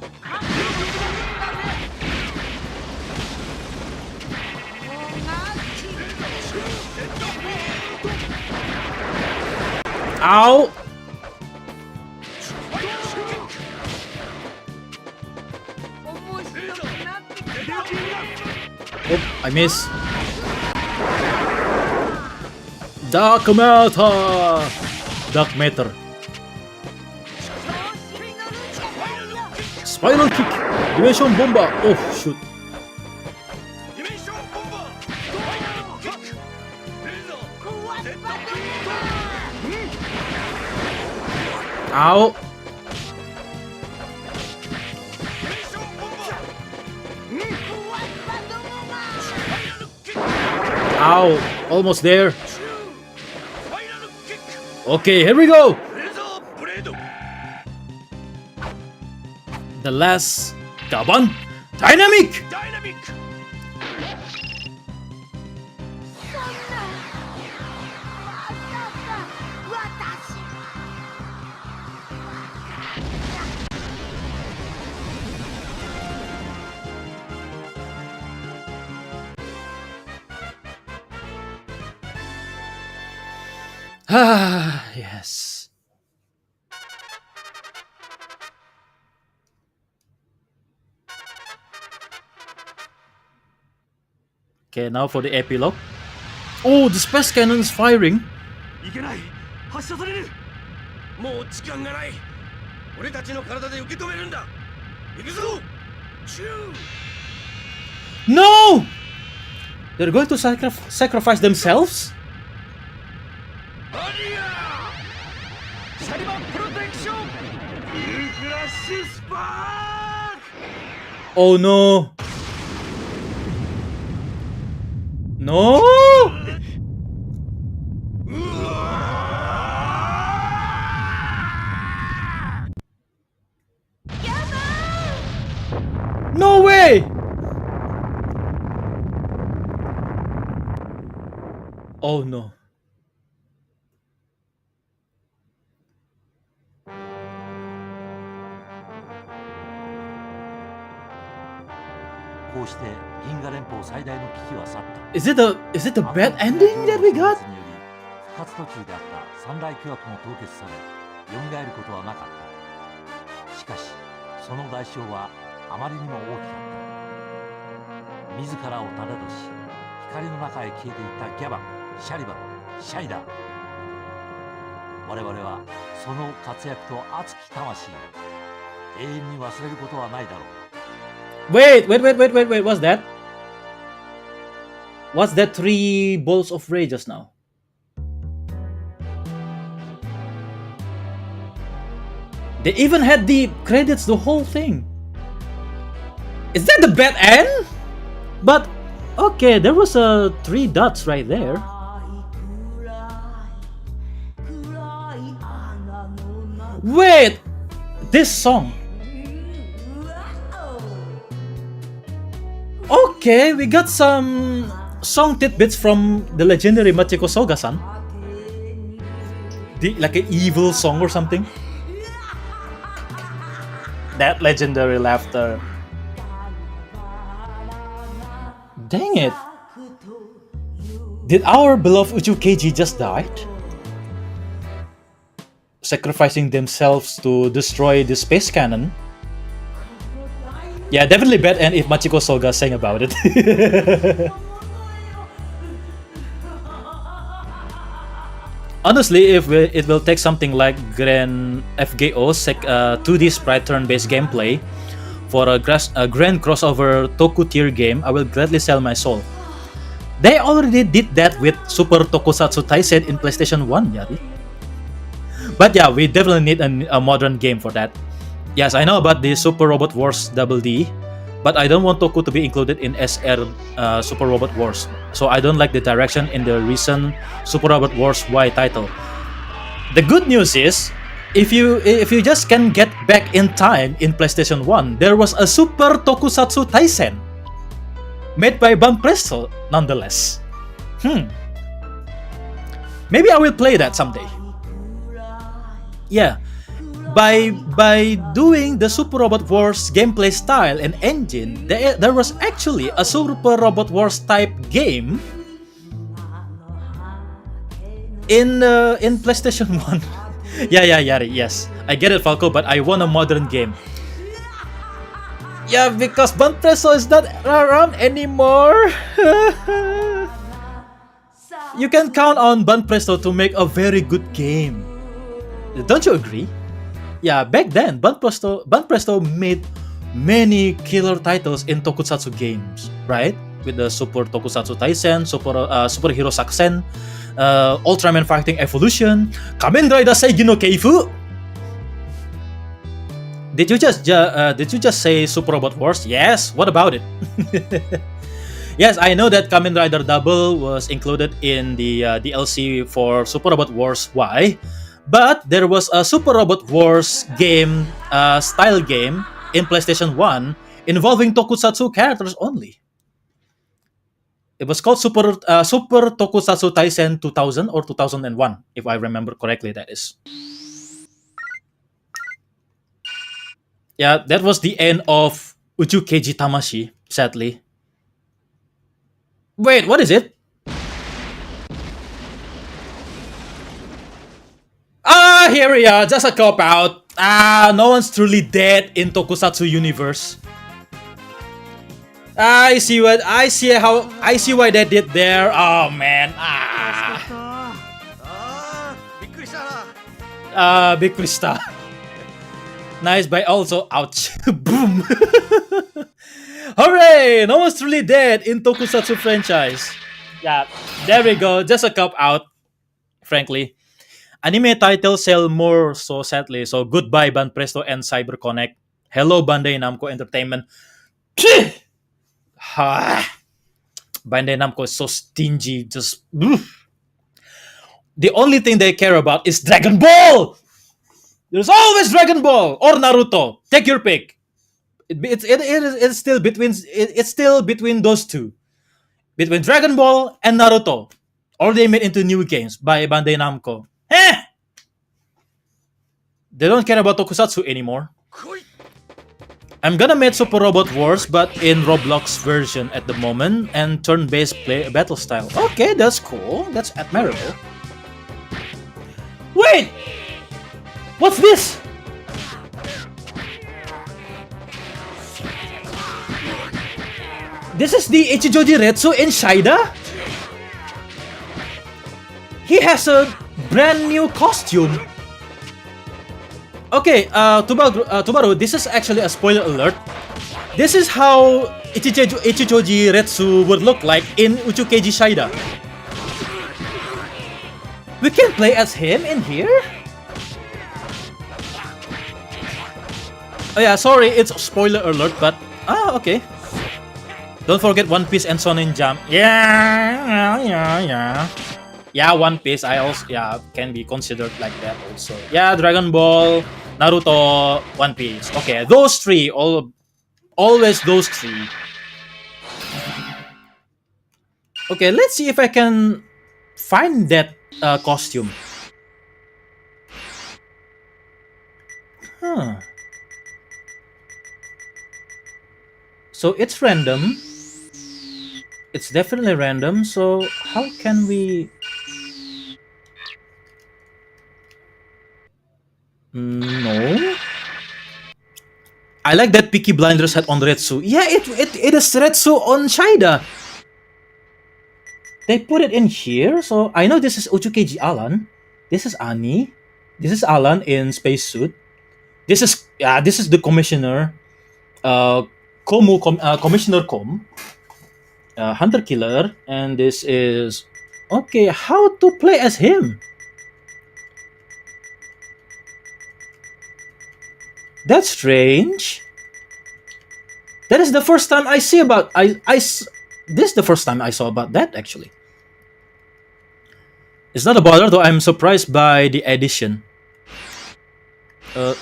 Ow! Oh, I miss. Dark Matter! Dark Matter. Spiral Kick! Dimension Bomba! Oh, shoot. ディメンションボンバー。キック。レーザー。ゼットビーム。 Ow! ディメンションボンバー。 Ow! Almost there. ファイナルキック。 Okay, here we go! レーザーブレード。 The last Gaban Dynamic! ダイナミック。 Ah, yes. Okay, now for the epilogue. Oh, the space cannon is firing. いけない。発射される。もう時間がない。俺たちの体で受け止めるんだ。行くぞ。チュー。 No! They're going to sacrifice themselves? バリアー。シャリバンプロテクション。インフラッシュスパーク。 Oh no! No! No way! Oh no. こうして銀河連邦最大の危機は去った。 Is it the bad ending that we got? 復活途中であった三大巨悪も凍結され、蘇ることはなかった。しかし、その代償はあまりにも大きかった。自らを種とし、光の中へ消えていったギャバン、シャリバン、シャイダー。我々はその活躍と熱き魂を永遠に忘れることはないだろう。 Wait, what's that? What's that 3 balls of ray just now? They even had the credits, the whole thing. Is that the bad end? But okay, there was a 3 dots right there. Wait, this song. Okay, we got some song tidbits from the legendary Machiko Soga-san. Like an evil song or something. That legendary laughter. Dang it. Did our beloved Uchu Keiji just died? Sacrificing themselves to destroy the space cannon? Yeah, definitely bad end if Machiko Soga sang about it. Honestly, if it will take something like Grand FGO 2D sprite turn-based gameplay for a grand crossover Toku tier game, I will gladly sell my soul. They already did that with Super Tokusatsu Taisen in PlayStation 1, Yari. But yeah, we definitely need a modern game for that. Yes, I know about the Super Robot Wars Double D, but I don't want Toku to be included in SR Super Robot Wars. So I don't like the direction in the recent Super Robot Wars Y title. The good news is, if you just can get back in time in PlayStation 1, there was a Super Tokusatsu Taisen made by Banpresto nonetheless. Maybe I will play that someday. Yeah. By doing the Super Robot Wars gameplay style and engine, there was actually a Super Robot Wars type game in PlayStation 1. yeah, yes. I get it, Falco, but I want a modern game. Yeah, because Banpresto is not around anymore. You can count on Banpresto to make a very good game. Don't you agree? Yeah, back then, Banpresto made many killer titles in tokusatsu games, right? With the Super Tokusatsu Taisen, Super Hero Sakusen, Ultraman Fighting Evolution, Kamen Rider Seigi no Keifu. Did you just say Super Robot Wars? Yes. What about it? Yes, I know that Kamen Rider Double was included in the DLC for Super Robot Wars Y. But there was a Super Robot Wars game, style game in PlayStation 1 involving tokusatsu characters only. It was called Super Tokusatsu Taisen 2000 or 2001, if I remember correctly, that is. Yeah, that was the end of Uchu Keiji Tamashi, sadly. Wait, what is it? Here we are, just a cop out. No one's truly dead in Tokusatsu universe. I see why they did there. Oh man. Big Krista. Nice, but also ouch. Boom. Hooray! No one's truly dead in Tokusatsu franchise. Yeah, there we go. Just a cop out, frankly. Anime titles sell more, so sadly. So goodbye Banpresto and CyberConnect. Hello Bandai Namco Entertainment. Bandai Namco is so stingy. Just the only thing they care about is Dragon Ball. There's always Dragon Ball or Naruto. Take your pick. It's still between those two, between Dragon Ball and Naruto, or they made into new games by Bandai Namco. They don't care about tokusatsu anymore. I'm gonna make Super Robot Wars, but in Roblox version at the moment, and turn-based play battle style. Okay, that's cool. That's admirable. Wait! What's this? This is the Ichijoji Retsu in Shida? He has a brand new costume. Okay, Tubaru, this is actually a spoiler alert. This is how Ichijoji Retsu would look like in Uchukeiji Shida. We can play as him in here? Oh yeah, sorry, it's spoiler alert, but okay. Don't forget One Piece and Shonen Jump. Yeah, One Piece, I also can be considered like that also. Yeah, Dragon Ball, Naruto, One Piece. Okay, those three, always those three. Okay, let's see if I can find that costume. So it's random. It's definitely random. So how can we? No. I like that Peaky Blinders had on Retsu. Yeah, it is Retsu on Shida. They put it in here, so I know this is Uchukeiji Alan. This is Ani. This is Alan in spacesuit. This is the commissioner. Commissioner Com. Hunter Killer, and this is okay. How to play as him? That's strange. That is the first time I see about this is the first time I saw about that actually. It's not a bother though. I'm surprised by the addition.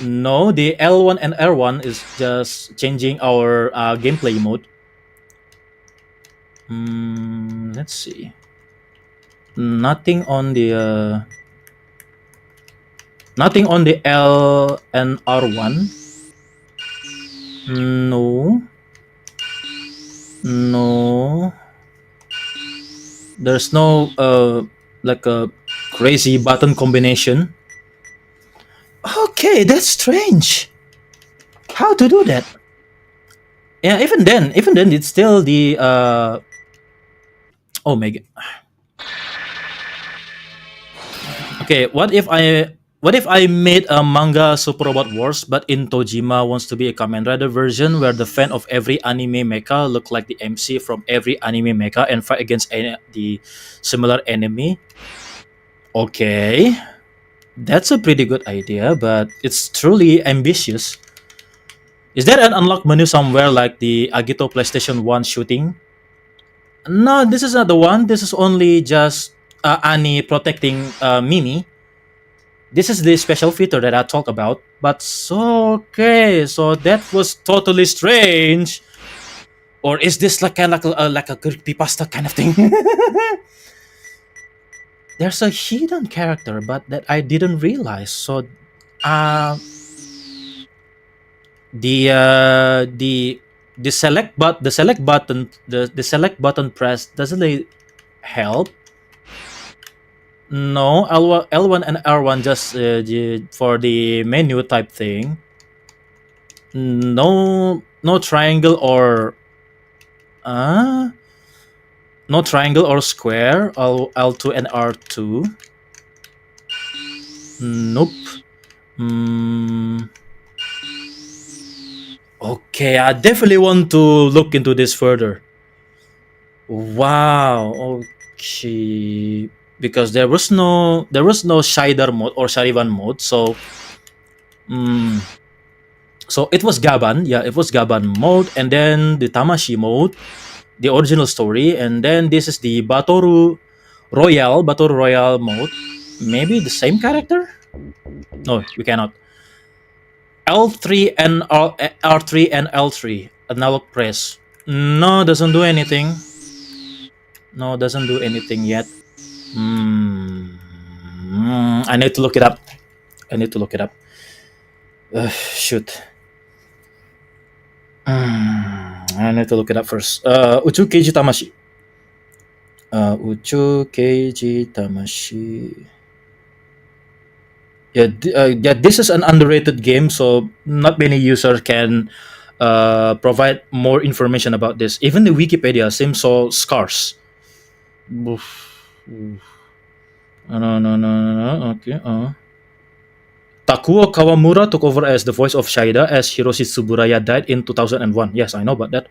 No, the L1 and R1 is just changing our gameplay mode. Let's see. Nothing on the L and R1. No. There's no like a crazy button combination. Okay, that's strange. How to do that? Yeah, even then, it's still the oh my god. Okay, what if I made a manga Super Robot Wars, but in Tojima wants to be a Kamen Rider version where the fan of every anime mecha look like the MC from every anime mecha and fight against the similar enemy? Okay, that's a pretty good idea, but it's truly ambitious. Is there an unlock menu somewhere like the Agito PlayStation 1 shooting? No, this is not the one. This is only just Annie protecting Mimi. This is the special feature that I talk about. But okay, so that was totally strange. Or is this like a creepypasta kind of thing? There's a hidden character, but that I didn't realize. So, the select button press doesn't really help. No, L1 and R1 just for the menu type thing. No triangle or no triangle or square. L2 and R2. Nope. Okay, I definitely want to look into this further. Wow. Okay, because there was no Shider mode or Sharivan mode, so so it was Gaban. Yeah, it was Gaban mode, and then the Tamashi mode. the original story, and then this is the Batoru Royale mode. Maybe the same character? No, we cannot. L3 and R3 and L3 analog press. No, doesn't do anything. No, doesn't do anything yet. I need to look it up. Shoot. I need to look it up first. Uchu Keiji Tamashi. Uchu Keiji Tamashi. Yeah, this is an underrated game, so not many users can provide more information about this. Even the Wikipedia seems so scarce. Oof. No. Okay. Takuo Kawamura took over as the voice of Shaida as Hiroshi Tsuburaya died in 2001. Yes, I know about that.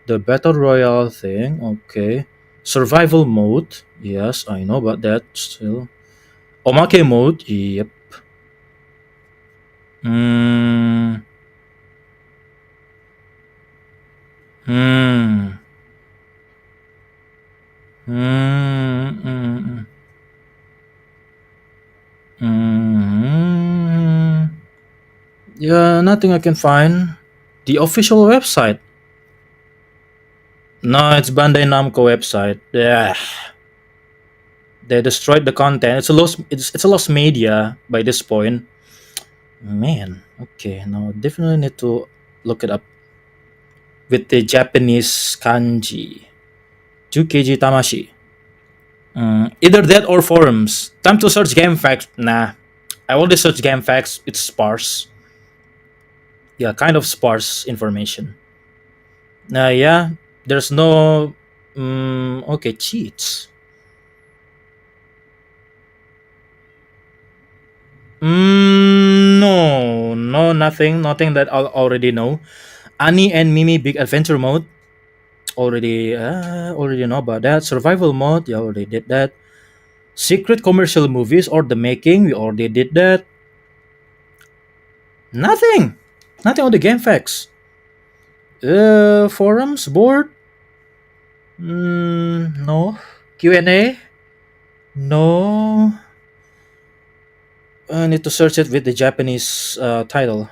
The Battle Royale thing. Okay. Survival mode. Yes, I know about that still. Omake mode. Yep. Hmm. Hmm. Hmm. Hmm. Hmm. Yeah, nothing I can find. The official website. No, it's Bandai Namco website. Yeah. They destroyed the content. It's a lost media by this point. Man, okay, now definitely need to look it up with the Japanese kanji. 2kg Tamashi. Either that or forums. Time to search game facts. Nah, I already searched game facts. It's sparse. Yeah, kind of sparse information. Yeah, there's no. Okay, cheats. No, nothing that I already know. Ani and Mimi Big Adventure mode. Already know about that. Survival mode, you already did that. Secret commercial movies or the making, we already did that. Nothing on the game facts. Forums, board. No. Q&A. No. I need to search it with the Japanese title.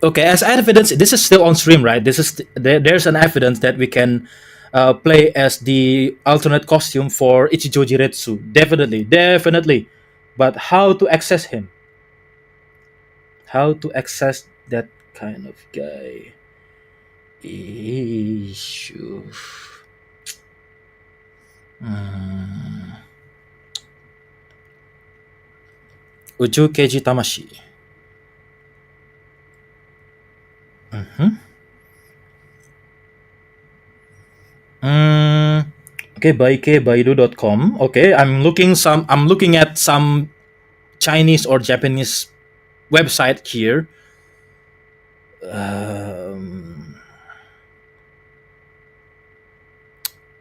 Okay, as evidence, this is still on stream, right? There's an evidence that we can play as the alternate costume for Ichijoji Retsu. Definitely. But how to access him? How to access that kind of guy? Issue. Uju Keiji Tamashi. Okay, Baidu.com. Okay, I'm looking at some Chinese or Japanese website here.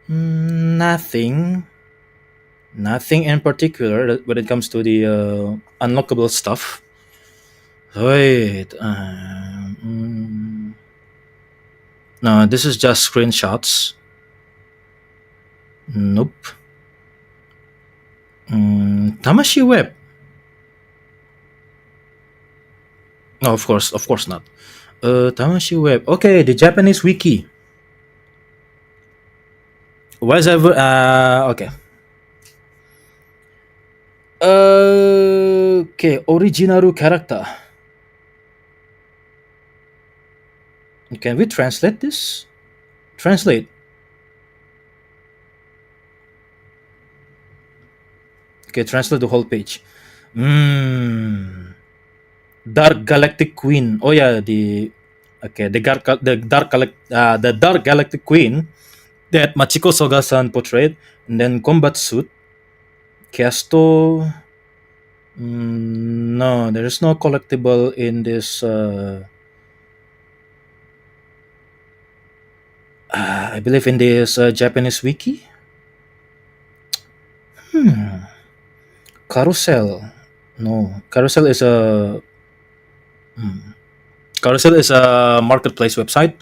Nothing in particular when it comes to the unlockable stuff. Wait. No, this is just screenshots. Nope. Tamashi Web. No, of course not. Tamashi Web. Okay, the Japanese wiki. Whatever. Okay. Okay, original character. Can we translate this? Translate. Okay, translate the whole page. Dark Galactic Queen. Oh yeah, the Dark Galactic Queen that Machiko Soga-san portrayed, and then combat suit. Casto. No, there is no collectible in this. I believe in this Japanese wiki. Carousel. No, Carousel is a Carousel is a marketplace website.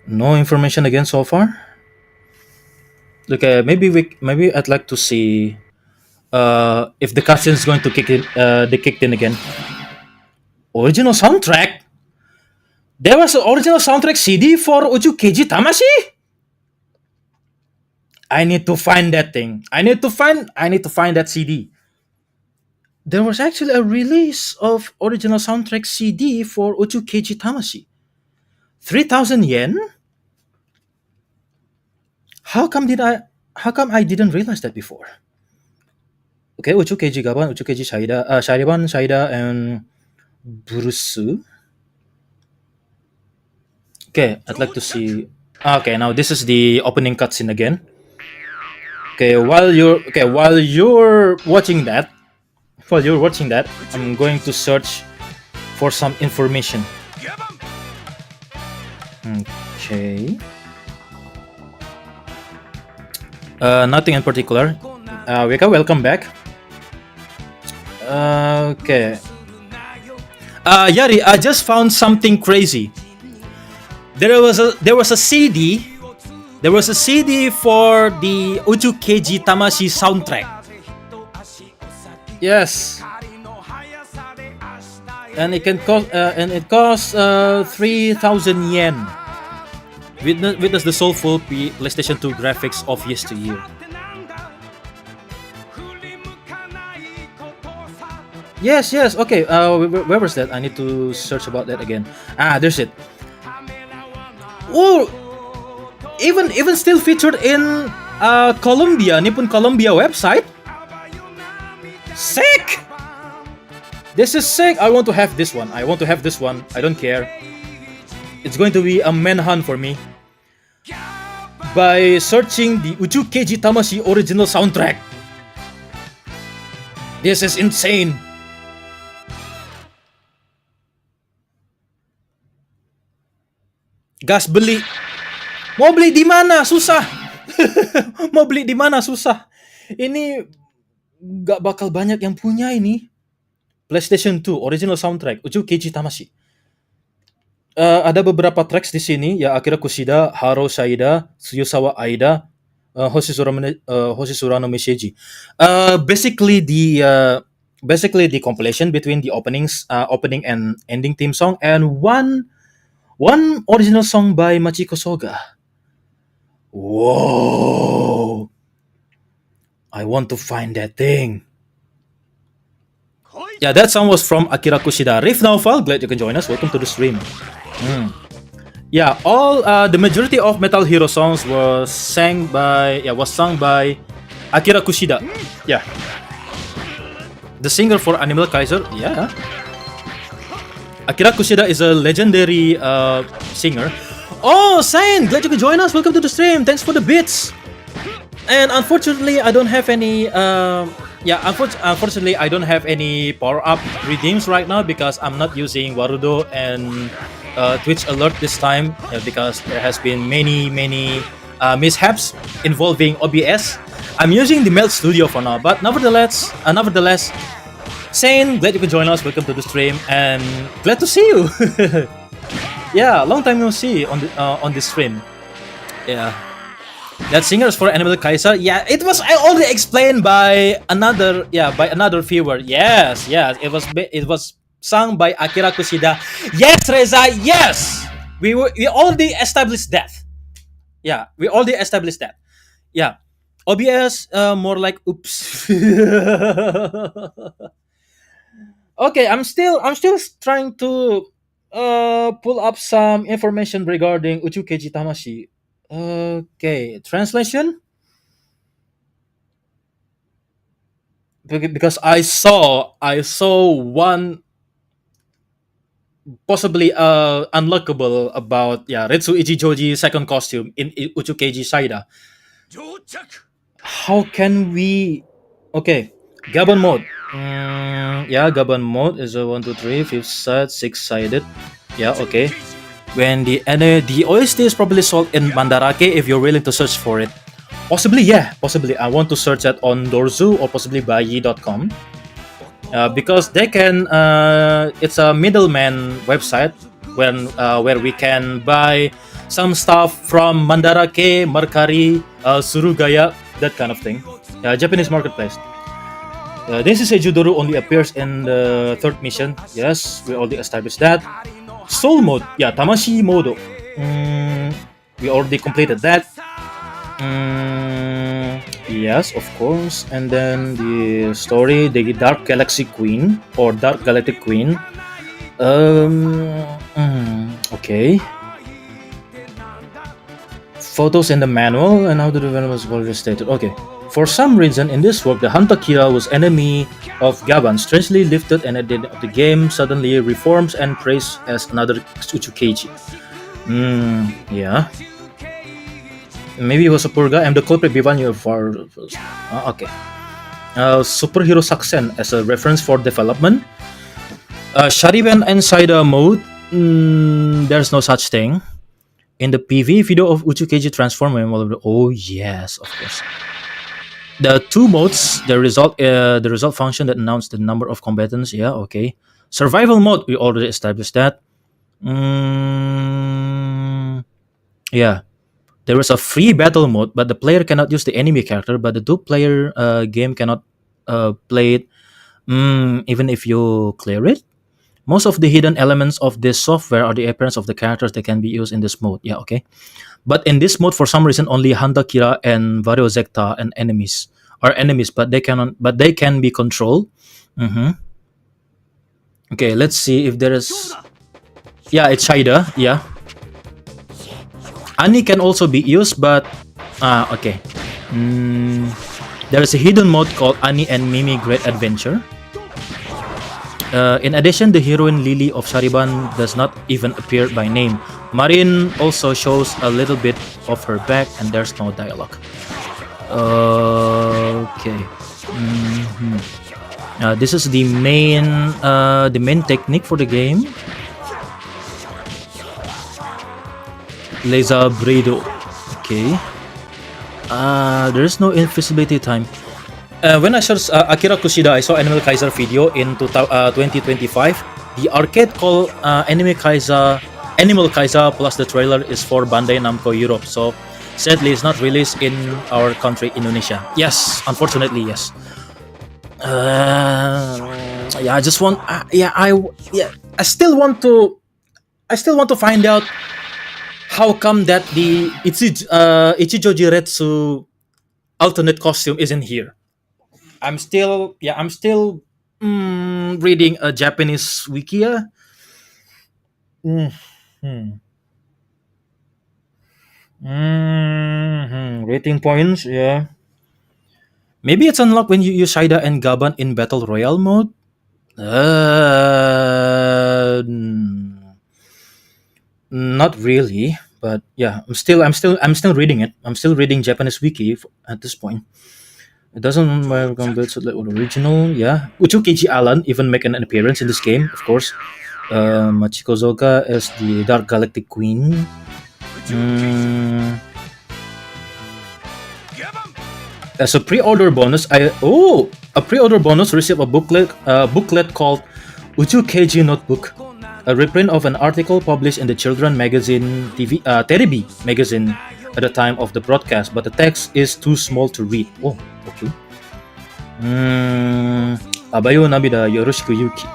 No information again so far. Okay, maybe I'd like to see if the cutscene is going to kick in. They kicked in again. Original soundtrack. There was an original soundtrack CD for Uju Keiji Tamashi. I need to find that thing. I need to find that CD. There was actually a release of original soundtrack CD for Uju Keiji Tamashi. 3,000 yen? How come I didn't realize that before? Okay, Uchu Keiji Gaban, Uchu Keiji Shariban, Shaida, and Burusu. Okay, I'd like to see. Okay, now this is the opening cutscene again. Okay, while you're watching that, I'm going to search for some information. Okay. Nothing in particular. Weka, welcome back. Okay. Yari, I just found something crazy. There was a CD. There was a CD for the Uju Keiji Tamashi soundtrack. Yes. And it costs 3,000 yen. Witness the soulful PlayStation 2 graphics of yesteryear. Yes. Okay. Where was that? I need to search about that again. There's it. Oh, even still featured in Nippon Columbia website. Sick. This is sick. I want to have this one. I don't care. It's going to be a manhunt for me by searching the Uju Keiji Tamashi original soundtrack. This is insane. Gas beli. Mau beli di mana? Susah. Ini gak bakal banyak yang punya ini. PlayStation 2 original soundtrack Uju Keiji Tamashi. Ada beberapa tracks di sini ya, Akira Kushida, Haro Saida, Tsuyusawa Aida, Hoshizurano Meisheiji. Basically the compilation between the opening and ending theme song, and one original song by Machiko Soga. Whoa! I want to find that thing. Yeah, that song was from Akira Kushida. Riff Naufal, glad you can join us. Welcome to the stream. Yeah, the majority of Metal Hero songs was sung by Akira Kushida. Yeah, the singer for Animal Kaiser. Yeah, Akira Kushida is a legendary singer. Oh, Sain, glad you can join us. Welcome to the stream. Thanks for the bits. And unfortunately, I don't have any. Unfortunately, I don't have any power-up redeems right now because I'm not using Warudo and Twitch Alert this time because there has been many mishaps involving OBS. I'm using the Melt Studio for now, but nevertheless, Sain, glad you can join us. Welcome to the stream and glad to see you. Yeah, long time no see on this stream. Yeah. That singer is for Animal Kaiser. Yeah, it was already explained by another viewer. Yes, it was sung by Akira Kushida. Yes, Reza. Yes, we already established that. Yeah, we already established that. Yeah, OBS more like oops. Okay, I'm still trying to pull up some information regarding Uju Keiji Tamashi. Okay, translation. Because I saw one possibly unlockable about Retsu Ichijoji's second costume in Uju Keiji Saida. How can we? Okay, Gabon mode. Gabon mode is a 1, 2, 3, 5 side, 6 sided. Yeah, okay. When the OST is probably sold in Mandarake if you're willing to search for it. Possibly, yeah, possibly. I want to search that on Dorzu or possibly Bayi.com. Because they can, it's a middleman website where we can buy some stuff from Mandarake, Mercari, Surugaya, that kind of thing. Japanese marketplace. This is a Judoru only appears in the third mission. Yes, we already established that. Soul mode, yeah, Tamashi mode. We already completed that. Yes, of course. And then the story, the Dark Galaxy Queen or Dark Galactic Queen. Okay. Photos in the manual and how the development was already stated. Okay. For some reason in this work, the Hantakira was enemy of Gaban, strangely lifted and at the end of the game suddenly reforms and praised as another Tsuchukeiji. Yeah. Maybe he was a poor guy. I'm the culprit behind you for. Okay. Superhero Saksen as a reference for development. Shariban and Saida mode. There's no such thing. In the PV video of Uchukeiji transform. Oh yes, of course. The two modes, the result function that announced the number of combatants. Yeah, okay. Survival mode, we already established that. Yeah. There is a free battle mode, but the player cannot use the enemy character, but the two-player game cannot play it even if you clear it. Most of the hidden elements of this software are the appearance of the characters that can be used in this mode. Yeah, okay. But in this mode, for some reason, only Hantakira and Variozekta and enemies are enemies, but they can be controlled. Okay, let's see if there is. Yeah, it's Shaida. Yeah. Ani can also be used, but okay. There is a hidden mode called Ani and Mimi Great Adventure. In addition, the heroine Lily of Shariban does not even appear by name. Marin also shows a little bit of her back, and there's no dialogue. Okay. This is the main technique for the game. Laser Bredo. Okay. There is no invisibility time. When I searched Akira Kushida, I saw Animal Kaiser video in 2025. The arcade called Animal Kaiser plus the trailer is for Bandai Namco Europe. So sadly, it's not released in our country, Indonesia. Yes, unfortunately, yes. Yeah, I just want. I still want to find out how come that the Ichijoji Retsu alternate costume isn't here. I'm still reading a Japanese wiki. Rating points, yeah. Maybe it's unlocked when you use Shaida and Gaban in Battle Royale mode. Not really, but yeah, I'm still reading it. I'm still reading Japanese wiki at this point. It doesn't compare to the original. Yeah, Uchukeiji Alan even make an appearance in this game, of course. Machiko Zoka as the Dark Galactic Queen. As a pre-order bonus, a pre-order bonus received a booklet called Uchukeiji Notebook, a reprint of an article published in the children magazine Terebi magazine at the time of the broadcast, but the text is too small to read. Oh, okay. Abayo Nabida Yoroshiku Yuki.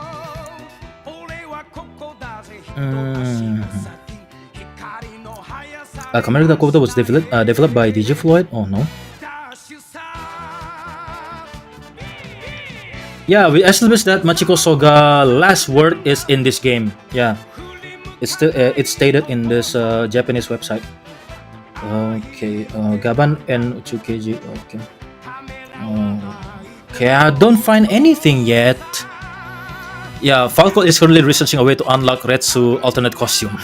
Kamen Rider Kobuto was developed by Digifloyd. Oh no. Yeah, we established that Machiko Soga last word is in this game. Yeah, it's stated in this Japanese website. Okay, Gaban and Uchukeiji. Okay. Okay, I don't find anything yet. Yeah, Falco is currently researching a way to unlock Retsu alternate costume.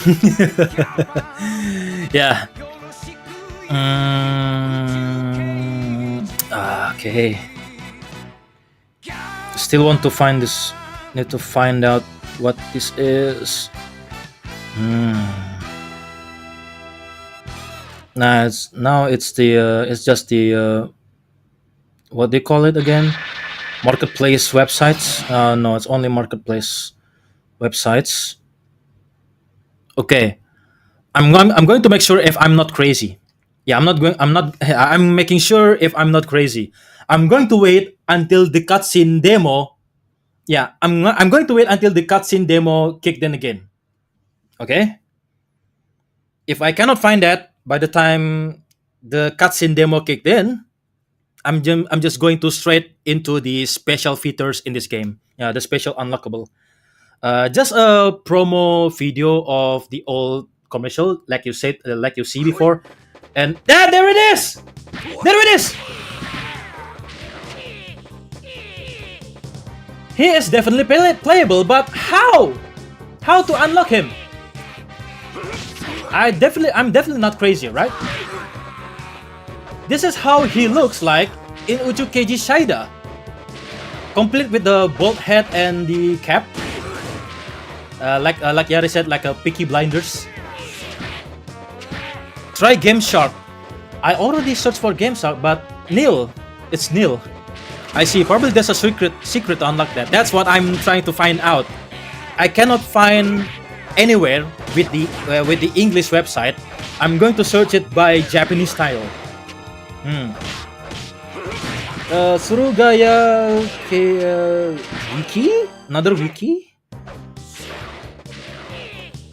Yeah. Okay. Still want to find this. Need to find out what this is. Nah, it's just the what they call it again? Marketplace websites. No, it's only marketplace websites. Okay, I'm going to make sure if I'm not crazy. Yeah, I'm not going. I'm not. I'm making sure if I'm not crazy. I'm going to wait until the cutscene demo. Yeah, I'm going to wait until the cutscene demo kicked in again. Okay. If I cannot find that by the time the cutscene demo kicked in, I'm just going to straight into the special features in this game. Yeah, the special unlockable. Just a promo video of the old commercial, like you said, like you see before, and there it is. There it is. He is definitely playable, but how? How to unlock him? I'm definitely not crazy, right? This is how he looks like in Uchukeiji Shaida, complete with the bald head and the cap. Like Yari said, like a Peaky Blinders. Try Game Shark. I already searched for Game Shark, but nil. It's nil. I see. Probably there's a secret to unlock that. That's what I'm trying to find out. I cannot find anywhere with the English website. I'm going to search it by Japanese style. Surugaya wiki? Another wiki?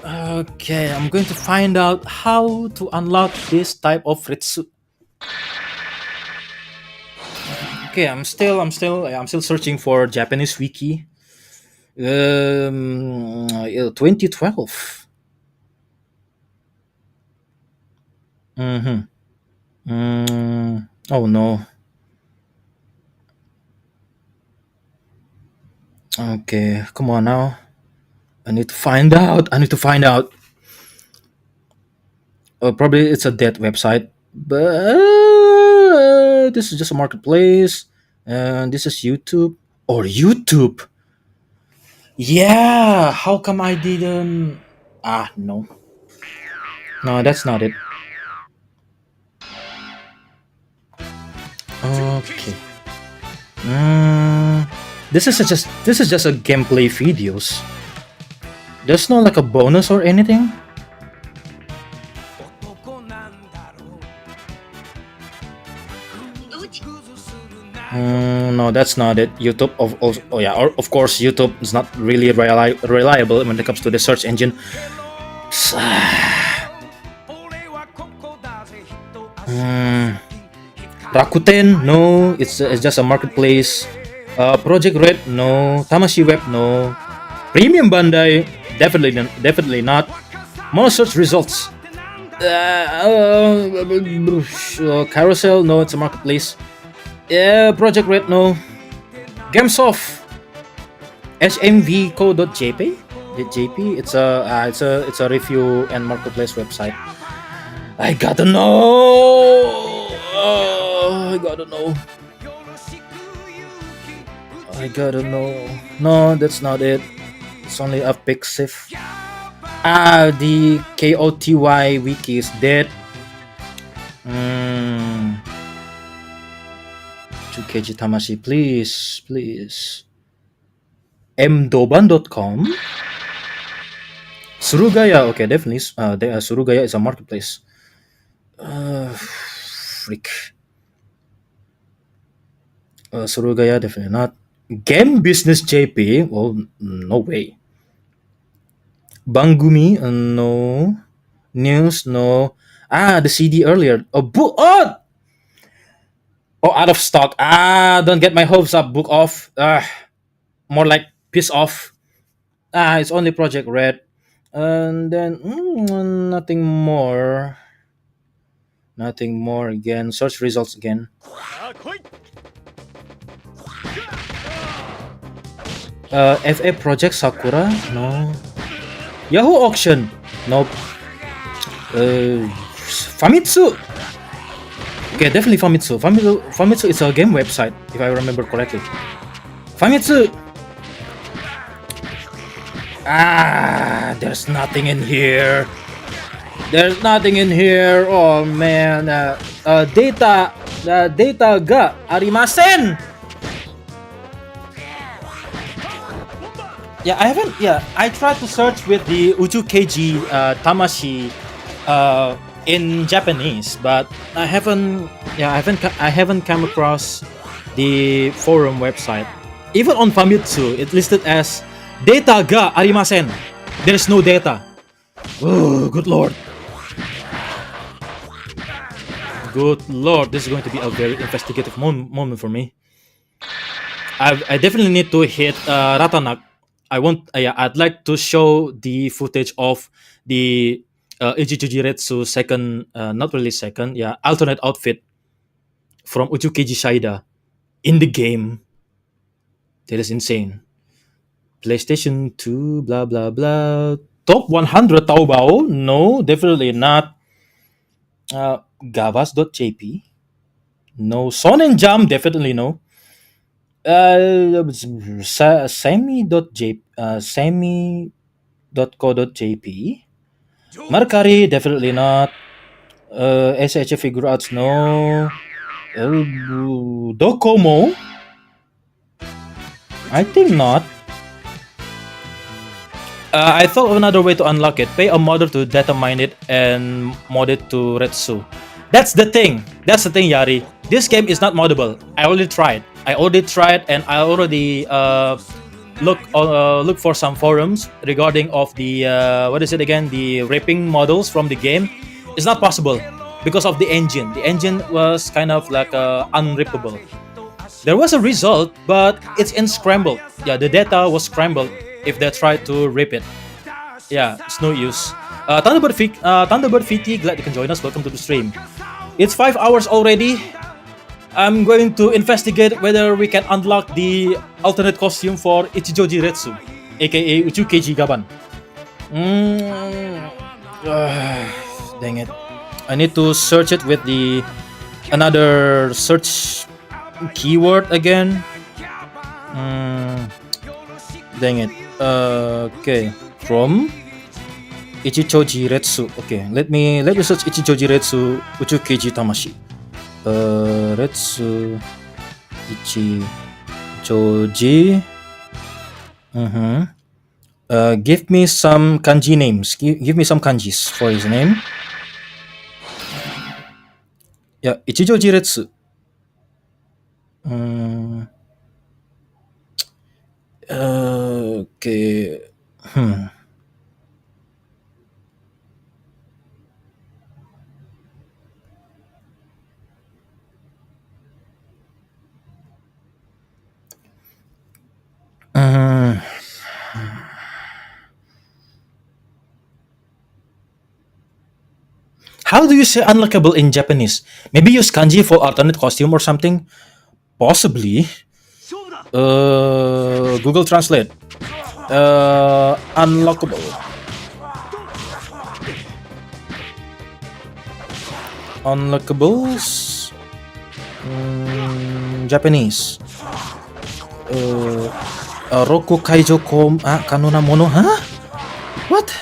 Okay, I'm going to find out how to unlock this type of Ritsu. Okay, I'm still searching for Japanese wiki. 2012. Oh no. Okay, come on now. I need to find out. Probably it's a dead website, but this is just a marketplace, and this is YouTube or YouTube. Yeah, how come I didn't? No, that's not it. Okay. This is just a gameplay videos. There's no like a bonus or anything. No, that's not it. YouTube of course YouTube is not really reliable when it comes to the search engine. Rakuten, no, it's just a marketplace. Project Red, no. Tamashi Web, no. Premium Bandai, definitely not. More search results. Carousel, no, it's a marketplace. Project Red, no. Gamesoft, hmvco.jp. It's a review and marketplace website. I gotta know. No, that's not it. It's only a Pixiv. The KOTY wiki is dead. 2kg Tamashi, please. mdoban.com. Surugaya, okay, definitely. Surugaya is a marketplace. Freak. Surugaya, definitely not. Game Business JP, well, no way. Bangumi, no. News, no. The CD earlier. Book, out of stock. Don't get my hopes up. Book off. More like piss off. It's only Project Red. And then nothing more. Again. Search results again. FA Project Sakura, no. Yahoo Auction, nope. Famitsu. Okay, definitely Famitsu. Famitsu is a game website, if I remember correctly. Famitsu. There's nothing in here. There's nothing in here. Oh man. Data ga arimasen. Yeah, I haven't. Yeah, I tried to search with the Uju Keiji Tamashi in Japanese, but I haven't. Yeah, I haven't come across the forum website. Even on Famitsu, it listed as data ga arimasen. There's no data. Oh, good lord. Good lord, this is going to be a very investigative moment for me. I definitely need to hit Ratanak. Yeah, I'd like to show the footage of the Ichijujiretsu second, not really second, yeah, alternate outfit from Uchukeiji Shaida in the game. That is insane. PlayStation 2, blah blah blah. Top 100 Taobao? No, definitely not. Gavas.jp? No. Sonen Jam? Definitely no. Semi.co.jp. Mercari? Definitely not. SHF Figure Arts? No. Docomo? I think not. I thought of another way to unlock it. Pay a modder to data mine it and mod it to Retsu. That's the thing. That's the thing, Yari. This game is not moddable. I already tried, and I already look for some forums regarding of the what is it again? The ripping models from the game. It's not possible because of the engine. The engine was kind of like unrippable. There was a result, but it's in scrambled. Yeah, the data was scrambled if they try to rip it. Yeah, it's no use. Thunderbird VT, glad you can join us. Welcome to the stream. It's 5 hours already. I'm going to investigate whether we can unlock the alternate costume for Ichijoji Retsu, aka Uchukeiji Gaban. Dang it. I need to search it with the another search keyword again. Dang it. Okay, from Ichijoji Retsu. Okay, let me search Ichijoji Retsu Uchukeiji Tamashi. Retsu Ichijoji. Give me some kanji names. Give me some kanjis for his name. Yeah, Ichijoji Retsu. Okay. How do you say unlockable in Japanese? Maybe use kanji for alternate costume or something? Possibly. Google Translate. Unlockable. Unlockables. Japanese. Roku Kaijo Kom Kanona Mono. Huh? What?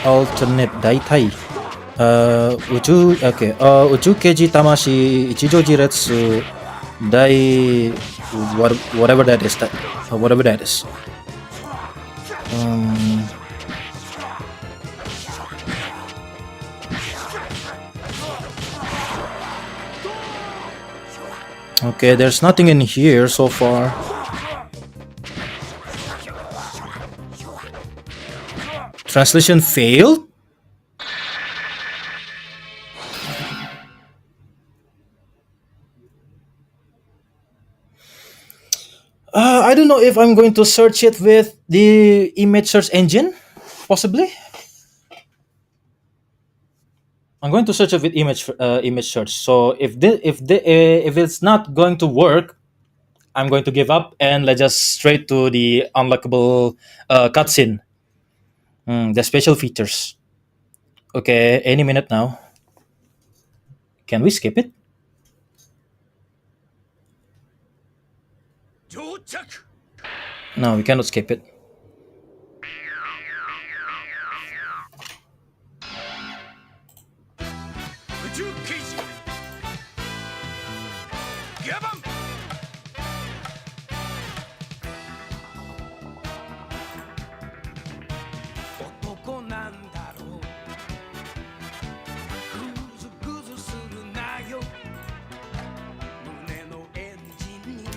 Alternate Daitai. Uchukeiji Tamashi Ichijoji Retsu Dai whatever that is. Whatever that is. Okay, there's nothing in here so far. Translation failed? I don't know if I'm going to search it with the image search engine, possibly. I'm going to search it with image search. So if it's not going to work, I'm going to give up and let's just straight to the unlockable cutscene. The special features. Okay, any minute now. Can we skip it? No, we cannot skip it.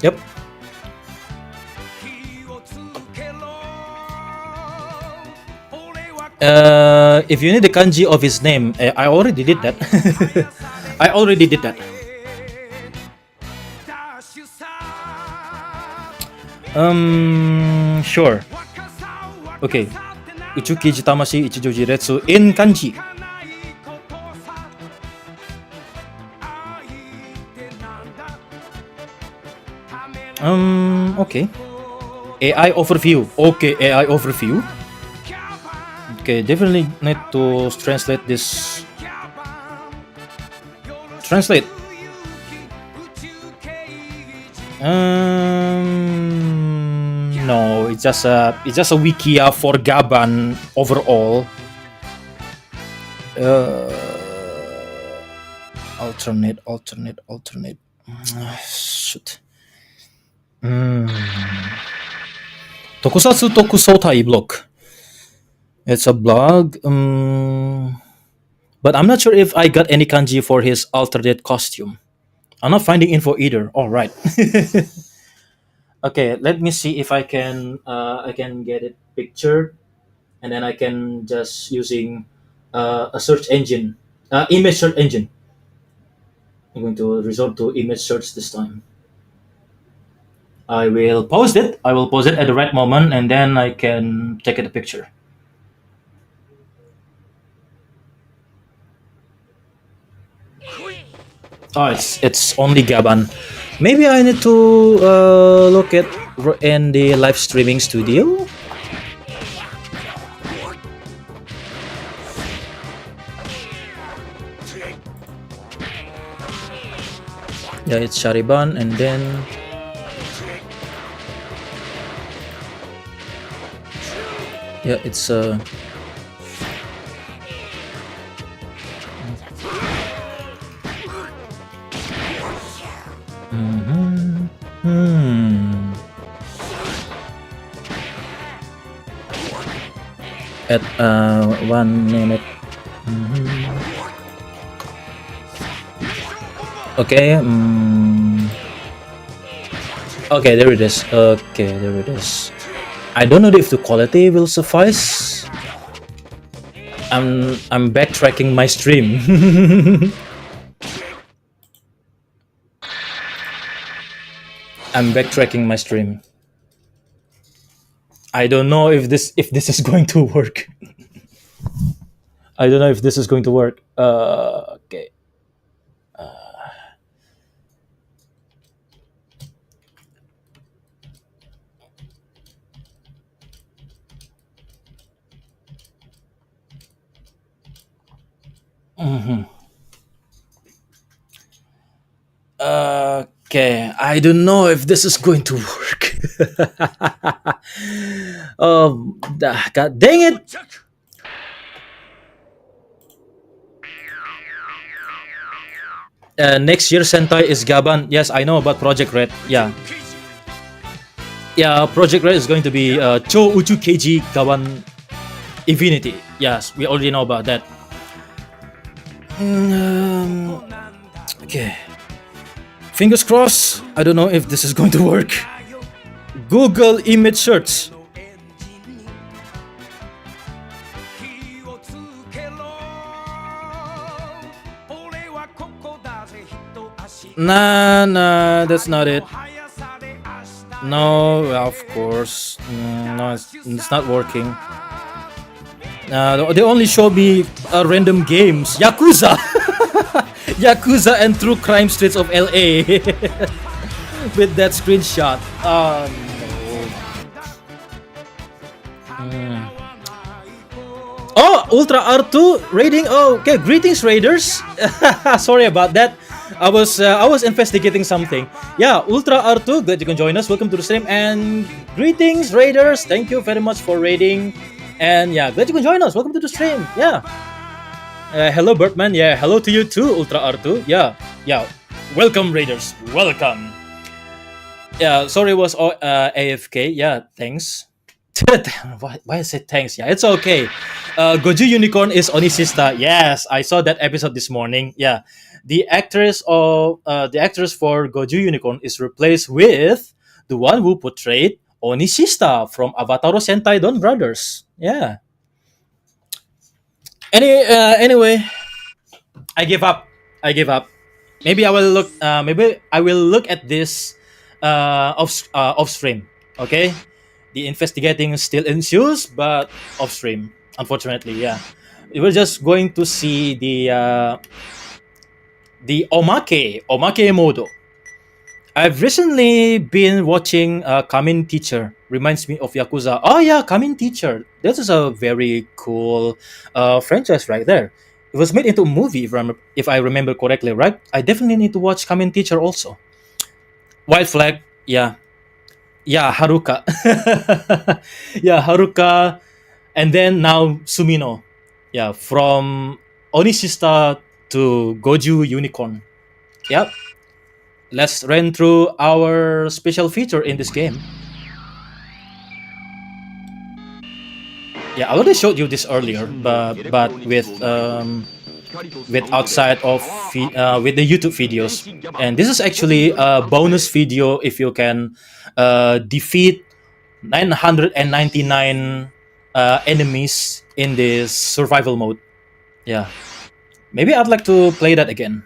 Yep. If you need the kanji of his name, I already did that. I already did that. Sure. Okay. Uchuki Jitamashi Ichijoji Retsu in kanji. Okay. AI overview. Okay, AI overview. Okay, definitely need to translate this. Translate. No, it's just a wikia for Gaban overall. Alternate. Shoot. Tokusatsu Tokusotai blog. It's a blog, but I'm not sure if I got any kanji for his alternate costume. I'm not finding info either. All right. Okay, let me see if I can get it pictured, and then I can just using a search engine, image search engine. I'm going to resort to image search this time. I will post it. I will post it at the right moment, and then I can take it a picture. Oh, it's only Gaban. Maybe I need to look at in the live streaming studio. Yeah, it's Shariban, and then yeah, it's at 1 minute. Okay. Okay, there it is. Okay, there it is. I don't know if the quality will suffice. I'm backtracking my stream. I'm backtracking my stream. I don't know if this is going to work. I don't know if this is going to work. Okay. Okay, I don't know if this is going to work. God dang it! Next year Sentai is Gaban. Yes, I know about Project Red. Yeah, Project Red is going to be Cho Uchu Keiji Gaban Infinity. Yes, we already know about that. Okay. Fingers crossed. I don't know if this is going to work. Google image search. Nah, that's not it. No, of course. No, it's not working. They only show me random games. Yakuza! Yakuza and True Crime Streets of LA. With that screenshot. Oh no. Oh, Ultra R2 raiding. Oh, okay. Greetings, Raiders. Sorry about that. I was investigating something. Yeah, Ultra R2, glad you can join us. Welcome to the stream and greetings, raiders. Thank you very much for raiding. And yeah, glad you can join us. Welcome to the stream. Yeah. Hello, Bertman. Yeah, hello to you too, Ultra R2. Yeah, yeah. Welcome, raiders. Welcome. Yeah, sorry, it was AFK. Yeah, thanks. Why I said thanks? Yeah, it's okay. Goju Unicorn is Onisista. Yes, I saw that episode this morning. Yeah, the actress for Goju Unicorn is replaced with the one who portrayed Onisista from Avataro Sentai Don Brothers. Yeah. Anyway, I give up. I give up. Maybe I will look. Maybe I will look at this off stream. Okay. The investigating still ensues, but off stream, unfortunately. Yeah, we're just going to see the omake modo. I've recently been watching Kamin Teacher. Reminds me of Yakuza. Oh yeah, Kamin Teacher. This is a very cool franchise right there. It was made into a movie, if I remember correctly, right? I definitely need to watch Kamin Teacher also. White Flag, yeah. Yeah, Haruka. Yeah, Haruka. And then now Sumino. Yeah, from Onisista to Goju Unicorn. Yep. Let's run through our special feature in this game. Yeah, I already showed you this earlier, but with outside of with the YouTube videos, and this is actually a bonus video if you can defeat 999 enemies in this survival mode. Yeah, maybe I'd like to play that again.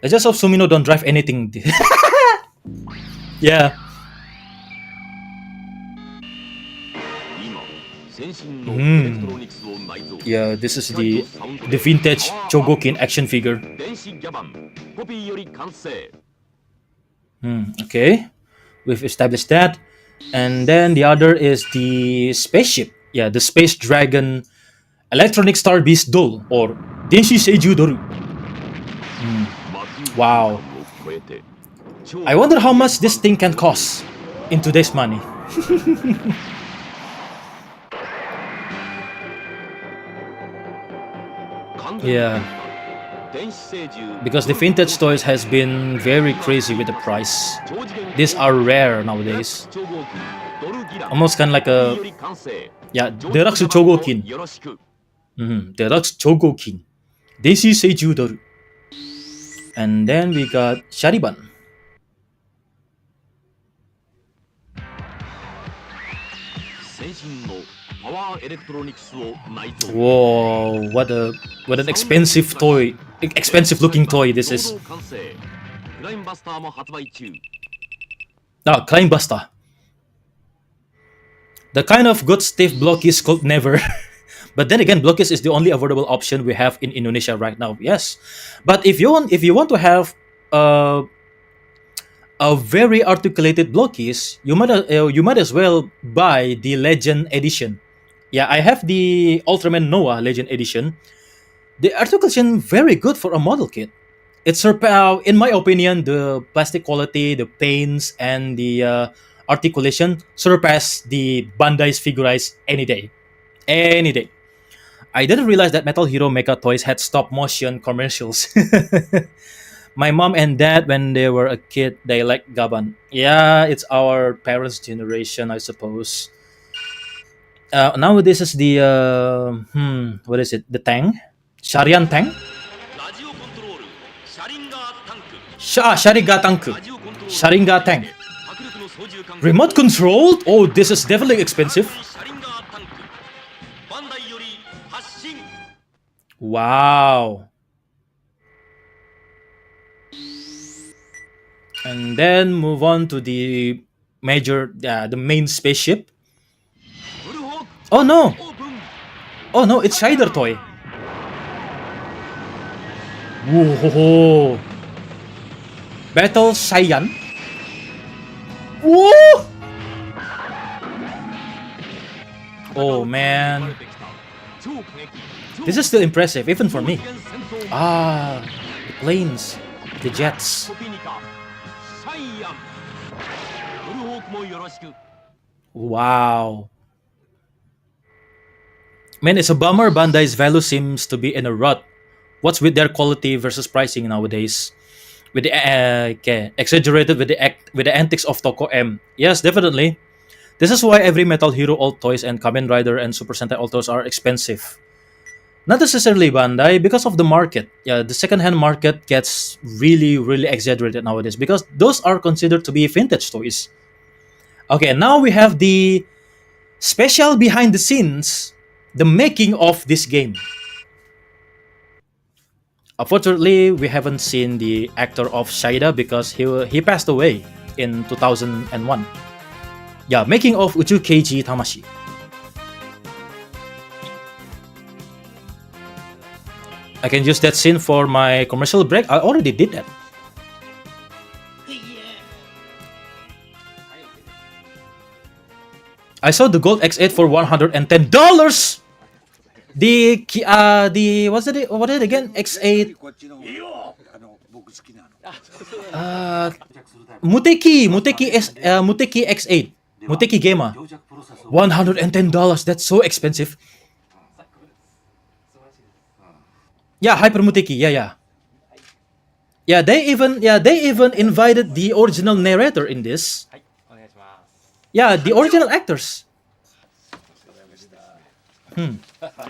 Let's just hope Sumino don't drive anything. Yeah. Yeah, this is the vintage Chogokin action figure. Okay, we've established that, and then the other is the spaceship. Yeah, the Space Dragon Electronic Star Beast Doll or Denshi Seiju Doru. Wow. I wonder how much this thing can cost in today's money. Yeah, because the vintage toys has been very crazy with the price. These are rare nowadays. Almost kind of like a deluxe Chogokin. Deluxe Chogokin. Denshi Seiju Doru. And then we got Shariban. Whoa, what an expensive toy. Expensive looking toy this is. Climb Buster. The kind of good Steve Blockies called never. But then again, Blockies is the only affordable option we have in Indonesia right now. Yes. But if you want to have a very articulated Blockies, you might as well buy the Legend Edition. Yeah, I have the Ultraman Noah Legend Edition. The articulation very good for a model kit. It's in my opinion, the plastic quality, the paints, and the articulation surpass the Bandai's Figurize any day. Any day. I didn't realize that Metal Hero Mecha Toys had stop motion commercials. My mom and dad, when they were a kid, they liked Gaban. Yeah, it's our parents' generation, I suppose. Now this is the what is it? The tank, Sharian tank. Sharinga tank. Sharinga tank. Remote controlled? Oh, this is definitely expensive. Wow. And then move on to the the main spaceship. Oh no! Oh no, it's Shider toy. Whoa! Battle Saiyan. Whoa! Oh man. This is still impressive, even for me. planes, the jets. コピニカシャイアンブルホークもよろしく Wow. Man, it's a bummer Bandai's value seems to be in a rut. What's with their quality versus pricing nowadays? With the exaggerated with the antics of Toko M. Yes, definitely. This is why every Metal Hero old toys and Kamen Rider and Super Sentai old toys are expensive. Not necessarily Bandai, because of the market. Yeah, the second-hand market gets really, really exaggerated nowadays because those are considered to be vintage toys. Okay, now we have the special behind the scenes, the making of this game. Unfortunately, we haven't seen the actor of Shaida because he passed away in 2001. Yeah, making of Uchu Keiji Tamashi. I can use that scene for my commercial break. I already did that. I saw the Gold X8 for $110. The what's it? What is it again? X8. Muteki X8. Muteki Gema. $110. That's so expensive. Yeah, Hyper Muteki. Yeah. They even invited the original narrator in this. Yeah, the original actors.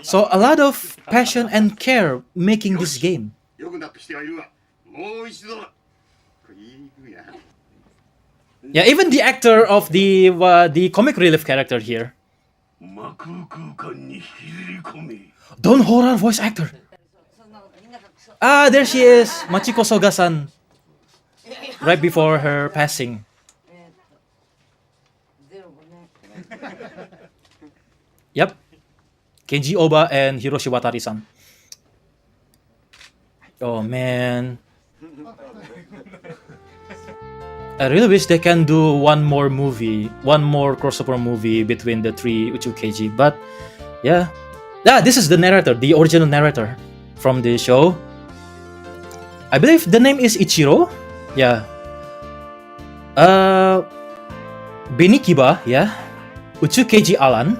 So a lot of passion and care making this game. Yeah, even the actor of the comic relief character here. Don Horror voice actor. Ah, there she is, Machiko Soga-san. Right before her passing. Yep. Kenji Oba and Hiroshi Watari-san. Oh man. I really wish they can do one more crossover movie between the three Uchu Keiji, but yeah. This is the narrator, the original narrator from the show. I believe the name is Ichiro. Yeah. Benikiba, yeah. Uchu Keiji Alan.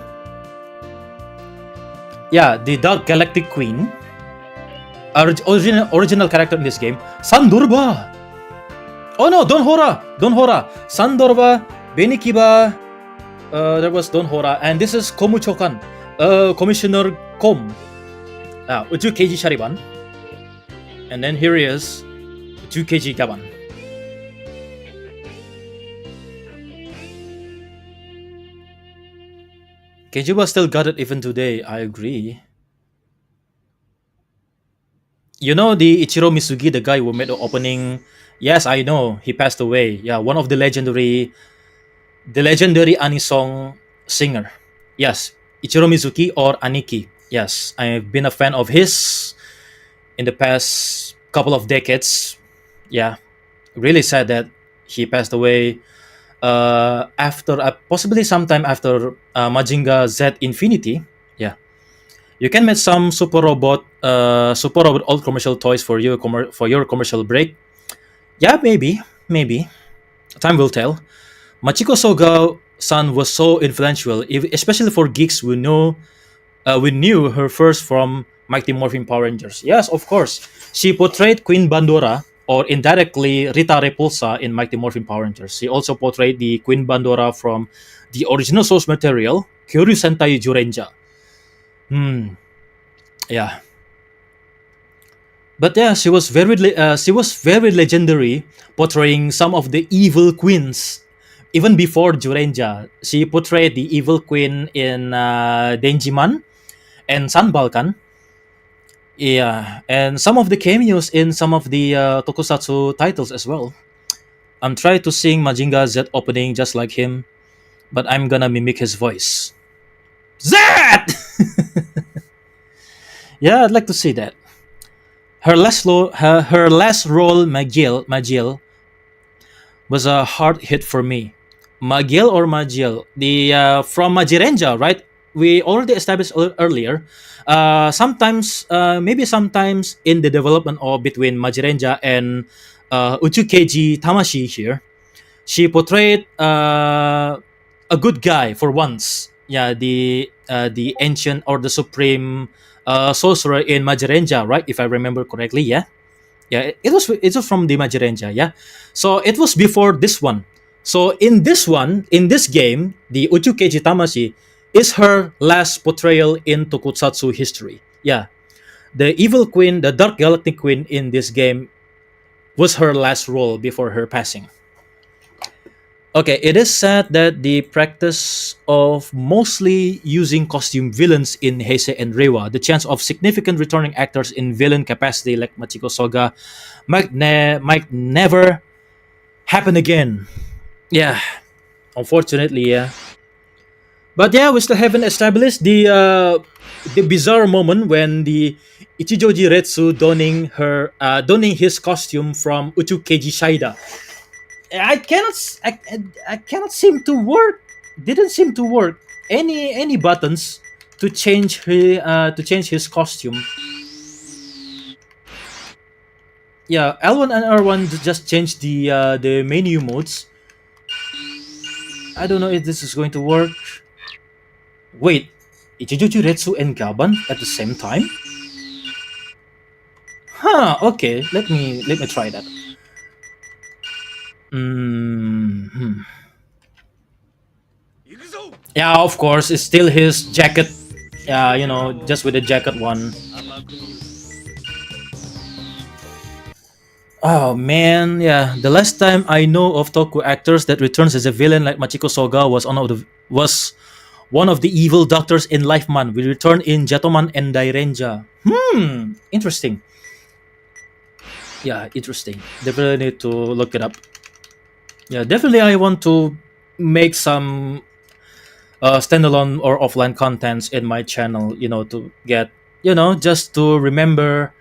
Yeah, the Dark Galactic Queen. Original character in this game. Sandorba. Oh no, Don Hora. Sandorba, Benikiba. There was Don Hora, and this is Komu Chokan. Commissioner Kom. Uchu Keiji Shariban. And then here he is, Uchu Keiji Gaban. Kejiba still got it even today, I agree. You know the Ichiro Misugi, the guy who made the opening? Yes, I know, he passed away. Yeah, one of the legendary anisong singer. Yes, Ichiro Mizuki or Aniki. Yes, I've been a fan of his in the past couple of decades. Yeah, really sad that he passed away after possibly sometime after Majinga Z Infinity. Yeah, you can make some super robot old commercial toys for your commercial break. Yeah, maybe time will tell. Machiko Soga-san was so influential, especially for geeks we knew her first from Mighty Morphin Power Rangers. Yes, of course. She portrayed Queen Bandora, or indirectly Rita Repulsa, in Mighty Morphin Power Rangers. She also portrayed the Queen Bandora from the original source material, Kyoryu Sentai Jurenja. Yeah. But yeah, she was very legendary, portraying some of the evil queens. Even before Jurenja, she portrayed the evil queen in Denjiman and Sun Balkan. Yeah, and some of the cameos in some of the tokusatsu titles as well. I'm trying to sing Majinga Z opening just like him, but I'm gonna mimic his voice. Z! Yeah, I'd like to see that. Her last role, Magiel, was a hard hit for me. Magiel or Magiel? The from Majirenja, right? we already established earlier. Sometimes in the development of between Majirenja and Uchukeji Tamashi here, she portrayed a good guy for once. Yeah, the ancient or the supreme sorcerer in Majirenja, right? If I remember correctly, yeah. Yeah, it was from the Majirenja, yeah. So it was before this one. So in this game, the Uchukeji Tamashi is her last portrayal in tokusatsu history. Yeah, the evil queen, the dark galactic queen in this game was her last role before her passing. Okay, it is said that the practice of mostly using costume villains in Heisei and Reiwa, the chance of significant returning actors in villain capacity like Machiko Soga might never happen again. Yeah, unfortunately, yeah. But yeah, we still haven't established the bizarre moment when the Ichijoji Retsu donning his costume from Uchukeji Shaida. I cannot seem to work. Didn't seem to work. Any buttons to change his costume. Yeah, L1 and R1 just changed the menu modes. I don't know if this is going to work. Wait, Ichijuju Retsu and Gaban at the same time? Huh, okay, let me try that. Hmm. Yeah, of course, it's still his jacket. Yeah, just with the jacket one. Oh man, yeah. The last time I know of Toku actors that returns as a villain like Machiko Soga was one of the evil doctors in Lifeman. We return in Jatoman and Dairenja. Interesting. Yeah, interesting. Definitely need to look it up. Yeah, definitely I want to make some standalone or offline contents in my channel, to get, just to remember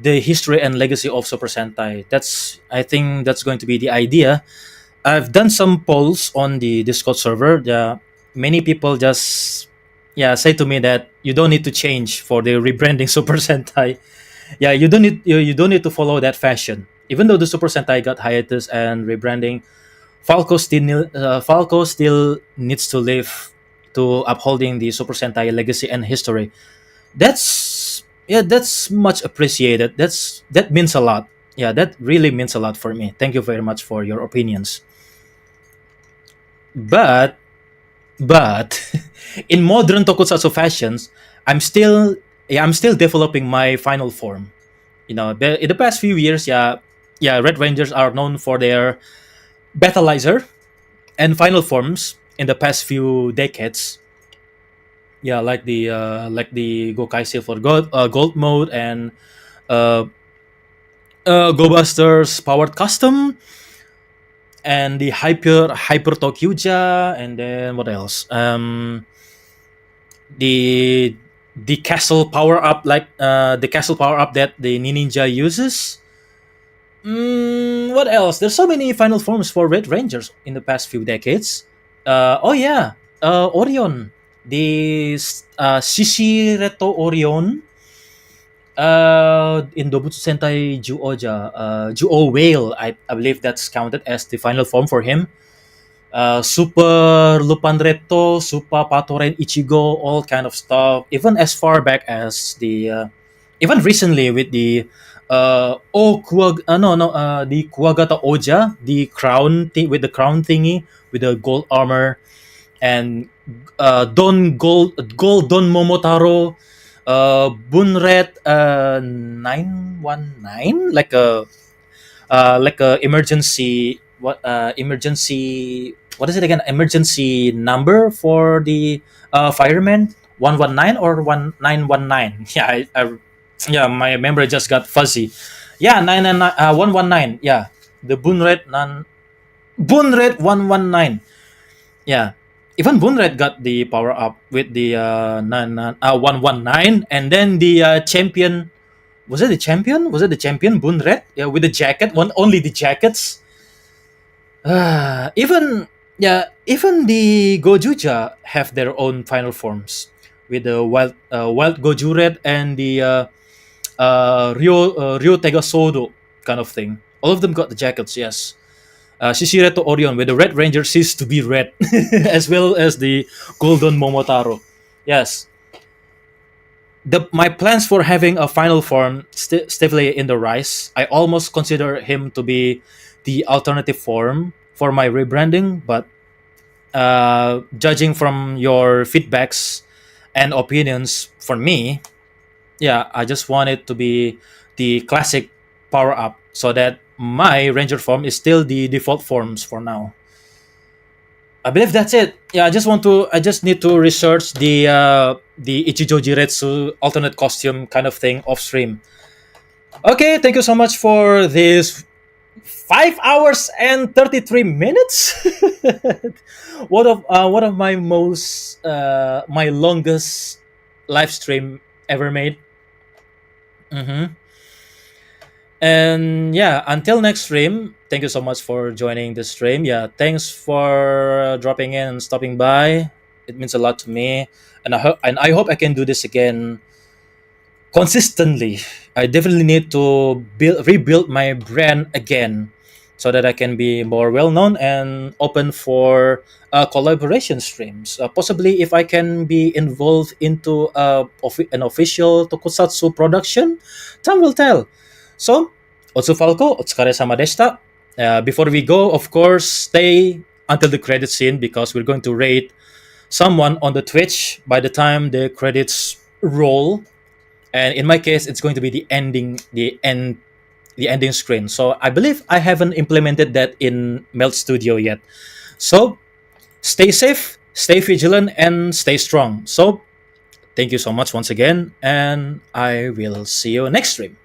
the history and legacy of Super Sentai. I think that's going to be the idea. I've done some polls on the Discord server. Many people just say to me that you don't need to change for the rebranding Super Sentai. Yeah, you don't need to follow that fashion. Even though the Super Sentai got hiatus and rebranding, Falco still needs to live to upholding the Super Sentai legacy and history. That's much appreciated. That means a lot. Yeah, that really means a lot for me. Thank you very much for your opinions. But in modern tokusatsu fashions, I'm still developing my final form. In the past few years, Red Rangers are known for their battleizer and final forms in the past few decades. Yeah, like the Gokai Silver Gold mode and uh, Go Busters Powered Custom and the Hyper Tokyuja, and then what else? The castle power up, like the castle power up that the Ninja uses. What else? There's so many final forms for Red Rangers in the past few decades. Orion, the Shishireto Orion. In Dobutsu Sentai Juo Whale, I believe that's counted as the final form for him. Super Lupanreto, Super Patoren Ichigo, all kind of stuff. Even as far back as even recently with the the Kuwagata Oja, the crown thing with the crown thingy with the gold armor, and Don Momotaro, Bunret 919, like a emergency what is it again, emergency number for the firemen, 119 or 1919. Yeah, my memory just got fuzzy. Yeah, 999, 119. Yeah, the Bunret 119. Yeah, even Bunret got the power up with the 119, and then the champion. Was it the champion? Bunret? Yeah, with the jacket. Only the jackets. Even the Gojuja have their own final forms. with the wild Gojured and the Ryo Tegasodo kind of thing. All of them got the jackets, yes. Shishireto Orion with the Red Ranger ceased to be red, as well as the Golden Momotaro. Yes. My plans for having a final form still in the rise. I almost consider him to be the alternative form for my rebranding, but judging from your feedbacks and opinions, for me, yeah, I just want it to be the classic power up, so that my ranger form is still the default forms for now. I believe that's it. Yeah, I just need to research the Ichijo Jiretsu alternate costume kind of thing off stream. Okay, thank you so much for this 5 hours and 33 minutes. One of my my longest live stream ever made. And yeah, until next stream, thank you so much for joining the stream. Yeah, thanks for dropping in and stopping by. It means a lot to me, and I hope I can do this again consistently. I definitely need to rebuild my brand again, so that I can be more well known and open for collaboration streams. Possibly, if I can be involved into an official tokusatsu production, time will tell. So, Otsu Falco, otsukare-sama deshita. Before we go, of course, stay until the credit scene, because we're going to rate someone on the Twitch by the time the credits roll. And in my case, it's going to be the ending screen. So I believe I haven't implemented that in Melt Studio yet. So stay safe, stay vigilant, and stay strong. So thank you so much once again, and I will see you next stream.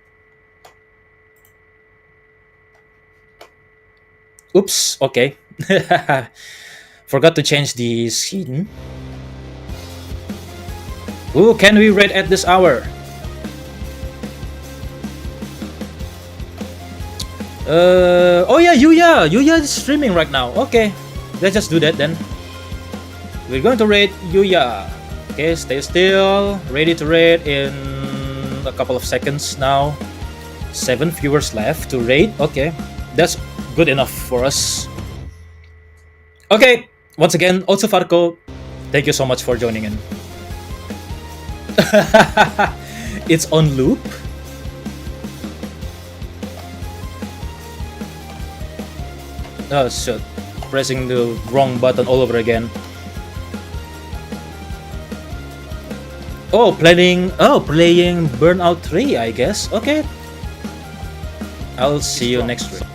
Oops, okay. Forgot to change the scene. Who can we raid at this hour? Oh yeah, Yuya! Yuya is streaming right now. Okay, let's just do that then. We're going to raid Yuya. Okay, stay still. Ready to raid in a couple of seconds now. 7 viewers left to raid. Okay, that's good enough for us. Okay, once again, also Falco, thank you so much for joining in. It's on loop. Oh shit, pressing the wrong button all over again. Playing Burnout 3, I guess. Okay, I'll see you next week.